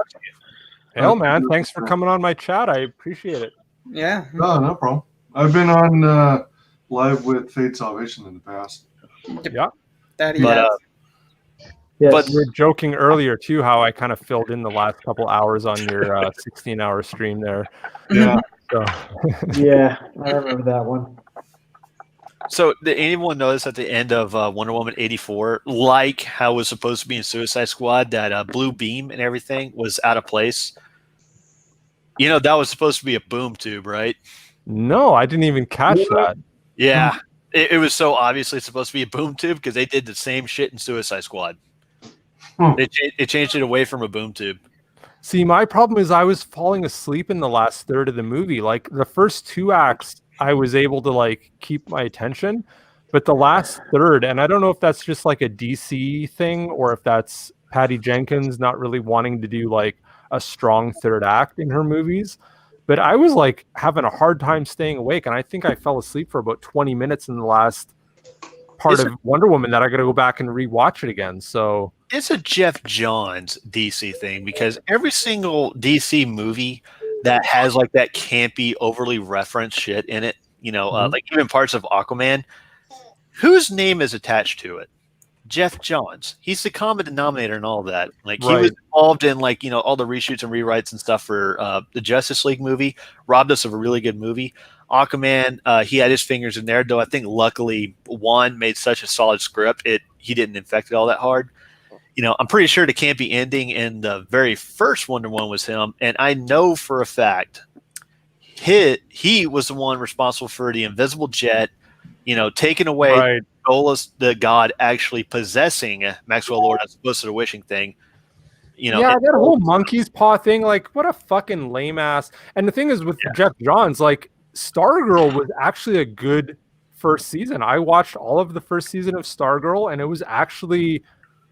Hell, man, thanks for coming on my chat. I appreciate it. Yeah. No problem. I've been on live with Fate Salvation in the past. Yeah. That he But, has. Yes. But you were joking earlier too how I kind of filled in the last couple hours on your 16-hour stream there. Yeah. So. Yeah, I remember that one. So, did anyone notice at the end of Wonder Woman 84, like how it was supposed to be in Suicide Squad, that blue beam and everything was out of place? You know, that was supposed to be a boom tube, right? No, I didn't even catch that. Yeah. It was so obviously supposed to be a boom tube because they did the same shit in Suicide Squad. They changed it away from a boom tube. See, my problem is I was falling asleep in the last third of the movie. Like the first 2 acts, I was able to like keep my attention, but the last third, and I don't know if that's just like a DC thing or if that's Patty Jenkins not really wanting to do like a strong third act in her movies, but I was like having a hard time staying awake, and I think I fell asleep for about 20 minutes in the last part of Wonder Woman that I got to go back and rewatch it again. So it's a Jeff Johns DC thing because every single DC movie that has like that campy, overly referenced shit in it, you know, like even parts of Aquaman, whose name is attached to it? Jeff Johns. He's the common denominator in all of that. Like he was involved in like, you know, all the reshoots and rewrites and stuff for the Justice League movie, robbed us of a really good movie. Aquaman, he had his fingers in there, though I think luckily one made such a solid script, he didn't infect it all that hard. You know, I'm pretty sure the campy ending in the very first Wonder Woman was him, and I know for a fact he was the one responsible for the invisible jet, you know, taking away Golas, the god, actually possessing Maxwell Lord as opposed to the wishing thing. You know, yeah, that whole monkey's paw thing, like what a fucking lame ass. And the thing is with Jeff Johns, like Stargirl was actually a good first season. I watched all of the first season of Stargirl, and it was actually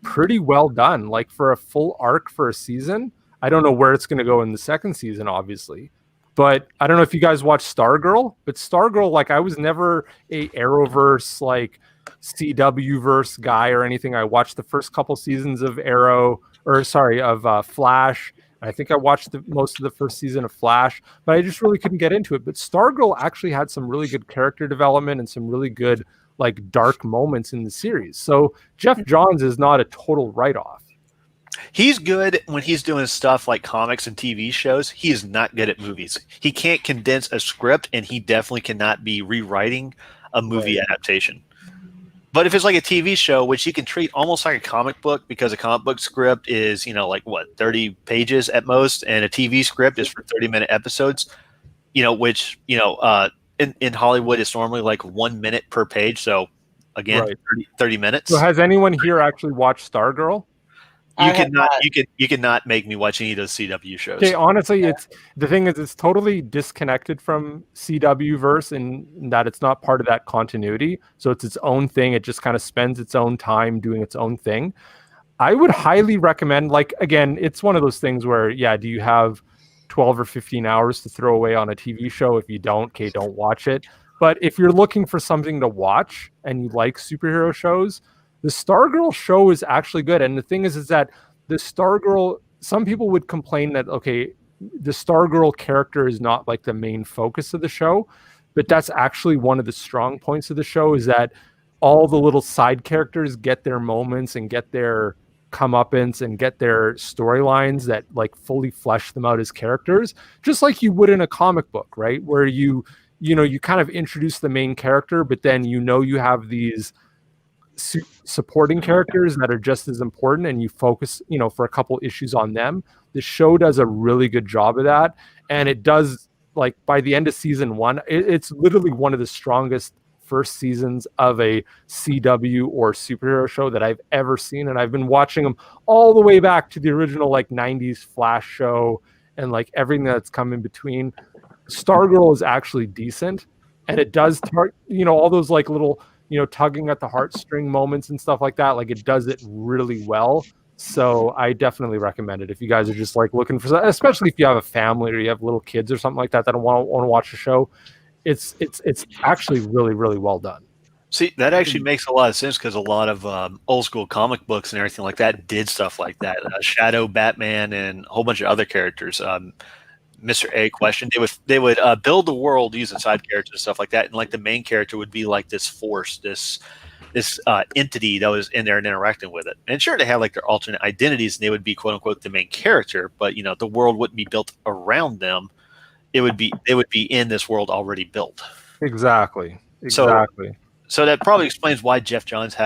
pretty well done. Like for a full arc for a season. I don't know where it's going to go in the second season, obviously. But I don't know if you guys watch Stargirl, but Stargirl, like I was never a Arrowverse, like CW verse guy or anything. I watched the first couple seasons of Flash. I think I watched most of the first season of Flash, but I just really couldn't get into it. But Stargirl actually had some really good character development and some really good like dark moments in the series. So Jeff Johns is not a total write-off. He's good when he's doing stuff like comics and TV shows. He is not good at movies. He can't condense a script, and he definitely cannot be rewriting a movie adaptation. But if it's like a TV show, which you can treat almost like a comic book, because a comic book script is, you know, like what, 30 pages at most, and a TV script is for 30-minute episodes, you know, which, you know, in Hollywood it's normally like 1 minute per page. So again, 30 minutes. So has anyone here actually watched Stargirl? You cannot make me watch any of those CW shows. Okay, honestly, it's the thing is it's totally disconnected from CW verse in that it's not part of that continuity. So it's its own thing. It just kind of spends its own time doing its own thing. I would highly recommend, like, again, it's one of those things where, yeah, do you have 12 or 15 hours to throw away on a TV show? If you don't, okay, don't watch it. But if you're looking for something to watch and you like superhero shows, the Stargirl show is actually good. And the thing is that the Stargirl, some people would complain that, okay, the Stargirl character is not like the main focus of the show, but that's actually one of the strong points of the show is that all the little side characters get their moments and get their comeuppance and get their storylines that like fully flesh them out as characters, just like you would in a comic book, right? Where you kind of introduce the main character, but then you have these supporting characters that are just as important, and you focus for a couple issues on them. The show does a really good job of that, and it does like by the end of season 1, it's literally one of the strongest first seasons of a CW or superhero show that I've ever seen. And I've been watching them all the way back to the original like 90s Flash show and like everything that's come in between. Stargirl is actually decent, and it does all those like little tugging at the heartstring moments and stuff like that. Like it does it really well. So I definitely recommend it if you guys are just like looking for, especially if you have a family or you have little kids or something like that that want to watch the show. It's actually really, really well done. See, that actually makes a lot of sense because a lot of old school comic books and everything like that did stuff like that. Shadow, Batman, and a whole bunch of other characters. Mr. A question. They would build the world using side characters and stuff like that, and like the main character would be like this force, this entity that was in there and interacting with it. And sure, they had like their alternate identities, and they would be quote unquote the main character, but the world wouldn't be built around them. They would be in this world already built. Exactly. So that probably explains why Jeff Johns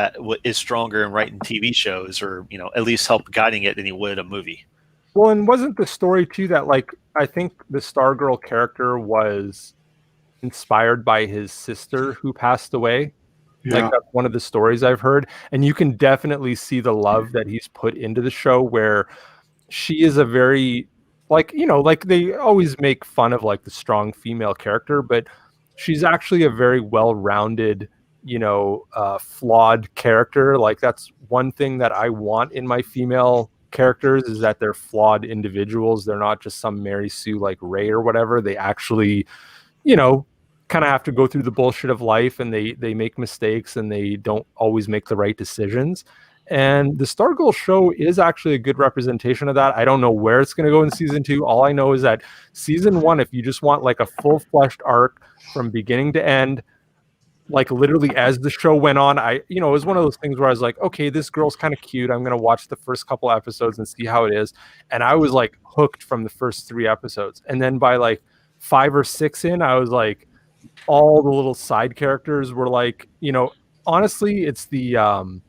is stronger in writing TV shows, or at least help guiding it, than he would a movie. Well, and wasn't the story too that like I think the Stargirl character was inspired by his sister who passed away? Yeah. Like that's one of the stories I've heard, and you can definitely see the love that he's put into the show, where she is a very like they always make fun of like the strong female character, but she's actually a very well-rounded flawed character. Like that's one thing that I want in my female characters, is that they're flawed individuals. They're not just some Mary Sue like Ray or whatever. They actually kind of have to go through the bullshit of life, and they make mistakes, and they don't always make the right decisions. And the Stargirl show is actually a good representation of that. I don't know where it's going to go in season 2. All I know is that season 1, if you just want like a full-fleshed arc from beginning to end, like literally as the show went on, it was one of those things where I was like, okay, this girl's kind of cute. I'm going to watch the first couple episodes and see how it is. And I was like hooked from the first 3 episodes. And then by like 5 or 6 in, I was like, all the little side characters were like, honestly, it's the,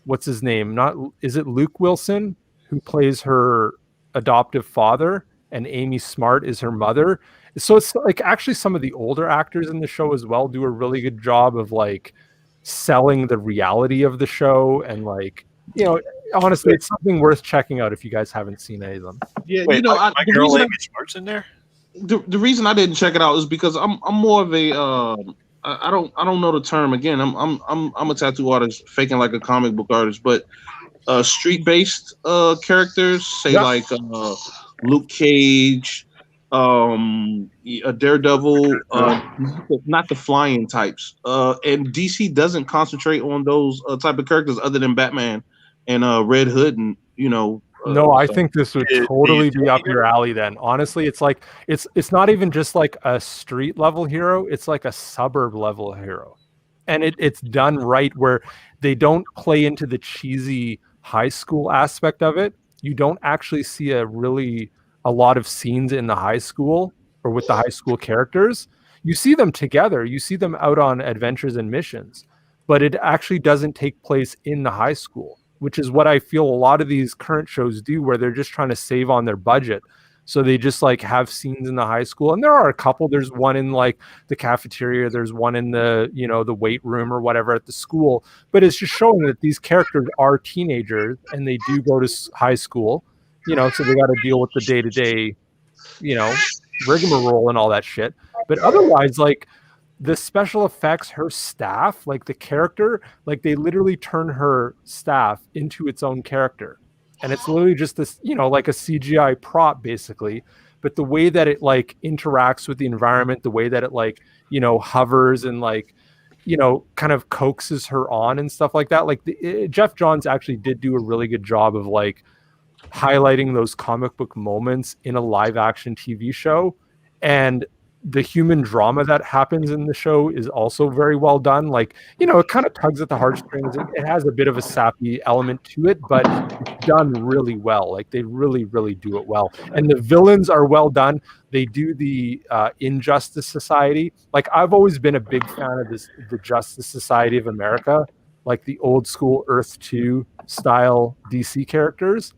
what's his name? Is it Luke Wilson who plays her adoptive father, and Amy Smart is her mother? So it's like actually some of the older actors in the show as well do a really good job of like selling the reality of the show, and like honestly, it's something worth checking out if you guys haven't seen any of them. Yeah, my girl Amy Smart's in there. The reason I didn't check it out is because I'm more of a I don't know the term. Again, I'm a tattoo artist faking like a comic book artist, but street based characters, say like Luke Cage, a Daredevil, not the flying types. And DC doesn't concentrate on those type of characters other than Batman and Red Hood, and no, I think this would totally be up your alley then. Honestly, it's like it's not even just like a street level hero, it's like a suburb level hero. And it's done right, where they don't play into the cheesy high school aspect of it. You don't actually see a lot of scenes in the high school or with the high school characters. You see them together, you see them out on adventures and missions, but it actually doesn't take place in the high school, which is what I feel a lot of these current shows do, where they're just trying to save on their budget. So they just like have scenes in the high school, and there are a couple. There's one in like the cafeteria. There's one in the, the weight room or whatever at the school, but it's just showing that these characters are teenagers and they do go to high school, so they got to deal with the day-to-day, rigmarole and all that shit. But otherwise, like, the special effects, her staff, like the character, like they literally turn her staff into its own character. And it's literally just this, like a CGI prop basically. But the way that it like interacts with the environment, the way that it like, hovers and like, kind of coaxes her on and stuff like that. Like Jeff Johns actually did do a really good job of like highlighting those comic book moments in a live action TV show. And the human drama that happens in the show is also very well done. Like, it kind of tugs at the heartstrings. It has a bit of a sappy element to it, but it's done really well. Like, they really, really do it well. And the villains are well done. They do the Injustice Society. Like, I've always been a big fan of the Justice Society of America, like the old school Earth 2 style DC characters.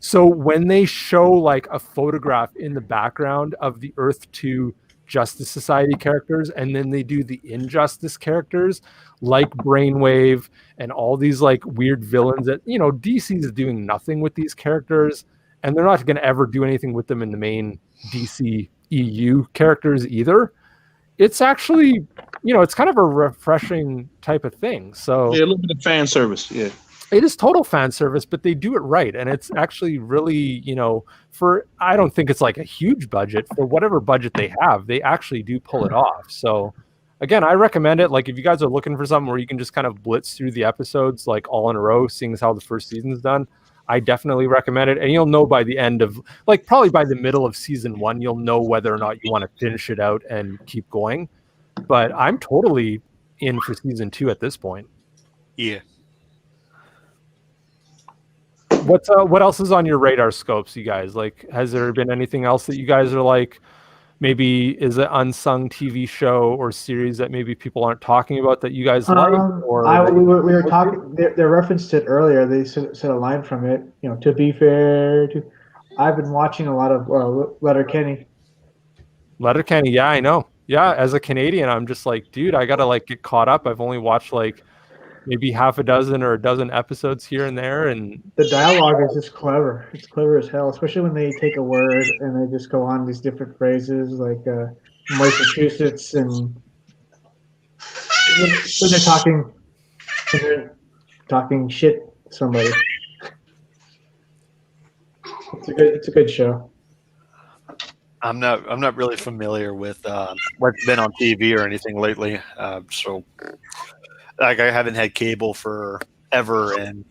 So when they show like a photograph in the background of the Earth 2 Justice Society characters, and then they do the Injustice characters like Brainwave and all these like weird villains that, you know, DC is doing nothing with these characters, and they're not going to ever do anything with them in the main DC EU characters either. It's actually, you know, it's kind of a refreshing type of thing. So yeah, a little bit of fan service. Yeah. It is total fan service, but they do it right. And it's actually really, you know, I don't think it's like a huge budget. For whatever budget they have, they actually do pull it off. So again, I recommend it. Like if you guys are looking for something where you can just kind of blitz through the episodes like all in a row, seeing as how the first season's done, I definitely recommend it. And you'll know by the end of, like probably by the middle of season 1, you'll know whether or not you want to finish it out and keep going. But I'm totally in for season 2 at this point. Yeah. What else is on your radar scopes, you guys? Like, has there been anything else that you guys are like, maybe is an unsung TV show or series that maybe people aren't talking about that you guys like? Or we were talking. They referenced it earlier. They said a line from it. You know, to be fair, I've been watching a lot of Letterkenny. Letterkenny, yeah, I know. Yeah, as a Canadian, I'm just like, dude, I gotta like get caught up. I've only watched like maybe half a dozen or a dozen episodes here and there, and the dialogue is just clever. It's clever as hell, especially when they take a word and they just go on these different phrases like Massachusetts, and when they're talking shit to somebody. It's a good show. I'm not really familiar with what's been on TV or anything lately, so. Like I haven't had cable forever, and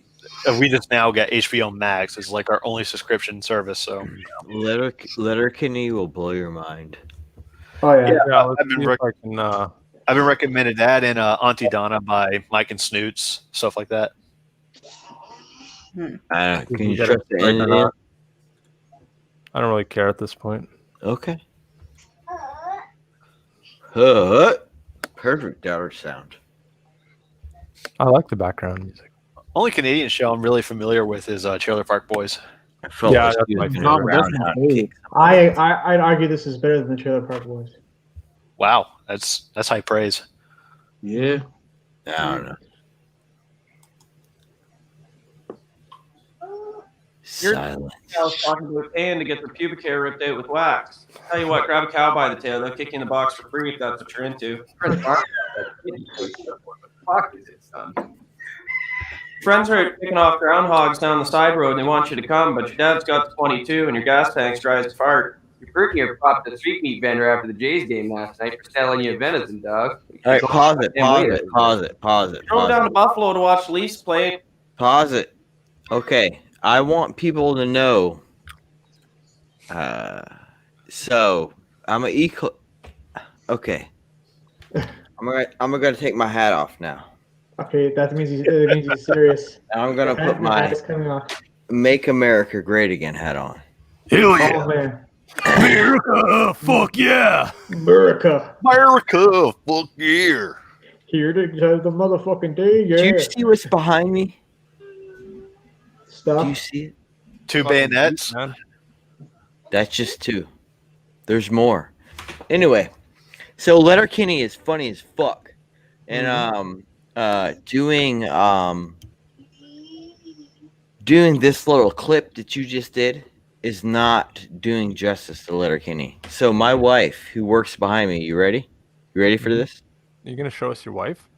we just now got HBO Max. It's like our only subscription service. So Letterkenny will blow your mind. Oh yeah, I've been recommended that and Auntie Donna by Mike and Snoots, stuff like that. Can you trust the ending? I don't really care at this point. Okay. Perfect dollar sound. I like the background music. Only Canadian show I'm really familiar with is Trailer Park Boys. Yeah, that's my favorite. I'd argue this is better than the Trailer Park Boys. Wow, that's high praise. Yeah. I don't know. Silence. I was talking to a tan to get their pubic hair ripped out with wax. Tell you what, grab a cow by the tail. They'll kick you in the box for free if that's what you're into. Fuck is it, son? Friends are picking off groundhogs down the side road and they want you to come, but your dad's got the 22 and your gas tank's dry as a fart. Your fruit here popped the street meat vendor after the Jays game last night for selling you venison, dog. All right, pause it. Drove down to Buffalo to watch the Leafs play. Pause it. Okay, I want people to know. So I'm okay. I'm gonna take my hat off now. Okay, that means he's serious. I'm gonna put my "Make America Great Again" hat on. Hell yeah! Oh, man. America, fuck yeah! America, fuck yeah! Here to judge the motherfucking day, yeah. Do you see what's behind me? Stuff. Do you see it? 2 bayonets. That's just 2. There's more. Anyway, so Letterkenny is funny as fuck, and doing this little clip that you just did is not doing justice to Letterkenny. So my wife, who works behind me, you ready? You ready for this? Are you gonna show us your wife?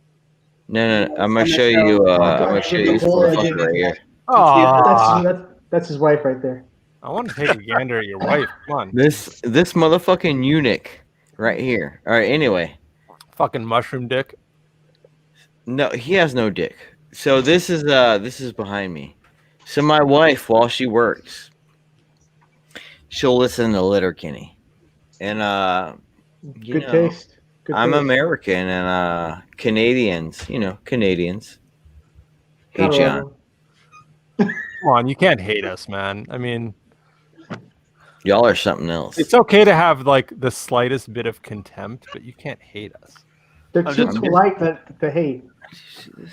No. I'm gonna show you. I'm gonna show you this motherfucker right here. Oh, that's his wife right there. I want to take a gander at your wife. Come on. This motherfucking eunuch right here. All right. Anyway. Fucking mushroom dick. No, he has no dick. So this is behind me. So my wife, while she works, she'll listen to Letterkenny, and good taste. I'm American, and Canadians, Canadians hate John. Come on, you can't hate us, man. I mean, y'all are something else. It's okay to have like the slightest bit of contempt, but you can't hate us. They're too polite to hate.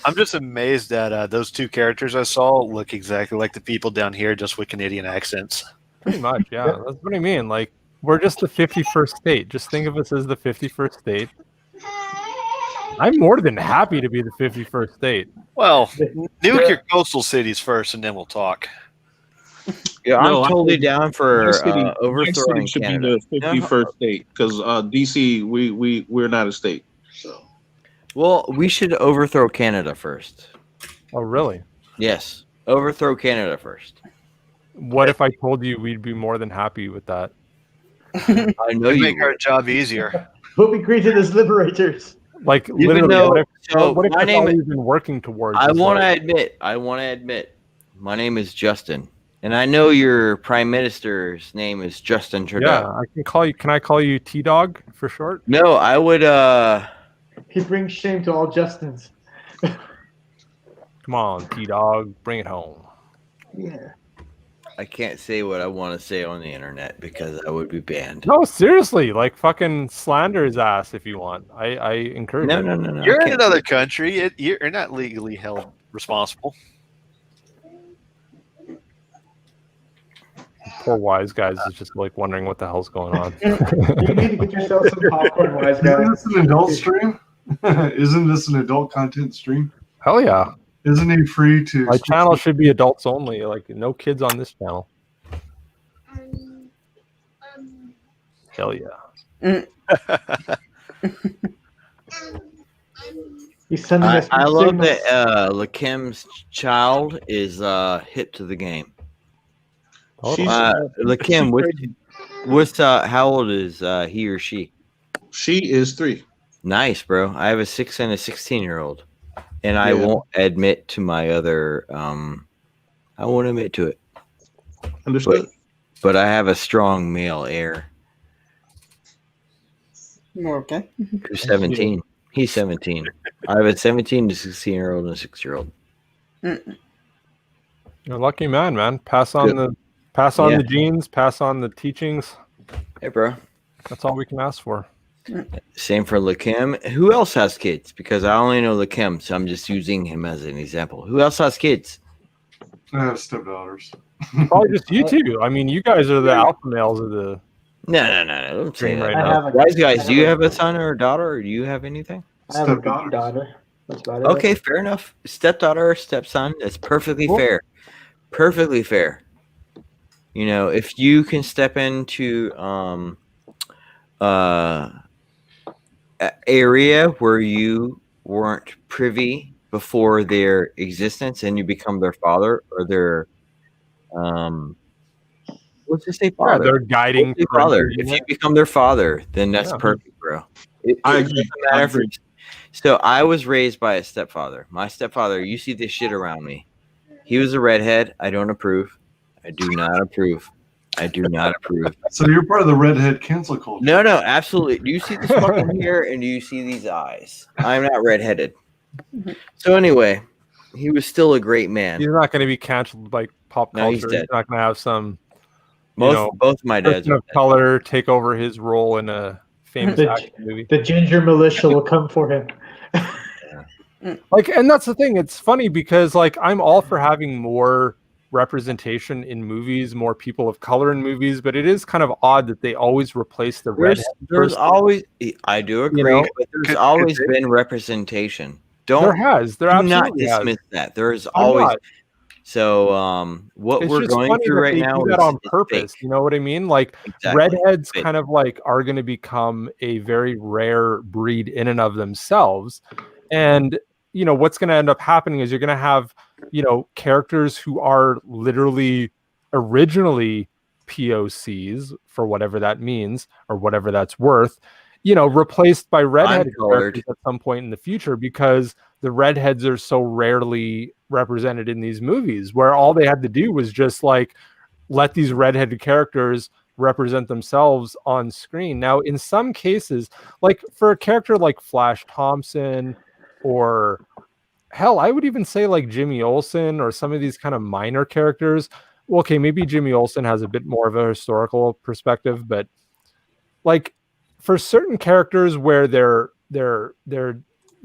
I'm just amazed that those two characters I saw look exactly like the people down here, just with Canadian accents. Pretty much, yeah. That's what I mean. Like, we're just the 51st state. Just think of us as the 51st state. I'm more than happy to be the 51st state. Well, nuke your coastal cities first, and then we'll talk. Yeah, I'm totally down for overthrowing should Canada. be the 51st state because DC, we're not a state. So, well, we should overthrow Canada first. Oh, really? Yes, overthrow Canada first. What if I told you we'd be more than happy with that? I know you make our job easier. We'll be greeted as liberators. Like Even literally, though, what if my that's name all is, we've been working towards? I is want to like- admit, my name is Justin, and I know your prime minister's name is Justin Trudeau. Yeah, I can call you. Can I call you T-Dog for short? No, I would. He brings shame to all Justins. Come on, T-Dog, bring it home. Yeah. I can't say what I want to say on the internet because I would be banned. No, seriously, like fucking slander his ass if you want. I encourage it. No. You're in another country. You're not legally held responsible. Poor Wise Guys is just like wondering what the hell's going on. You need to get yourself some popcorn, Wise Guy. Isn't this an adult stream? Isn't this an adult content stream? Hell yeah. Isn't he free to? My channel should be adults only. Like no kids on this channel. Hell yeah. He's sending us I love signals. that Lakim's child is hip to the game. Lakim, what's how old is he or she? She is 3. Nice, bro. I have a 6 and a 16-year-old, and I won't admit to my other. I won't admit to it. Understood. But I have a strong male heir Okay. who's 17. He's 17. I have a 17 to 16-year-old and a 6-year-old. You're a lucky man. Pass on the genes, pass on the teachings. Hey, bro. That's all we can ask for. Same for Lakim. Who else has kids? Because I only know Lakim, so I'm just using him as an example. Who else has kids? I have stepdaughters. Probably just you two. I mean, you guys are the alpha males of the. No. Don't say that. Right now. Guys, do you have a son or a daughter, or do you have anything? I have a daughter. That's about it. Okay, fair enough. Stepdaughter or stepson, that's perfectly fair. Perfectly fair. You know, if you can step into area where you weren't privy before their existence and you become their father or their let's just say father. Yeah, their guiding father. If you become their father, then that's perfect, bro. I agree. I agree. So I was raised by a stepfather. My stepfather, you see this shit around me. He was a redhead. I don't approve. I do not approve. I do not approve. So you're part of the redhead cancel culture. No, absolutely. Do you see this fucking hair and do you see these eyes? I'm not redheaded. So anyway, he was still a great man. He's not going to be canceled by pop culture. No, he's dead. He's not going to have some both my dads person of color take over his role in a famous action movie. The ginger militia will come for him. Like, and that's the thing. It's funny because like I'm all for having more representation in movies, more people of color in movies, but it is kind of odd that they always replace the redhead. There's always, I do agree, but there's always been representation. There absolutely not dismiss that. There is always. So what we're going through right now is on purpose. You know what I mean? Like redheads kind of like are going to become a very rare breed in and of themselves. And you know what's going to end up happening is you're going to have characters who are literally originally POCs, for whatever that means or whatever that's worth, replaced by redhead characters at some point in the future, because the redheads are so rarely represented in these movies, where all they had to do was just like let these redheaded characters represent themselves on screen. Now, in some cases, like for a character like Flash Thompson, or hell, I would even say like Jimmy Olsen or some of these kind of minor characters. Well, okay, maybe Jimmy Olsen has a bit more of a historical perspective, but like for certain characters where they're their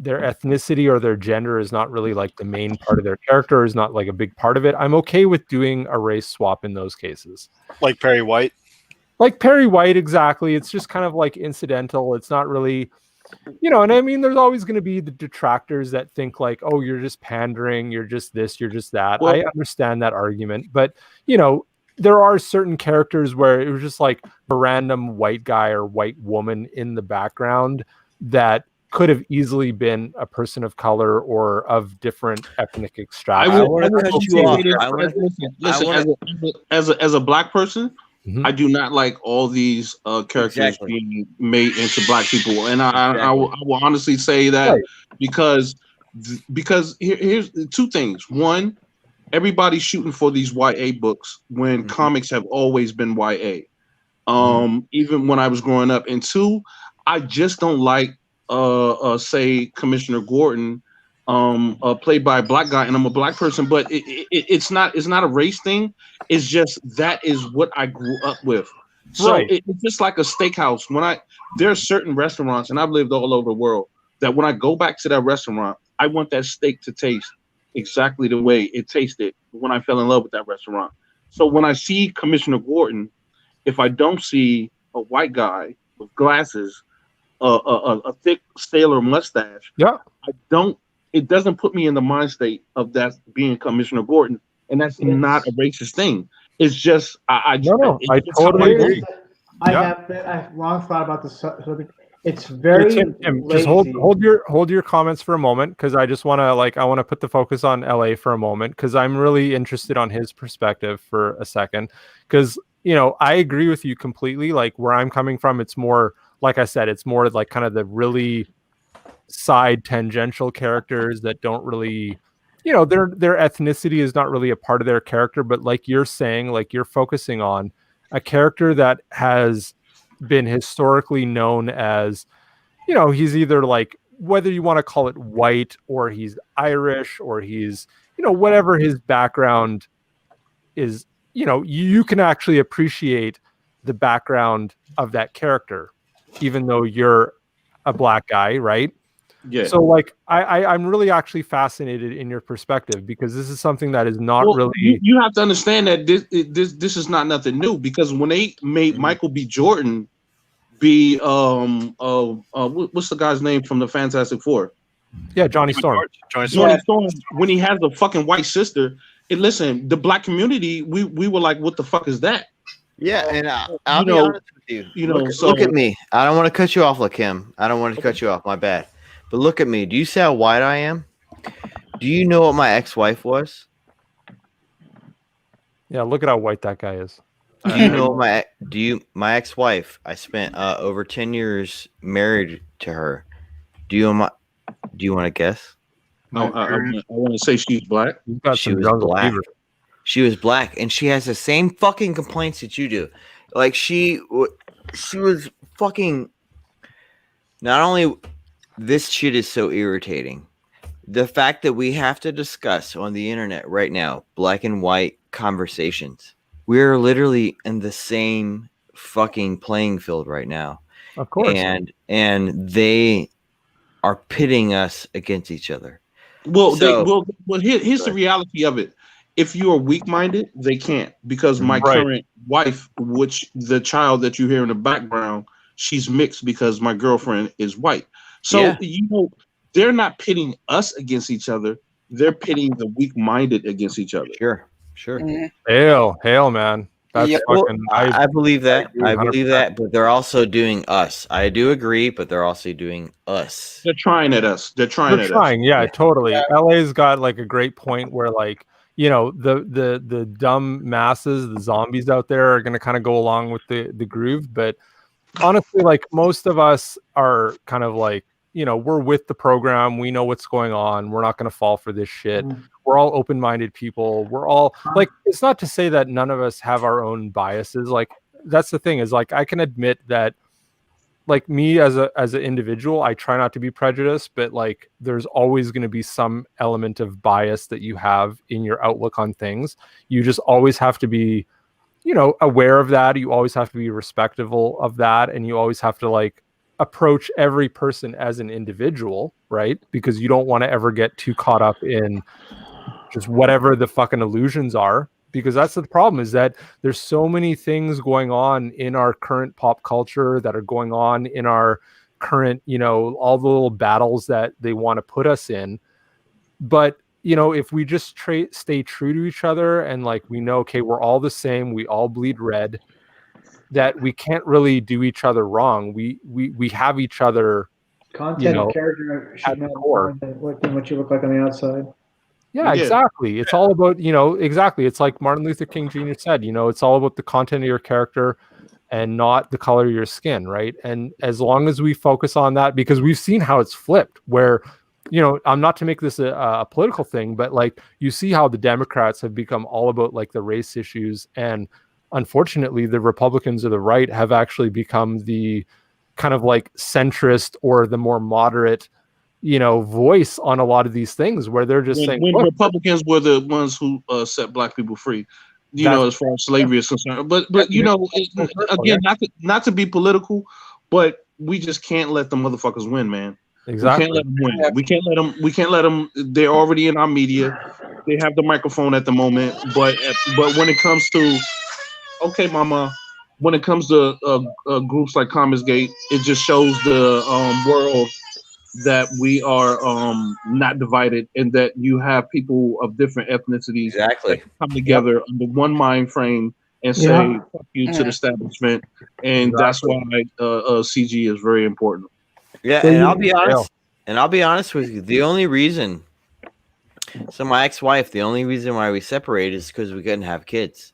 ethnicity or their gender is not really like the main part of their character, is not like a big part of it, I'm okay with doing a race swap in those cases. Like Perry White. Like Perry White, exactly. It's just kind of like incidental. It's not really, and I mean, there's always going to be the detractors that think like, oh, you're just pandering, you're just this, you're just that. Well, I understand that argument, but there are certain characters where it was just like a random white guy or white woman in the background that could have easily been a person of color or of different ethnic extraction. As a black person, I do not like all these characters being made into black people, and I will honestly say that because here's two things. One, everybody's shooting for these YA books when comics have always been YA. Even when I was growing up. And two, I just don't like say Commissioner Gordon played by a black guy, and I'm a black person, but it's not a race thing. It's just that is what I grew up with. So it's just like a steakhouse. There are certain restaurants, and I've lived all over the world, that when I go back to that restaurant, I want that steak to taste exactly the way it tasted when I fell in love with that restaurant. So when I see Commissioner Gordon, if I don't see a white guy with glasses, a thick sailor mustache, it doesn't put me in the mind state of that being Commissioner Gordon, and that's not a racist thing. It's just I totally agree. I have wrong thought about this. It's very Tim, just hold your comments for a moment, because I just want to put the focus on LA for a moment, because I'm really interested on his perspective for a second, because I agree with you completely. Like where I'm coming from, it's more, like I said, it's more like kind of the really side tangential characters that don't really, their ethnicity is not really a part of their character, but like you're saying, like you're focusing on a character that has been historically known as, he's either like, whether you want to call it white or he's Irish or he's, whatever his background is, you can actually appreciate the background of that character, even though you're a black guy, right? Yeah. So like I'm really actually fascinated in your perspective, because this is something that is not really. You have to understand that this is not nothing new, because when they made Michael B. Jordan be what's the guy's name from the Fantastic Four? Yeah, Johnny Storm. Johnny Storm. When he has a fucking white sister, and listen, the black community, we were like, what the fuck is that? Yeah, and I'll be honest with you. Look at me. I don't want to cut you off, Lakim. I don't want to cut you off. My bad. But look at me. Do you see how white I am? Do you know what my ex-wife was? Yeah, look at how white that guy is. Do you know my ex-wife? I spent over 10 years married to her. Do you want to guess? No, I want to say she's black. She was black. She was black, and she has the same fucking complaints that you do. Like she was fucking. Not only this shit is so irritating. The fact that we have to discuss on the internet right now black and white conversations. We're literally in the same fucking playing field right now. Of course. And they are pitting us against each other. Well, here's the reality of it. If you are weak-minded, they can't, because my current wife, which the child that you hear in the background, she's mixed because my girlfriend is white. So, they're not pitting us against each other. They're pitting the weak-minded against each other. Sure. Hail, man. That's fucking, I believe that. I believe that, but they're also doing us. I do agree, but they're also doing us. They're trying at us. They're trying. Yeah, totally. Yeah. LA's got like a great point where like, the dumb masses, the zombies out there are going to kind of go along with the groove. But honestly, like most of us are kind of like, we're with the program. We know what's going on. We're not going to fall for this shit. We're all open-minded people. We're all like, it's not to say that none of us have our own biases. Like that's the thing is like, I can admit that like me as an individual, I try not to be prejudiced, but like there's always going to be some element of bias that you have in your outlook on things. You just always have to be, aware of that. You always have to be respectful of that. And you always have to like, approach every person as an individual, right? Because you don't want to ever get too caught up in just whatever the fucking illusions are, because that's the problem, is that there's so many things going on in our current pop culture that are going on in our current, you know, all the little battles that they want to put us in. But, you know, if we just stay true to each other and like, we know, okay, we're all the same, we all bleed red, that we can't really do each other wrong. We have each other. Content and character should matter more than what you look like on the outside. Yeah, exactly. It's all about, you know, exactly. It's like Martin Luther King Jr. said, you know, it's all about the content of your character and not the color of your skin, right? And as long as we focus on that, because we've seen how it's flipped, where, you know, I'm not to make this a political thing, but like you see how the Democrats have become all about like the race issues, and unfortunately the Republicans or the right have actually become the kind of like centrist or the more moderate, you know, voice on a lot of these things, where they're just saying, when Republicans were the ones who set black people free, you know, as far as slavery is concerned. But you know, again, not to be political, but we just can't let the motherfuckers win, man. Exactly. We can't let them win. We can't let them. They're already in our media. They have the microphone at the moment, but when it comes to, okay, mama, when it comes to groups like Commonsgate, it just shows the world that we are not divided, and that you have people of different ethnicities that come together under one mind frame and say fuck you to the establishment. And that's why CG is very important. Yeah, and I'll be honest. And I'll be honest with you. The only reason, so my ex-wife, the only reason why we separated is because we couldn't have kids.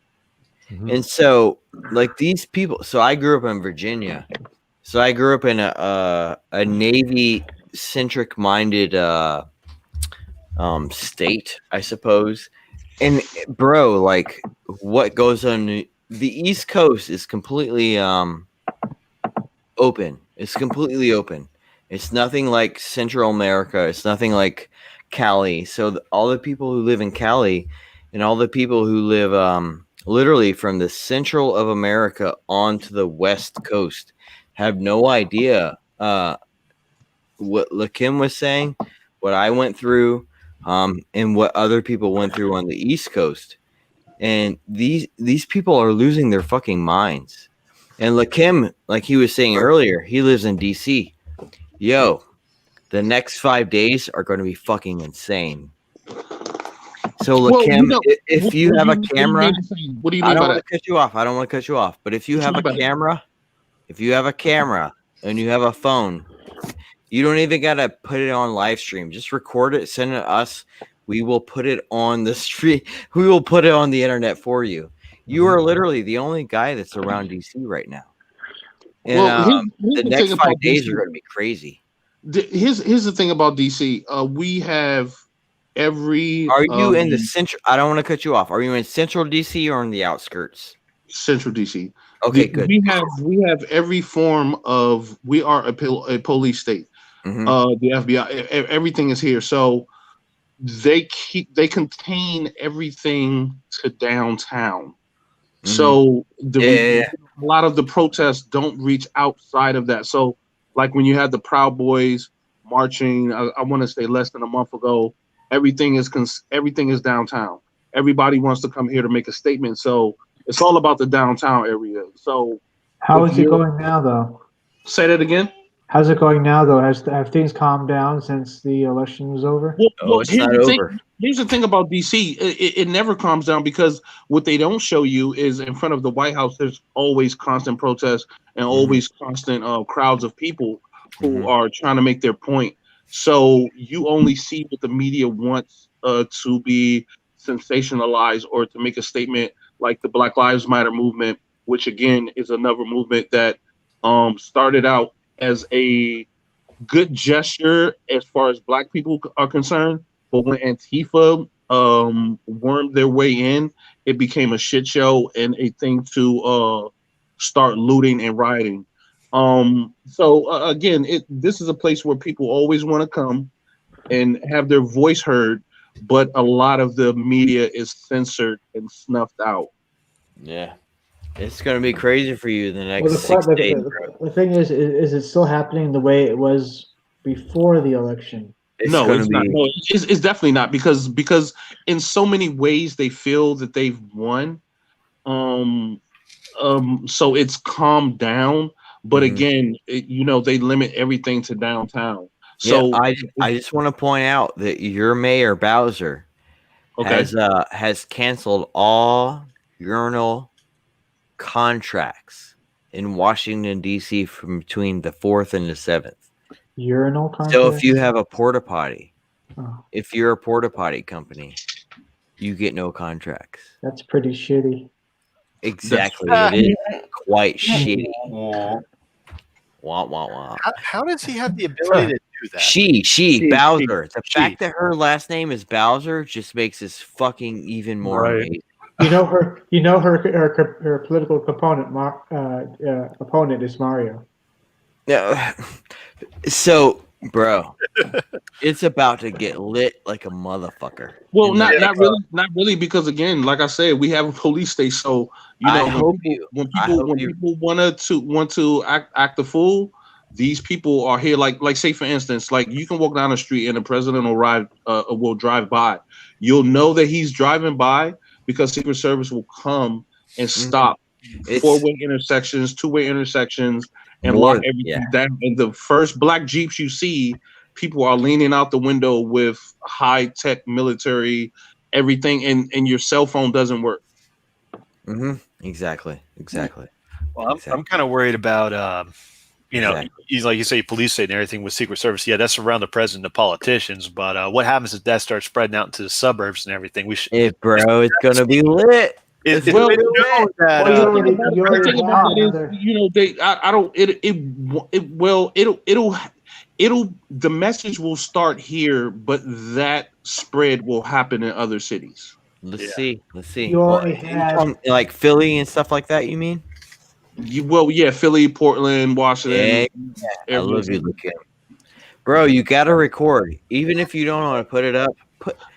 And so, like, these people. So I grew up in Virginia. So I grew up in a Navy centric minded state, I suppose. And bro, like, what goes on the East Coast is completely open. It's completely open. It's nothing like Central America. It's nothing like Cali. So all the people who live in Cali and all the people who live literally from the central of America onto the West Coast have no idea what Lakim was saying, what I went through, and what other people went through on the East Coast. And these people are losing their fucking minds. And Lakim, like he was saying earlier, he lives in DC. Yo, the next 5 days are going to be fucking insane. So Lakim, if you have a camera, what do you mean I don't by want that? to cut you off. I don't want to cut you off. But if you have a camera, and you have a phone, you don't even gotta put it on live stream. Just record it, send it to us. We will put it on the street. We will put it on the internet for you. You are literally the only guy that's around DC right now. And the next 5 days are going to be crazy. Here's the thing about DC. We have every. Are you in the central? I don't want to cut you off. Are you in central DC or in the outskirts? Central DC. Okay, good. We have every form of. We are a police state. The FBI. Everything is here. So they contain everything to downtown. So a lot of the protests don't reach outside of that. So like when you had the Proud Boys marching, I want to say less than a month ago, everything is downtown. Everybody wants to come here to make a statement. So it's all about the downtown area. So how is it going now, though? Say that again. How's it going now, though? Have things calmed down since the election was over? Well, it's not over. Here's the thing about DC. It never calms down, because what they don't show you is in front of the White House, there's always constant protests and always constant crowds of people who are trying to make their point. So you only see what the media wants to be sensationalized or to make a statement, like the Black Lives Matter movement, which again is another movement that started out as a good gesture as far as Black people are concerned. But when Antifa wormed their way in, it became a shit show and a thing to start looting and rioting. So again, this is a place where people always want to come and have their voice heard, but a lot of the media is censored and snuffed out. Yeah. It's going to be crazy for you the next Well, 6 days. the thing is it still happening the way it was before the election? No, it's not. No, it's definitely not because in so many ways they feel that they've won. So it's calmed down, but again, they limit everything to downtown. So I just want to point out that your mayor Bowser has canceled all urinal contracts in Washington D.C. from between the 4th and the 7th. Urinal contracts. So if you have a porta potty, Oh. if you're a porta potty company, you get no contracts. That's pretty shitty. Exactly, it is quite shitty. Wah, wah, wah. How does he have the ability to do that? She, Bowser. The fact that her last name is Bowser just makes this fucking even more amazing. Her political opponent is Mario. Yeah. So, bro, it's about to get lit like a motherfucker. Well, not really, because again, like I said, we have a police state, so when people want to act a fool, these people are here. Like say for instance, like you can walk down the street and the president will drive by. You'll know that he's driving by because Secret Service will come and stop 4-way intersections, 2-way intersections, and lock everything down. And the first black Jeeps you see, people are leaning out the window with high-tech military everything, and your cell phone doesn't work. Exactly. Well, I'm kind of worried about, like you say, police state and everything with Secret Service. Yeah, that's around the president, the politicians. But what happens if that starts spreading out into the suburbs and everything? It's gonna be lit. The message will start here, but that spread will happen in other cities. Let's see. You already had like Philly and stuff like that. You mean? Philly, Portland, Washington. I love you, bro. You gotta record, even if you don't want to put it up.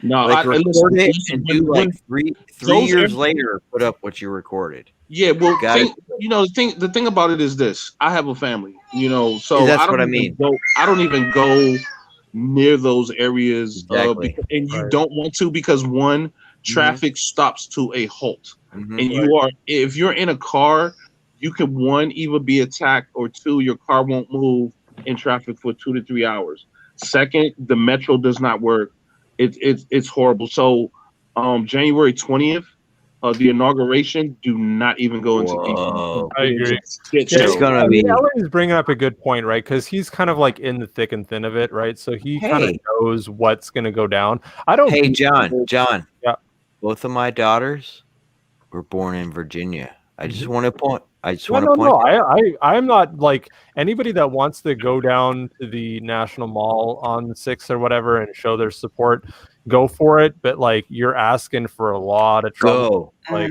Record it and do like three years later. Put up what you recorded. Yeah, well, the thing about it is this: I have a family, so that's what I mean. I don't even go near those areas, exactly. And you don't want to because one, traffic stops to a halt, and if you're in a car, you can either be attacked, or two, your car won't move in traffic for 2 to 3 hours. Second, the metro does not work. It's horrible. So, January 20th. The inauguration, do not even go into detail. I agree. It's gonna be. Ellen is bringing up a good point, right? Because he's kind of like in the thick and thin of it, right? So he kind of knows what's going to go down. Hey, John. Yeah. Both of my daughters were born in Virginia. I just want to point. I'm not like anybody that wants to go down to the National Mall on the 6th or whatever and show their support. Go for it, but like you're asking for a lot of trouble. I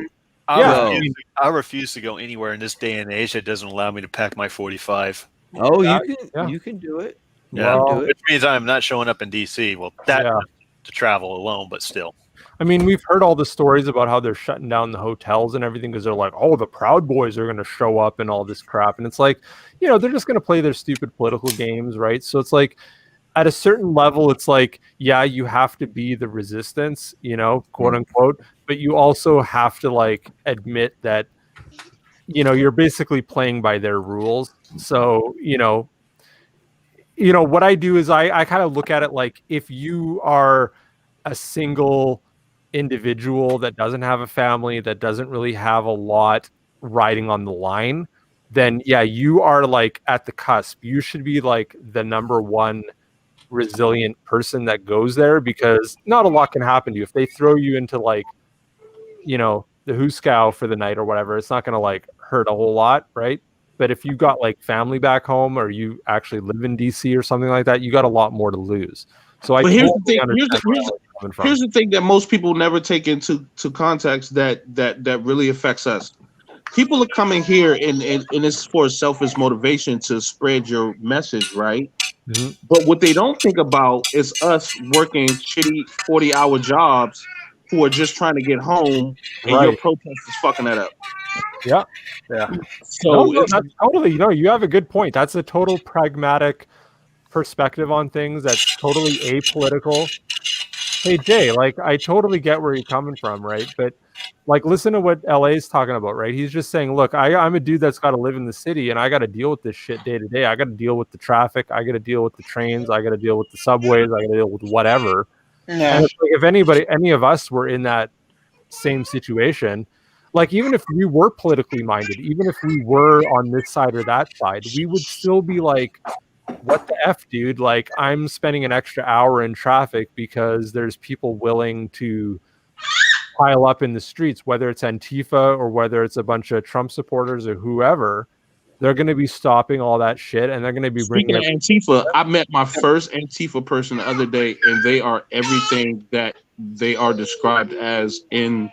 refuse to go anywhere in this day and age that doesn't allow me to pack my 45. Oh, you can do it. Yeah, which means I'm not showing up in DC. Well, to travel alone, but still. I mean, we've heard all the stories about how they're shutting down the hotels and everything because they're like, oh, the Proud Boys are going to show up and all this crap. And it's like, they're just going to play their stupid political games, right? So it's like, at a certain level, it's like, you have to be the resistance, quote unquote, but you also have to like admit that, you're basically playing by their rules. So, what I do is I kind of look at it like if you are a single individual that doesn't have a family, that doesn't really have a lot riding on the line, then you are like at the cusp. You should be like the number one resilient person that goes there because not a lot can happen to you. If they throw you into like, the Huskow for the night or whatever, it's not going to like hurt a whole lot, right? But if you got like family back home or you actually live in DC or something like that, you got a lot more to lose. So here's the thing that most people never take into context that really affects us. People are coming here and it's for selfish motivation to spread your message, right? Mm-hmm. But what they don't think about is us working shitty 40-hour jobs who are just trying to get home, and your protest is fucking that up. Yeah. So that's totally, you have a good point. That's a total pragmatic perspective on things. That's totally apolitical. Hey Jay, like I totally get where you're coming from, right? But like listen to what LA is talking about, right? He's just saying, look, I'm a dude that's got to live in the city and I got to deal with this shit day to day. I got to deal with the traffic, I got to deal with the trains, I got to deal with the subways, I got to deal with whatever. Yeah. And it's like, if any of us were in that same situation, like even if we were politically minded, even if we were on this side or that side, we would still be like, what the F, dude? Like, I'm spending an extra hour in traffic because there's people willing to pile up in the streets, whether it's Antifa or whether it's a bunch of Trump supporters or whoever. They're going to be stopping all that shit, and they're going to be bringing Antifa. I met my first Antifa person the other day, and they are everything that they are described as in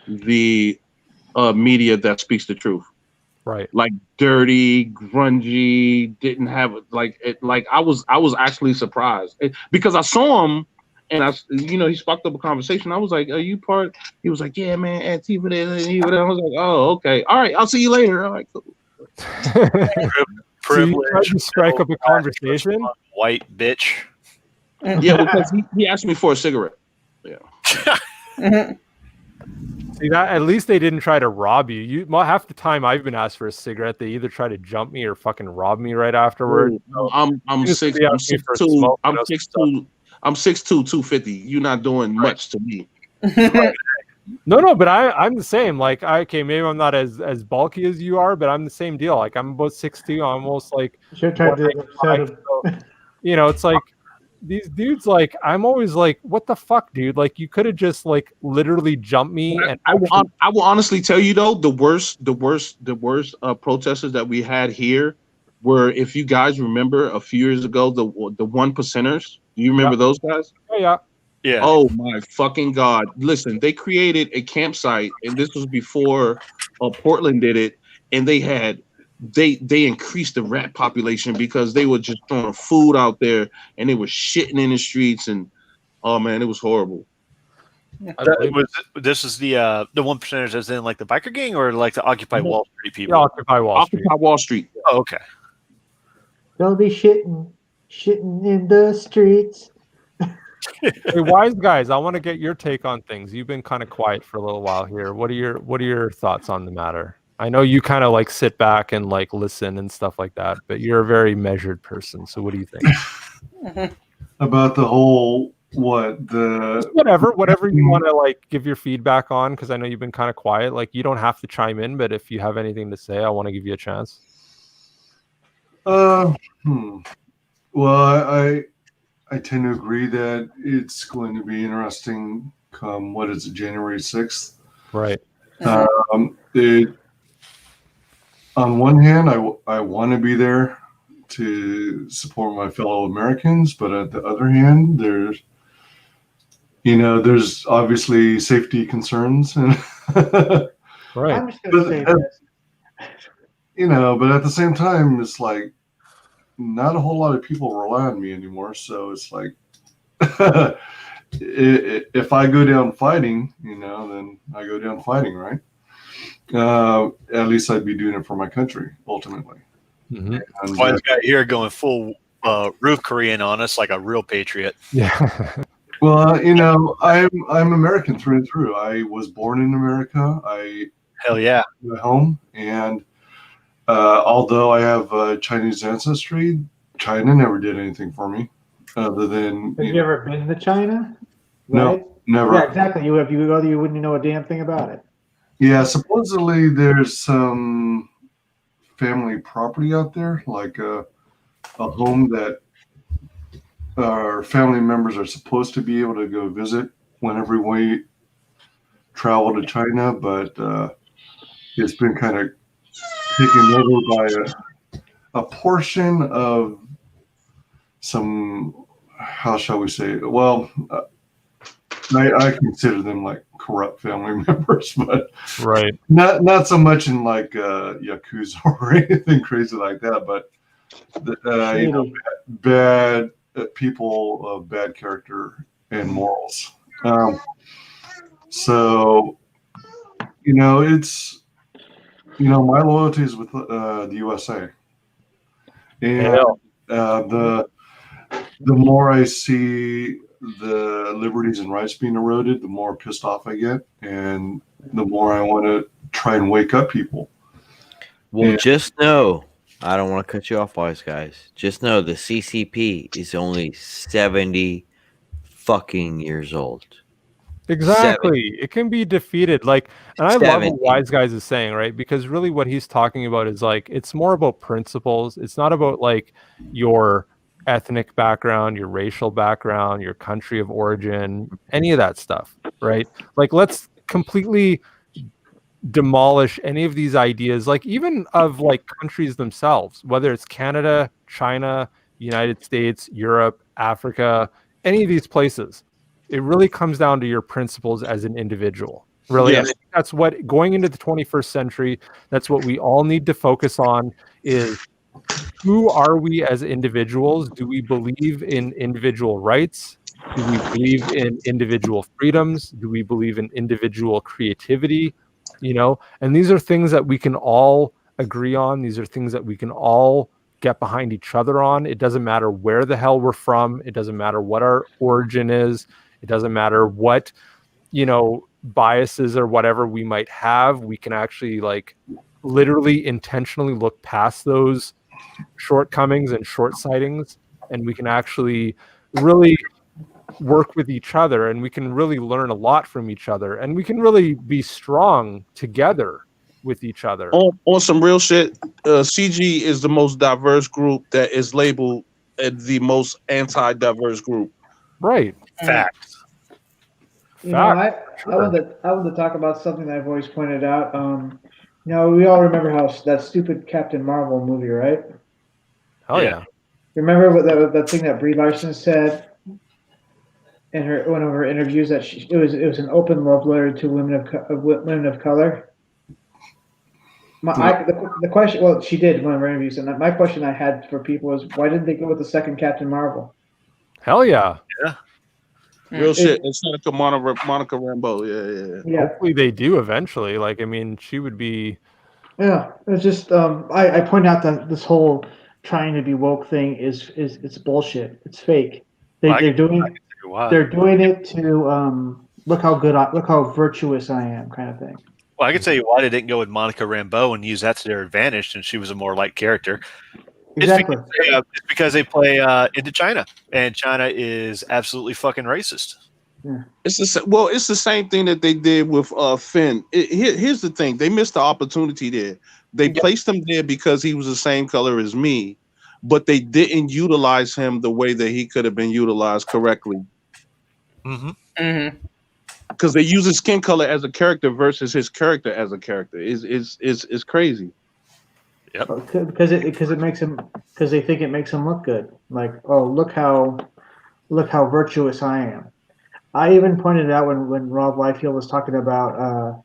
the media that speaks the truth. Right. Like dirty, grungy, didn't have like it. Like I was actually surprised because I saw him and he sparked up a conversation. I was like, "Are you part?" He was like, "Yeah, man, Antifa." I was like, "Oh, okay, all right, I'll see you later." All right, cool. So you tried to strike up a conversation, white bitch. Yeah, because he asked me for a cigarette. Yeah. See that? At least they didn't try to rob you. Half the time I've been asked for a cigarette, they either try to jump me or fucking rob me right afterward. I'm 6'2", I'm 6'2", 250. You're not doing much to me. No, but I'm the same. Like, maybe I'm not as bulky as you are, but I'm the same deal. Like, I'm about 6'2", almost like. It's like these dudes. Like, I'm always like, what the fuck, dude? Like, you could have just like literally jumped me. And I will honestly tell you though, the worst protesters that we had here were, if you guys remember, a few years ago, the 1%ers. Do you remember those guys? Yeah. Oh my fucking God. Listen, they created a campsite, and this was before Portland did it, and they increased the rat population because they were just throwing food out there and they were shitting in the streets, and oh man, it was horrible. This is the 1%ers, as in like the biker gang, or like the Occupy Wall Street people? Occupy Wall Street. Occupy Wall Street. Oh, okay. They'll be shitting in the streets. Hey, wise guys, I want to get your take on things. You've been kind of quiet for a little while here. What are your thoughts on the matter? I know you kind of like sit back and like listen and stuff like that, but you're a very measured person. So what do you think? About the whole whatever you want to like give your feedback on, because I know you've been kind of quiet. Like, you don't have to chime in, but if you have anything to say, I want to give you a chance. Well, I tend to agree that it's going to be interesting come, January 6th. Right. On one hand, I want to be there to support my fellow Americans, but at the other hand, there's obviously safety concerns. Right. I'm just going to say this. But at the same time, it's like, not a whole lot of people rely on me anymore. So it's like, if I go down fighting, then I go down fighting, right? At least I'd be doing it for my country, ultimately. Mm-hmm. And why this guy here going full roof Korean on us like a real patriot? Yeah. Well, I'm American through and through. I was born in America. Hell yeah. My home, and although I have Chinese ancestry, China never did anything for me, other than. Have you ever been to China? Right? No, never. Yeah, exactly. You wouldn't know a damn thing about it. Yeah, supposedly there's some family property out there, like a home that our family members are supposed to be able to go visit whenever we travel to China, but it's been kind of taken over by a portion of some, how shall we say it? Well, I consider them like corrupt family members, but right, not so much in like Yakuza or anything crazy like that, but bad people of bad character and morals. So it's my loyalty is with the USA, and the more I see the liberties and rights being eroded, the more pissed off I get, and the more I want to try and wake up people. Well, just know, I don't want to cut you off, wise guys. Just know the CCP is only 70 fucking years old. Exactly. It can be defeated. And I love what Wise Guys is saying, right? Because really what he's talking about is it's more about principles. It's not about your ethnic background, your racial background, your country of origin, any of that stuff, right? Let's completely demolish any of these ideas, even of countries themselves, whether it's Canada, China, United States, Europe, Africa, any of these places. It really comes down to your principles as an individual, really. Yes. And I think that's what, going into the 21st century, that's what we all need to focus on is, who are we as individuals? Do we believe in individual rights? Do we believe in individual freedoms? Do we believe in individual creativity? And these are things that we can all agree on. These are things that we can all get behind each other on. It doesn't matter where the hell we're from. It doesn't matter what our origin is. It doesn't matter what, biases or whatever we might have. We can actually literally intentionally look past those shortcomings and short-sightings, and we can actually really work with each other, and we can really learn a lot from each other, and we can really be strong together with each other. On some real shit, CG is the most diverse group that is labeled the most anti-diverse group. Right. Facts. I wanted to talk about something that I've always pointed out. We all remember how that stupid Captain Marvel movie, right? Oh yeah. Remember what that thing that Brie Larson said in one of her interviews, that it was an open love letter to women of color. The question, well, she did in one of her interviews, and my question I had for people was, why didn't they go with the second Captain Marvel? Hell yeah. Yeah. Real shit. It's like Monica Rambeau. Yeah. Hopefully they do eventually. She would be. Yeah, it's just I point out that this whole trying to be woke thing is it's bullshit. It's fake. They're doing it to look how virtuous I am, kind of thing. Well, I can tell you why they didn't go with Monica Rambeau and use that to their advantage, since she was a more liked character. Exactly. It's because they play into China, and China is absolutely fucking racist. Yeah. It's the same thing that they did with Finn. Here's the thing: they missed the opportunity there. They placed him there because he was the same color as me, but they didn't utilize him the way that he could have been utilized correctly. Because they use his skin color as a character versus his character as a character. Is crazy. Yep. Because it makes him, because they think it makes him look good. Like, oh, look how virtuous I am. I even pointed out when Rob Liefeld was talking about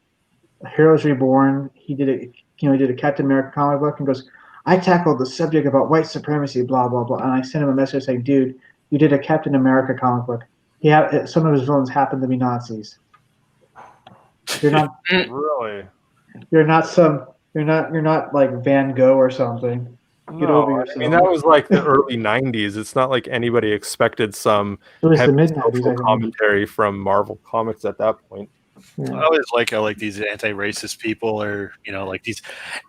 Heroes Reborn, he did a Captain America comic book, and goes, I tackled the subject about white supremacy, blah blah blah, and I sent him a message saying, dude, you did a Captain America comic book. Some of his villains happen to be Nazis. You're not really. You're not like Van Gogh or something. Get over yourself. That was the early 90s. It's not like anybody expected some heavy social commentary from Marvel Comics at that point. Yeah. I always like how these anti-racist people, or these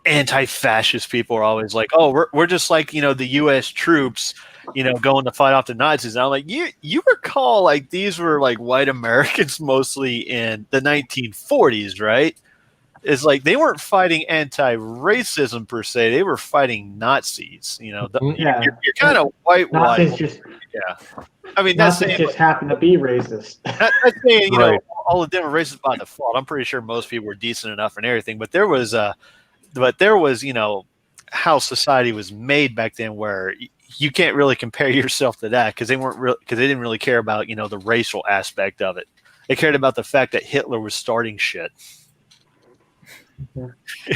anti-fascist people are always like, oh, we're just like the U.S. troops, going to fight off the Nazis. And I'm like, you recall these were white Americans mostly in the 1940s, right? It's they weren't fighting anti-racism per se; they were fighting Nazis. You're kind of white. Yeah. I mean, that's Nazis just happen to be racist. That's saying all the different races by default. I'm pretty sure most people were decent enough and everything, but there was how society was made back then, where you can't really compare yourself to that, because they didn't really care about the racial aspect of it. They cared about the fact that Hitler was starting shit. Yeah.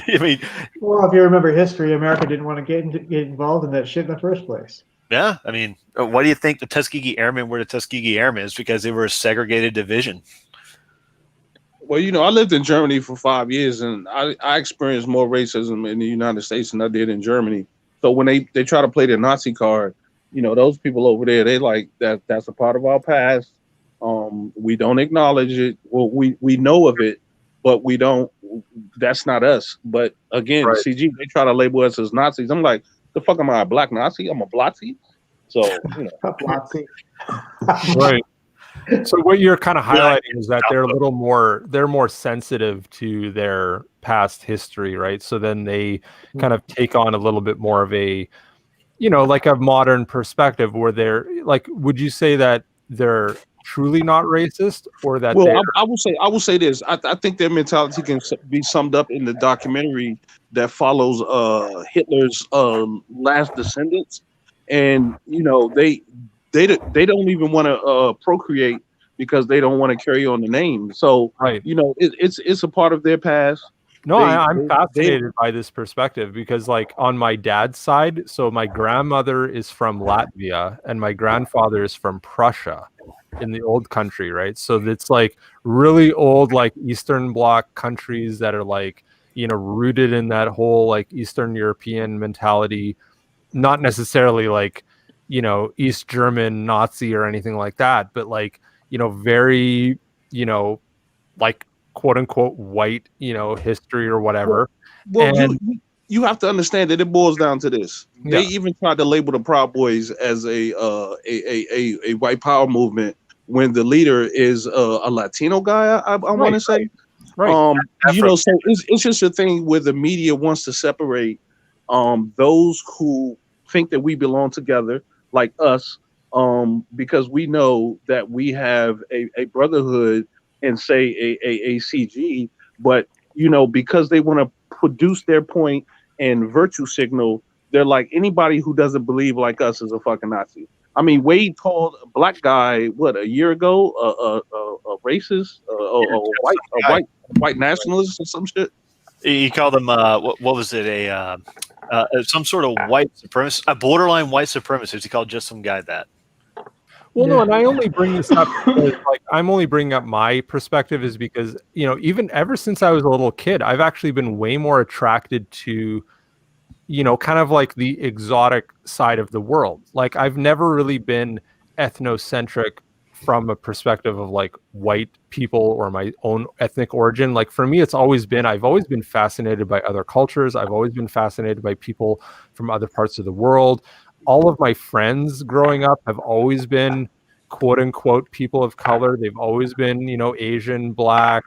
I mean, well, if you remember history, America didn't want to get involved in that shit in the first place. Yeah, I mean, why do you think the Tuskegee Airmen were the Tuskegee Airmen? It's because they were a segregated division. Well, you know, I lived in Germany for 5 years, and I experienced more racism in the United States than I did in Germany. So when they try to play the Nazi card, you know, those people over there, they like that's a part of our past. We don't acknowledge it. Well, we know of it, but we don't. That's not us. But again, Right. CG, they try to label us as Nazis. I'm like, the fuck am I, a black Nazi? I'm a Blotzi. So you know, Blotzi. Right. So what you're kind of highlighting is that they're more sensitive to their past history, right? So then they kind of take on a little bit more of a, you know, like a modern perspective where they're like, would you say that they're truly not racist, or that well, they're I will say this. I think their mentality can be summed up in the documentary that follows Hitler's last descendants, and you know they don't even want to procreate because they don't want to carry on the name. So right? You know, it's a part of their past. No, I'm They fascinated by this perspective because, like, on my dad's side, so my grandmother is from Latvia and my grandfather is from Prussia in the old country, right? So it's like really old, like Eastern Bloc countries that are like, you know, rooted in that whole like Eastern European mentality, not necessarily like, you know, East German Nazi or anything like that, but like, you know, very, you know, like quote unquote white, you know, history or whatever. Well, And you have to understand that it boils down to this. They yeah, even tried to label the Proud Boys as a white power movement when the leader is a Latino guy. I want to say, right. you know, so it's just a thing where the media wants to separate those who think that we belong together, like us, because we know that we have a brotherhood and say a CG, but you know, because they want to produce their point and virtue signal, they're like, anybody who doesn't believe like us is a fucking Nazi. I mean, Wade called a black guy a year ago a racist, a white nationalist or some shit. He called them what was it, some sort of white supremacist, a borderline white supremacist. He called just some guy that. Well, no, and I only bring this up because, like, I'm only bringing up my perspective is because, you know, even ever since I was a little kid, I've actually been way more attracted to, you know, kind of like the exotic side of the world. Like, I've never really been ethnocentric from a perspective of like white people or my own ethnic origin. Like, for me, I've always been fascinated by other cultures. I've always been fascinated by people from other parts of the world. All of my friends growing up have always been quote unquote people of color. They've always been, you know, Asian, black,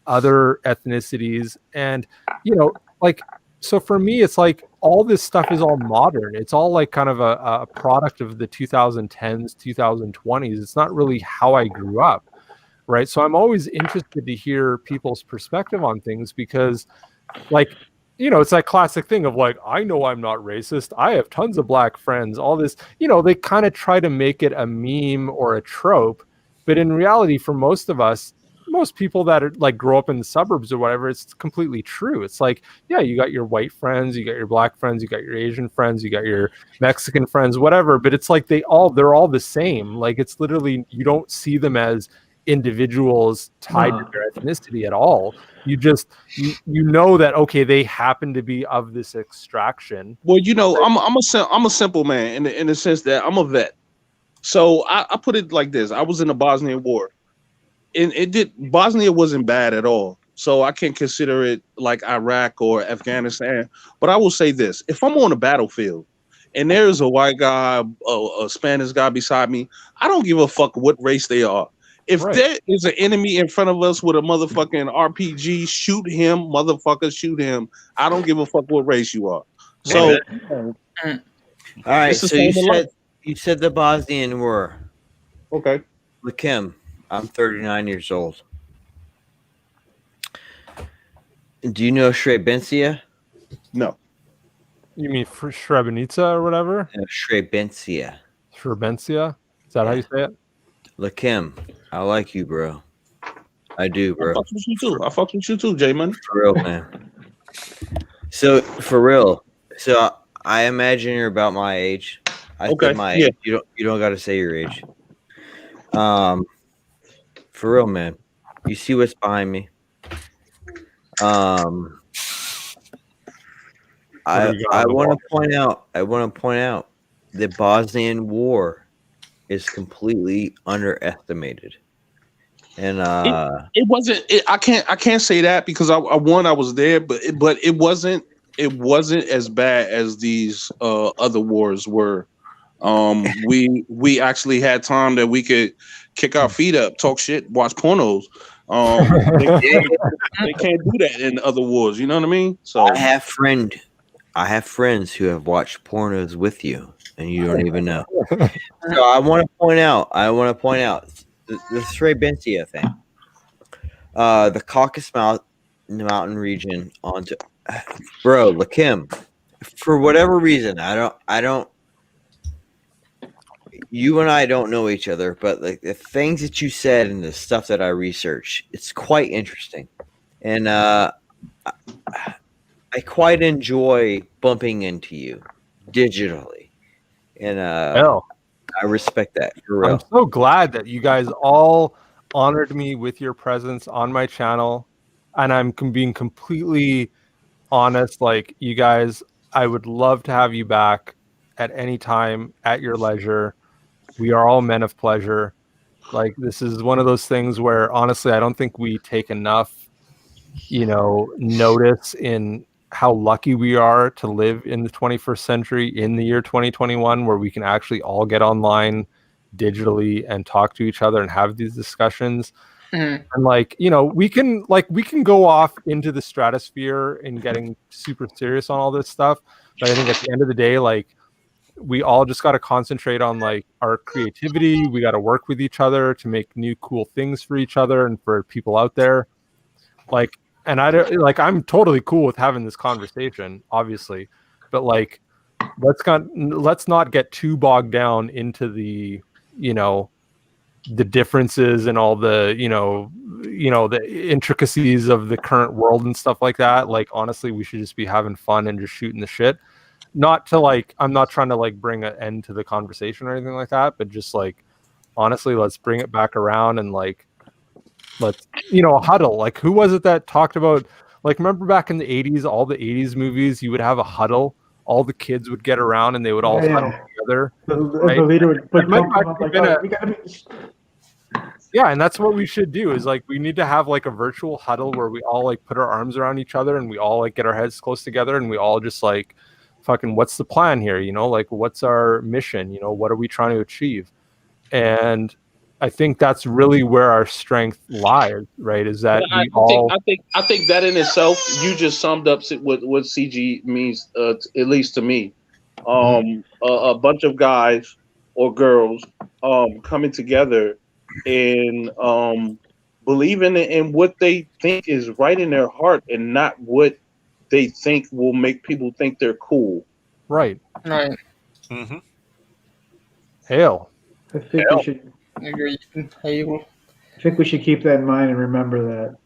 other ethnicities. And, you know, like, so for me, it's like all this stuff is all modern. It's all like kind of a product of the 2010s, 2020s. It's not really how I grew up. Right. So I'm always interested to hear people's perspective on things because, like, you know, it's that classic thing of like, I know I'm not racist. I have tons of black friends, all this, you know, they kind of try to make it a meme or a trope. But in reality, for most of us, most people that are like grow up in the suburbs or whatever, it's completely true. It's like, yeah, you got your white friends, you got your black friends, you got your Asian friends, you got your Mexican friends, whatever. But it's like they're all the same. Like, it's literally, you don't see them as individuals tied to their ethnicity at all. You just you know that, okay, they happen to be of this extraction. Well, you know, I'm a simple man in the sense that I'm a vet. So I put it like this: I was in the Bosnian War, and Bosnia wasn't bad at all. So I can't consider it like Iraq or Afghanistan. But I will say this: if I'm on a battlefield and there's a white guy, a Spanish guy beside me, I don't give a fuck what race they are. If there is an enemy in front of us with a motherfucking RPG, shoot him, motherfucker, shoot him. I don't give a fuck what race you are. So, all right. So you said the Bosnian War. Okay. Lakim, I'm 39 years old. Do you know Srebrenica? No. You mean for Srebrenica or whatever? No, Srebrenica. Srebrenica? Is that how you say it? Lakim, I like you, bro. I do, bro. I fuck with you too. I fuck with you too, J-Man. For real, man. So, for real. So, I imagine you're about my age. I said my age. You don't got to say your age. For real, man. You see what's behind me? I want to point out. The Bosnian War is completely underestimated, and it wasn't. I can't say that because I was there, but it wasn't as bad as these other wars were. We actually had time that we could kick our feet up, talk shit, watch pornos. They can't do that in other wars. You know what I mean? So I have friends who have watched pornos with you, and you don't even know. So I want to point out the Srebrenica thing, the Caucasus Mountain region onto, bro, Lakim. For whatever reason, I don't. You and I don't know each other, but like the things that you said and the stuff that I researched, it's quite interesting, and I quite enjoy bumping into you digitally, and I respect that for real. I'm so glad that you guys all honored me with your presence on my channel, and I'm being completely honest. Like, you guys, I would love to have you back at any time at your leisure. We are all men of pleasure. Like, this is one of those things where honestly I don't think we take enough notice in how lucky we are to live in the 21st century in the year 2021, where we can actually all get online digitally and talk to each other and have these discussions. And we can go off into the stratosphere and getting super serious on all this stuff, but I think at the end of the day, like, we all just got to concentrate on like our creativity. We got to work with each other to make new cool things for each other and for people out there. Like, and I'm totally cool with having this conversation, obviously, but like, let's not get too bogged down into the differences and all the the intricacies of the current world and stuff like that. Like, honestly, we should just be having fun and just shooting the shit. Not to like, I'm not trying to like bring an end to the conversation or anything like that, but just like, honestly, let's bring it back around and like, let's huddle. Like, who was it that talked about, like, remember back in the 80s, all the 80s movies, you would have a huddle, all the kids would get around and they would all huddle together, right? The leader would put yeah, and that's what we should do, is like, we need to have like a virtual huddle where we all like put our arms around each other and we all like get our heads close together and we all just like, fucking, what's the plan here? Like, what's our mission? What are we trying to achieve? And I think that's really where our strength lies, right? Is that I think that in itself, you just summed up what CG means, at least to me. A bunch of guys or girls coming together and believing in what they think is right in their heart and not what they think will make people think they're cool. Right. Mm-hmm. Hail. I think we should. Agreed. Hail. I think we should keep that in mind and remember that.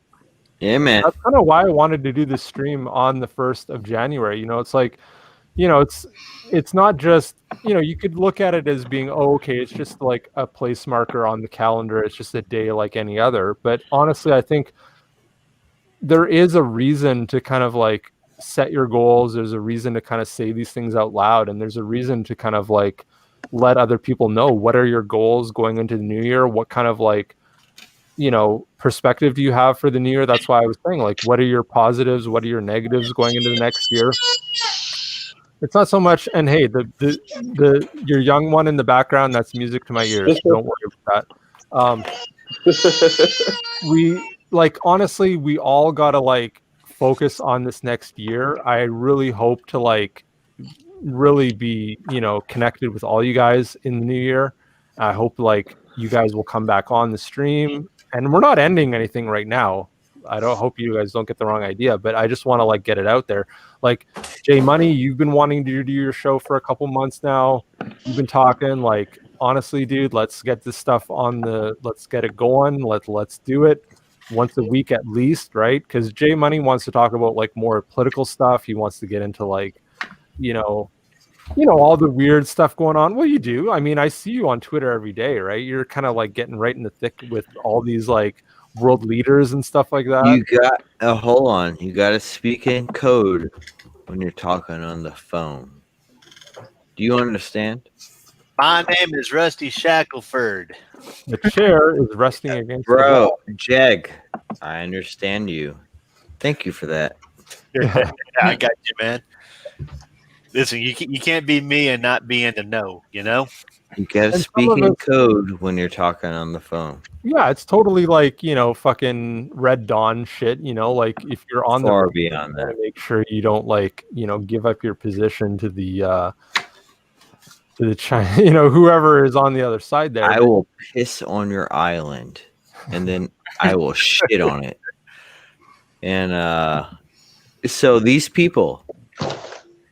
Yeah, man. That's kind of why I wanted to do this stream on the 1st of January. It's like, it's not just, you could look at it as being, okay, it's just like a place marker on the calendar. It's just a day like any other. But honestly, I think there is a reason to kind of like set your goals. There's a reason to kind of say these things out loud. And there's a reason to kind of like let other people know, what are your goals going into the new year? What kind of like, perspective do you have for the new year? That's why I was saying, like, what are your positives? What are your negatives going into the next year? It's not so much, and hey, the your young one in the background, that's music to my ears. Don't worry about that. We like, honestly, we all gotta like focus on this next year. I really hope to like really be connected with all you guys in the new year. I hope like you guys will come back on the stream, and we're not ending anything right now. I don't hope you guys don't get the wrong idea, but I just want to like get it out there. Like, Jay Money, you've been wanting to do your show for a couple months now. You've been talking, like, honestly, dude, let's get this stuff let's get it going. Let's do it once a week at least, right? Because Jay Money wants to talk about like more political stuff. He wants to get into like, all the weird stuff going on. Well, you do. I mean, I see you on Twitter every day, right? You're kind of like getting right in the thick with all these like world leaders and stuff like that. You got hold on. You got to speak in code when you're talking on the phone. Do you understand? My name is Rusty Shackelford. The chair is resting against the Bro, wall. Jeg, I understand you. Thank you for that. Yeah, I got you, man. Listen, you can't be me and not be in the know, you know? You got to speak in code when you're talking on the phone. Yeah, it's totally like, fucking Red Dawn shit, like if you're on Far the beyond you wanna that. make sure you don't give up your position to the China, whoever is on the other side there. I will piss on your island and then I will shit on it. And so these people,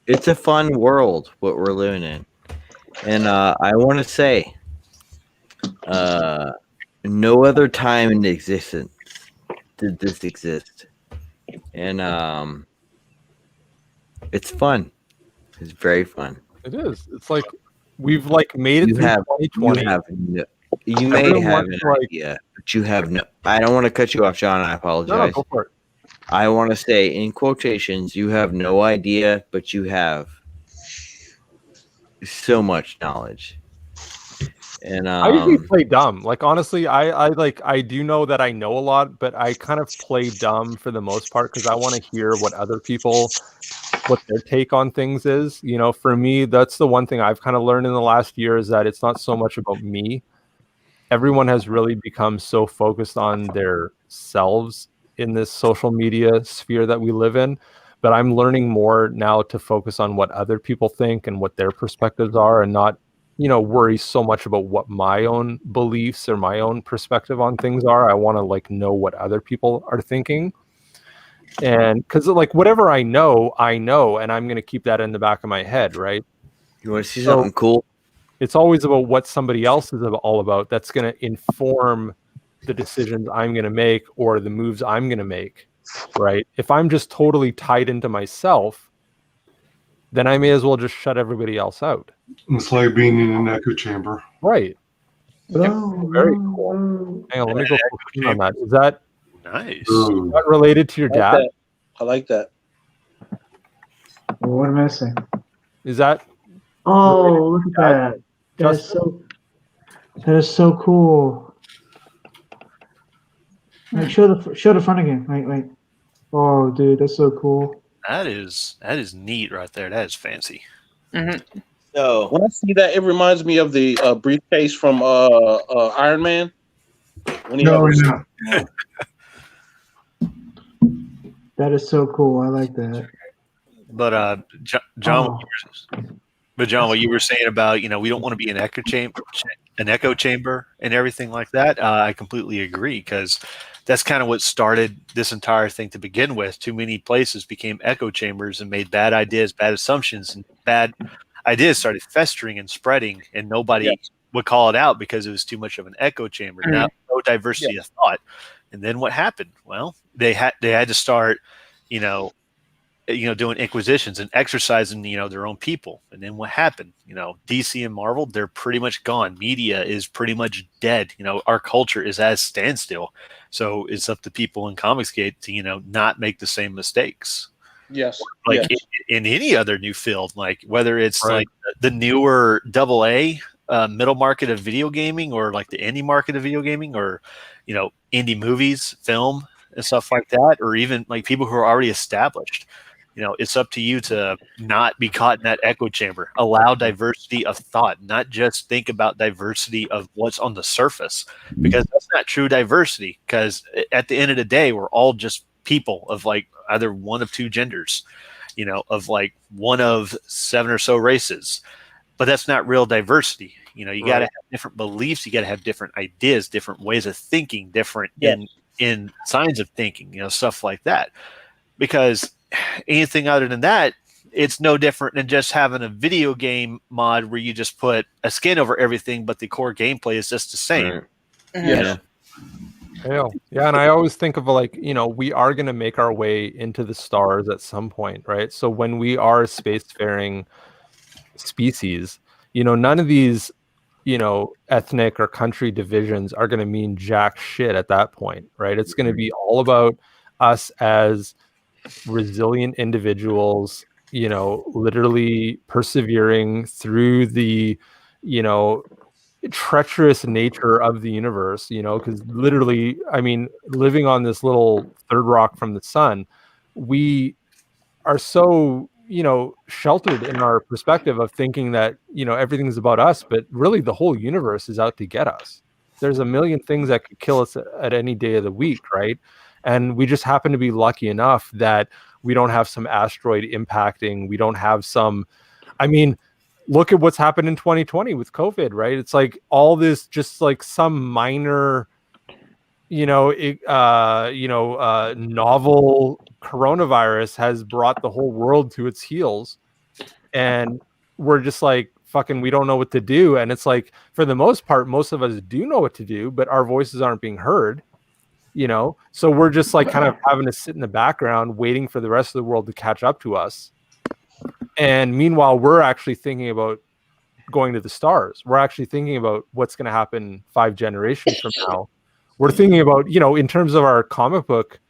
it's a fun world what we're living in. And I want to say no other time in existence did this exist. And it's fun. It's very fun. It is. It's like we've made it You through have 2020. you may have an idea, but you have no. I don't want to cut you off, John. I apologize. No, go for it. I want to say in quotations, you have no idea, but you have so much knowledge. And I usually play dumb. Like honestly, I do know that I know a lot, but I kind of play dumb for the most part because I want to hear what other people, what their take on things is. For me, that's the one thing I've kind of learned in the last year is that it's not so much about me. Everyone has really become so focused on their selves in this social media sphere that we live in. But I'm learning more now to focus on what other people think and what their perspectives are and not worry so much about what my own beliefs or my own perspective on things are. I want to know what other people are thinking. And because whatever I know, and I'm going to keep that in the back of my head, right? You want to see something cool? It's always about what somebody else is all about. That's going to inform the decisions I'm going to make or the moves I'm going to make, right? If I'm just totally tied into myself, then I may as well just shut everybody else out. It's like being in an echo chamber. Right. Very cool. Hang on, let me go on that. Is that nice? Is that related to your dad? I like that. What am I saying? Is that? Oh, look at that! That is so cool. Like, show the front again. Wait. Oh, dude, that's so cool. That is neat right there. That is fancy. Mm-hmm. So when I see that, it reminds me of the briefcase from Iron Man. When he That is so cool. I like that. But John, what you were saying about we don't want to be an echo chamber and everything like that. I completely agree because that's kind of what started this entire thing to begin with. Too many places became echo chambers and made bad ideas, bad assumptions, and bad ideas started festering and spreading, and nobody would call it out because it was too much of an echo chamber. Mm-hmm. Now, no diversity of thought. And then what happened? Well, they had to start, doing inquisitions and exercising, their own people. And then what happened? DC and Marvel, they're pretty much gone. Media is pretty much dead. Our culture is at a standstill. So it's up to people in Comicsgate to, not make the same mistakes. Yes. In any other new field, like whether it's like the newer AA middle market of video gaming or like the indie market of video gaming or, indie movies, film and stuff like that, or even like people who are already established. It's up to you to not be caught in that echo chamber. Allow diversity of thought, not just think about diversity of what's on the surface, because that's not true diversity. Because at the end of the day, we're all just people of like either one of two genders, of like one of 7 or so races. But that's not real diversity. You got to have different beliefs. You got to have different ideas, different ways of thinking, different in signs of thinking, stuff like that. Because anything other than that, it's no different than just having a video game mod where you just put a skin over everything, but the core gameplay is just the same. Yeah. Yeah, and I always think of we are going to make our way into the stars at some point, right? So when we are spacefaring species, none of these ethnic or country divisions are going to mean jack shit at that point, right? It's going to be all about us as resilient individuals, literally persevering through the, treacherous nature of the universe, because literally, I mean, living on this little third rock from the sun, we are so sheltered in our perspective of thinking that everything's about us, but really the whole universe is out to get us. There's a million things that could kill us at any day of the week, right? And we just happen to be lucky enough that we don't have some asteroid impacting, we don't have some, I mean, look at what's happened in 2020 with COVID, right? It's like all this just like some minor novel coronavirus has brought the whole world to its heels, and we're just like fucking, we don't know what to do. And it's like, for the most part, most of us do know what to do, but our voices aren't being heard, so we're just like kind of having to sit in the background waiting for the rest of the world to catch up to us. And meanwhile, we're actually thinking about going to the stars. We're actually thinking about what's going to happen 5 generations from now. We're thinking about, in terms of our comic book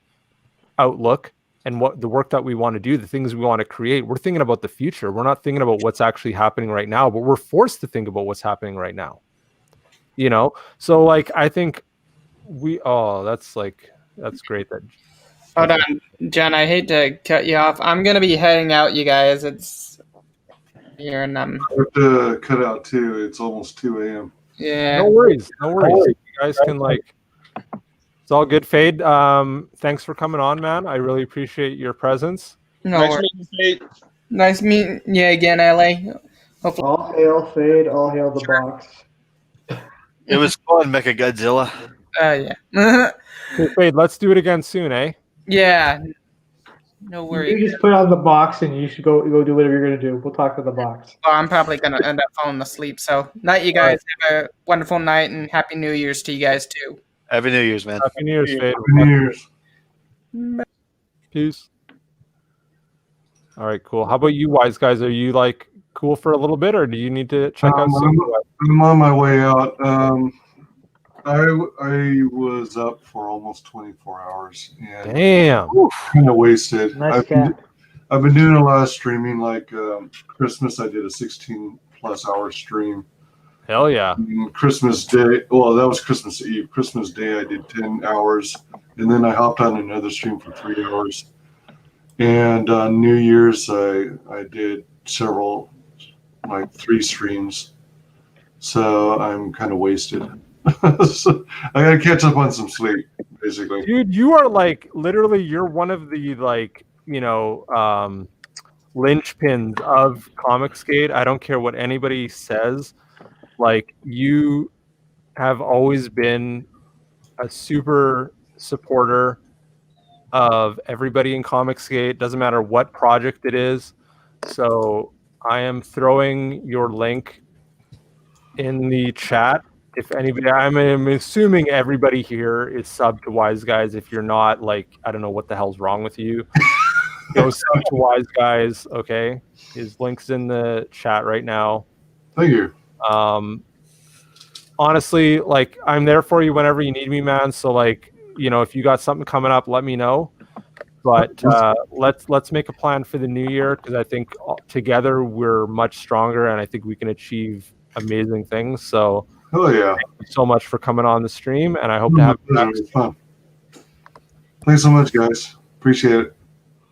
outlook and what the work that we want to do, the things we want to create. We're thinking about the future. We're not thinking about what's actually happening right now, but we're forced to think about what's happening right now. So like, I think that's great. Hold on, John, I hate to cut you off. I'm going to be heading out, you guys. It's here and I have to cut out too. It's almost 2 a.m. Yeah. No worries. You guys can it's all good. Fade. Thanks for coming on, man. I really appreciate your presence. No worries. Nice meeting you again, LA. Hopefully. All hail Fade, all hail the box. It was fun, Mecha Godzilla. Yeah. Okay, Fade, let's do it again soon, eh? Yeah. No worries. You just put on the box and you should go do whatever you're going to do. We'll talk to the box. Well, I'm probably going to end up falling asleep. So, night, you guys. Have a wonderful night and Happy New Year's to you guys, too. Happy New Year's, man. Happy New Year's, Fade. Happy New Year's. Peace. All right, cool. How about you, wise guys? Are you like cool for a little bit, or do you need to check out some? I'm on my way out. I was up for almost 24 hours. And damn. Kind of wasted. Nice I've been doing a lot of streaming. Like Christmas, I did a 16+ hour stream. Hell yeah. And Christmas Day, well, that was Christmas Eve. Christmas Day, I did 10 hours. And then I hopped on another stream for 3 hours. And on New Year's, I did several, like 3 streams. So I'm kind of wasted. So I gotta catch up on some sleep, basically. Dude, you are like literally, you're one of the linchpins of Comicsgate. I don't care what anybody says. Like, you have always been a super supporter of everybody in Comicsgate. Doesn't matter what project it is. So I am throwing your link in the chat. If anybody, I'm assuming everybody here is sub to Wise Guys. If you're not, like, I don't know what the hell's wrong with you. Go sub to Wise Guys, okay? His link's in the chat right now. Thank you. Honestly, like, I'm there for you whenever you need me, man. So, like, if you got something coming up, let me know. But let's make a plan for the new year, because I think together we're much stronger, and I think we can achieve amazing things. So, oh yeah, thank you so much for coming on the stream, and I hope to have you back. Fun. Thanks so much, guys. Appreciate it.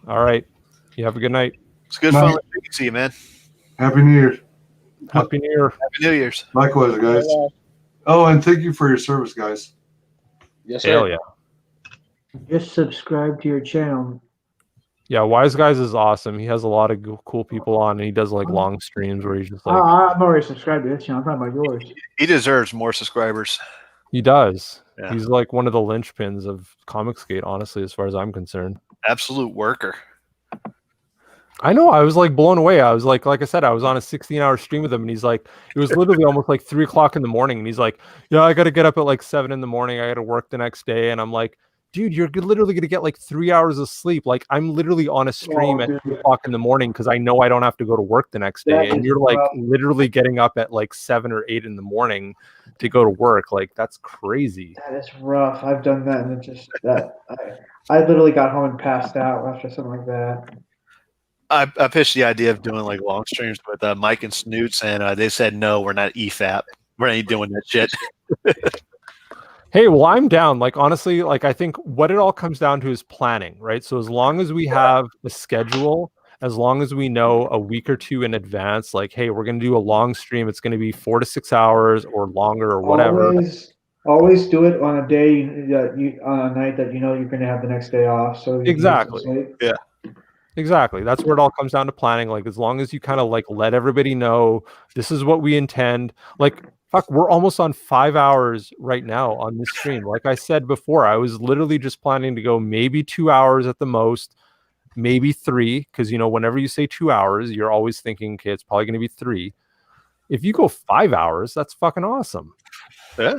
All right, you have a good night. It's good fun. Good to see you, man. Happy New Year. Happy New Year. Happy New Year's. Likewise, guys. Oh, and thank you for your service, guys. Yes, sir. Hell yeah. Just subscribe to your channel. Yeah, Wise Guys is awesome. He has a lot of cool people on, and he does like long streams where he's just like. I'm already subscribed to this channel. I'm talking about yours. He deserves more subscribers. He does. Yeah. He's like one of the linchpins of Comicsgate, honestly, as far as I'm concerned. Absolute worker. I know. I was like blown away. I was like I said, I was on a 16-hour stream with him, and he's like, it was literally almost like 3 o'clock in the morning, and he's like, yeah, I got to get up at like 7 in the morning. I got to work the next day, and I'm like, dude, you're literally gonna get like 3 hours of sleep. Like I'm literally on a stream at 2 o'clock in the morning because I know I don't have to go to work the next day, and you're like literally getting up at like 7 or 8 in the morning to go to work. Like that's crazy. That is rough. I've done that, and it just I literally got home and passed out after something like that. I pitched the idea of doing like long streams with Mike and Snoots, and they said no, we're not EFAP. We're not doing that shit. Hey, well, I'm down. Like, honestly, like, I think what it all comes down to is planning, right? So as long as we have a schedule, as long as we know a week or two in advance, like, hey, we're going to do a long stream. It's going to be 4 to 6 hours or longer or whatever. Always do it on a day that on a night that you know you're going to have the next day off. So exactly. Yeah. Exactly. That's where it all comes down to planning. Like, as long as you kind of like let everybody know this is what we intend. Like, fuck, we're almost on 5 hours right now on this stream. Like I said before, I was literally just planning to go maybe 2 hours at the most, maybe 3. Because, you know, whenever you say 2 hours, you're always thinking, okay, it's probably going to be 3. If you go 5 hours, that's fucking awesome. Yeah.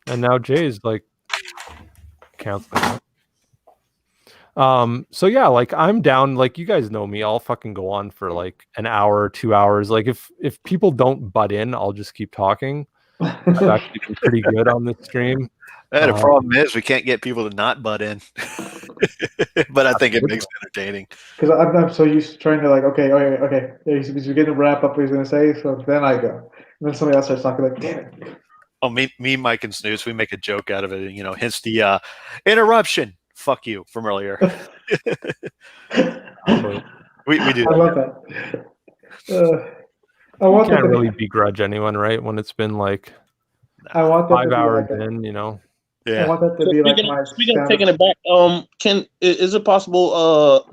And now Jay's like canceling. So yeah, like I'm down. Like you guys know me, I'll fucking go on for like an hour, 2 hours. Like if people don't butt in, I'll just keep talking. I've actually been pretty good on this stream. The problem is we can't get people to not butt in, but I think it makes it entertaining. Because I'm so used to trying to like, okay. He's getting to wrap up what he's going to say, so then I go. And then somebody else starts talking like, damn it. Oh, me, Mike, and Snooze, we make a joke out of it. You know, hence the interruption. Fuck you from earlier. we do. I love that. You can't really begrudge anyone, right? When it's been like I want 5 hours in, you know. Yeah. I want that to be like my. Speaking of taking it back, is it possible?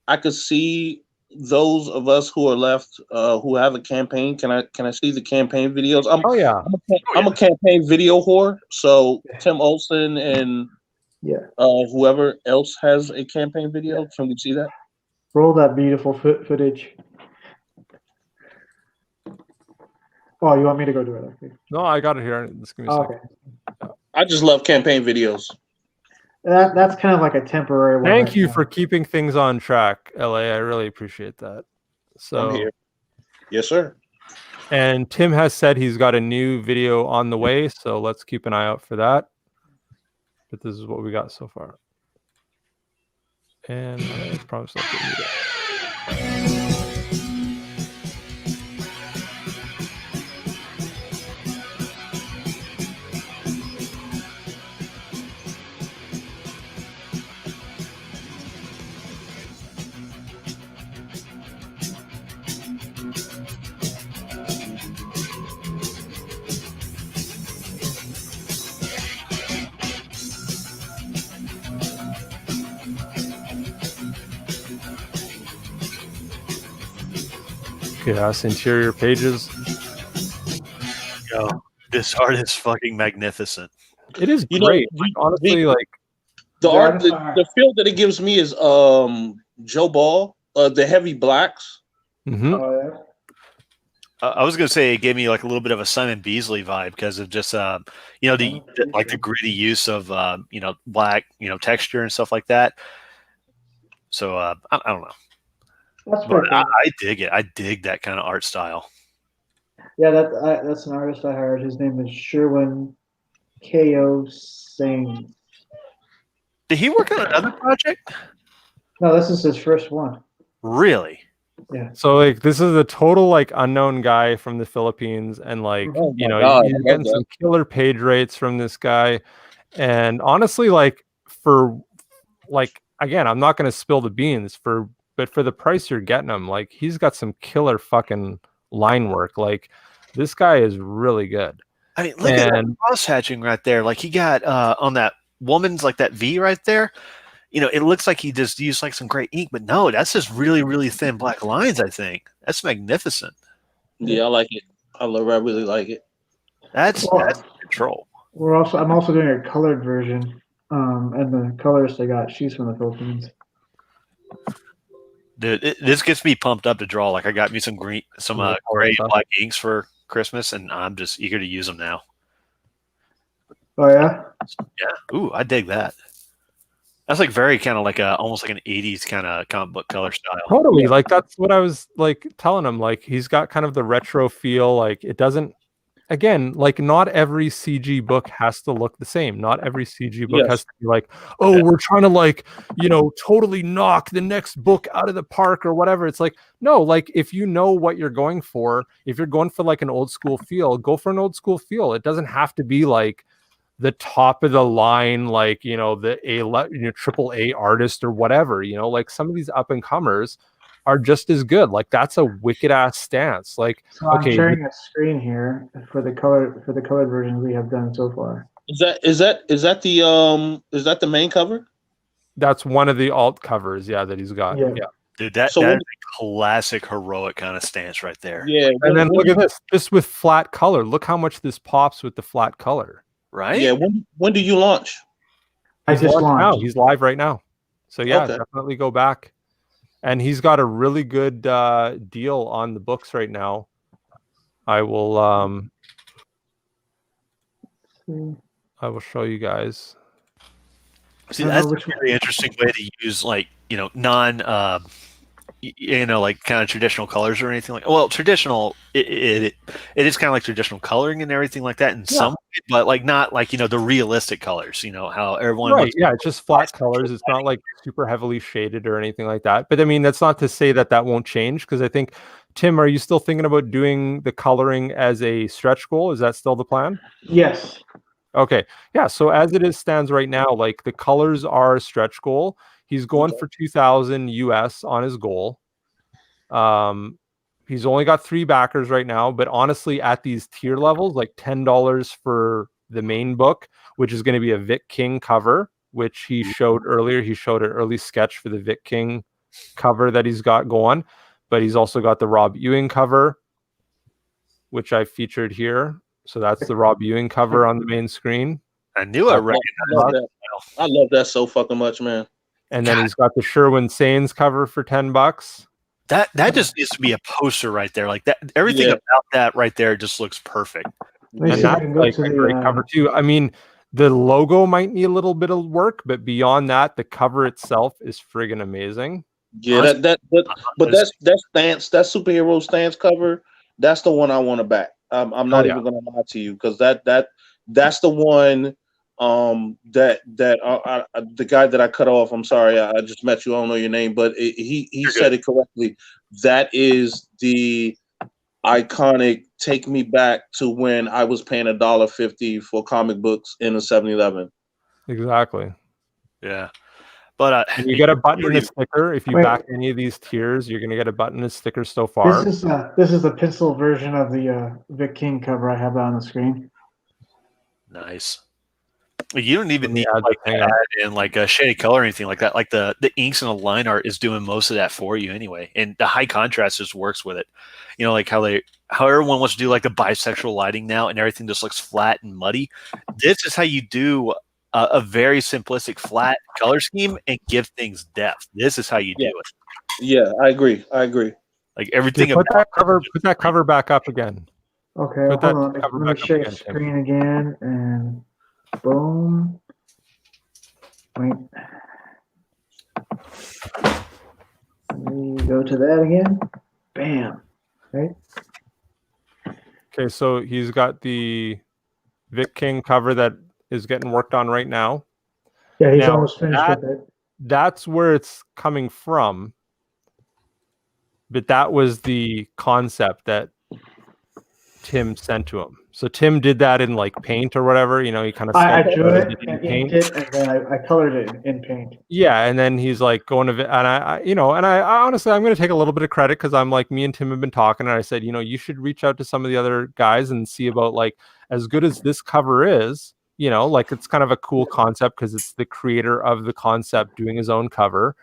I could see those of us who are left, who have a campaign. Can I see the campaign videos? I'm a campaign video whore. So Tim Olson and. Yeah. Whoever else has a campaign video, can we see that? Roll that beautiful footage. Oh, you want me to go do it? Okay. No, I got it here. Just give me a second. Okay. I just love campaign videos. That's kind of like a temporary one. Thank you for keeping things on track, LA. I really appreciate that. So I'm here. Yes, sir. And Tim has said he's got a new video on the way, so let's keep an eye out for that. But this is what we got so far. And I promise I'll get you that. Yes, interior pages. Yo, this art is fucking magnificent. It is great. Honestly, like the art, the feel that it gives me is Joe Ball, the heavy blacks. Mm-hmm. Oh, yeah. I was gonna say it gave me like a little bit of a Simon Beasley vibe because of just you know the gritty use of you know black texture and stuff like that. So I don't know. But I dig it. I dig that kind of art style. Yeah, that's an artist I hired. His name is Sherwin K.O. Singh. Did he work on another project? No, this is his first one. Really? Yeah. So like this is a total like unknown guy from the Philippines, and like he's getting some killer page rates from this guy. And honestly, like for like again, I'm not gonna spill the beans but for the price you're getting him, like he's got some killer fucking line work. Like this guy is really good. I mean, look at that cross hatching right there. Like he got on that woman's like that V right there. You know, it looks like he just used like some great ink, but no, that's just really, really thin black lines. I think that's magnificent. Yeah, I like it. I really like it. That's control. I'm also doing a colored version, and the colorist I got, she's from the Philippines. Dude, this gets me pumped up to draw. Like I got me some gray and black inks for Christmas, and I'm just eager to use them now. Oh yeah. Yeah. Ooh, I dig that. That's like very kind of like almost like an 80s kind of comic book color style. Totally. Yeah. Like that's what I was like telling him. Like he's got kind of the retro feel. Like it doesn't, again, like not every CG book has to look the same. Not every CG book has to be like, oh, we're trying to like, totally knock the next book out of the park or whatever. It's like, no, like if you know what you're going for, if you're going for like an old school feel, go for an old school feel. It doesn't have to be like the top of the line, like, the triple A artist or whatever, like some of these up and comers are just as good. Like that's a wicked ass stance. Like, so I'm sharing a screen here for the colored version we have done so far. Is that the main cover? That's one of the alt covers, that he's got. Yeah. Dude, that's a classic heroic kind of stance right there. Yeah. And then look at this. This with flat color. Look how much this pops with the flat color. Right? Yeah. When do you launch? I just launched. Now. He's live right now. So definitely go back. And he's got a really good deal on the books right now. I will show you guys. See, that's a very interesting way to use like, non like kind of traditional colors or anything like. Well, traditional it is kind of like traditional coloring and everything like that in some way, but like not like the realistic colors. How everyone right? Yeah, it's just flat colors. It's not like super heavily shaded or anything like that. But I mean, that's not to say that won't change, because I think, Tim, are you still thinking about doing the coloring as a stretch goal? Is that still the plan? Yes. Okay. Yeah. So as it stands right now, like the colors are a stretch goal. He's going for 2,000 US on his goal. He's only got 3 backers right now, but honestly, at these tier levels, like $10 for the main book, which is going to be a Vic King cover, which he showed earlier. He showed an early sketch for the Vic King cover that he's got going, but he's also got the Rob Ewing cover, which I featured here. So that's the Rob Ewing cover on the main screen. I knew I recognized that. I love that so fucking much, man. And then he's got the Sherwin Sains cover for $10. That just needs to be a poster right there. Like that, everything about that right there just looks perfect. And that's like a great cover too. I mean, the logo might need a little bit of work, but beyond that, the cover itself is friggin' amazing. Yeah, that stance, that superhero stance cover, that's the one I want to back. I'm not even gonna lie to you, because that's the one that the guy that I cut off. I'm sorry, I just met you. I don't know your name, but he said it correctly. That is the iconic take me back to when I was paying $1.50 for comic books in a 7-Eleven. Exactly. Yeah. But you get a button and a sticker. If you back any of these tiers, you're gonna get a button and a sticker so far. This is the pencil version of the Vic King cover. I have that on the screen. Nice. You don't even need like add in like a shade of color or anything like that. Like the inks and the line art is doing most of that for you anyway. And the high contrast just works with it. Like how everyone wants to do like the bisexual lighting now, and everything just looks flat and muddy. This is how you do a very simplistic flat color scheme and give things depth. This is how you do it. Yeah, I agree. Like everything. Put that cover back up again. Okay, hold on. Let me share the screen again, and boom. Wait. Let me go to that again. Bam. Right. Okay, so he's got the Vic King cover that is getting worked on right now. Yeah, he's almost finished with it. That's where it's coming from. But that was the concept that Tim sent to him. So Tim did that in like paint or whatever, he kind of I drew it and inked it, and then I colored it in paint. Yeah, and then he's like going to, and I honestly, I'm going to take a little bit of credit, because I'm like, me and Tim have been talking, and I said, you should reach out to some of the other guys and see about, like, as good as this cover is, like it's kind of a cool concept because it's the creator of the concept doing his own cover.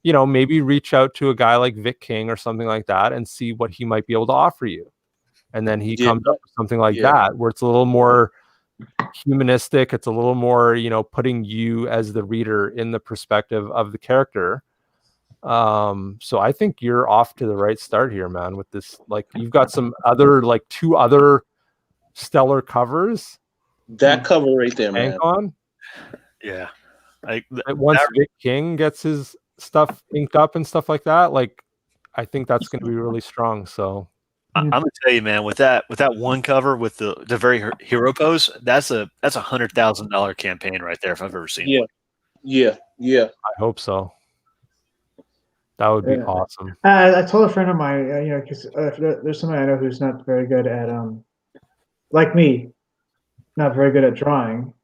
Maybe reach out to a guy like Vic King or something like that and see what he might be able to offer you. And then he comes up with something like that, where it's a little more humanistic. It's a little more, putting you as the reader in the perspective of the character. So I think you're off to the right start here, man, with this. Like, you've got some other, like 2 other stellar covers. That cover right there, man. Yeah. Once Vic King gets his stuff inked up and stuff like that, like I think that's going to be really strong. So I'm gonna tell you, man, with that one cover with the very hero pose, that's a $100,000 campaign right there if I've ever seen one. Yeah. I hope so. That would be awesome. I told a friend of mine, because there's somebody I know who's not very good at, like me, not very good at drawing.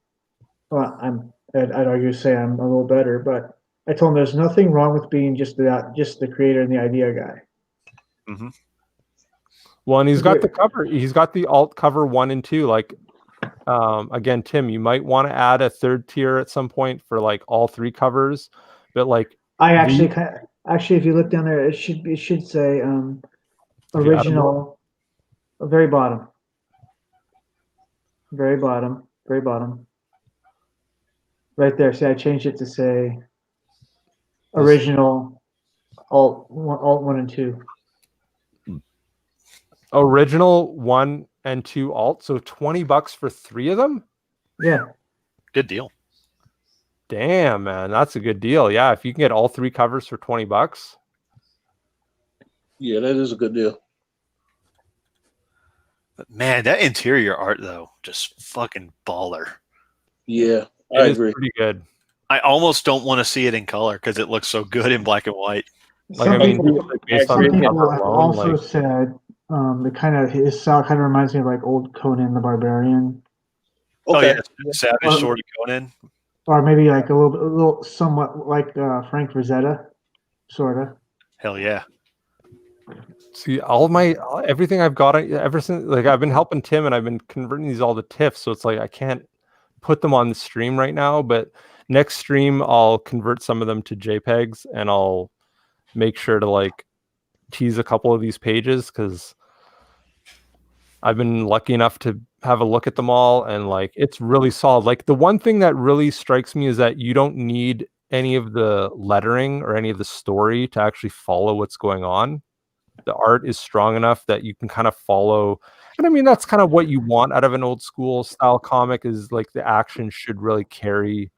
Well, I'd argue say I'm a little better, but I told him there's nothing wrong with being just the creator and the idea guy. Mm-hmm. Well, and he's got the cover. He's got the alt cover 1 and 2. Like, again, Tim, you might want to add a third tier at some point for like all 3 covers. But like, I actually if you look down there, it should say original, very bottom, right there. See, I changed it to say original alt 1 and 2. Original 1 and 2 alt, so $20 for 3 of them. Yeah, good deal. Damn, man, that's a good deal. Yeah, if you can get all 3 covers for $20. Yeah, that is a good deal. But man, that interior art though, just fucking baller. Yeah, I agree. Pretty good. I almost don't want to see it in color because it looks so good in black and white. Some people have also said his style kind of reminds me of like old Conan the Barbarian. Okay. Oh yeah, Savage Sword of Conan. Or maybe like a little somewhat like Frank Rosetta, sorta. Hell yeah. See, everything I've got ever since, like I've been helping Tim and I've been converting these all to TIFFs, so it's like I can't put them on the stream right now, but next stream I'll convert some of them to JPEGs and I'll make sure to like tease a couple of these pages because I've been lucky enough to have a look at them all and like it's really solid. Like the one thing that really strikes me is that you don't need any of the lettering or any of the story to actually follow what's going on. The art is strong enough that you can kind of follow. And I mean, that's kind of what you want out of an old school style comic is like the action should really carry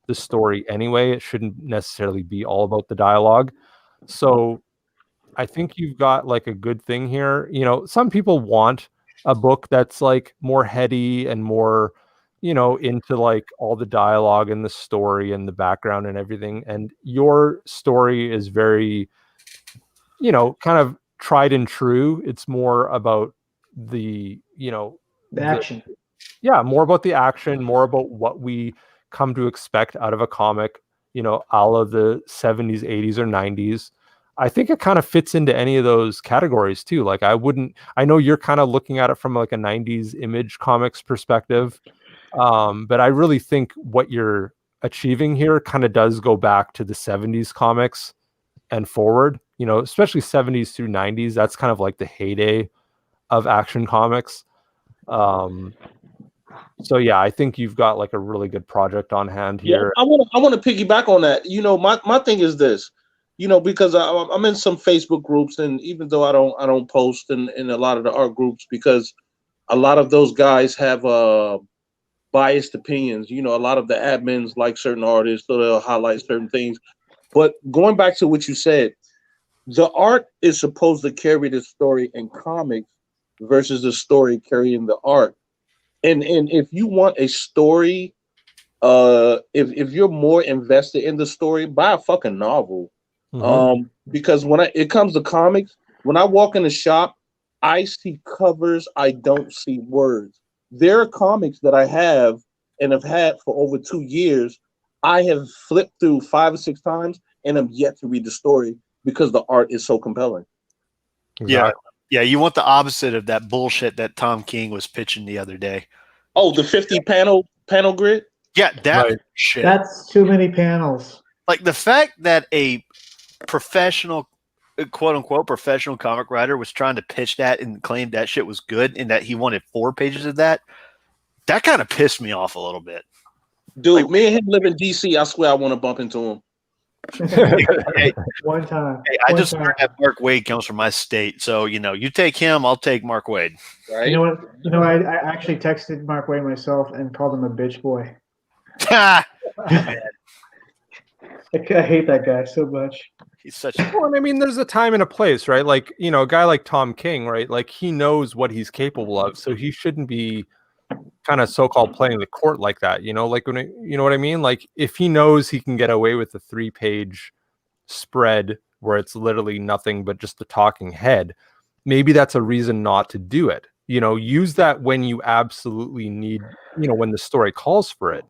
the story anyway. It shouldn't necessarily be all about the dialogue. So I think you've got like a good thing here. You know, some people want a book that's like more heady and more, you know, into like all the dialogue and the story and the background and everything. And your story is very, you know, kind of tried and true. It's more about the, you know, the action. More about the action, more about what we come to expect out of a comic, you know, a la the 70s, 80s, or 90s. I think it kind of fits into any of those categories too. Like I know you're kind of looking at it from like a 90s image comics perspective. But I really think what you're achieving here kind of does go back to the 70s comics and forward, you know, especially 70s through 90s. That's kind of like the heyday of action comics. So yeah, I think you've got like a really good project on hand here. Yeah, I want to piggyback on that. You know, my thing is this, you know, because I'm in some Facebook groups, and even though I don't post in a lot of the art groups because a lot of those guys have biased opinions. You know, a lot of the admins like certain artists, so they'll highlight certain things. But going back to what you said, the art is supposed to carry the story in comics versus the story carrying the art. And if you want a story, if you're more invested in the story, buy a fucking novel. Mm-hmm. Because when it comes to comics, when I walk in the shop, I see covers, I don't see words. There are comics that I have and have had for over 2 years. I have flipped through 5 or 6 times and I'm yet to read the story because the art is so compelling. Exactly. Yeah, you want the opposite of that bullshit that Tom King was pitching the other day. Oh, the 50 panel grid? Yeah, that shit. That's too many panels. Like the fact that a professional, quote unquote, professional comic writer was trying to pitch that and claim that shit was good and that he wanted 4 pages of that kind of pissed me off a little bit. Dude, like, me and him live in DC. I swear I want to bump into him. One time. Hey, I just learned that Mark Waid comes from my state. So, you know, you take him, I'll take Mark Waid. Right? You know what? I actually texted Mark Waid myself and called him a bitch boy. I hate that guy so much. He's such. Well, I mean, there's a time and a place, right? Like, you know, a guy like Tom King, right? Like, he knows what he's capable of, so he shouldn't be kind of so-called playing the court like that. You know, like you know what I mean? Like, if he knows he can get away with a 3-page spread where it's literally nothing but just the talking head, maybe that's a reason not to do it. You know, use that when you absolutely need, you know, when the story calls for it.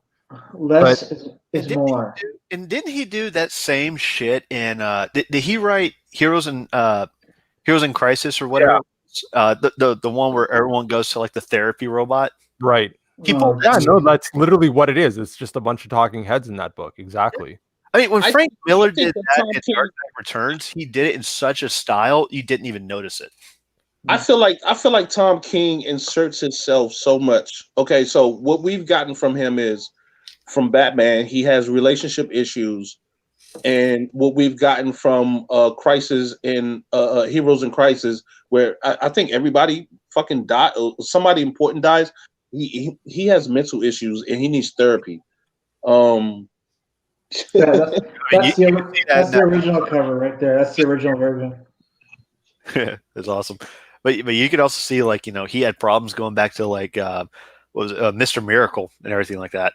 Less is more. And didn't he do that same shit in? Did he write Heroes in Crisis or whatever? Yeah. The one where everyone goes to like the therapy robot. Right. People. Yeah, no, that's literally what it is. It's just a bunch of talking heads in that book. Exactly. I mean, when Frank Miller did that in Dark Knight Returns, he did it in such a style you didn't even notice it. I feel like Tom King inserts himself so much. Okay, so what we've gotten from him is from Batman, he has relationship issues, and what we've gotten from Crisis in Heroes in Crisis, where I think everybody fucking died, somebody important dies. He has mental issues and he needs therapy. That's the original cover right there. That's the original version. That's awesome. But you could also see, like, you know, he had problems going back to like what was it, Mr. Miracle and everything like that.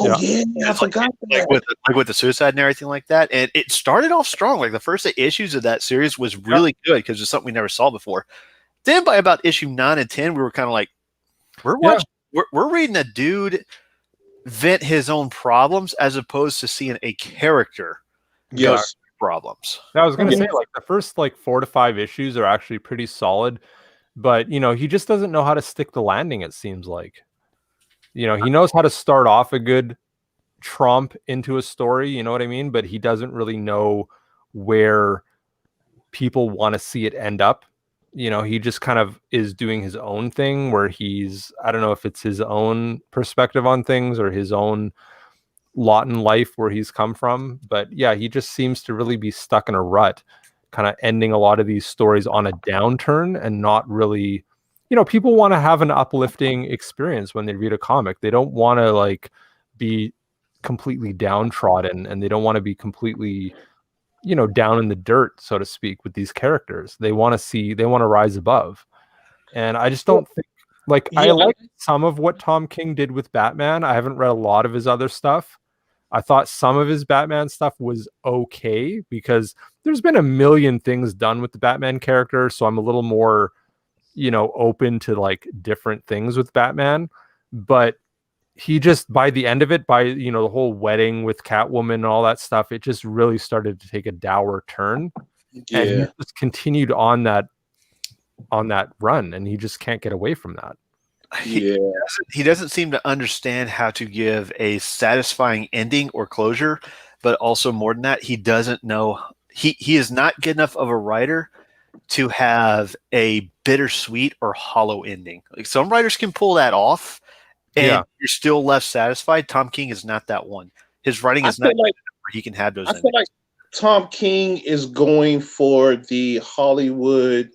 Oh yeah, I forgot that. Like with the suicide and everything like that. And it started off strong. Like the first 8 issues of that series was really good because it's something we never saw before. Then by about issue 9 and 10, we were kind of like, we're reading a dude vent his own problems as opposed to seeing a character go through problems. I was going to say, like, the first like 4 to 5 issues are actually pretty solid, but you know, he just doesn't know how to stick the landing. It seems like, you know, he knows how to start off a good tromp into a story, you know what I mean? But he doesn't really know where people want to see it end up. You know, he just kind of is doing his own thing where he's, I don't know if it's his own perspective on things or his own lot in life where he's come from. But yeah, he just seems to really be stuck in a rut, kind of ending a lot of these stories on a downturn and not really, you know, people want to have an uplifting experience when they read a comic. They don't want to like be completely downtrodden, and they don't want to be completely, you know, down in the dirt, so to speak, with these characters. They want to rise above. And I just don't think, like, I like some of what Tom King did with Batman. I haven't read a lot of his other stuff. I thought some of his Batman stuff was okay because there's been a million things done with the Batman character. So I'm a little more, you know, open to like different things with Batman. But he just, by the end of it, by, you know, the whole wedding with Catwoman and all that stuff, it just really started to take a dour turn. Yeah. And he just continued on that run, and he just can't get away from that. He doesn't seem to understand how to give a satisfying ending or closure, but also more than that, he doesn't know. He is not good enough of a writer to have a bittersweet or hollow ending. Like some writers can pull that off, and you're still left satisfied. Tom King is not that one. His writing is not like where he can have those. I feel like Tom King is going for the Hollywood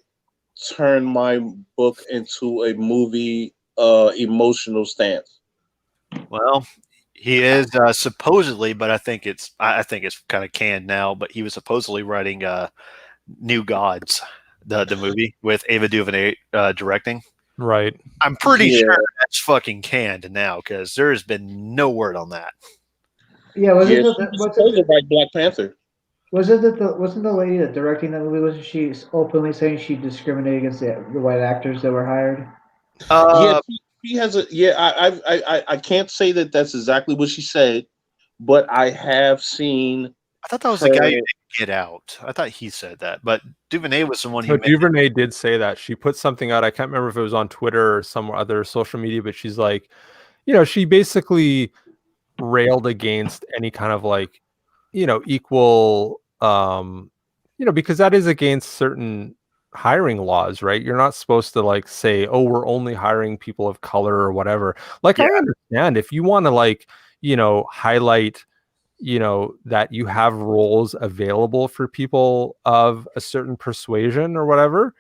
turn my book into a movie emotional stance. Well, he is supposedly, but I think it's kind of canned now. But he was supposedly writing New Gods, the movie with Ava DuVernay directing. Right. I'm pretty sure that's fucking canned now because there has been no word on that. Yeah, wasn't like Black Panther? Wasn't the lady that directing that movie, wasn't she openly saying she discriminated against the white actors that were hired? She has a I can't say that that's exactly what she said, but I have seen. I thought that was the guy who didn't Get Out. I thought he said that, but DuVernay was the one. DuVernay did say that. She put something out. I can't remember if it was on Twitter or some other social media, but she's like, you know, she basically railed against any kind of like, you know, equal, you know, because that is against certain hiring laws, right? You're not supposed to like say, oh, we're only hiring people of color or whatever. Like, I understand if you want to like, you know, highlight, you know, that you have roles available for people of a certain persuasion or whatever,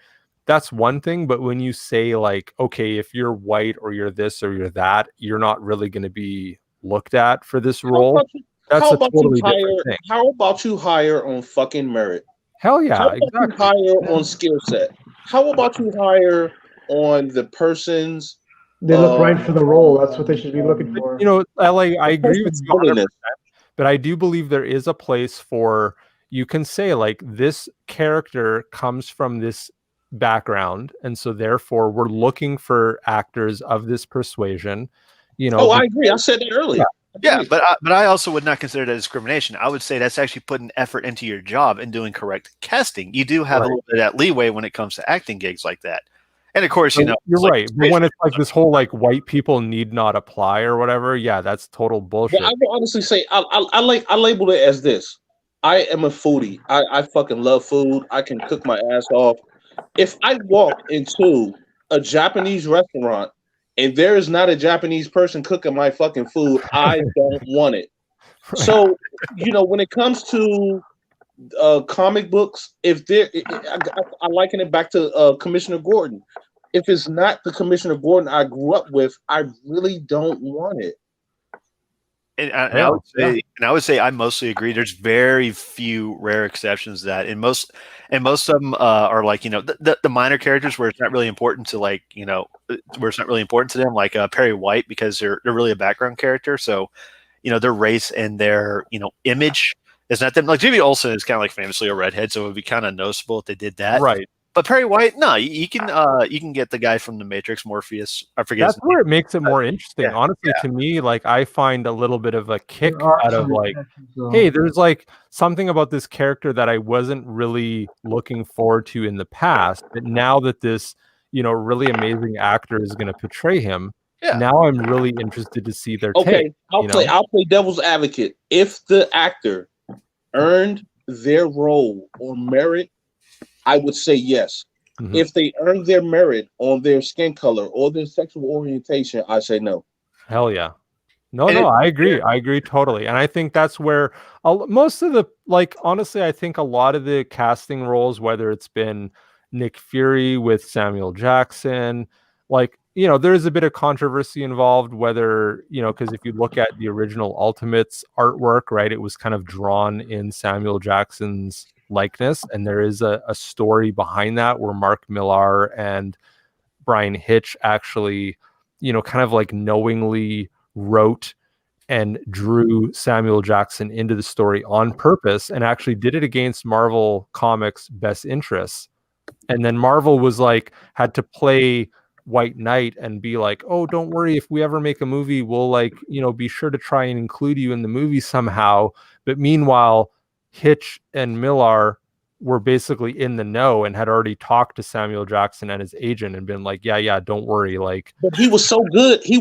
that's one thing. But when you say like, okay, if you're white or you're this or you're that, you're not really going to be looked at for this How role, about you, that's how a about totally you hire? different thing. How about you hire on fucking merit? Hell How yeah, about you exactly. hire on skill set? How about you hire on the person's They look right for the role. That's what they should be looking for. You know, LA, I agree with person's you 100%, willingness? but I do believe there is a place for, you can say like, this character comes from this background, and so therefore we're looking for actors of this persuasion. You know, Oh, I agree. I said that earlier. Yeah, but I also would not consider that discrimination. I would say that's actually putting effort into your job and doing correct casting. You do have a little bit of that leeway when it comes to acting gigs like that. And of course, you know, you're like, right. But when it's like this whole like white people need not apply or whatever, yeah, that's total bullshit. Well, I will honestly say I label it as this. I am a foodie. I fucking love food. I can cook my ass off. If I walk into a Japanese restaurant and there is not a Japanese person cooking my fucking food, I don't want it. So, you know, when it comes to comic books, if I liken it back to Commissioner Gordon. If it's not the Commissioner Gordon I grew up with, I really don't want it. And I would say I mostly agree. There's very few rare exceptions to that, and most of them are like, you know, the minor characters where it's not really important to, like, you know, where it's not really important to them, like Perry White, because they're really a background character. So, you know, their race and their, you know, image is not them. Like Jimmy Olsen is kind of like famously a redhead, so it would be kind of noticeable if they did that. Right. But Perry White, no, you can get the guy from the Matrix, Morpheus. I forget. That's where it makes it more interesting. Honestly, to me, like, I find a little bit of a kick out of like, hey, there's like something about this character that I wasn't really looking forward to in the past, but now that this, you know, really amazing actor is going to portray him, now I'm really interested to see their take. I'll play devil's advocate. If the actor earned their role on merit, I would say yes. Mm-hmm. If they earn their merit on their skin color or their sexual orientation, I say no. Hell yeah. No, I agree. I agree totally. And I think that's where most of the, like, honestly, I think a lot of the casting roles, whether it's been Nick Fury with Samuel Jackson, like, you know, there's a bit of controversy involved, whether, you know, because if you look at the original Ultimates artwork, right, it was kind of drawn in Samuel Jackson's likeness, and there is a story behind that where Mark Millar and Brian Hitch actually, you know, kind of like knowingly wrote and drew Samuel Jackson into the story on purpose, and actually did it against Marvel Comics' best interests. And then Marvel was like, had to play White Knight and be like, oh, don't worry, if we ever make a movie, we'll, like, you know, be sure to try and include you in the movie somehow. But meanwhile, Hitch and Millar were basically in the know and had already talked to Samuel Jackson and his agent and been like, yeah, don't worry. Like, but he was so good. You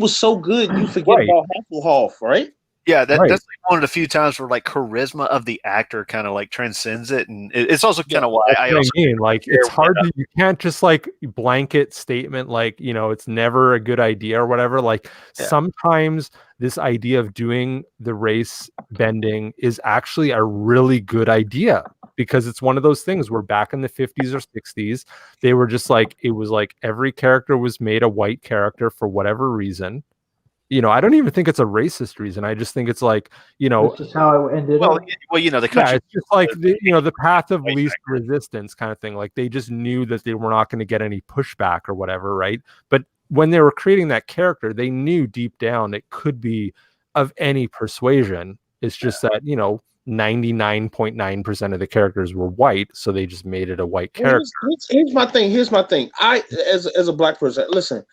forget about Hasselhoff, right? Yeah, that's like one of the few times where like charisma of the actor kind of like transcends it, and it's also kind of why I mean, like, it's hard to, you can't just like blanket statement like, you know, it's never a good idea or whatever. Like, sometimes this idea of doing the race bending is actually a really good idea, because it's one of those things where back in the 50s or 60s, they were just like, it was like every character was made a white character for whatever reason. You know, I don't even think it's a racist reason. I just think it's like, you know, that's just how it ended. Well, you know, the country. Yeah, it's just like the path of least resistance kind of thing. Like, they just knew that they were not going to get any pushback or whatever, right? But when they were creating that character, they knew deep down it could be of any persuasion. It's just that, you know, 99.9% of the characters were white, so they just made it a white character. Here's my thing. I, as a black person, listen.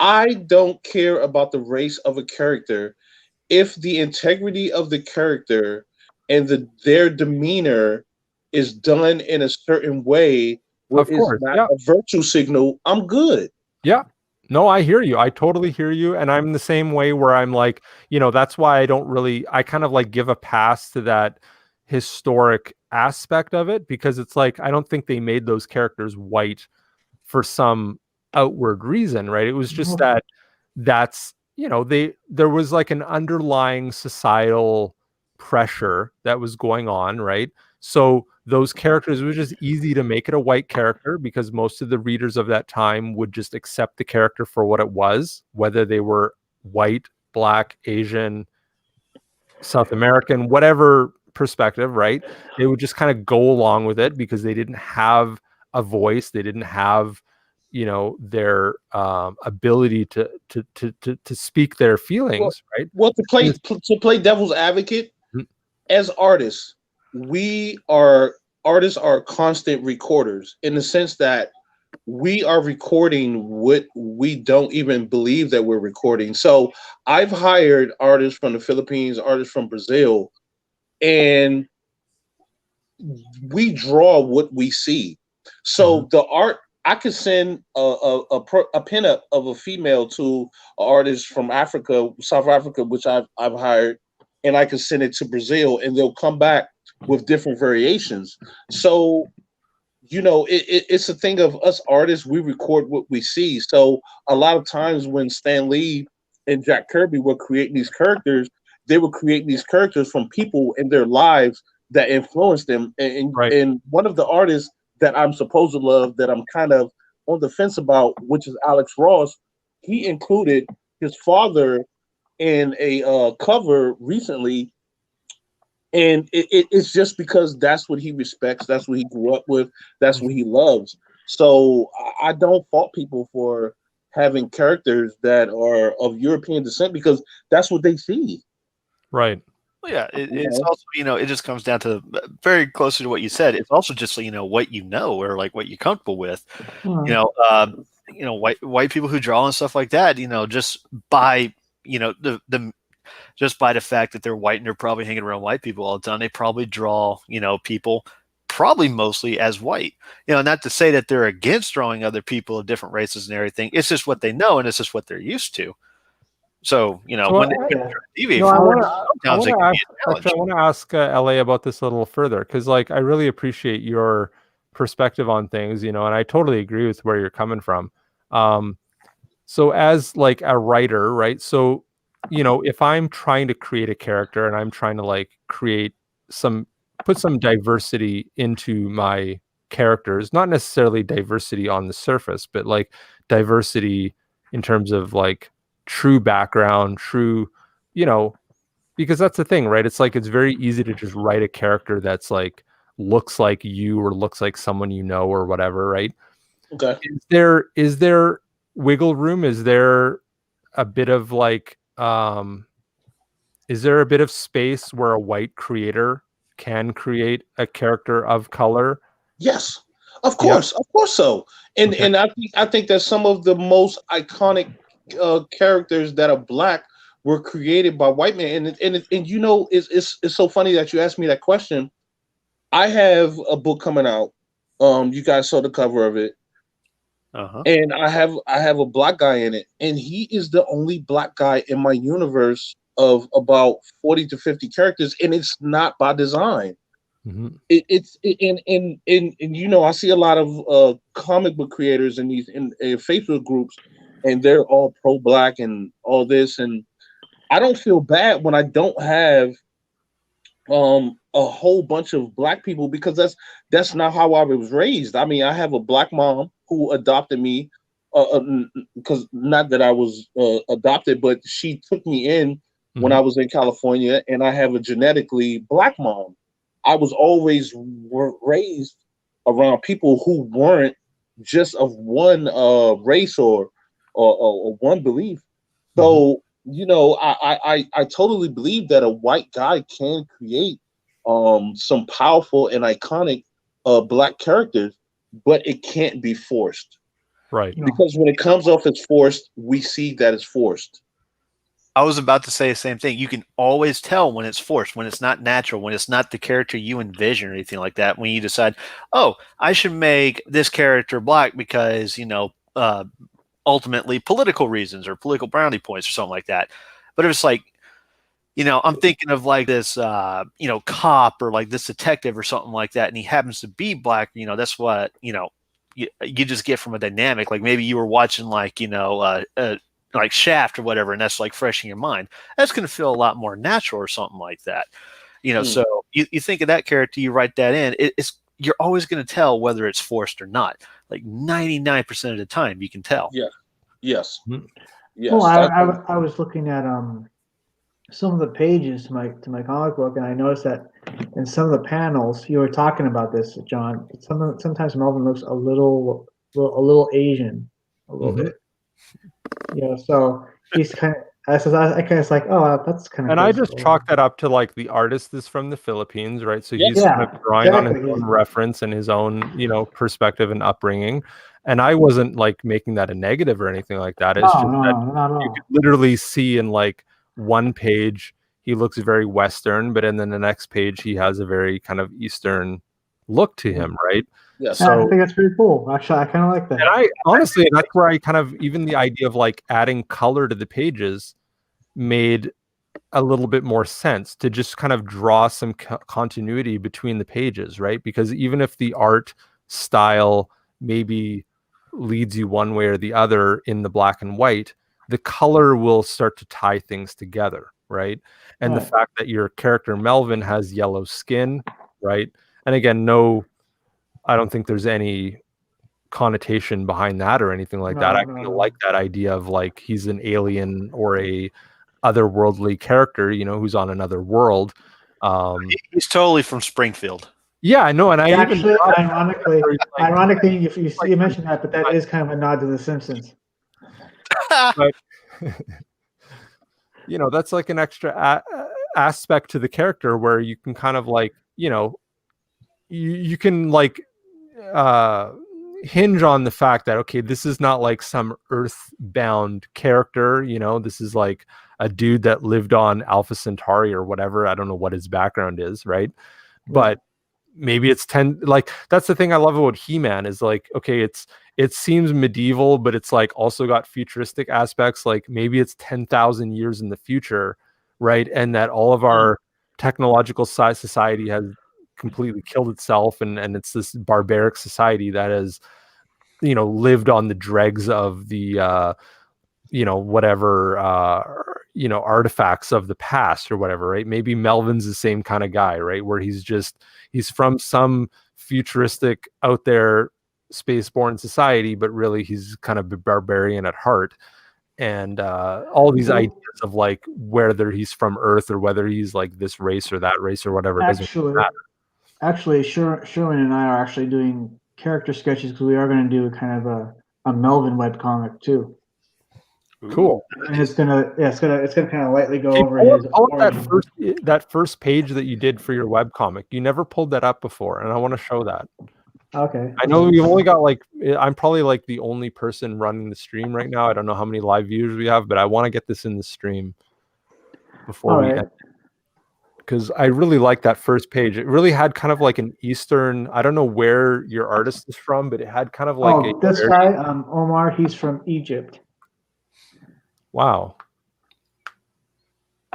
I don't care about the race of a character if the integrity of the character and their demeanor is done in a certain way where it's not a virtue signal. I'm good. Yeah. No, I hear you. I totally hear you. And I'm the same way where I'm like, you know, that's why I kind of like give a pass to that historic aspect of it, because it's like, I don't think they made those characters white for some outward reason, right? It was just that's, you know, there was like an underlying societal pressure that was going on, right? So those characters, it was just easy to make it a white character because most of the readers of that time would just accept the character for what it was, whether they were white, black, Asian, South American, whatever perspective, right? They would just kind of go along with it because they didn't have a voice. They didn't have, their ability to speak their feelings, right? Well, to play devil's advocate, as artists, artists are constant recorders in the sense that we are recording what we don't even believe that we're recording. So I've hired artists from the Philippines, artists from Brazil, and we draw what we see. So the art, I could send a pinup of a female to an artist from Africa, South Africa, which I've hired, and I can send it to Brazil, and they'll come back with different variations. So, it's a thing of us artists, we record what we see. So a lot of times when Stan Lee and Jack Kirby were creating these characters, they were creating these characters from people in their lives that influenced them. And one of the artists that I'm supposed to love, that I'm kind of on the fence about, which is Alex Ross, he included his father in a cover recently. And it's just because that's what he respects. That's what he grew up with. That's what he loves. So I don't fault people for having characters that are of European descent because that's what they see. Right. Well, yeah, it's also, it just comes down to very closely to what you said. It's also just, what or like what you're comfortable with. White people who draw and stuff like that, just by, just by the fact that they're white and they're probably hanging around white people all the time, they probably draw, people probably mostly as white. Not to say that they're against drawing other people of different races and everything. It's just what they know and it's just what they're used to. So, when they deviate I from want to ask LA about this a little further because, I really appreciate your perspective on things, and I totally agree with where you're coming from. So as a writer, right? So, if I'm trying to create a character and I'm trying to put some diversity into my characters, not necessarily diversity on the surface, but diversity in terms of true background, because that's the thing, right? It's it's very easy to just write a character that's looks like you or looks like someone or whatever, right? Okay. Is there wiggle room? Is there a bit of is there a bit of space where a white creator can create a character of color? Yes, of course, of course so. And I think that some of the most iconic characters that are Black were created by white men. And it's so funny that you asked me that question. I have a book coming out. You guys saw the cover of it. And I have a Black guy in it, and he is the only Black guy in my universe of about 40 to 50 characters, and it's not by design. It's I see a lot of comic book creators in these in Facebook groups, and they're all pro-Black and all this, and I don't feel bad when I don't have a whole bunch of Black people, because that's not how I was raised. I mean, I have a Black mom who adopted me, because not that I was adopted, but she took me in when I was in California, and I have a genetically Black mom. I was always raised around people who weren't just of one race or one belief. So, I totally believe that a white guy can create some powerful and iconic Black characters, but it can't be forced. Right. Because when it comes off as forced, we see that it's forced. I was about to say the same thing. You can always tell when it's forced, when it's not natural, when it's not the character you envision or anything like that. When you decide, oh, I should make this character Black because, ultimately political reasons or political brownie points or something like that. But if it's I'm thinking of this, cop or this detective or something like that, and he happens to be Black, that's what, you just get from a dynamic. Maybe you were watching like Shaft or whatever, and that's fresh in your mind. That's going to feel a lot more natural or something like that. So you think of that character, you write that in, you're always going to tell whether it's forced or not. 99% of the time you can tell. Yeah. Yes. Yes. Well, I was looking at some of the pages to my comic book, and I noticed that in some of the panels you were talking about this, John. Sometimes Melvin looks a little Asian, a little bit. So he's kind of. I kind of like, oh, that's kind of. And I just chalk that up to like the artist is from the Philippines, right? So he's kind of drawing on his own reference and his own, perspective and upbringing. And I wasn't like making that a negative or anything like that. It's just that you could literally see in like one page he looks very Western, but then the next page he has a very kind of Eastern look to him, right? Yeah, so I think that's pretty cool. Actually, I kind of like that. And I honestly, that's where I kind of, even the idea of like adding color to the pages made a little bit more sense, to just kind of draw some continuity between the pages, right? Because even if the art style maybe leads you one way or the other in the black and white, the color will start to tie things together, right? And the fact that your character Melvin has yellow skin, right? And again, I don't think there's any connotation behind that or anything like that. I kind of like that idea of like he's an alien or a otherworldly character, who's on another world. He's totally from Springfield. Yeah, I know, and I actually, ironically, if you mentioned that, but that is kind of a nod to The Simpsons. But, that's like an extra aspect to the character where you can kind of like, you can like hinge on the fact that, okay, this is not like some earthbound character, this is like a dude that lived on Alpha Centauri or whatever. I don't know what his background is, right? But maybe it's 10, like that's the thing I love about He-Man is like, okay, it seems medieval, but it's like also got futuristic aspects. Like maybe it's 10,000 years in the future, right? And that all of our technological society has completely killed itself, and it's this barbaric society that has lived on the dregs of the whatever artifacts of the past or whatever, right? Maybe Melvin's the same kind of guy, right? Where he's from some futuristic out there spaceborne society, but really he's kind of a barbarian at heart. And all these ideas of like whether he's from Earth or whether he's like this race or that race or whatever doesn't matter. Actually, Sherwin and I are actually doing character sketches because we are going to do kind of a Melvin webcomic too. Cool. And it's gonna kind of lightly go over his that first page that you did for your webcomic. You never pulled that up before, and I want to show that. Okay. I know we've only got like, I'm probably like the only person running the stream right now. I don't know how many live viewers we have, but I want to get this in the stream before we end. Because I really like that first page. It really had kind of like an Eastern, I don't know where your artist is from, but it had kind of like this guy, Omar, he's from Egypt. Wow.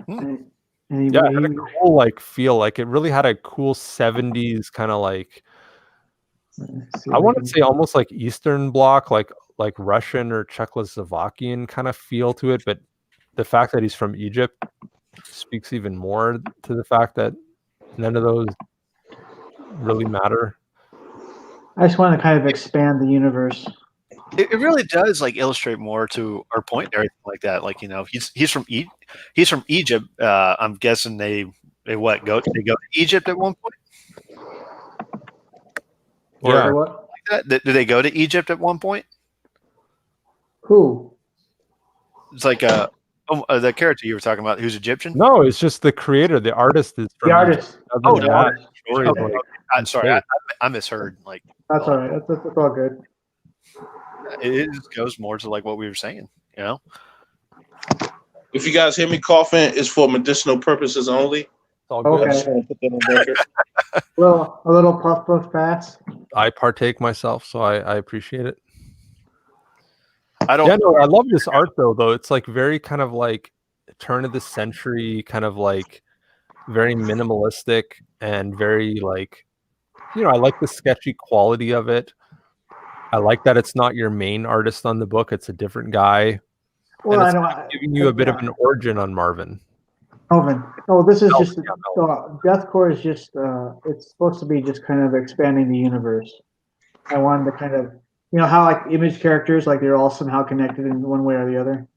And yeah, it had a cool like feel. Like it really had a cool 70s kind of like, I want to say almost like Eastern Bloc, like Russian or Czechoslovakian kind of feel to it. But the fact that he's from Egypt speaks even more to the fact that none of those really matter. I just want to kind of expand the universe. It really does like illustrate more to our point and everything like that. Like, he's from Egypt. I'm guessing they go to Egypt at one point? Yeah. Or like that? Did they go to Egypt at one point? Who? It's like the character you were talking about, who's Egyptian? No, it's just the creator. The artist is from the artist. Oh, the artist. Okay. I'm sorry, I misheard. Like that's all right. That's all good. It just goes more to like what we were saying, If you guys hear me coughing, it's for medicinal purposes only. It's all good. Okay. A little puff fast. I partake myself, so I appreciate it. I love this art though. It's like very kind of like turn of the century, kind of like very minimalistic and very like, I like the sketchy quality of it. I like that it's not your main artist on the book; it's a different guy. Well, and it's giving you a bit of an origin on Marvin. Melvin. Oh, this is just Deathcore is just it's supposed to be just kind of expanding the universe. I wanted to kind of how like image characters, like they're all somehow connected in one way or the other.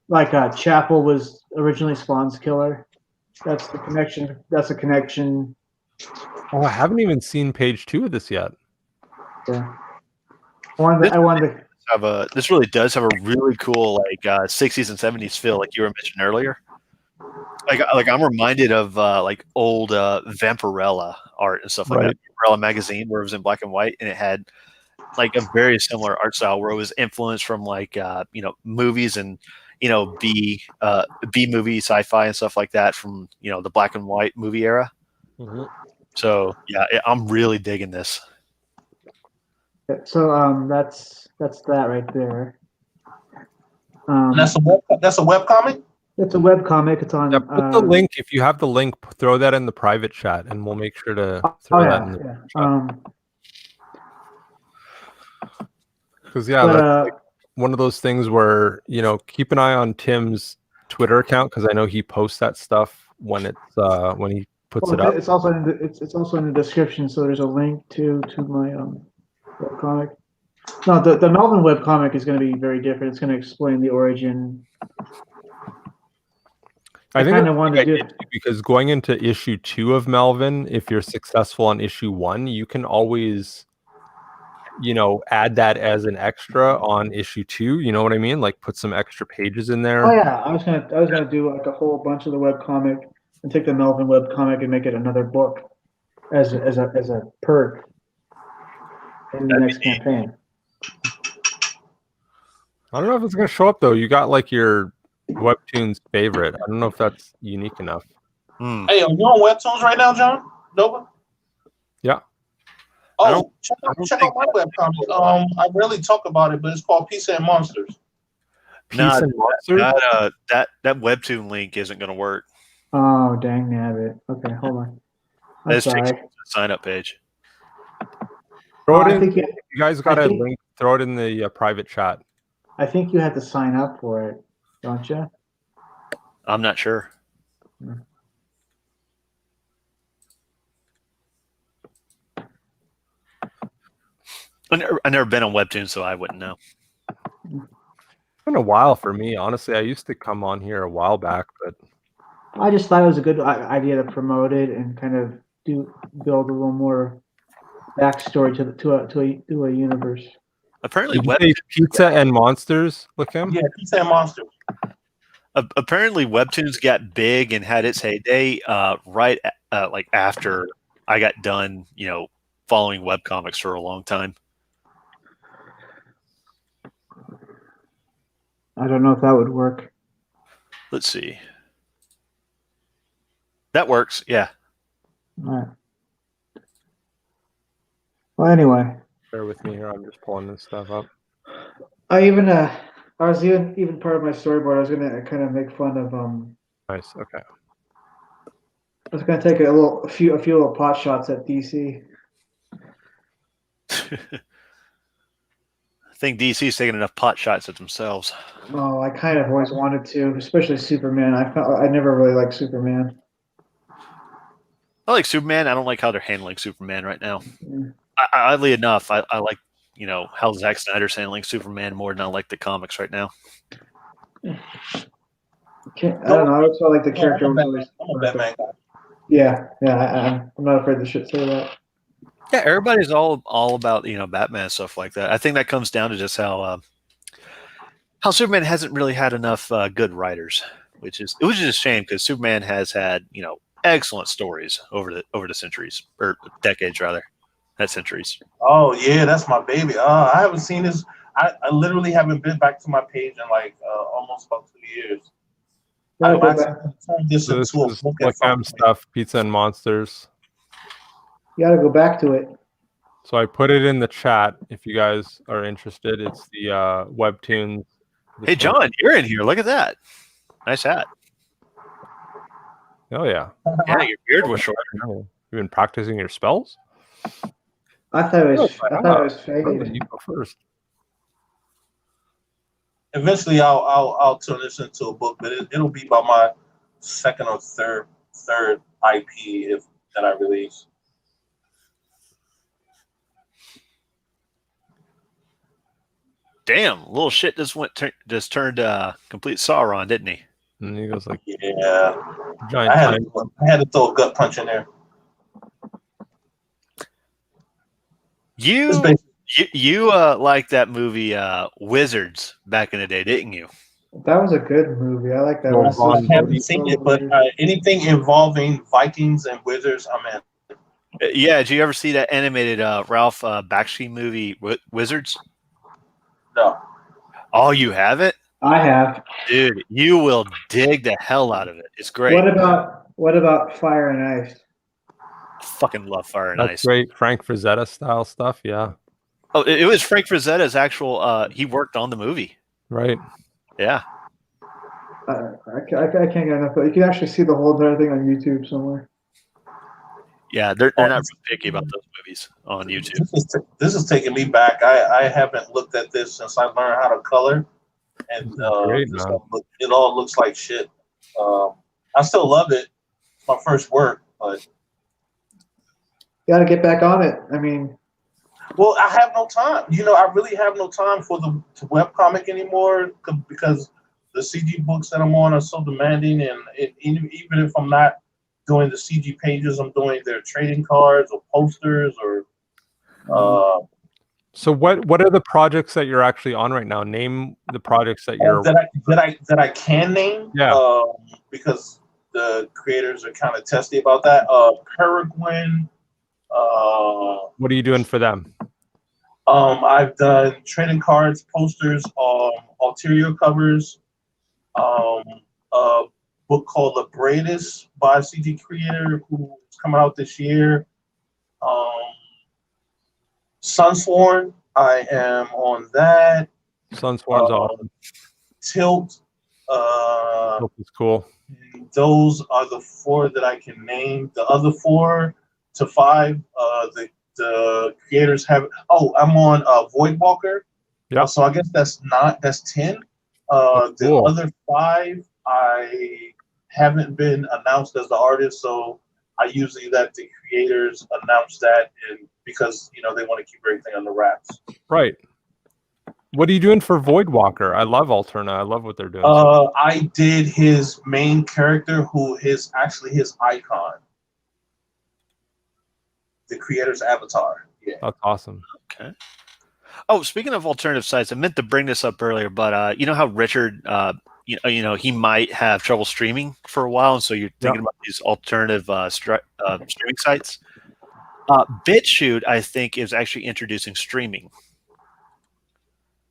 like Chapel was originally Spawn's killer. That's the connection. That's a connection. Oh, I haven't even seen page 2 of this yet. Yeah. I wanted to have this really does have a really cool like 60s and 70s feel, like you were mentioning earlier. Like I'm reminded of like old Vampirella art and stuff like that. Vampirella magazine, where it was in black and white, and it had like a very similar art style where it was influenced from like movies and B movie sci-fi and stuff like that from the black and white movie era. Mm-hmm. So yeah, I'm really digging this. So that's that right there. That's a web comic. It's a web comic. It's on. Yeah, put the link if you have the link. Throw that in the private chat, and we'll make sure to throw that in the chat. Because that's like one of those things where keep an eye on Tim's Twitter account, because I know he posts that stuff when it's when he puts it up. It's also in the description, so there's a link to my webcomic. No, the Melvin webcomic is going to be very different. It's going to explain the origin. I think kind of wanted to do because going into issue 2 of Melvin, if you're successful on issue 1, you can always add that as an extra on issue 2. You know what I mean? Like put some extra pages in there. Oh yeah, I was gonna do like a whole bunch of the webcomic and take the Melvin webcomic and make it another book as a perk in the next campaign. I don't know if it's gonna show up though. You got like your Webtoons favorite. I don't know if that's unique enough. Hey, are you on Webtoons right now, John? Nova? Yeah. Oh, check out my webcomic. I rarely talk about it, but it's called Pizza and Monsters. Pizza and Monsters? That Webtoon link isn't going to work. Oh, dang nabbit. Okay, hold on. I'm sorry. The sign up page. Throw it in. You guys got a link. Throw it in the private chat. I think you have to sign up for it, don't you? I'm not sure. I've never been on Webtoon, so I wouldn't know. It's been a while for me, honestly. I used to come on here a while back, but I just thought it was a good idea to promote it and kind of build a little more backstory to a universe. Apparently, Pizza and Monsters. Look him. Yeah, Pizza and Monsters. Apparently, Webtoons got big and had its heyday right like after I got done, following webcomics for a long time. I don't know if that would work. Let's see. That works, yeah. All right. Well, anyway. Bear with me here. I'm just pulling this stuff up. I was even part of my storyboard. I was gonna kind of make fun of Nice. Okay. I was gonna take a few little pot shots at DC. I think DC's taking enough pot shots at themselves. Oh, I kind of always wanted to, especially Superman. I never really liked Superman. I like Superman. I don't like how they're handling Superman right now. Yeah. Oddly enough, I like how Zack Snyder's handling Superman more than I like the comics right now. I don't know. I just felt like the character was always. I'm a Batman guy. Yeah. I'm not afraid to say that. Yeah, everybody's all about Batman and stuff like that. I think that comes down to just how Superman hasn't really had enough good writers, which is a shame because Superman has had excellent stories over the centuries or decades rather, not centuries. Oh yeah, that's my baby. I haven't seen this. I literally haven't been back to my page in like almost about 2 years. I turned this into a book like stuff. Pizza and Monsters. You gotta go back to it. So I put it in the chat if you guys are interested. It's the Webtoons. Hey John, you're in here. Look at that. Nice hat. Oh yeah. Yeah, your beard was shorter. You've been practicing your spells? I thought it was faded. You go first. Eventually, I'll turn this into a book, but it'll be about my second or third IP that I release. Damn, little shit just turned complete Sauron, didn't he? And he goes like, Yeah. giant I time. had to throw a gut punch in there. You liked that movie Wizards back in the day, didn't you? That was a good movie. I like that. I haven't seen it, but anything involving Vikings and wizards, I'm in. Yeah, did you ever see that animated Ralph Bakshi movie Wizards? No. Oh, you haven't? I have. Dude, you will dig the hell out of it. It's great. What about Fire and Ice? I fucking love Fire and That's Ice. great. Frank Frazetta style stuff. Yeah. Oh, it was Frank Frazetta's actual. He worked on the movie. Right. Yeah. I can't get enough. You can actually see the whole entire thing on YouTube somewhere. Yeah, they're not real picky about those movies on YouTube. This is taking me back. I haven't looked at this since I learned how to color, and it all looks like shit. I still love it. It's my first work, but you got to get back on it. I mean, well, I have no time. I really have no time for the webcomic anymore because the CG books that I'm on are so demanding, and even if I'm not doing the CG pages, I'm doing their trading cards or posters or. So what are the projects that you're actually on right now? Name the projects that you're that I can name. Yeah. Because the creators are kind of testy about that. Peregrine. What are you doing for them? I've done trading cards, posters, ulterior covers. A book called The Bradis by a CG creator who's coming out this year. Sunsworn, I am on that. Sunsworn's awesome. Tilt. Tilt is cool. Those are the 4 that I can name. The other 4 to 5, the creators have. Oh, I'm on Voidwalker. Yeah. So I guess that's 10. Cool. The other 5, I haven't been announced as the artist, so I usually let the creators announce that, and because they want to keep everything on the wraps. Right. What are you doing for Voidwalker? I love Alterna. I love what they're doing. I did his main character, who is actually his icon, the creator's avatar. Yeah, that's awesome. Okay. Oh, speaking of alternative sites, I meant to bring this up earlier, but you know how Richard, he might have trouble streaming for a while, and so you're thinking about these alternative streaming sites. BitChute, I think, is actually introducing streaming.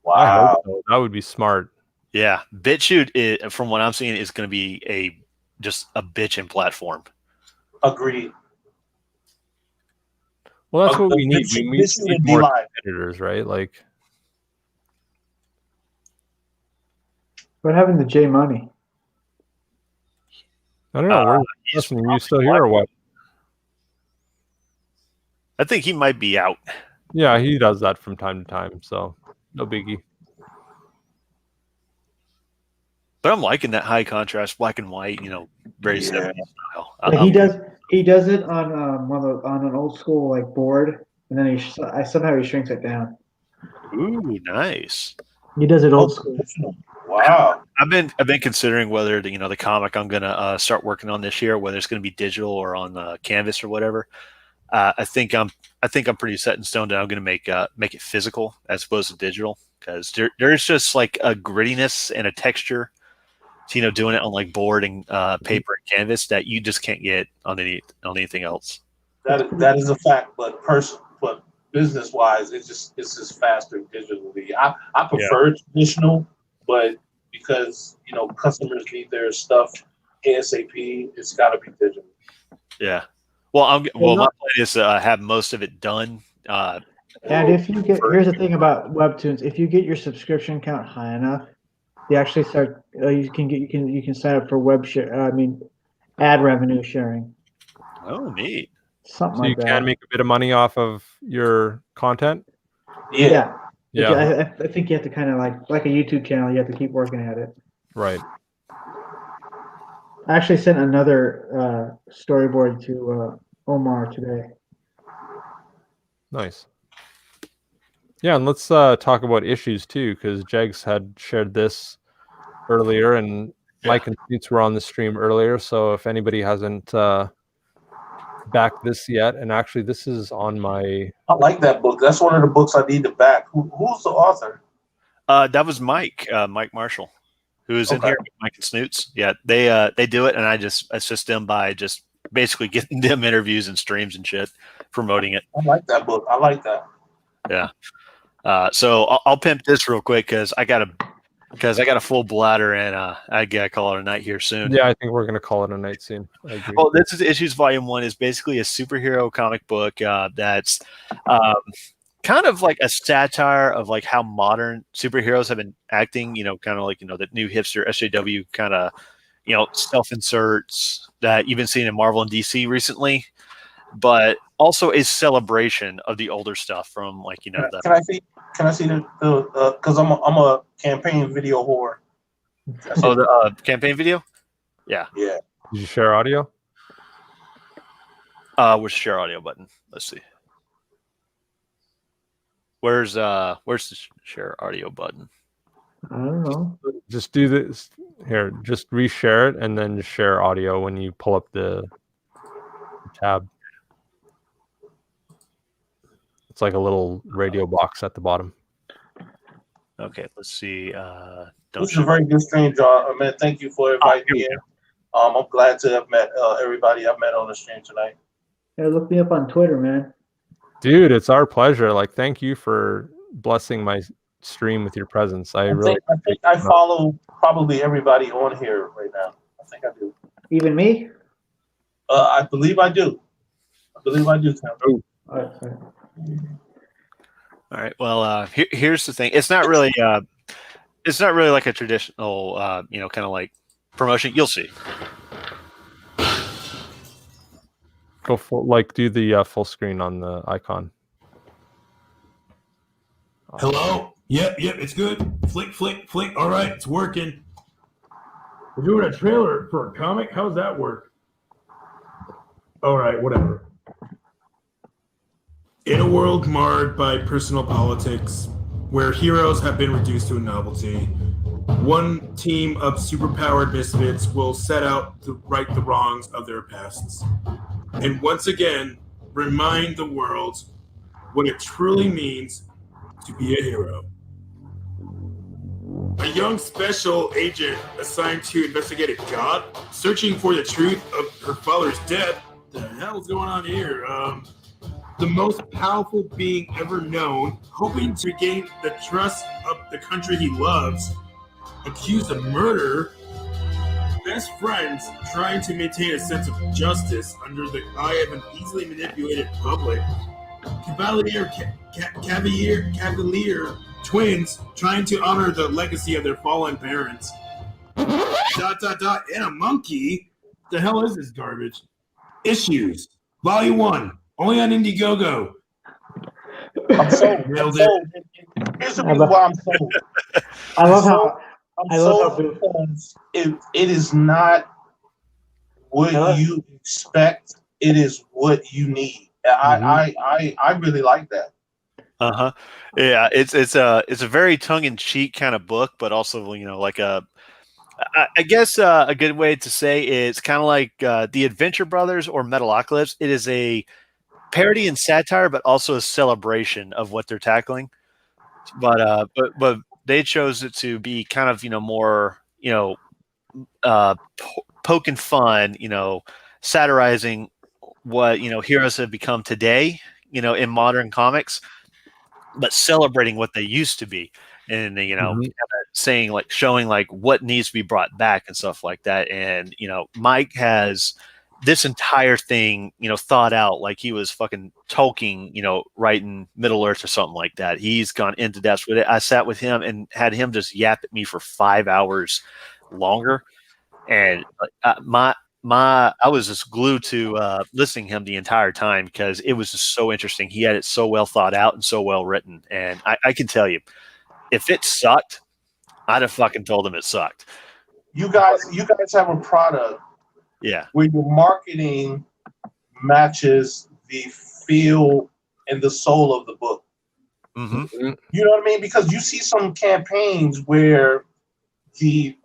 Wow, I hope so. That would be smart. Yeah, BitChute, from what I'm seeing, is going to be just a bitchin' platform. Agreed. Well, that's what we need. We need more editors, right? Like, what happened to J Money? I don't know. Listen, you still here or what? I think he might be out. Yeah, he does that from time to time, so no biggie. But I'm liking that high contrast, black and white, very 70s style. Yeah, he does it on on an old school like board, and then somehow he shrinks it down. Ooh, nice. He does it old school. Wow. I've been considering whether the comic I'm gonna start working on this year, whether it's gonna be digital or on canvas or whatever. I think I'm pretty set in stone that I'm gonna make it physical as opposed to digital, because there's just like a grittiness and a texture to doing it on like board and paper and canvas that you just can't get on anything else. That is a fact, but business wise, it's just faster digitally. I prefer traditional, but because customers need their stuff ASAP, it's got to be digital. Yeah. Well, my plan is to have most of it done. And if you here's the thing about Webtoons: if you get your subscription count high enough, they actually start. You can sign up for ad revenue sharing. Oh, neat. Something so like you that. can make a bit of money off of your content. Yeah. Yeah. I think you have to kind of like a YouTube channel. You have to keep working at it. Right. I actually sent another storyboard to Omar today. Nice. Yeah, and let's talk about issues too, because Jegs had shared this earlier, and Mike and Scoots were on the stream earlier. So if anybody hasn't backed this yet, and actually this is on my... I like that book. That's one of the books I need to back. Who's the author? That was Mike Marshall, who is in here with Mike and Snoots. Yeah, they do it, and I just assist them by just basically getting them interviews and streams and shit, promoting it. I like that book. I like that. Yeah. So I'll pimp this real quick because I got a full bladder, and I gotta call it a night here soon. Yeah, I think we're gonna call it a night soon. I agree. Well, this is Issues Volume 1. Is basically a superhero comic book that's kind of like a satire of like how modern superheroes have been acting. You know, kind of like the new hipster SJW kind of self inserts that you've been seeing in Marvel and DC recently, but also a celebration of the older stuff from like the, Can I see the because I'm a campaign video whore. the campaign video? Yeah. Yeah. Did you share audio? Where's the share audio button? Let's see. Where's the share audio button? I don't know. Just do this here. Just reshare it and then just share audio when you pull up the tab. It's like a little radio box at the bottom. Okay, let's see. This is a very good stream, John. Man, thank you for inviting me in. I'm glad to have met everybody I've met on the stream tonight. Yeah, look me up on Twitter, man. Dude, it's our pleasure. Like, thank you for blessing my stream with your presence. I think I follow probably everybody on here right now. I think I do. Even me? I believe I do. Tim. All right. Well, here's the thing. It's not really like a traditional, kind of like promotion. You'll see. Go full, like do the full screen on the icon. Hello? Yep, it's good. Flick. All right, it's working. We're doing a trailer for a comic? How's that work? All right, whatever. In a world marred by personal politics, where heroes have been reduced to a novelty, one team of superpowered misfits will set out to right the wrongs of their pasts, and once again remind the world what it truly means to be a hero. A young special agent assigned to investigate a god searching for the truth of her father's death. The hell's going on here? The most powerful being ever known, hoping to gain the trust of the country he loves, accused of murder, best friends trying to maintain a sense of justice under the eye of an easily manipulated public, Cavalier twins trying to honor the legacy of their fallen parents, ... and a monkey. The hell is this garbage? Issues, Volume 1. Only on Indiegogo. I'm sold. Nailed it. Here's the reason why I'm sold. I love how it is not what you expect. It is what you need. I really like that. Yeah, it's a very tongue-in-cheek kind of book, but also like I guess a good way to say it's kind of like the Adventure Brothers or Metalocalypse. It is a parody and satire, but also a celebration of what they're tackling. But they chose it to be kind of more poking fun, satirizing what heroes have become today, in modern comics, but celebrating what they used to be, and saying like showing like what needs to be brought back and stuff like that. And Mike has this entire thing, thought out like he was fucking Tolkien, writing Middle Earth or something like that. He's gone into depth with it. I sat with him and had him just yap at me for 5 hours longer, and I was just glued to listening to him the entire time because it was just so interesting. He had it so well thought out and so well written, and I can tell you, if it sucked, I'd have fucking told him it sucked. You guys have a product. Yeah. Where your marketing matches the feel and the soul of the book. Mm-hmm. You know what I mean? Because you see some campaigns where the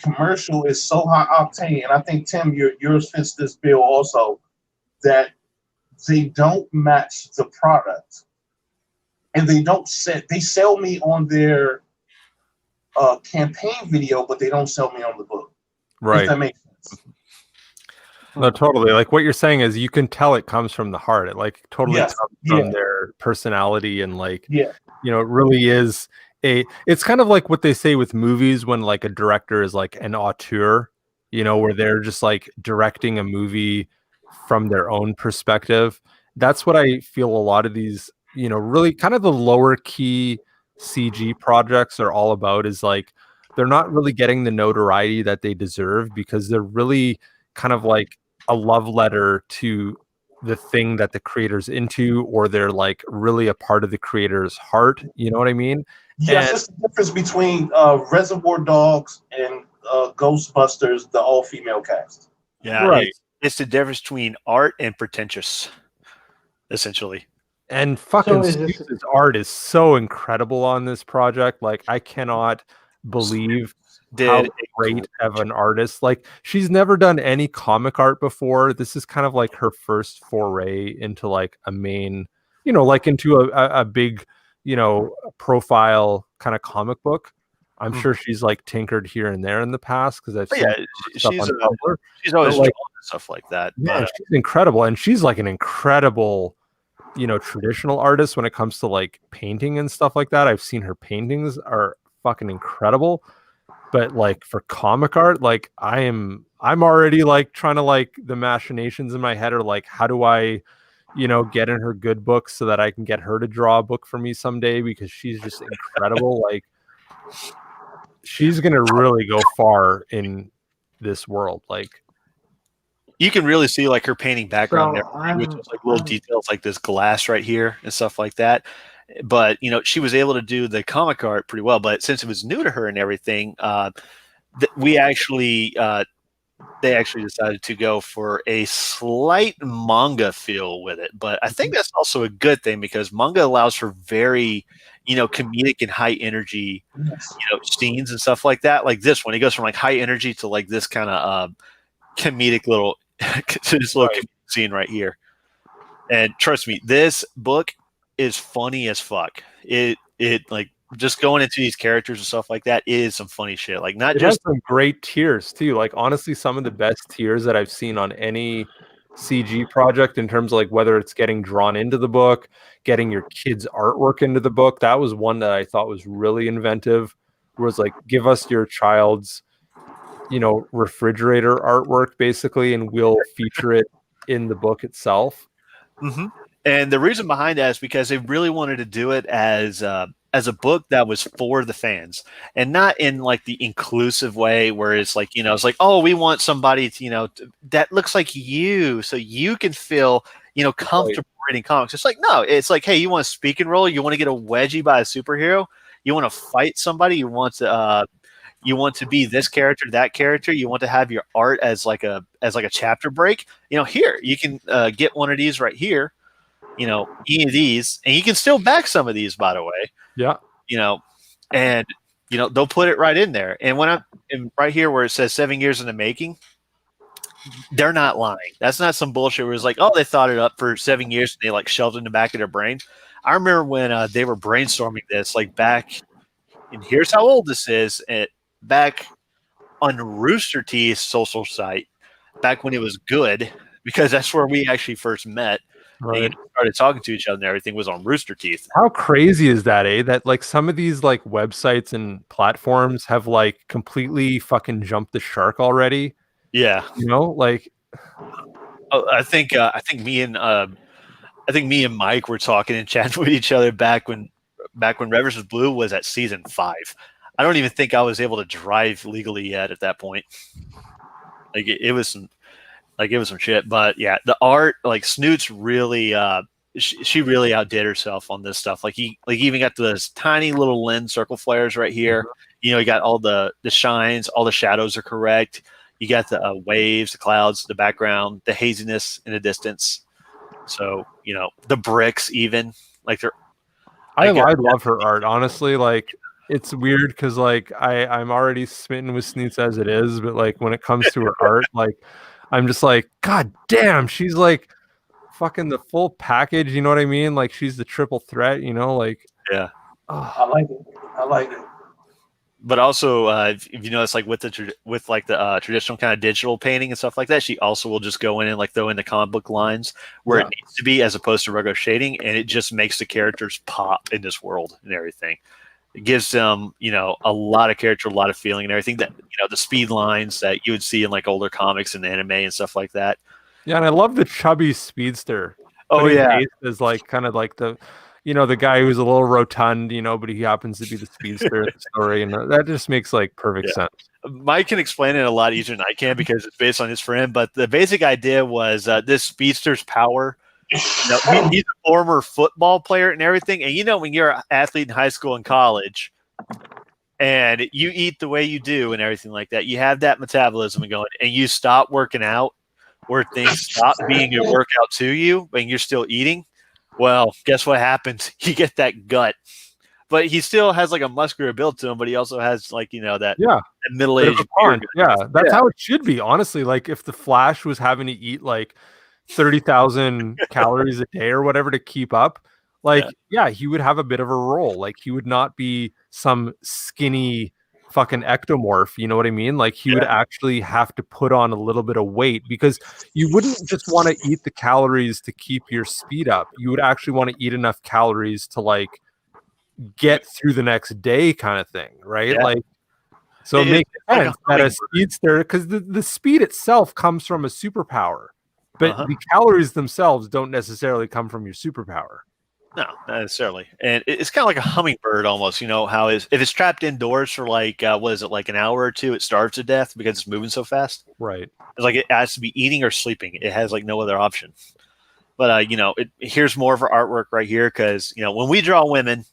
commercial is so high octane, and I think Tim, yours fits this bill also, that they don't match the product, and they sell me on their campaign video, but they don't sell me on the book. Right. If that makes sense. No, totally. Like what you're saying is you can tell it comes from the heart. It like totally comes from their personality and like, you know, it really is it's kind of like what they say with movies when like a director is like an auteur, you know, where they're just like directing a movie from their own perspective. That's what I feel a lot of these, you know, really kind of the lower key CG projects are all about, is like they're not really getting the notoriety that they deserve because they're really kind of like a love letter to the thing that the creator's into, or they're like really a part of the creator's heart. You know what I mean? Yes, it's the difference between Reservoir Dogs and Ghostbusters, the all-female cast. Yeah, right. It's the difference between art and pretentious, essentially. And fucking Susan's art is so incredible on this project. Like, I cannot believe how great of an artist. Like, she's never done any comic art before. This is kind of like her first foray into like a main, you know, like into a big, you know, profile kind of comic book. I'm sure she's like tinkered here and there in the past because I've seen stuff on Tumblr. She's always like, drawn stuff like that. Yeah, she's incredible, and she's like an incredible, you know, traditional artist when it comes to like painting and stuff like that. I've seen her paintings are fucking incredible, but like for comic art, like I'm already like trying to like the machinations in my head are like, how do I, you know, get in her good books so that I can get her to draw a book for me someday, because she's just incredible. Like, she's gonna really go far in this world. Like, you can really see like her painting background, which is like little details like this glass right here and stuff like that. But you know, she was able to do the comic art pretty well. But since it was new to her and everything, they actually decided to go for a slight manga feel with it. But I think that's also a good thing, because manga allows for very, you know, comedic and high energy, you know, scenes and stuff like that. Like this one, it goes from like high energy to like this kind of comedic little to this little scene right here. And trust me, this book is funny as fuck. It like just going into these characters and stuff like that is some funny shit. Like, not it just has some great tears too. Like, honestly, some of the best tears that I've seen on any CG project, in terms of like whether it's getting drawn into the book, getting your kids' artwork into the book. That was one that I thought was really inventive. Was like, give us your child's, you know, refrigerator artwork basically, and we'll feature it in the book itself. Mm-hmm. And the reason behind that is because they really wanted to do it as a book that was for the fans, and not in like the inclusive way where it's like, you know, it's like, oh, we want somebody to, you know, that looks like you, so you can feel, you know, comfortable reading comics. It's like, no, it's like, hey, you want a speaking role? You want to get a wedgie by a superhero? You want to fight somebody? You want to be this character, that character? You want to have your art as like a chapter break? You know, here you can get one of these right here. You know, any of these, and you can still back some of these, by the way. Yeah. You know, and you know, they'll put it right in there. And when I'm right here where it says 7 years in the making, they're not lying. That's not some bullshit where it's like, oh, they thought it up for 7 years and they like shelved it in the back of their brain. I remember when they were brainstorming this, like back, and here's how old this is, back on Rooster Teeth's social site, back when it was good, because that's where we actually first met. Right. And started talking to each other and everything was on Rooster Teeth. How crazy is that, eh? That like some of these like websites and platforms have like completely fucking jumped the shark already. Yeah. You know, like I think me and Mike were talking and chatting with each other back when Red vs. Blue was at season 5. I don't even think I was able to drive legally yet at that point. Like it was some shit. But yeah, the art, like Snoot's really she really outdid herself on this stuff. Like he even got those tiny little lens circle flares right here. You know, you got all the shines, all the shadows are correct. You got the waves, the clouds, the background, the haziness in the distance. So, you know, the bricks even, like they're I love her art, honestly. Like, it's weird because like I'm already smitten with Snoots as it is, but like when it comes to her art, like I'm just like, God damn, she's like fucking the full package. You know what I mean? Like she's the triple threat. You know, like yeah. I like it. I like it. But also, if you notice, like with the traditional kind of digital painting and stuff like that, she also will just go in and like throw in the comic book lines where it needs to be, as opposed to regular shading, and it just makes the characters pop in this world and everything. It gives them, a lot of character, a lot of feeling, and everything that the speed lines that you would see in like older comics and anime and stuff like that. Yeah, and I love the chubby speedster. Oh yeah, is like kind of like the guy who's a little rotund, but he happens to be the speedster of the story, and that just makes like perfect sense. Mike can explain it a lot easier than I can because it's based on his friend. But the basic idea was this speedster's power. He's a former football player and everything, and when you're an athlete in high school and college, and you eat the way you do and everything like that, you have that metabolism going, and you stop working out, or things stop being a workout to you, and you're still eating. Well, guess what happens? You get that gut, but he still has like a muscular build to him. But he also has like that middle-aged beard. Yeah, that's how it should be. Honestly, like if the Flash was having to eat like 30,000 calories a day or whatever to keep up, like he would have a bit of a role. Like he would not be some skinny fucking ectomorph, you know what I mean? Like he would actually have to put on a little bit of weight, because you wouldn't just want to eat the calories to keep your speed up. You would actually want to eat enough calories to like get through the next day kind of thing, right? Like, so it makes sense that a speedster, because the speed itself comes from a superpower, but the calories themselves don't necessarily come from your superpower. No, not necessarily. And it's kind of like a hummingbird almost, how if it's trapped indoors for like, what is it, like an hour or two, it starves to death because it's moving so fast. Right. It's like it has to be eating or sleeping. It has like no other option. But, here's more of our artwork right here because, when we draw women,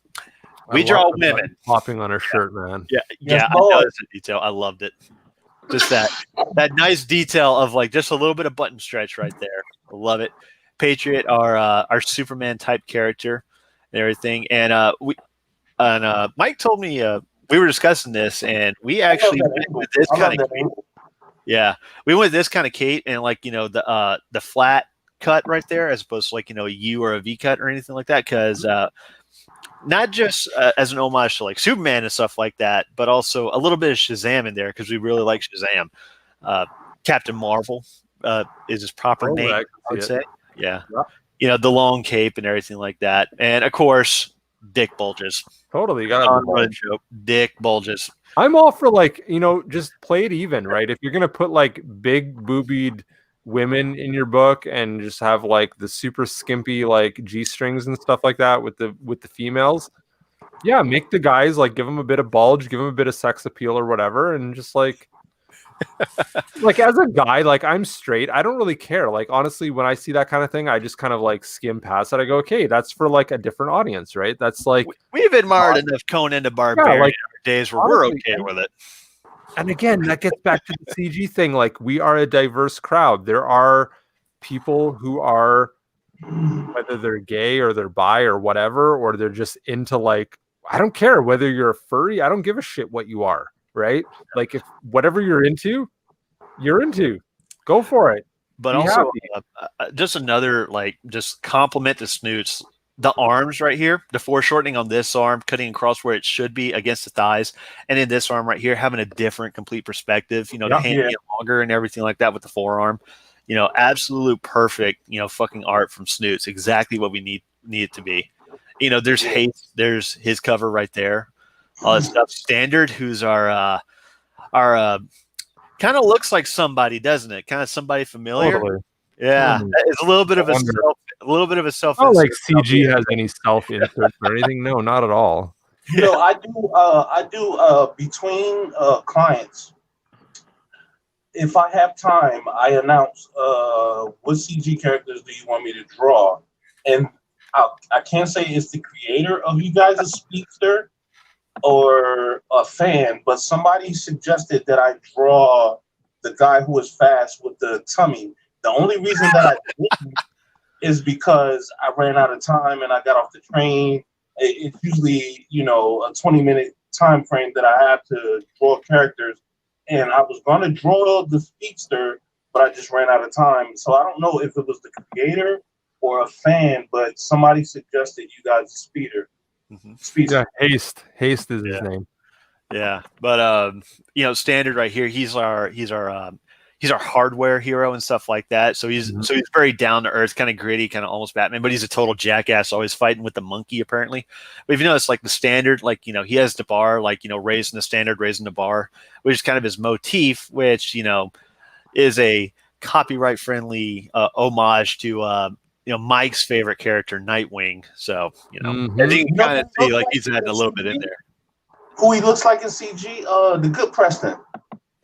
we draw women. Popping on her shirt, man. Yeah, I noticed the detail. I loved it. Just that nice detail of like just a little bit of button stretch right there. I love it. Patriot, our Superman type character and everything, and Mike told me we were discussing this, and we actually went with this kind of cape. Yeah, we went with this kind of cape, and like the flat cut right there, as opposed to like a U or a V cut or anything like that, because not just as an homage to like Superman and stuff like that, but also a little bit of Shazam in there because we really like Shazam. Captain Marvel is his proper name, I would say. Yeah. The long cape and everything like that. And of course, dick bulges. Totally. Got dick bulges. I'm all for like, just play it even, right? If you're going to put like big boobied women in your book and just have like the super skimpy like G-strings and stuff like that with the females, make the guys like give them a bit of bulge, give them a bit of sex appeal or whatever, and just like like as a guy, like I'm straight, I don't really care. Like honestly, when I see that kind of thing, I just kind of like skim past it. I go, okay, that's for like a different audience, right? That's like we've admired enough Conan the Barbarian in our days where we're okay with it. And again, that gets back to the CG thing. Like we are a diverse crowd. There are people who are, whether they're gay or they're bi or whatever, or they're just into like, I don't care whether you're a furry. I don't give a shit what you are. Right? Like if whatever you're into, go for it. But also just another like just compliment to Snoots. The arms right here, the foreshortening on this arm, cutting across where it should be against the thighs, and in this arm right here, having a different complete perspective, the hand getting longer and everything like that with the forearm. Absolute perfect, fucking art from Snoots. Exactly what we need it to be. There's his cover right there. All that stuff. Standard, who's our kind of looks like somebody, doesn't it? Kind of somebody familiar. Totally. Yeah, it's a little bit of a self. Not like CG has any self inserts or anything. No, not at all. I do between clients. If I have time, I announce what CG characters do you want me to draw, and I can't say it's the creator of you guys' Speedster or a fan, but somebody suggested that I draw the guy who is fast with the tummy. The only reason that I didn't is because I ran out of time and I got off the train it's usually, you know, a 20-minute time frame that I have to draw characters. And I was going to draw the speedster, but I just ran out of time. So I don't know if it was the creator or a fan, but somebody suggested you guys a speeder. Yeah, Haste is his name. Yeah, but you know, Standard right here. He's our hardware hero and stuff like that. So he's very down to earth, kind of gritty, kind of almost Batman. But he's a total jackass, always fighting with the monkey apparently. But if you notice, like the Standard, like, you know, he has the bar, like, you know, raising the Standard, raising the bar, which is kind of his motif, which, you know, is a copyright friendly homage to you know, Mike's favorite character, Nightwing. So, you know, as you can kind of see, like, he's adding a little bit in there. Who he looks like in CG? The good Preston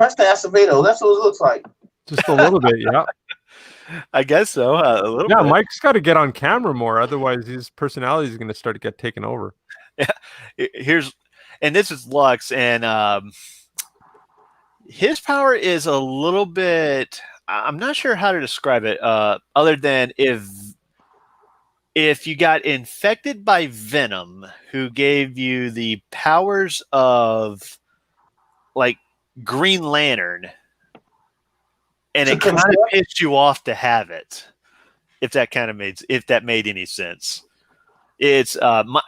Acevedo. That's what it looks like. Just a little bit, yeah. I guess so. A little bit. Yeah, Mike's got to get on camera more, otherwise his personality is going to start to get taken over. Yeah, and this is Lux, and his power is a little bit. I'm not sure how to describe it, other than if you got infected by Venom, who gave you the powers of like Green Lantern, and it kind of pissed you off to have it. If that made any sense. It's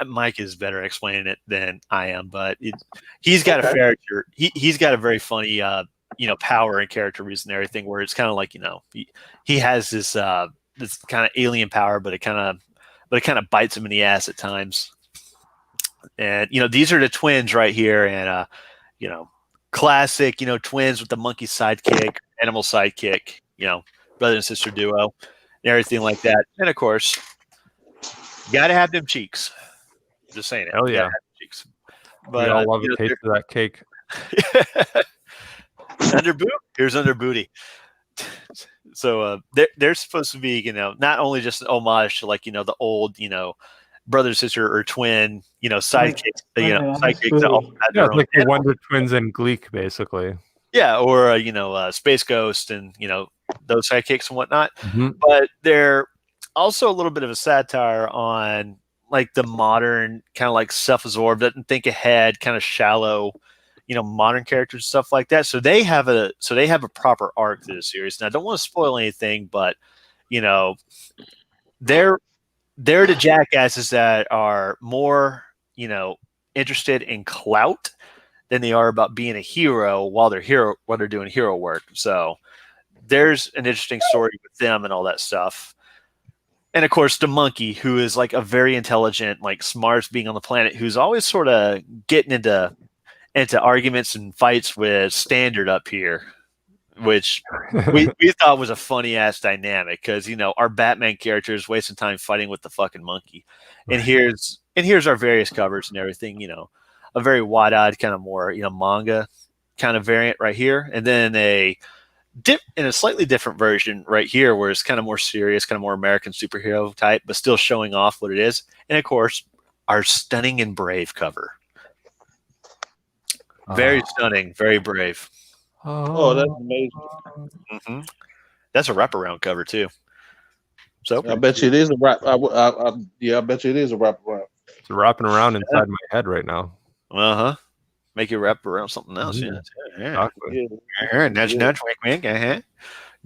Mike is better explaining it than I am, but he's got a character. He's got a very funny you know, power and character reason and everything, where it's kind of like, you know, he has this this kind of alien power, but it kind of bites him in the ass at times. And, you know, these are the twins right here, and you know, classic, you know, twins with the monkey sidekick, animal sidekick, you know, brother and sister duo, and everything like that. And of course, you gotta have them cheeks. Just saying it. Hell yeah. Cheeks. But I love the taste of that cake. Under boot, here's under booty. So they're supposed to be, you know, not only just an homage to, like, you know, the old, you know, brother, sister, or twin, you know, sidekicks, you know, sidekicks that all had their own like the Wonder Twins and Gleek, basically. Yeah, or you know, Space Ghost and, you know, those sidekicks and whatnot. But they're also a little bit of a satire on, like, the modern kind of like self-absorbed, doesn't think ahead, kind of shallow, you know, modern characters and stuff like that. So they have a proper arc to the series. And I don't want to spoil anything, but, you know, they're the jackasses that are more, you know, interested in clout than they are about being a hero while they're doing hero work. So there's an interesting story with them and all that stuff. And of course, the monkey, who is like a very intelligent, like, smartest being on the planet, who's always sort of getting into arguments and fights with Standard up here, which we thought was a funny ass dynamic, because, you know, our Batman character is wasting time fighting with the fucking monkey. And here's our various covers and everything, you know, a very wide-eyed kind of more, you know, manga kind of variant right here, and then in a slightly different version right here, where it's kind of more serious, kind of more American superhero type, but still showing off what it is. And of course, our stunning and brave cover. Very stunning, very brave. Oh, that's amazing. That's a wraparound cover too. So I bet you it is a wrap. I bet you it is a wraparound. It's wrapping around inside my head right now. Make you wrap around something else. Yeah. Exactly. Nudge, wink, wink.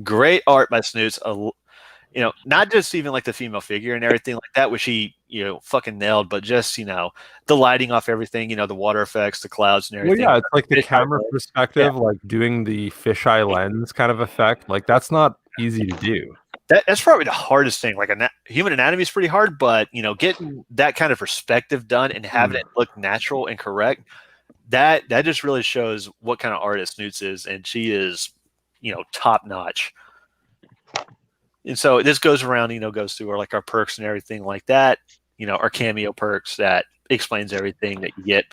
Great art by Snoots. You know, not just even like the female figure and everything like that, which he, you know, fucking nailed, but just, you know, the lighting off everything, you know, the water effects, the clouds and everything. Well, yeah, it's like the camera perspective, like doing the fisheye lens kind of effect. Like, that's not easy to do. That's probably the hardest thing. Like, human anatomy is pretty hard, but, you know, getting that kind of perspective done and having it look natural and correct, that just really shows what kind of artist Snoots is, and she is, you know, top notch. And so this goes around, you know, goes through our perks and everything like that, you know, our cameo perks that explains everything that you get.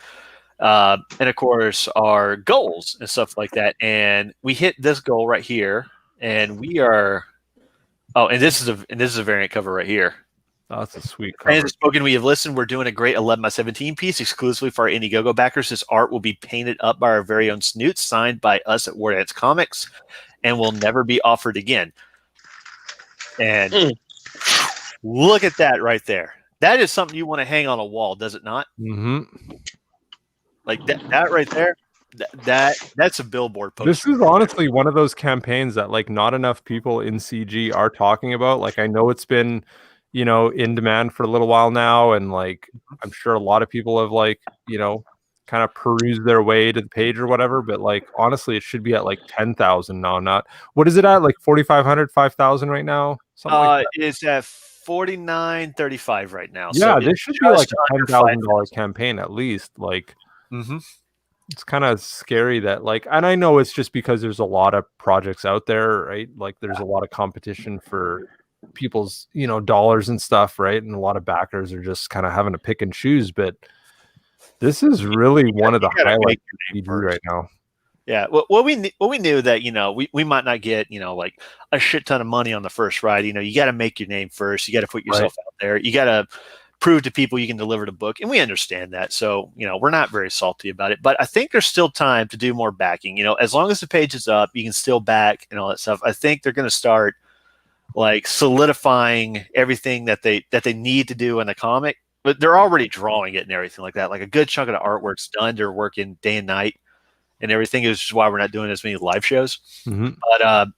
And of course our goals and stuff like that. And we hit this goal right here, and we are, and this is a variant cover right here. Oh, that's a sweet cover. And spoken, we have listened. We're doing a great 11x17 piece exclusively for our Indiegogo backers. This art will be painted up by our very own Snoots, signed by us at War Dance Comics, and will never be offered again. And look at that right there. that is something you want to hang on a wall, does it not? Mm-hmm. Like that right there. That's a billboard poster. This is honestly one of those campaigns that like not enough people in CG are talking about. Like I know it's been, in demand for a little while now, and like I'm sure a lot of people have like, kind of perused their way to the page or whatever, but like honestly it should be at like 10,000 now, not what is it at, like 4,500, 5,000 right now? Something like that. It's at 49.35 right now. Yeah, So this should be like a $10,000 campaign at least. Like it's kind of scary that like, and I know it's just because there's a lot of projects out there, right? Like there's a lot of competition for people's, dollars and stuff, right? And a lot of backers are just kind of having to pick and choose, but this is really one of the highlights of CG right now. Yeah, well, we knew that we might not get like a shit ton of money on the first ride. You got to make your name first. You got to put yourself out there. You got to prove to people you can deliver the book, and we understand that. So we're not very salty about it. But I think there's still time to do more backing. As long as the page is up, you can still back and all that stuff. I think they're going to start like solidifying everything that they need to do in the comic. But they're already drawing it and everything like that. Like a good chunk of the artwork's done. They're working day and night and everything, is why we're not doing as many live shows. But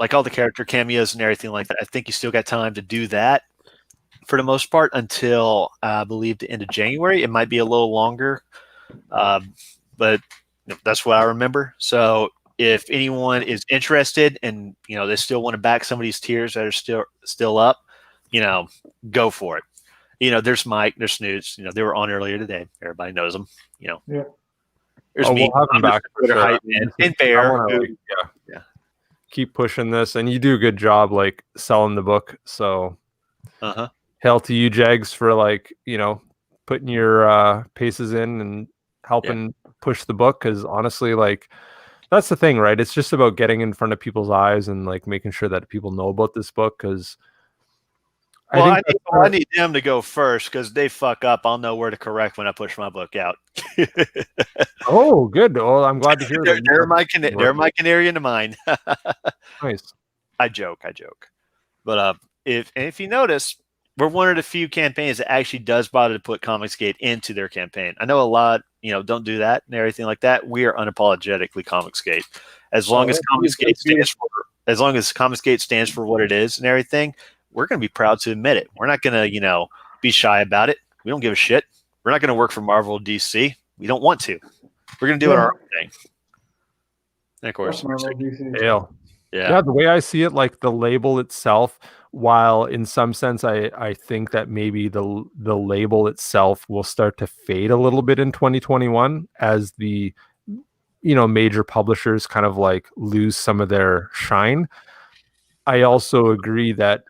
like all the character cameos and everything like that, I think you still got time to do that for the most part until I believe the end of January. It might be a little longer, but that's what I remember. So if anyone is interested and they still want to back some of these tiers that are still up, go for it. There's Mike, there's Snoots. They were on earlier today. Everybody knows them. Yeah. There's me, we'll have them back for sure. and Bear. Yeah. Keep pushing this, and you do a good job like selling the book. So, hail to you, Jags, for like putting your paces in and helping push the book. Because honestly, like that's the thing, right? It's just about getting in front of people's eyes and like making sure that people know about this book. Because I need them to go first because they fuck up. I'll know where to correct when I push my book out. Oh, good. Well, I'm glad to hear that. They're my canary in the mine. Nice. I joke. But if you notice, we're one of the few campaigns that actually does bother to put Comicsgate into their campaign. I know a lot, don't do that and everything like that. We are unapologetically Comicsgate. As long as Comicsgate stands for what it is and everything, we're going to be proud to admit it. We're not going to, be shy about it. We don't give a shit. We're not going to work for Marvel or DC. We don't want to. We're going to do our own thing. And of course, yeah, the way I see it, like the label itself, while in some sense I think that maybe the label itself will start to fade a little bit in 2021 as the major publishers kind of like lose some of their shine. I also agree that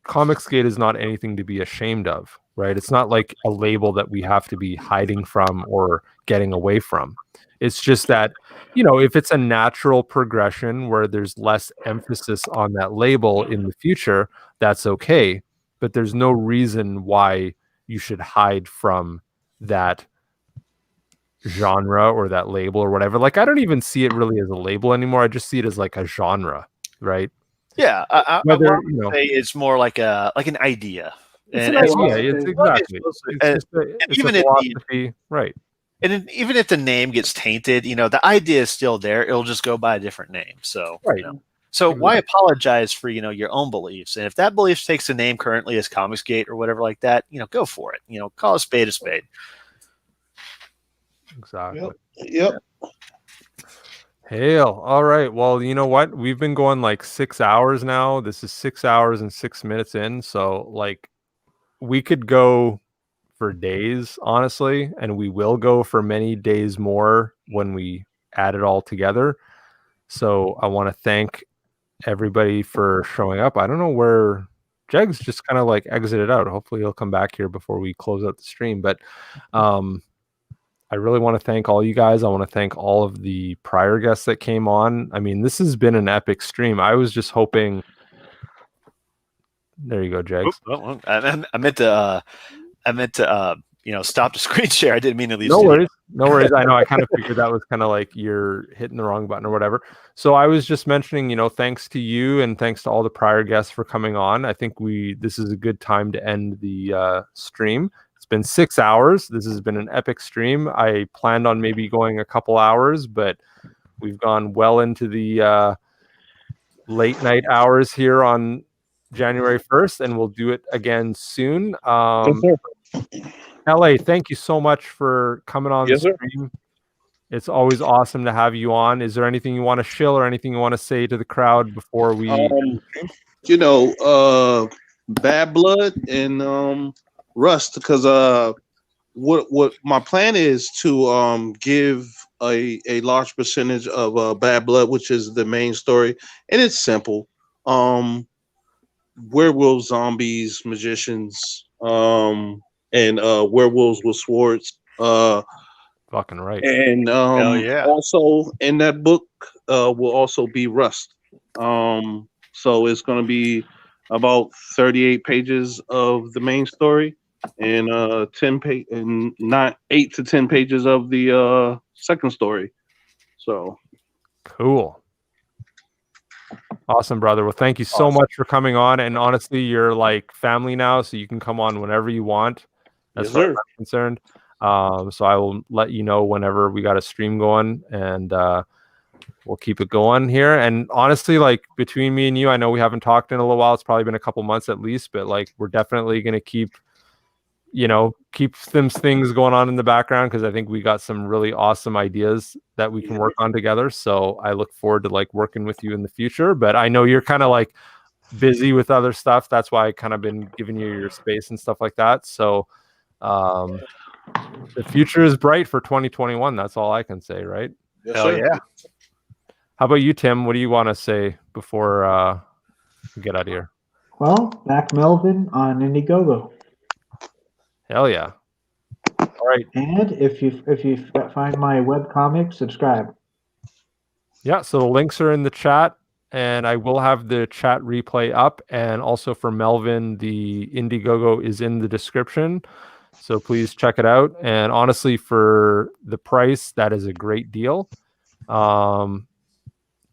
Comicsgate is not anything to be ashamed of, right? It's not like a label that we have to be hiding from or getting away from. It's just that, if it's a natural progression where there's less emphasis on that label in the future, that's okay. But there's no reason why you should hide from that genre or that label or whatever. Like, I don't even see it really as a label anymore. I just see it as like a genre, right? Yeah, I would say it's more like an idea. It's an idea. It's exactly. It's even a philosophy, right? And even if the name gets tainted, the idea is still there. It'll just go by a different name. So, right. So why apologize for your own beliefs? And if that belief takes the name currently as Comicsgate or whatever like that, go for it. Call a spade a spade. Exactly. Yep. Hail. All right. Well, you know what? We've been going like 6 hours now. This is 6 hours and 6 minutes in. So like we could go for days, honestly, and we will go for many days more when we add it all together. So I want to thank everybody for showing up. I don't know where Jegs just kind of like exited out. Hopefully he'll come back here before we close out the stream. But I really want to thank all you guys. I want to thank all of the prior guests that came on. I mean, this has been an epic stream. I was just hoping. There you go, Jags. I meant to stop the screen share. I didn't mean to leave. No worries. No worries. I know. I kind of figured that was kind of like you're hitting the wrong button or whatever. So I was just mentioning, thanks to you and thanks to all the prior guests for coming on. I think this is a good time to end the stream. It's been 6 hours. This has been an epic stream. I planned on maybe going a couple hours, but we've gone well into the late night hours here on January 1st, and we'll do it again soon. LA, thank you so much for coming on the stream. It's always awesome to have you on. Is there anything you want to shill or anything you want to say to the crowd before we Bad Blood and Rust, because what my plan is to give a large percentage of Bad Blood, which is the main story, and it's simple. Werewolves, zombies, magicians, and werewolves with swords. Fucking right. And also in that book will also be Rust. So it's going to be about 38 pages of the main story and 8 to 10 pages of the second story. So cool. Awesome, brother. Well, thank you so much for coming on. And honestly, you're like family now, so you can come on whenever you want, as far as I'm concerned. So I will let you know whenever we got a stream going, and we'll keep it going here. And honestly, like between me and you, I know we haven't talked in a little while. It's probably been a couple months at least, but like we're definitely going to keep them things going on in the background, because I think we got some really awesome ideas that we can work on together. So I look forward to like working with you in the future, but I know you're kind of like busy with other stuff. That's why I kind of been giving you your space and stuff like that. So the future is bright for 2021. That's all I can say, right? Hell yeah. How about you, Tim? What do you want to say before we get out of here? Well, back Melvin on Indiegogo. Hell yeah. All right. And if you find my webcomic, subscribe. Yeah, so the links are in the chat, and I will have the chat replay up. And also for Melvin, the Indiegogo is in the description. So please check it out. And honestly, for the price, that is a great deal.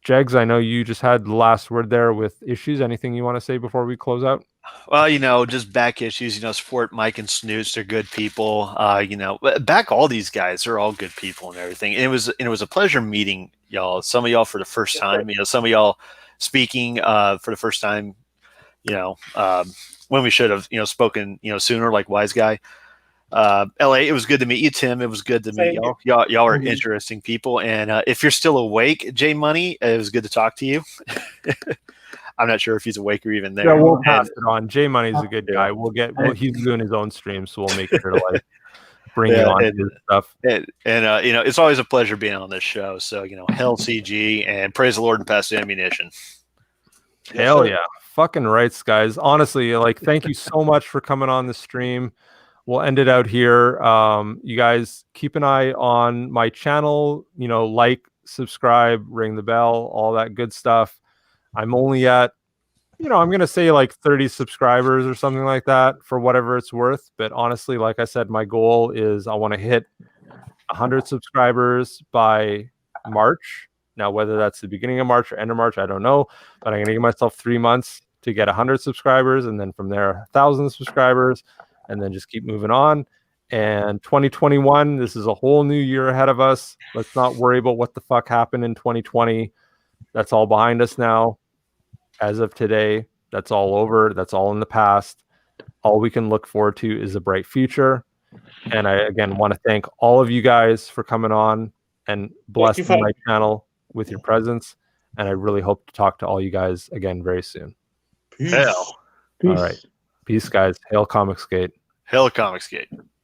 Jegs, I know you just had the last word there with issues. Anything you want to say before we close out? Well, just back issues, support Mike and Snoots. They're good people. Back all these guys. They're all good people and everything. And it was a pleasure meeting y'all. Some of y'all for the first time, some of y'all speaking for the first time, when we should have, spoken, sooner, like Wise Guy. LA, it was good to meet you, Tim. It was good to meet y'all. Y'all are interesting people. And if you're still awake, J Money, it was good to talk to you. I'm not sure if he's awake or even there. Yeah, we'll pass it on. J Money's a good guy. He's doing his own stream, so we'll make sure to like bring you on his stuff. And it's always a pleasure being on this show. So hell CG and praise the Lord and pass the ammunition. Hell yeah, fucking rights, guys. Honestly, like thank you so much for coming on the stream. We'll end it out here. You guys keep an eye on my channel. Like, subscribe, ring the bell, all that good stuff. I'm only at, I'm going to say like 30 subscribers or something like that for whatever it's worth. But honestly, like I said, my goal is I want to hit 100 subscribers by March. Now, whether that's the beginning of March or end of March, I don't know. But I'm going to give myself 3 months to get 100 subscribers. And then from there, 1,000 subscribers. And then just keep moving on. And 2021, this is a whole new year ahead of us. Let's not worry about what the fuck happened in 2020. That's all behind us now. As of today, that's all over. That's all in the past. All we can look forward to is a bright future. And I, again, want to thank all of you guys for coming on and blessing my channel with your presence. And I really hope to talk to all you guys again very soon. Peace. All right. Peace, guys. Hail Comicsgate. Hail Comicsgate.